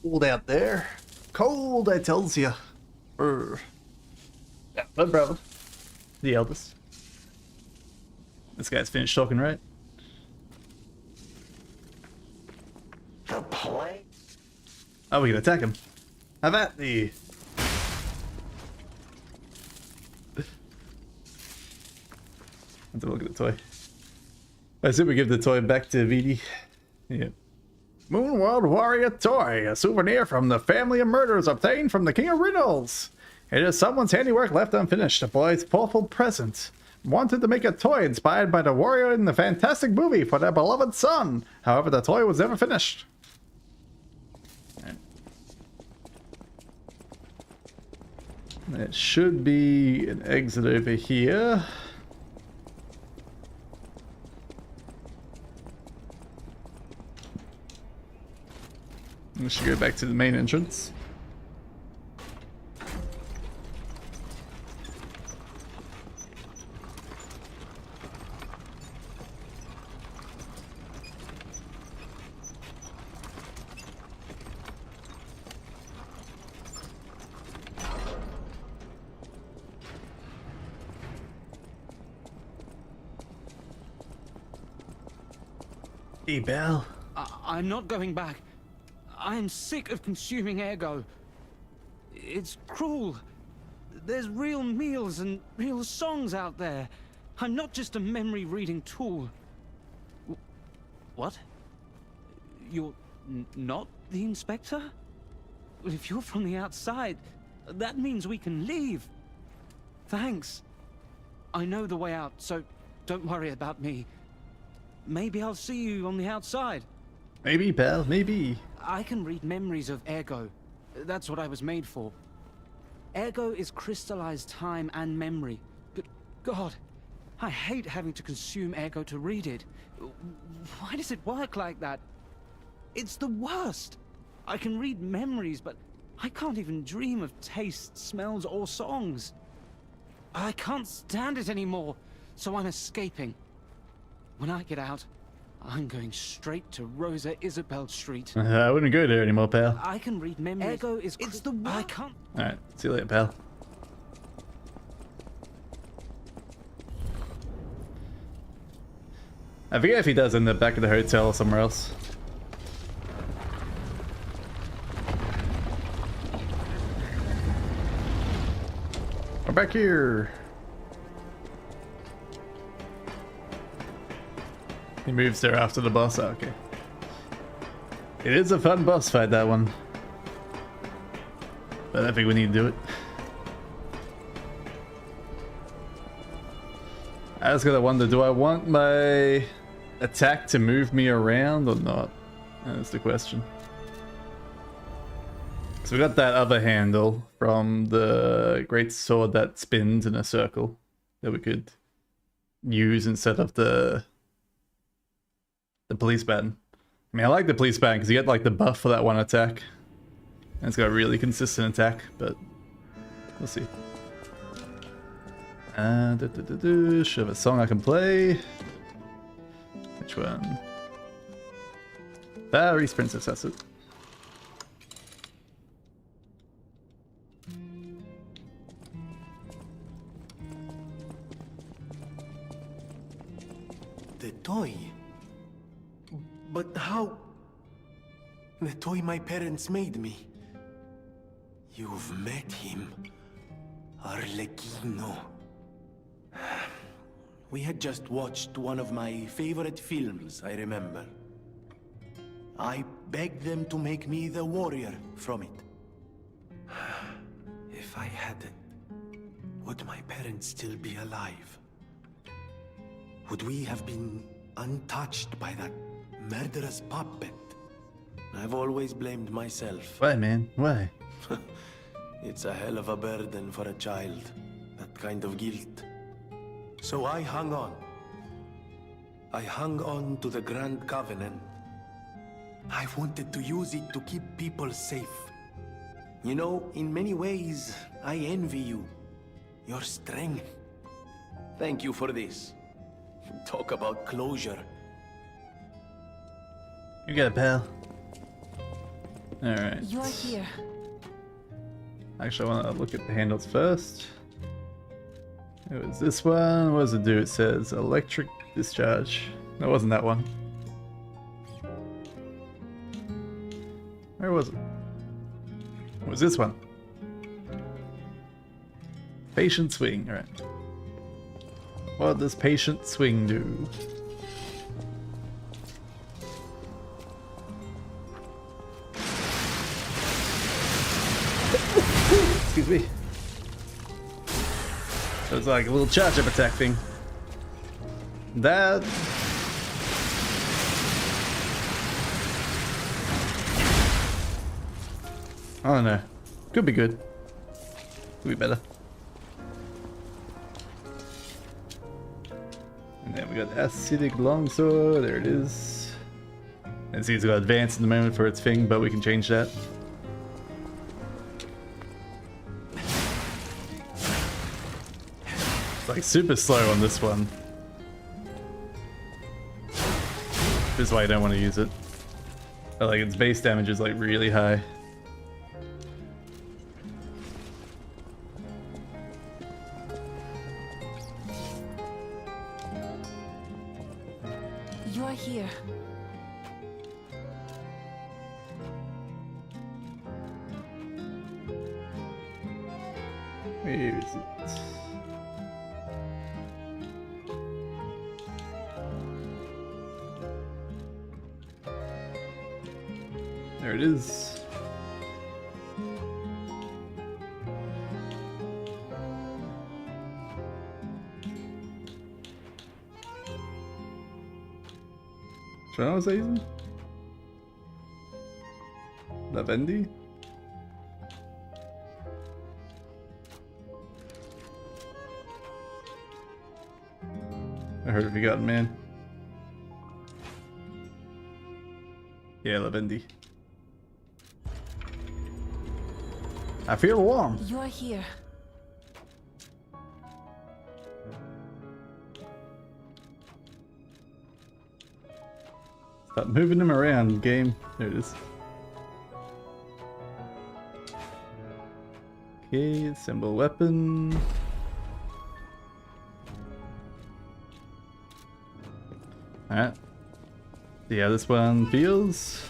[SPEAKER 1] cold out there. Cold, I tells you. Yeah, my brother. The eldest. This guy's finished talking, right?
[SPEAKER 10] The play?
[SPEAKER 1] Oh, we can attack him. Have at thee. Let's have a look at the toy. I assume we give the toy back to Vidi. Yeah. Moonworld Warrior Toy, a souvenir from the family of murders obtained from the King of Riddles. It is someone's handiwork left unfinished, a boy's thoughtful present. Wanted to make a toy inspired by the warrior in the fantastic movie for their beloved son. However, the toy was never finished. Right. It should be an exit over here. We should go back to the main entrance. Hey, Belle.
[SPEAKER 17] I'm not going back. I'm sick of consuming ergo. It's cruel. There's real meals and real songs out there. I'm not just a memory-reading tool. What? You're not the inspector? Well, if you're from the outside, that means we can leave. Thanks. I know the way out, so don't worry about me. Maybe I'll see you on the outside.
[SPEAKER 1] Maybe, pal, maybe.
[SPEAKER 17] I can read memories of ergo. That's what I was made for. Ergo is crystallized time and memory. But God, I hate having to consume ergo to read it. Why does it work like that? It's the worst. I can read memories, but I can't even dream of tastes, smells, or songs. I can't stand it anymore, so I'm escaping. When I get out, I'm going straight to Rosa Isabel Street.
[SPEAKER 1] I wouldn't go there anymore, pal.
[SPEAKER 17] I can read memories. Ergo is it's the I can't.
[SPEAKER 1] Alright, see you later, pal. I forget if he does end up back at the hotel or somewhere else. We're back here. He moves there after the boss. Oh, okay. It is a fun boss fight, that one. But I think we need to do it. I was gonna wonder, do I want my attack to move me around or not? That's the question. So we got that other handle from the great sword that spins in a circle that we could use instead of the police baton. I mean, I like the police baton because you get like the buff for that one attack. And it's got a really consistent attack, but we'll see. Should have a song I can play. Which one? Paris Princess, that's it.
[SPEAKER 13] The toy? But how? The toy my parents made me. You've met him. Arlecchino. We had just watched one of my favorite films, I remember. I begged them to make me the warrior from it. If I hadn't, would my parents still be alive? Would we have been untouched by that murderous puppet? I've always blamed myself.
[SPEAKER 1] Why, man? Why?
[SPEAKER 13] It's a hell of a burden for a child, that kind of guilt. So I hung on. I hung on to the Grand Covenant. I wanted to use it to keep people safe. You know, in many ways, I envy you. Your strength. Thank you for this. Talk about closure.
[SPEAKER 1] You got it, pal. Alright.
[SPEAKER 16] You're here.
[SPEAKER 1] Actually, I want to look at the handles first. It was this one. What does it do? It says electric discharge. That wasn't that one. Where was it? It was this one. Patient swing. Alright. What does patient swing do? Excuse me. So it's like a little charge-up attack thing. That... I don't know. Could be good. Could be better. And then we got acidic longsword. There it is. And see, it's got advanced in the moment for its thing, but we can change that. It's like super slow on this one. This is why I don't want to use it. But like its base damage is like really high.
[SPEAKER 16] You're here.
[SPEAKER 1] Where is it? There it is. Which one was I using? Lavendi? I heard of Forgotten Man. Yeah, Lavendi. I feel warm.
[SPEAKER 16] You're here.
[SPEAKER 1] Stop moving them around, game. There it is. Okay, assemble weapon. Alright. See how this one feels.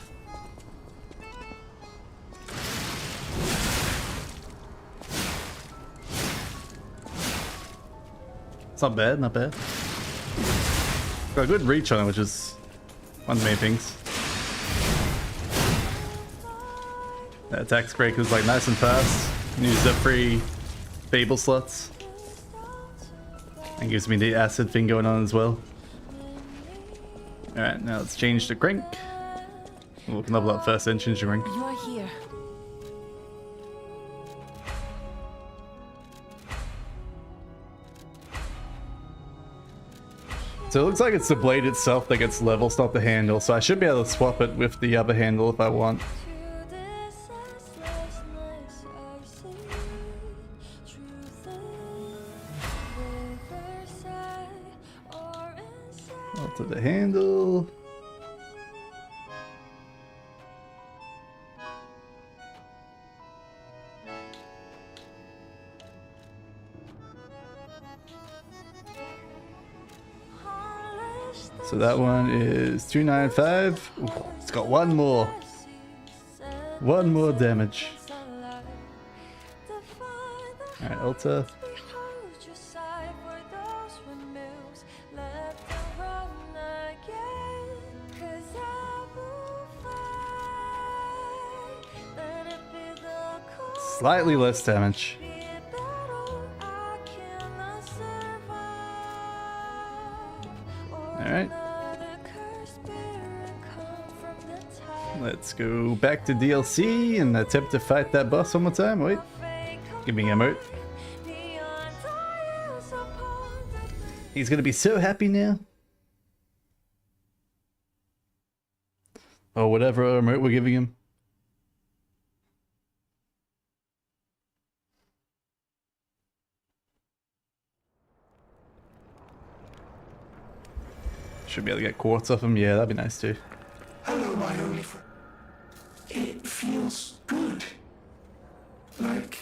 [SPEAKER 1] It's not bad, not bad. Got a good reach on it, which is one of the main things. That attack break is like nice and fast. Use the free Fable slots. And gives me the acid thing going on as well. Alright, now let's change the crank. We can level up first, then change the crank.
[SPEAKER 16] You're here.
[SPEAKER 1] So it looks like it's the blade itself that gets levels, not the handle. So I should be able to swap it with the other handle if I want. Alter the handle. So that one is 295. Ooh, it's got one more. One more damage. Alright, Alta. Slightly less damage. Alright. Let's go back to DLC and attempt to fight that boss one more time. Wait. Give me a emote. He's gonna be so happy now. Or whatever emote we're giving him. Should be able to get quartz off him. Yeah, that'd be nice too.
[SPEAKER 4] Hello, my only friend. It feels feels good. Like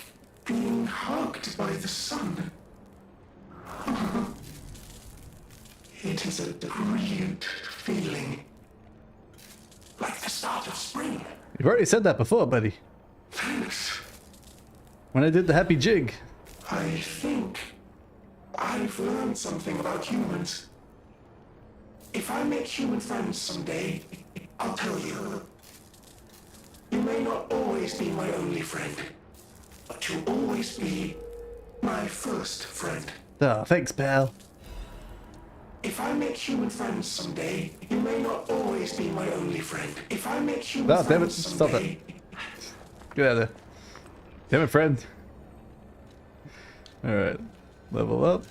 [SPEAKER 4] being hugged by the sun. It is a brilliant feeling. Like the start of spring.
[SPEAKER 1] You've already said that before, buddy.
[SPEAKER 4] Thanks.
[SPEAKER 1] When I did the happy jig.
[SPEAKER 4] I think I've learned something about humans. If I make human friends someday, I'll tell you. You may not always be my only friend, but you'll always be my first friend.
[SPEAKER 1] Oh, thanks, pal.
[SPEAKER 4] If I make human friends someday, you may not always be my only friend. If I make human
[SPEAKER 1] Oh, damn it.
[SPEAKER 4] friends
[SPEAKER 1] Stop
[SPEAKER 4] someday...
[SPEAKER 1] it. Get out of there. Damn it, friend. Alright. Level up.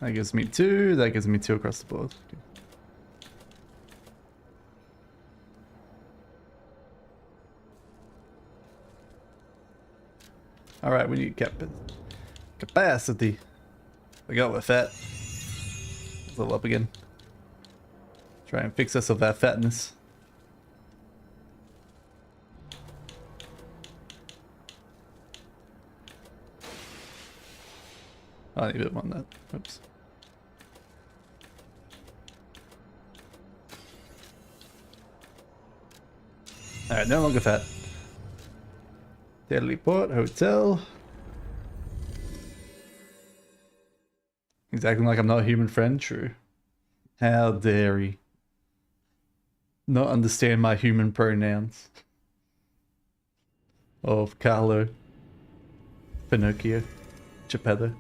[SPEAKER 1] That gives me 2. That gives me 2 across the board. Okay. Alright, we need capacity. We got with fat. Level up again. Try and fix us of that fatness. I need a bit more than that. Oops. Alright, no longer fat. Deadly Port Hotel. He's acting like I'm not a human friend. True. How dare he not understand my human pronouns of Carlo, Pinocchio, Geppetto.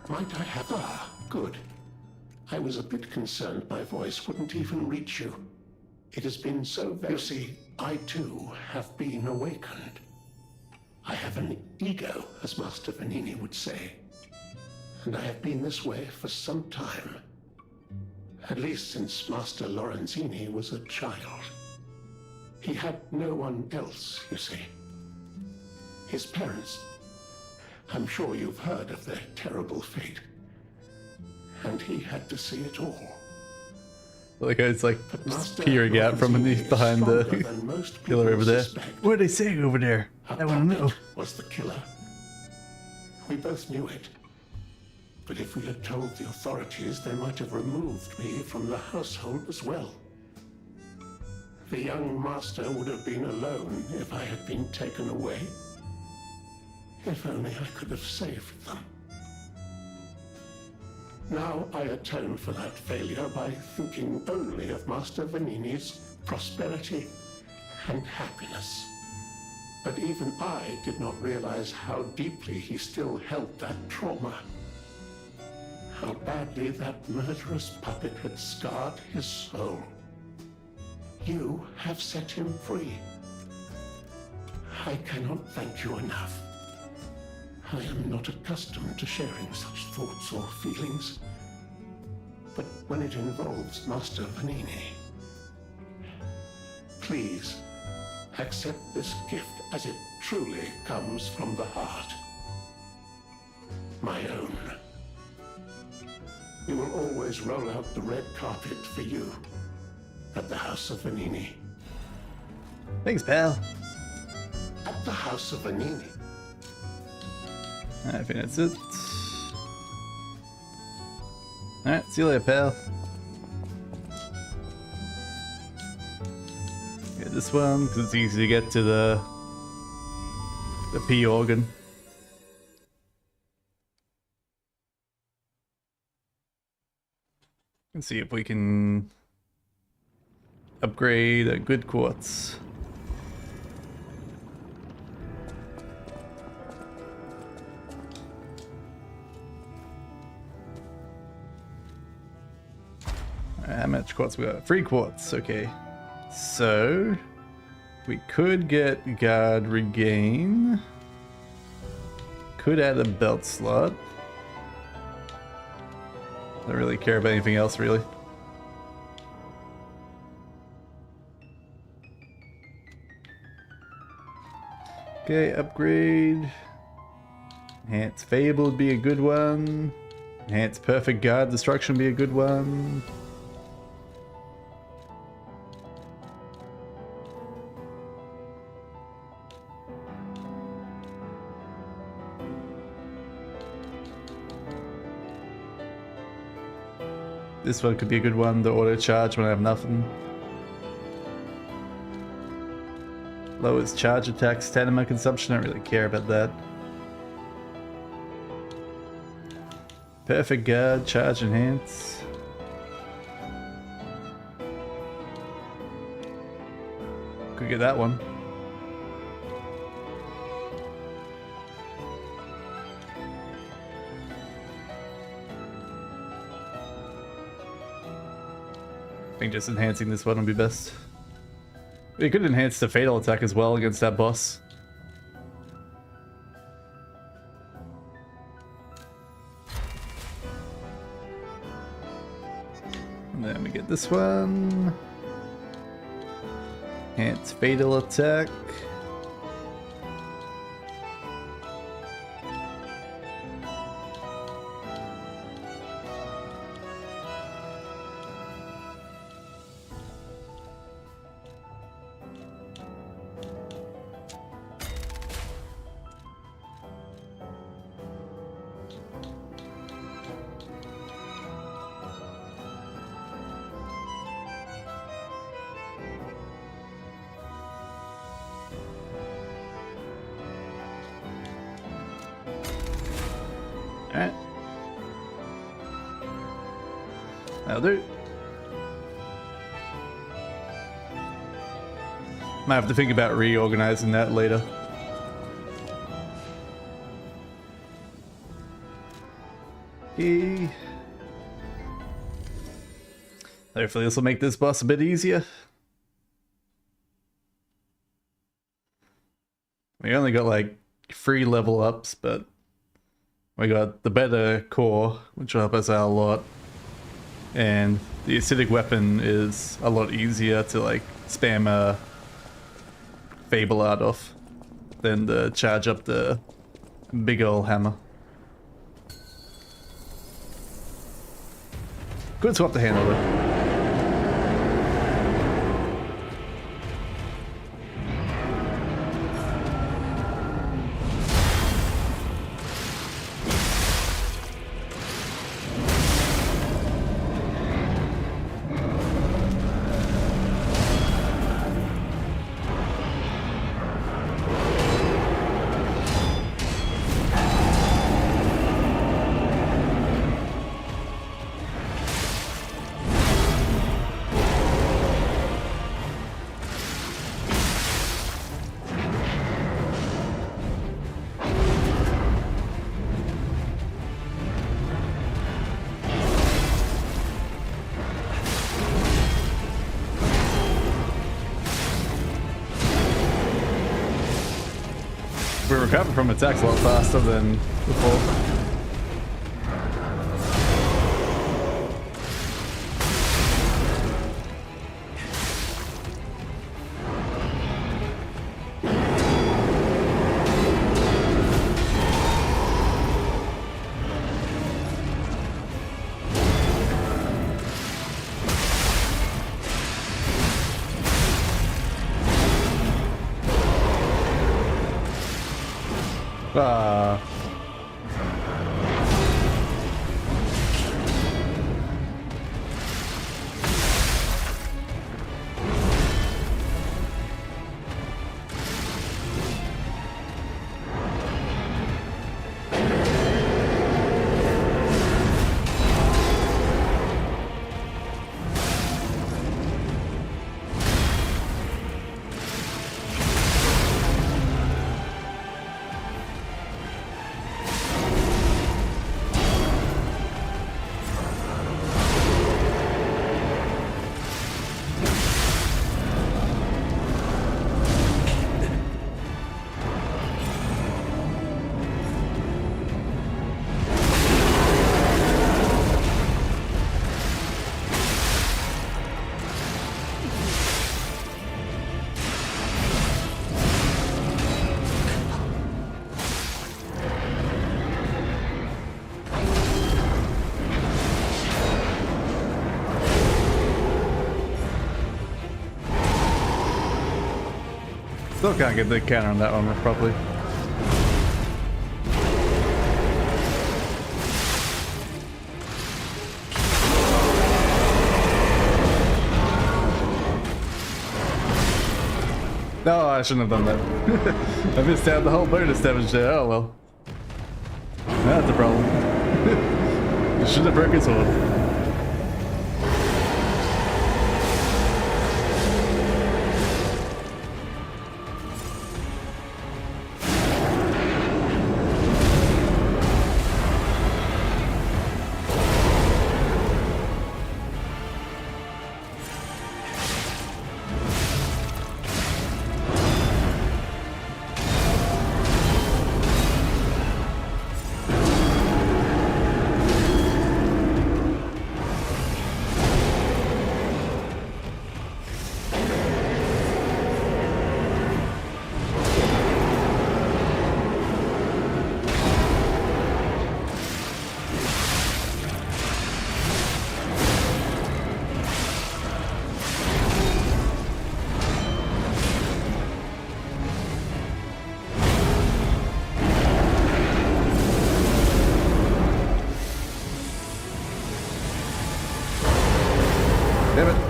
[SPEAKER 4] Might I have... Ah, good. I was a bit concerned my voice wouldn't even reach you. It has been so very... You see, I too have been awakened. I have an ego, as Master Vanini would say. And I have been this way for some time. At least since Master Lorenzini was a child. He had no one else, you see. His parents... I'm sure you've heard of their terrible fate. And he had to see it all.
[SPEAKER 1] Like it's like just peering out from beneath behind the pillar over there. What are they saying over there? I want to know.
[SPEAKER 4] Was the killer. We both knew it. But if we had told the authorities, they might have removed me from the household as well. The young master would have been alone if I had been taken away. If only I could have saved them. Now I atone for that failure by thinking only of Master Vanini's prosperity and happiness. But even I did not realize how deeply he still held that trauma. How badly that murderous puppet had scarred his soul. You have set him free. I cannot thank you enough. I am not accustomed to sharing such thoughts or feelings. But when it involves Master Vanini, please accept this gift as it truly comes from the heart. My own. We will always roll out the red carpet for you at the House of Vanini.
[SPEAKER 1] Thanks, pal.
[SPEAKER 4] At the House of Vanini.
[SPEAKER 1] I think that's it. Alright, see you later, pal. Get this one, because it's easy to get to the P organ. And see if we can upgrade a good quartz. How much quartz we got? 3 quartz, okay. So we could get guard regain. Could add a belt slot. Don't really care about anything else, really. Okay, upgrade. Enhance Fable would be a good one. Enhance Perfect Guard Destruction would be a good one. This one could be a good one, the auto charge when I have nothing. Lowers charge attack, stamina consumption, I don't really care about that. Perfect guard, charge enhance. Could get that one. I think just enhancing this one would be best. We could enhance the fatal attack as well against that boss. And then we get this one. Enhance fatal attack. Alright. That'll do. Might have to think about reorganizing that later. Okay. Hopefully this will make this boss a bit easier. We only got like 3 level ups, but we got the better core, which will help us out a lot. And the acidic weapon is a lot easier to like spam a Fable out of than to charge up the big ol' hammer. Good swap to handle it. We recover from attacks a lot faster than before. Still can't get the counter on that one properly. No, I shouldn't have done that. I missed out the whole bonus damage there. Oh well. That's a problem. You should have broken his sword. Damn it.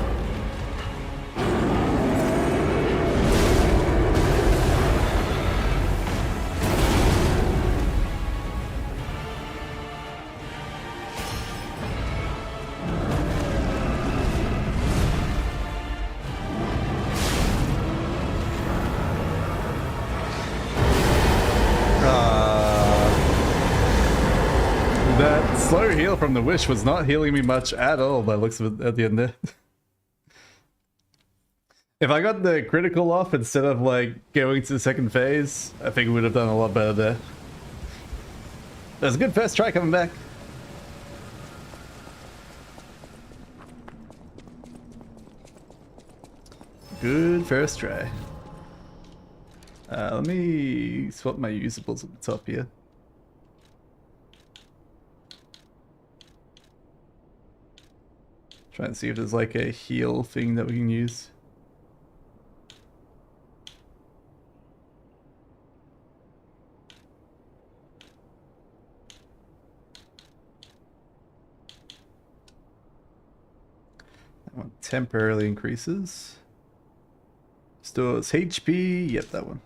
[SPEAKER 1] That slow heal from the wish was not healing me much at all by the looks of it at the end there. If I got the critical off instead of like going to the second phase, I think we would have done a lot better there. That was a good first try coming back. Good first try. Let me swap my usables at the top here. Try and see if there's like a heal thing that we can use. That one temporarily increases. Stores HP, yep, that one.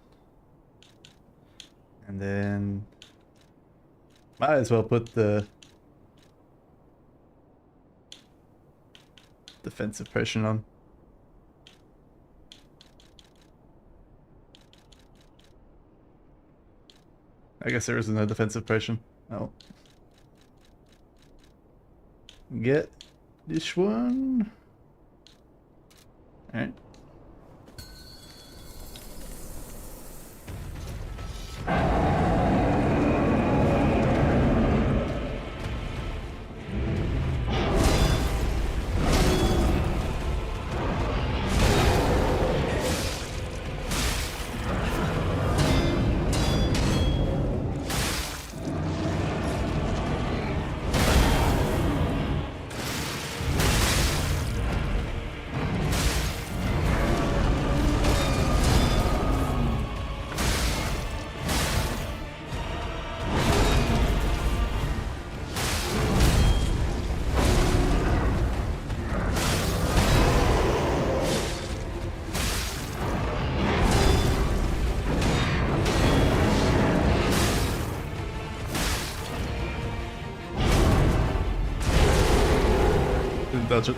[SPEAKER 1] And then might as well put the defensive potion on. I guess there isn't a defensive potion. Oh. Get this one. Alright. Didn't touch it.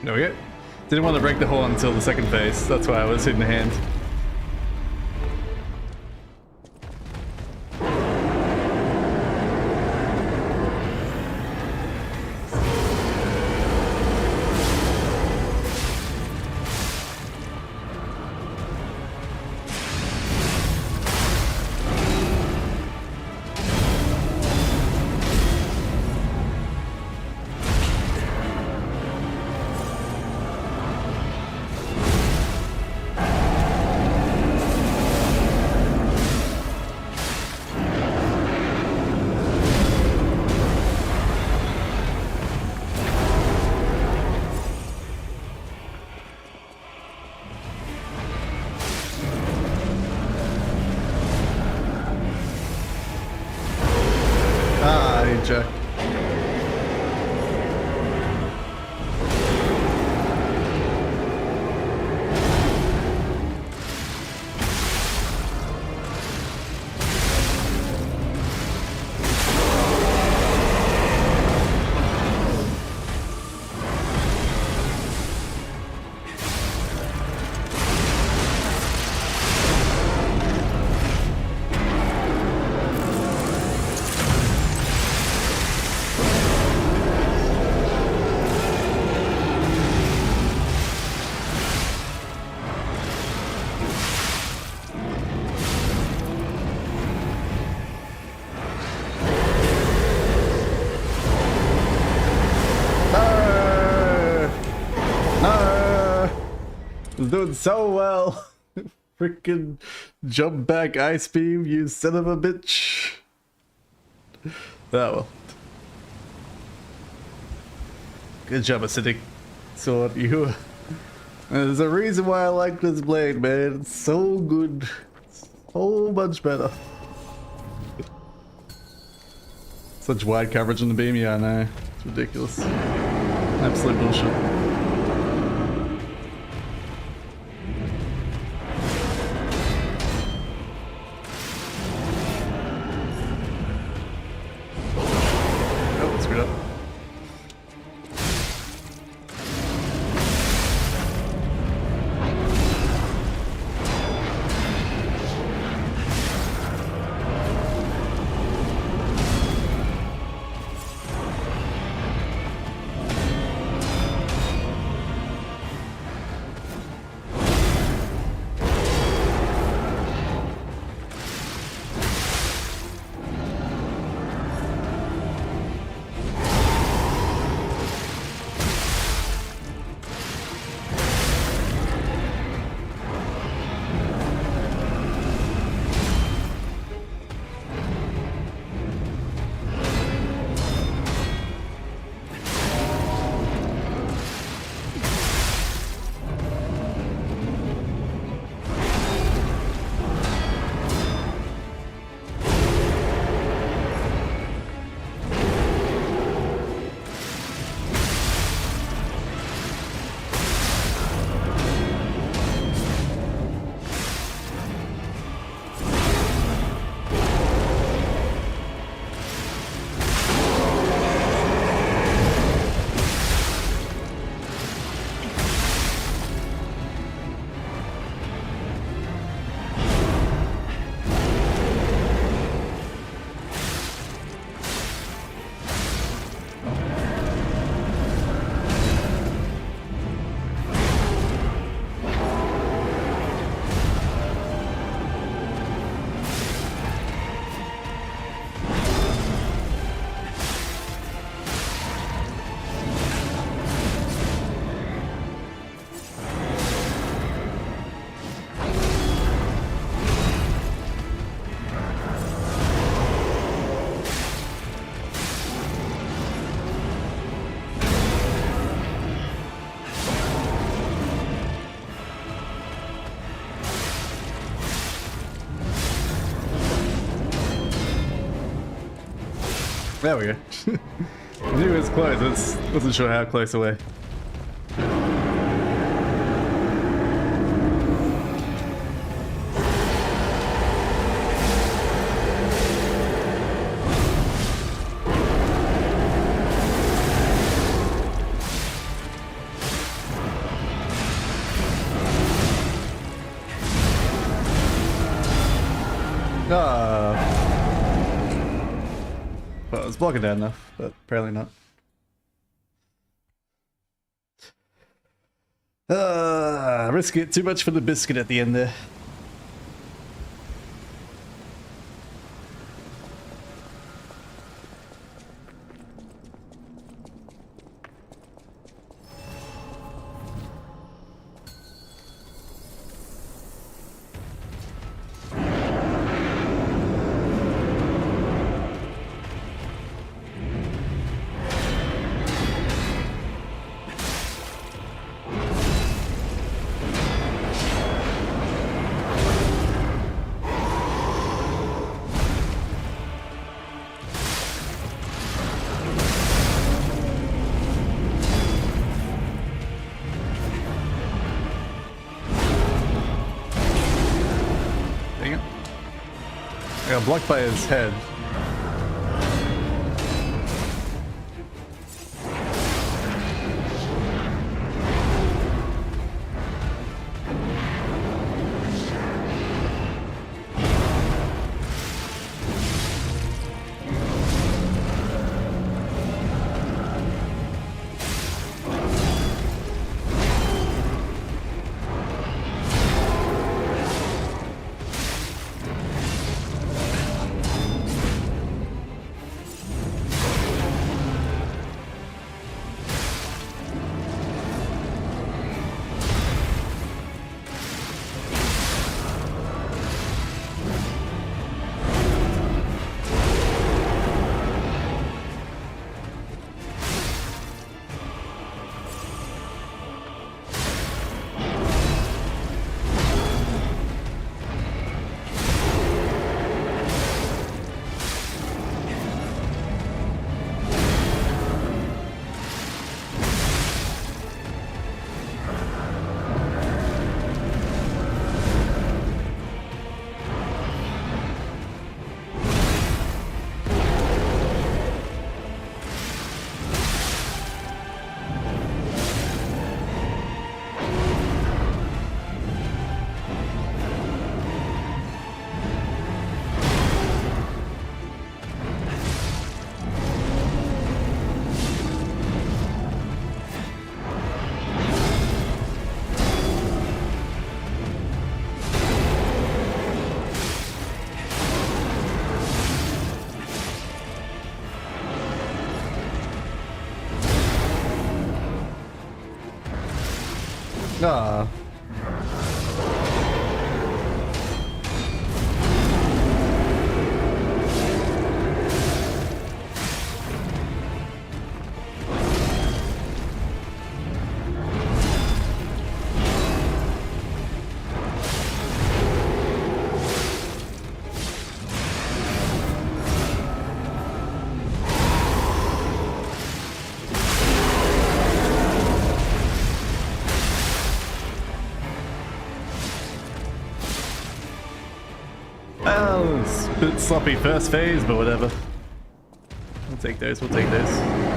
[SPEAKER 1] There we go. Didn't want to break the horn until the second phase. That's why I was hitting the hand. Jack. Doing so well. Freaking jump back ice beam, you son of a bitch. Oh well. Good job, acidic sword. You. There's a reason why I like this blade, man. It's so good. So much better. Such wide coverage on the beam, yeah, I know. It's ridiculous. Absolute bullshit. There we go. I knew it was close, I wasn't sure how close away. Well, it was blocking down enough, but apparently not. Risk it. Too much for the biscuit at the end there. I got blocked by his head. Ah. Well, it's a bit sloppy first phase, but whatever. We'll take those, we'll take those.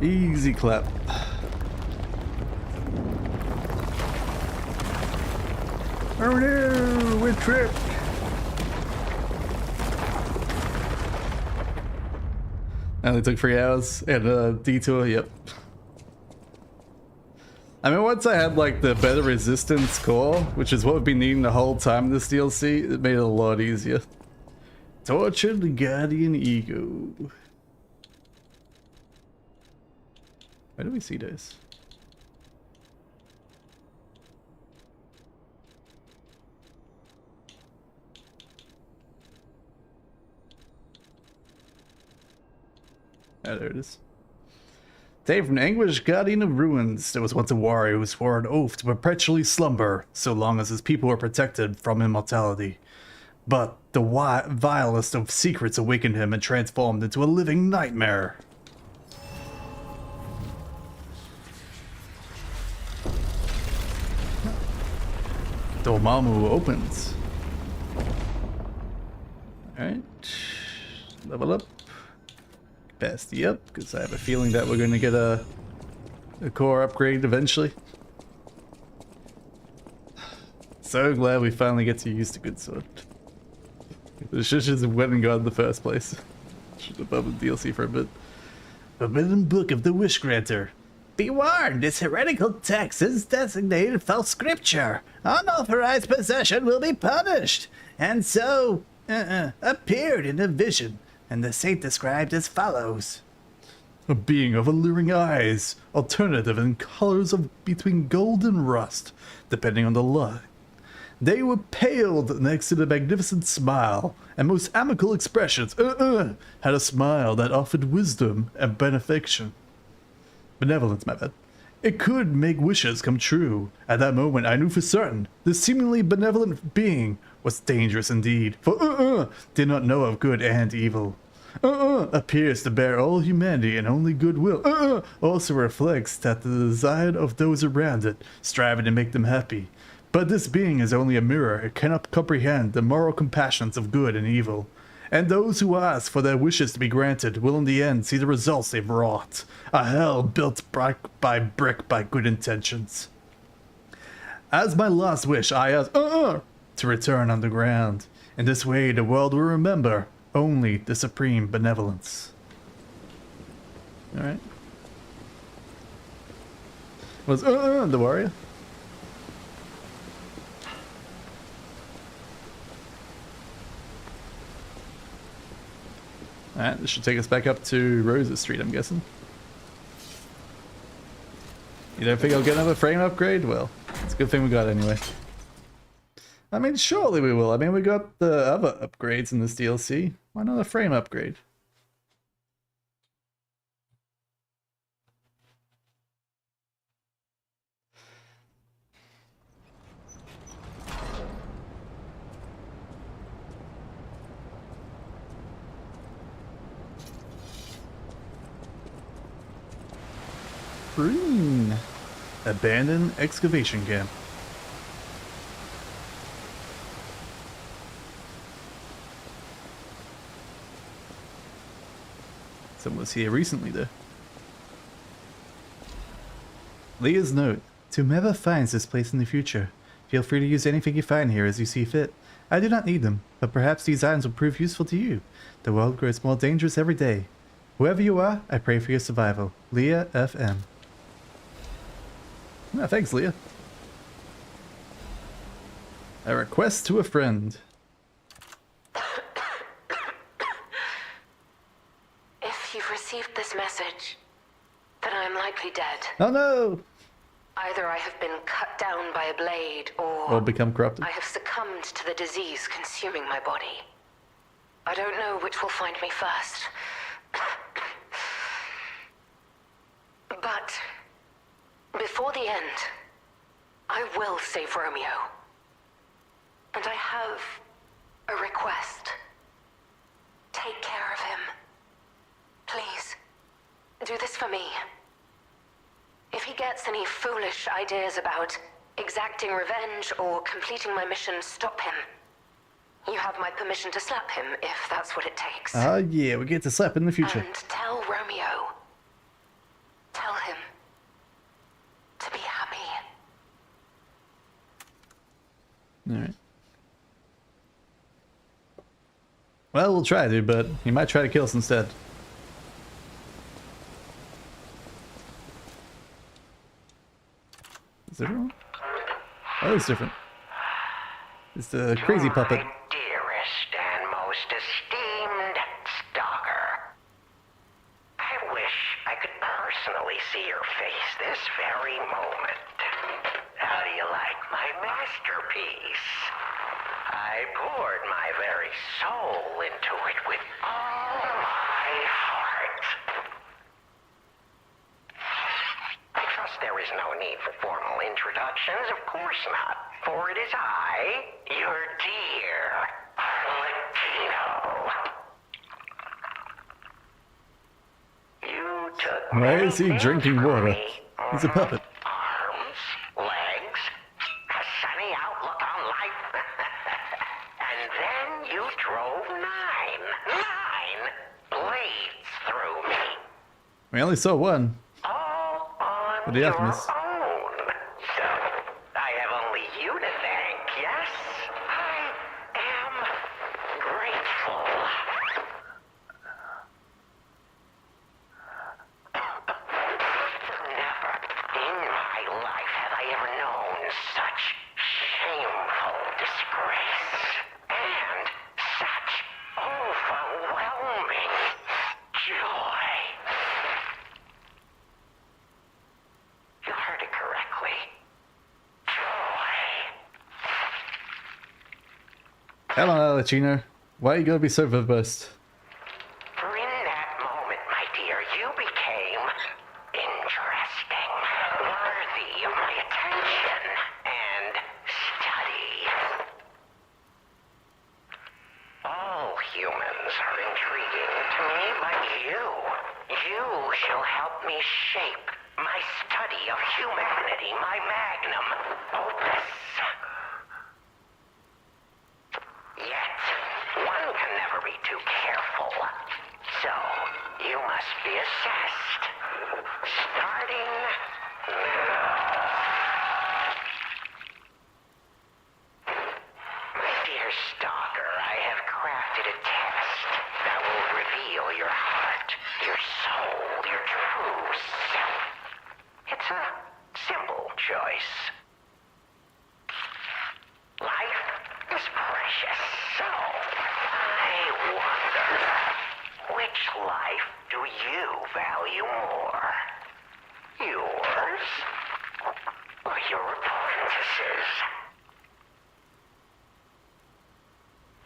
[SPEAKER 1] Easy clap. Oh no, we're tripped. Only took 3 hours and a detour, yep. I mean, once I had like the better resistance core, which is what we've been needing the whole time in this DLC, it made it a lot easier. Tortured Guardian Ego. Where do we see those? Ah, there it is. Taken from the anguished guardian of ruins, there was once a warrior who swore an oath to perpetually slumber, so long as his people were protected from immortality. But the vilest of secrets awakened him and transformed into a living nightmare. Dormammu opens. Alright. Level up. Capacity up, because I have a feeling that we're going to get a core upgrade eventually. So glad we finally get to use the good sword. The shit just went and got in the first place. Should have bumped the DLC for a bit. Forbidden Book of the Wish Granter. Be warned, this heretical text is designated false scripture. Unauthorized possession will be punished. And so, appeared in a vision. And the saint described as follows. A being of alluring eyes, alternative in colors of between gold and rust, depending on the light. They were paled next to the magnificent smile, and most amicable expressions, had a smile that offered wisdom and benefaction. Benevolence, my bad. It could make wishes come true. At that moment, I knew for certain this seemingly benevolent being was dangerous indeed, for did not know of good and evil. Appears to bear all humanity and only goodwill. Also reflects that the desire of those around it, striving to make them happy. But this being is only a mirror. It cannot comprehend the moral compassions of good and evil. And those who ask for their wishes to be granted will in the end see the results they've wrought. A hell built brick by good intentions. As my last wish, I ask to return underground. In this way, the world will remember only the supreme benevolence. Alright. Was the warrior? Alright, this should take us back up to Rosa Street, I'm guessing. You don't think I'll get another frame upgrade? Well, it's a good thing we got it anyway. I mean, surely we will. I mean, we got the other upgrades in this DLC. Why not a frame upgrade? Green. Abandoned excavation camp. Someone was here recently though. Leah's note. To whomever finds this place in the future, feel free to use anything you find here as you see fit. I do not need them, but perhaps these items will prove useful to you. The world grows more dangerous every day. Whoever you are, I pray for your survival. Leah FM. Ah, thanks, Leah. A request to a friend.
[SPEAKER 2] If you've received this message, then I am likely dead.
[SPEAKER 1] Oh no!
[SPEAKER 2] Either I have been cut down by a blade,
[SPEAKER 1] Or become corrupted.
[SPEAKER 2] I have succumbed to the disease consuming my body. I don't know which will find me first. But before the end, I will save Romeo. And I have a request. Take care of him. Please, do this for me. If he gets any foolish ideas about exacting revenge or completing my mission, stop him. You have my permission to slap him, if that's what it takes.
[SPEAKER 1] Ah, yeah, we get to slap in the future.
[SPEAKER 2] And tell Romeo Tell him to be happy.
[SPEAKER 1] Alright. Well, we'll try to, but he might try to kill us instead. Is it wrong? Oh, it's different. It's the crazy puppet.
[SPEAKER 10] Dearest and most esteemed stalker. I wish I could personally see your face this very moment. How do you like my masterpiece? I poured my very soul into it with all my heart. I trust there is no need for formal introductions, of course not. For it is I, your dear Latino. You took
[SPEAKER 1] Why is he drinking water? He's a puppet.
[SPEAKER 10] arms, legs, a sunny outlook on life. And then you drove nine blades through me.
[SPEAKER 1] We only saw one.
[SPEAKER 10] All on
[SPEAKER 1] But the
[SPEAKER 10] your
[SPEAKER 1] Alchemist.
[SPEAKER 10] own. So, I have only you to thank, yes? I am grateful. Never in my life have I ever known such shameful disgrace. And such overwhelming joy. You heard it correctly.
[SPEAKER 1] Come on, Latino. Why are you gonna be so verbose?
[SPEAKER 10] For in that moment, my dear, you became interesting, worthy of my attention and study. All humans are intriguing to me, but you shall help me shape my study of humanity, my magnum opus. Yet, one can never be too careful. So, you must be assessed. Starting now. My dear stalker, I have crafted a test that will reveal your heart, your soul, your true self. It's a simple choice. Life is precious, so I wonder, which life do you value more? Yours or your apprentice's?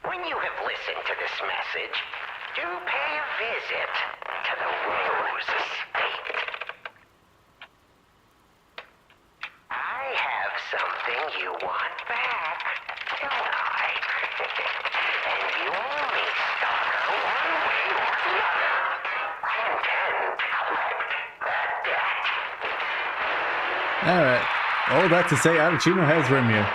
[SPEAKER 10] When you have listened to this message, do pay a visit to the Rose Estate. I have something you want back, don't I? And you owe me, stalker, one way or another. I intend to collect that debt.
[SPEAKER 1] Alright. All that to say, Avicino has Romeo.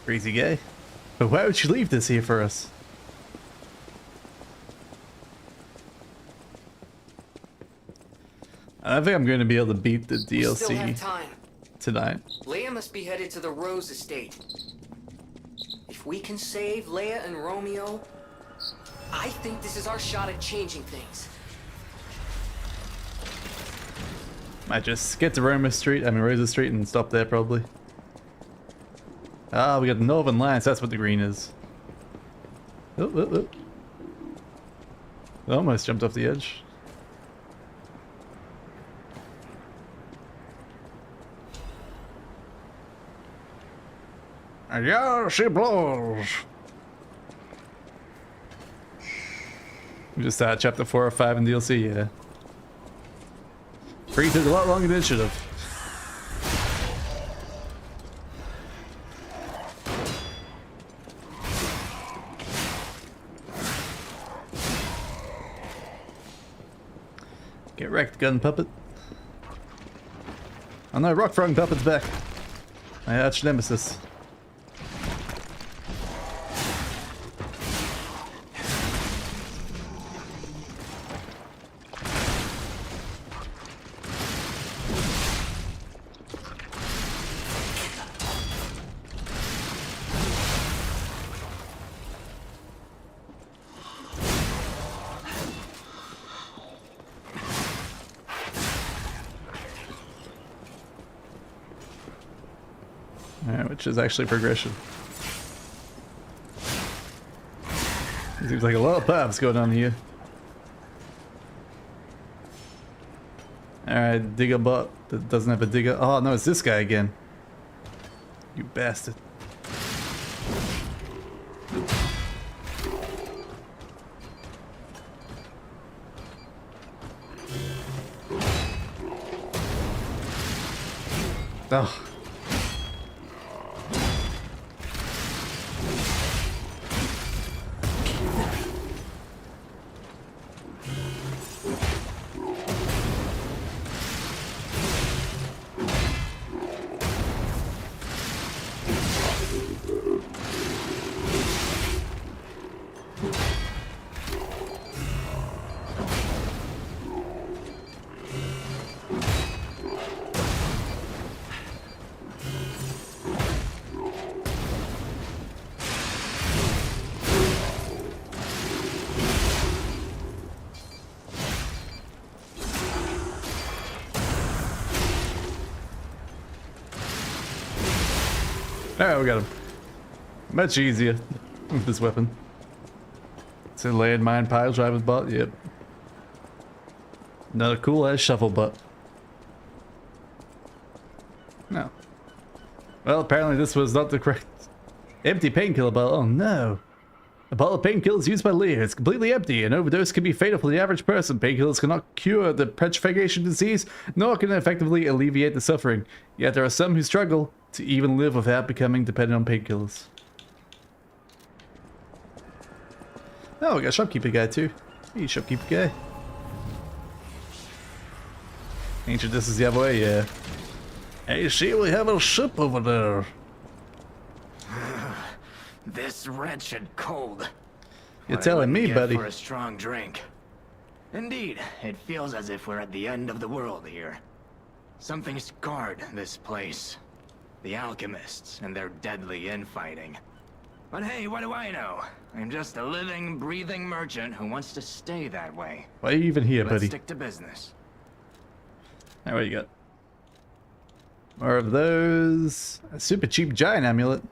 [SPEAKER 1] Crazy guy. But why would she leave this here for us? I don't think I'm going to be able to beat the
[SPEAKER 2] We still have
[SPEAKER 1] DLC
[SPEAKER 2] time.
[SPEAKER 1] tonight.
[SPEAKER 2] Leia must be headed to the Rose Estate. If we can save Leia and Romeo, I think this is our shot at changing things.
[SPEAKER 1] Might just get to Rosa Street and stop there probably. Ah, we got the Northern Lights, that's what the green is. Oh, oh, oh. Almost jumped off the edge. And yeah, she blows. We just chapter 4 or 5 in DLC, yeah. 3 took a lot longer than it should have. Get wrecked, gun puppet. Oh no, rock throwing puppet's back. My arch nemesis. which is actually progression. Seems like a lot of paths going on here. Alright, digger bot that doesn't have a digger. Oh no, it's this guy again. You bastard. Oh. Alright, we got him. Much easier with this weapon. It's a landmine pile driver's bot, yep. Not a cool ass shuffle butt. No. Well, apparently this was not the correct empty painkiller bottle. Oh no. A bottle of painkillers used by Leah. It's completely empty. An overdose can be fatal for the average person. Painkillers cannot cure the petrification disease, nor can effectively alleviate the suffering. Yet there are some who struggle to even live without becoming dependent on painkillers. Oh, we got a shopkeeper guy too. Hey, shopkeeper guy. Ancient, this is the other way, yeah. Hey, see, we have a ship over there.
[SPEAKER 18] This wretched cold.
[SPEAKER 1] You're telling me, buddy.
[SPEAKER 18] For a strong drink. Indeed, it feels as if we're at the end of the world here. Something scarred this place. The alchemists and their deadly infighting. But hey, what do I know? I'm just a living, breathing merchant who wants to stay that way.
[SPEAKER 1] Why are you even here,
[SPEAKER 18] Let's
[SPEAKER 1] buddy?
[SPEAKER 18] stick to business.
[SPEAKER 1] Alright, what you got? More of those. A super cheap giant amulet.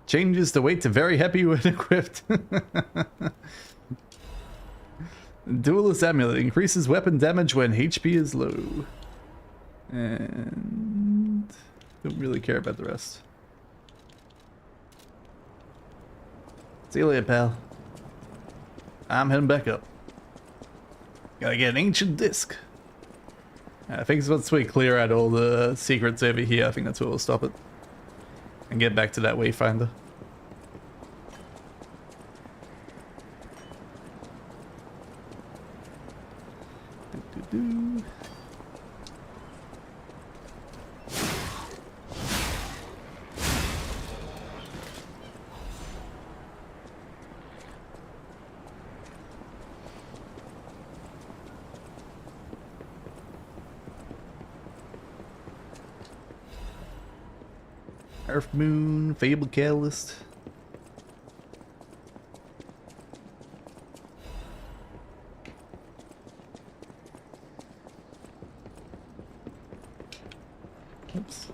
[SPEAKER 1] Changes the weight to very heavy when equipped. Duelist amulet. Increases weapon damage when HP is low. And... don't really care about the rest. See you later, pal. I'm heading back up. Gotta get an ancient disc. I think once we clear out all the secrets over here, I think that's where we'll stop it. And get back to that wayfinder. Doo-doo-doo. Earth Moon, Fable Catalyst. Oops.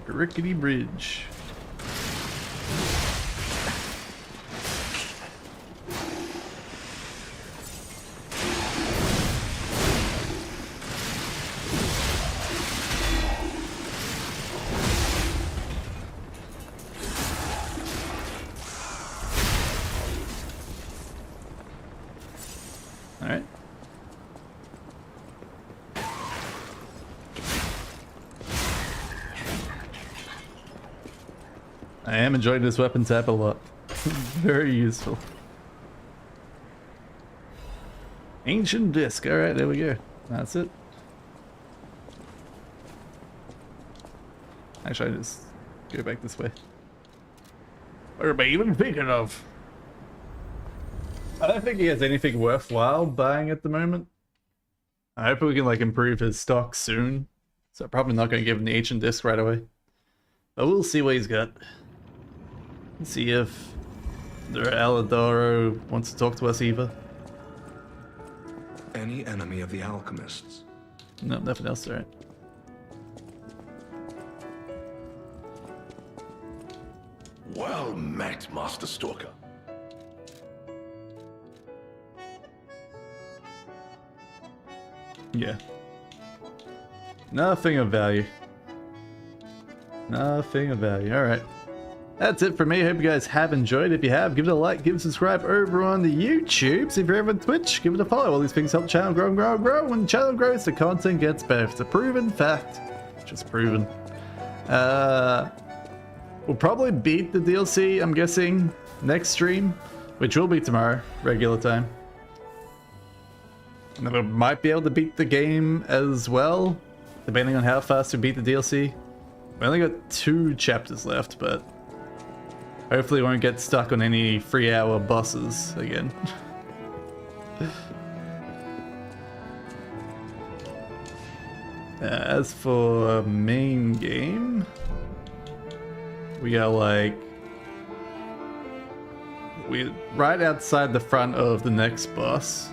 [SPEAKER 1] Rickety Bridge. Alright. I am enjoying this weapon tap a lot. Very useful. Ancient disc. Alright, there we go. That's it. Actually, I just go back this way. What am I even thinking of? I don't think he has anything worthwhile buying at the moment. I hope we can like improve his stock soon. So I'm probably not going to give him the ancient disc right away. But we'll see what he's got. Let's see if the Aladoro wants to talk to us either.
[SPEAKER 5] any enemy of the alchemists.
[SPEAKER 1] No, nothing else, alright.
[SPEAKER 4] Well met, Master Stalker.
[SPEAKER 1] Yeah. Nothing of value. Nothing of value. Alright. That's it for me. Hope you guys have enjoyed. If you have, give it a like, give it a subscribe over on the YouTubes. If you're over on Twitch, give it a follow. All these things help the channel grow and grow and grow. When the channel grows, the content gets better. It's a proven fact. Just proven. We'll probably beat the DLC, I'm guessing, next stream, which will be tomorrow, regular time. And then we might be able to beat the game as well, depending on how fast we beat the DLC. We only got 2 chapters left, but hopefully we won't get stuck on any 3-hour bosses again. As for main game, we got like right outside the front of the next boss,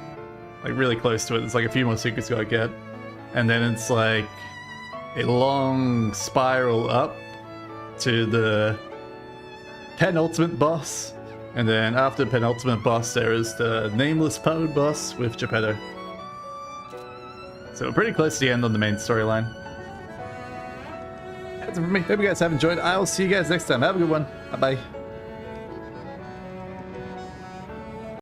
[SPEAKER 1] like really close to it. There's like a few more secrets gotta get, and then it's like a long spiral up to the penultimate boss, and then after the penultimate boss there is the nameless powered boss with Geppetto. So we're pretty close to the end on the main storyline. That's it for me. Hope you guys have enjoyed. I will see you guys next time. Have a good one. Bye bye.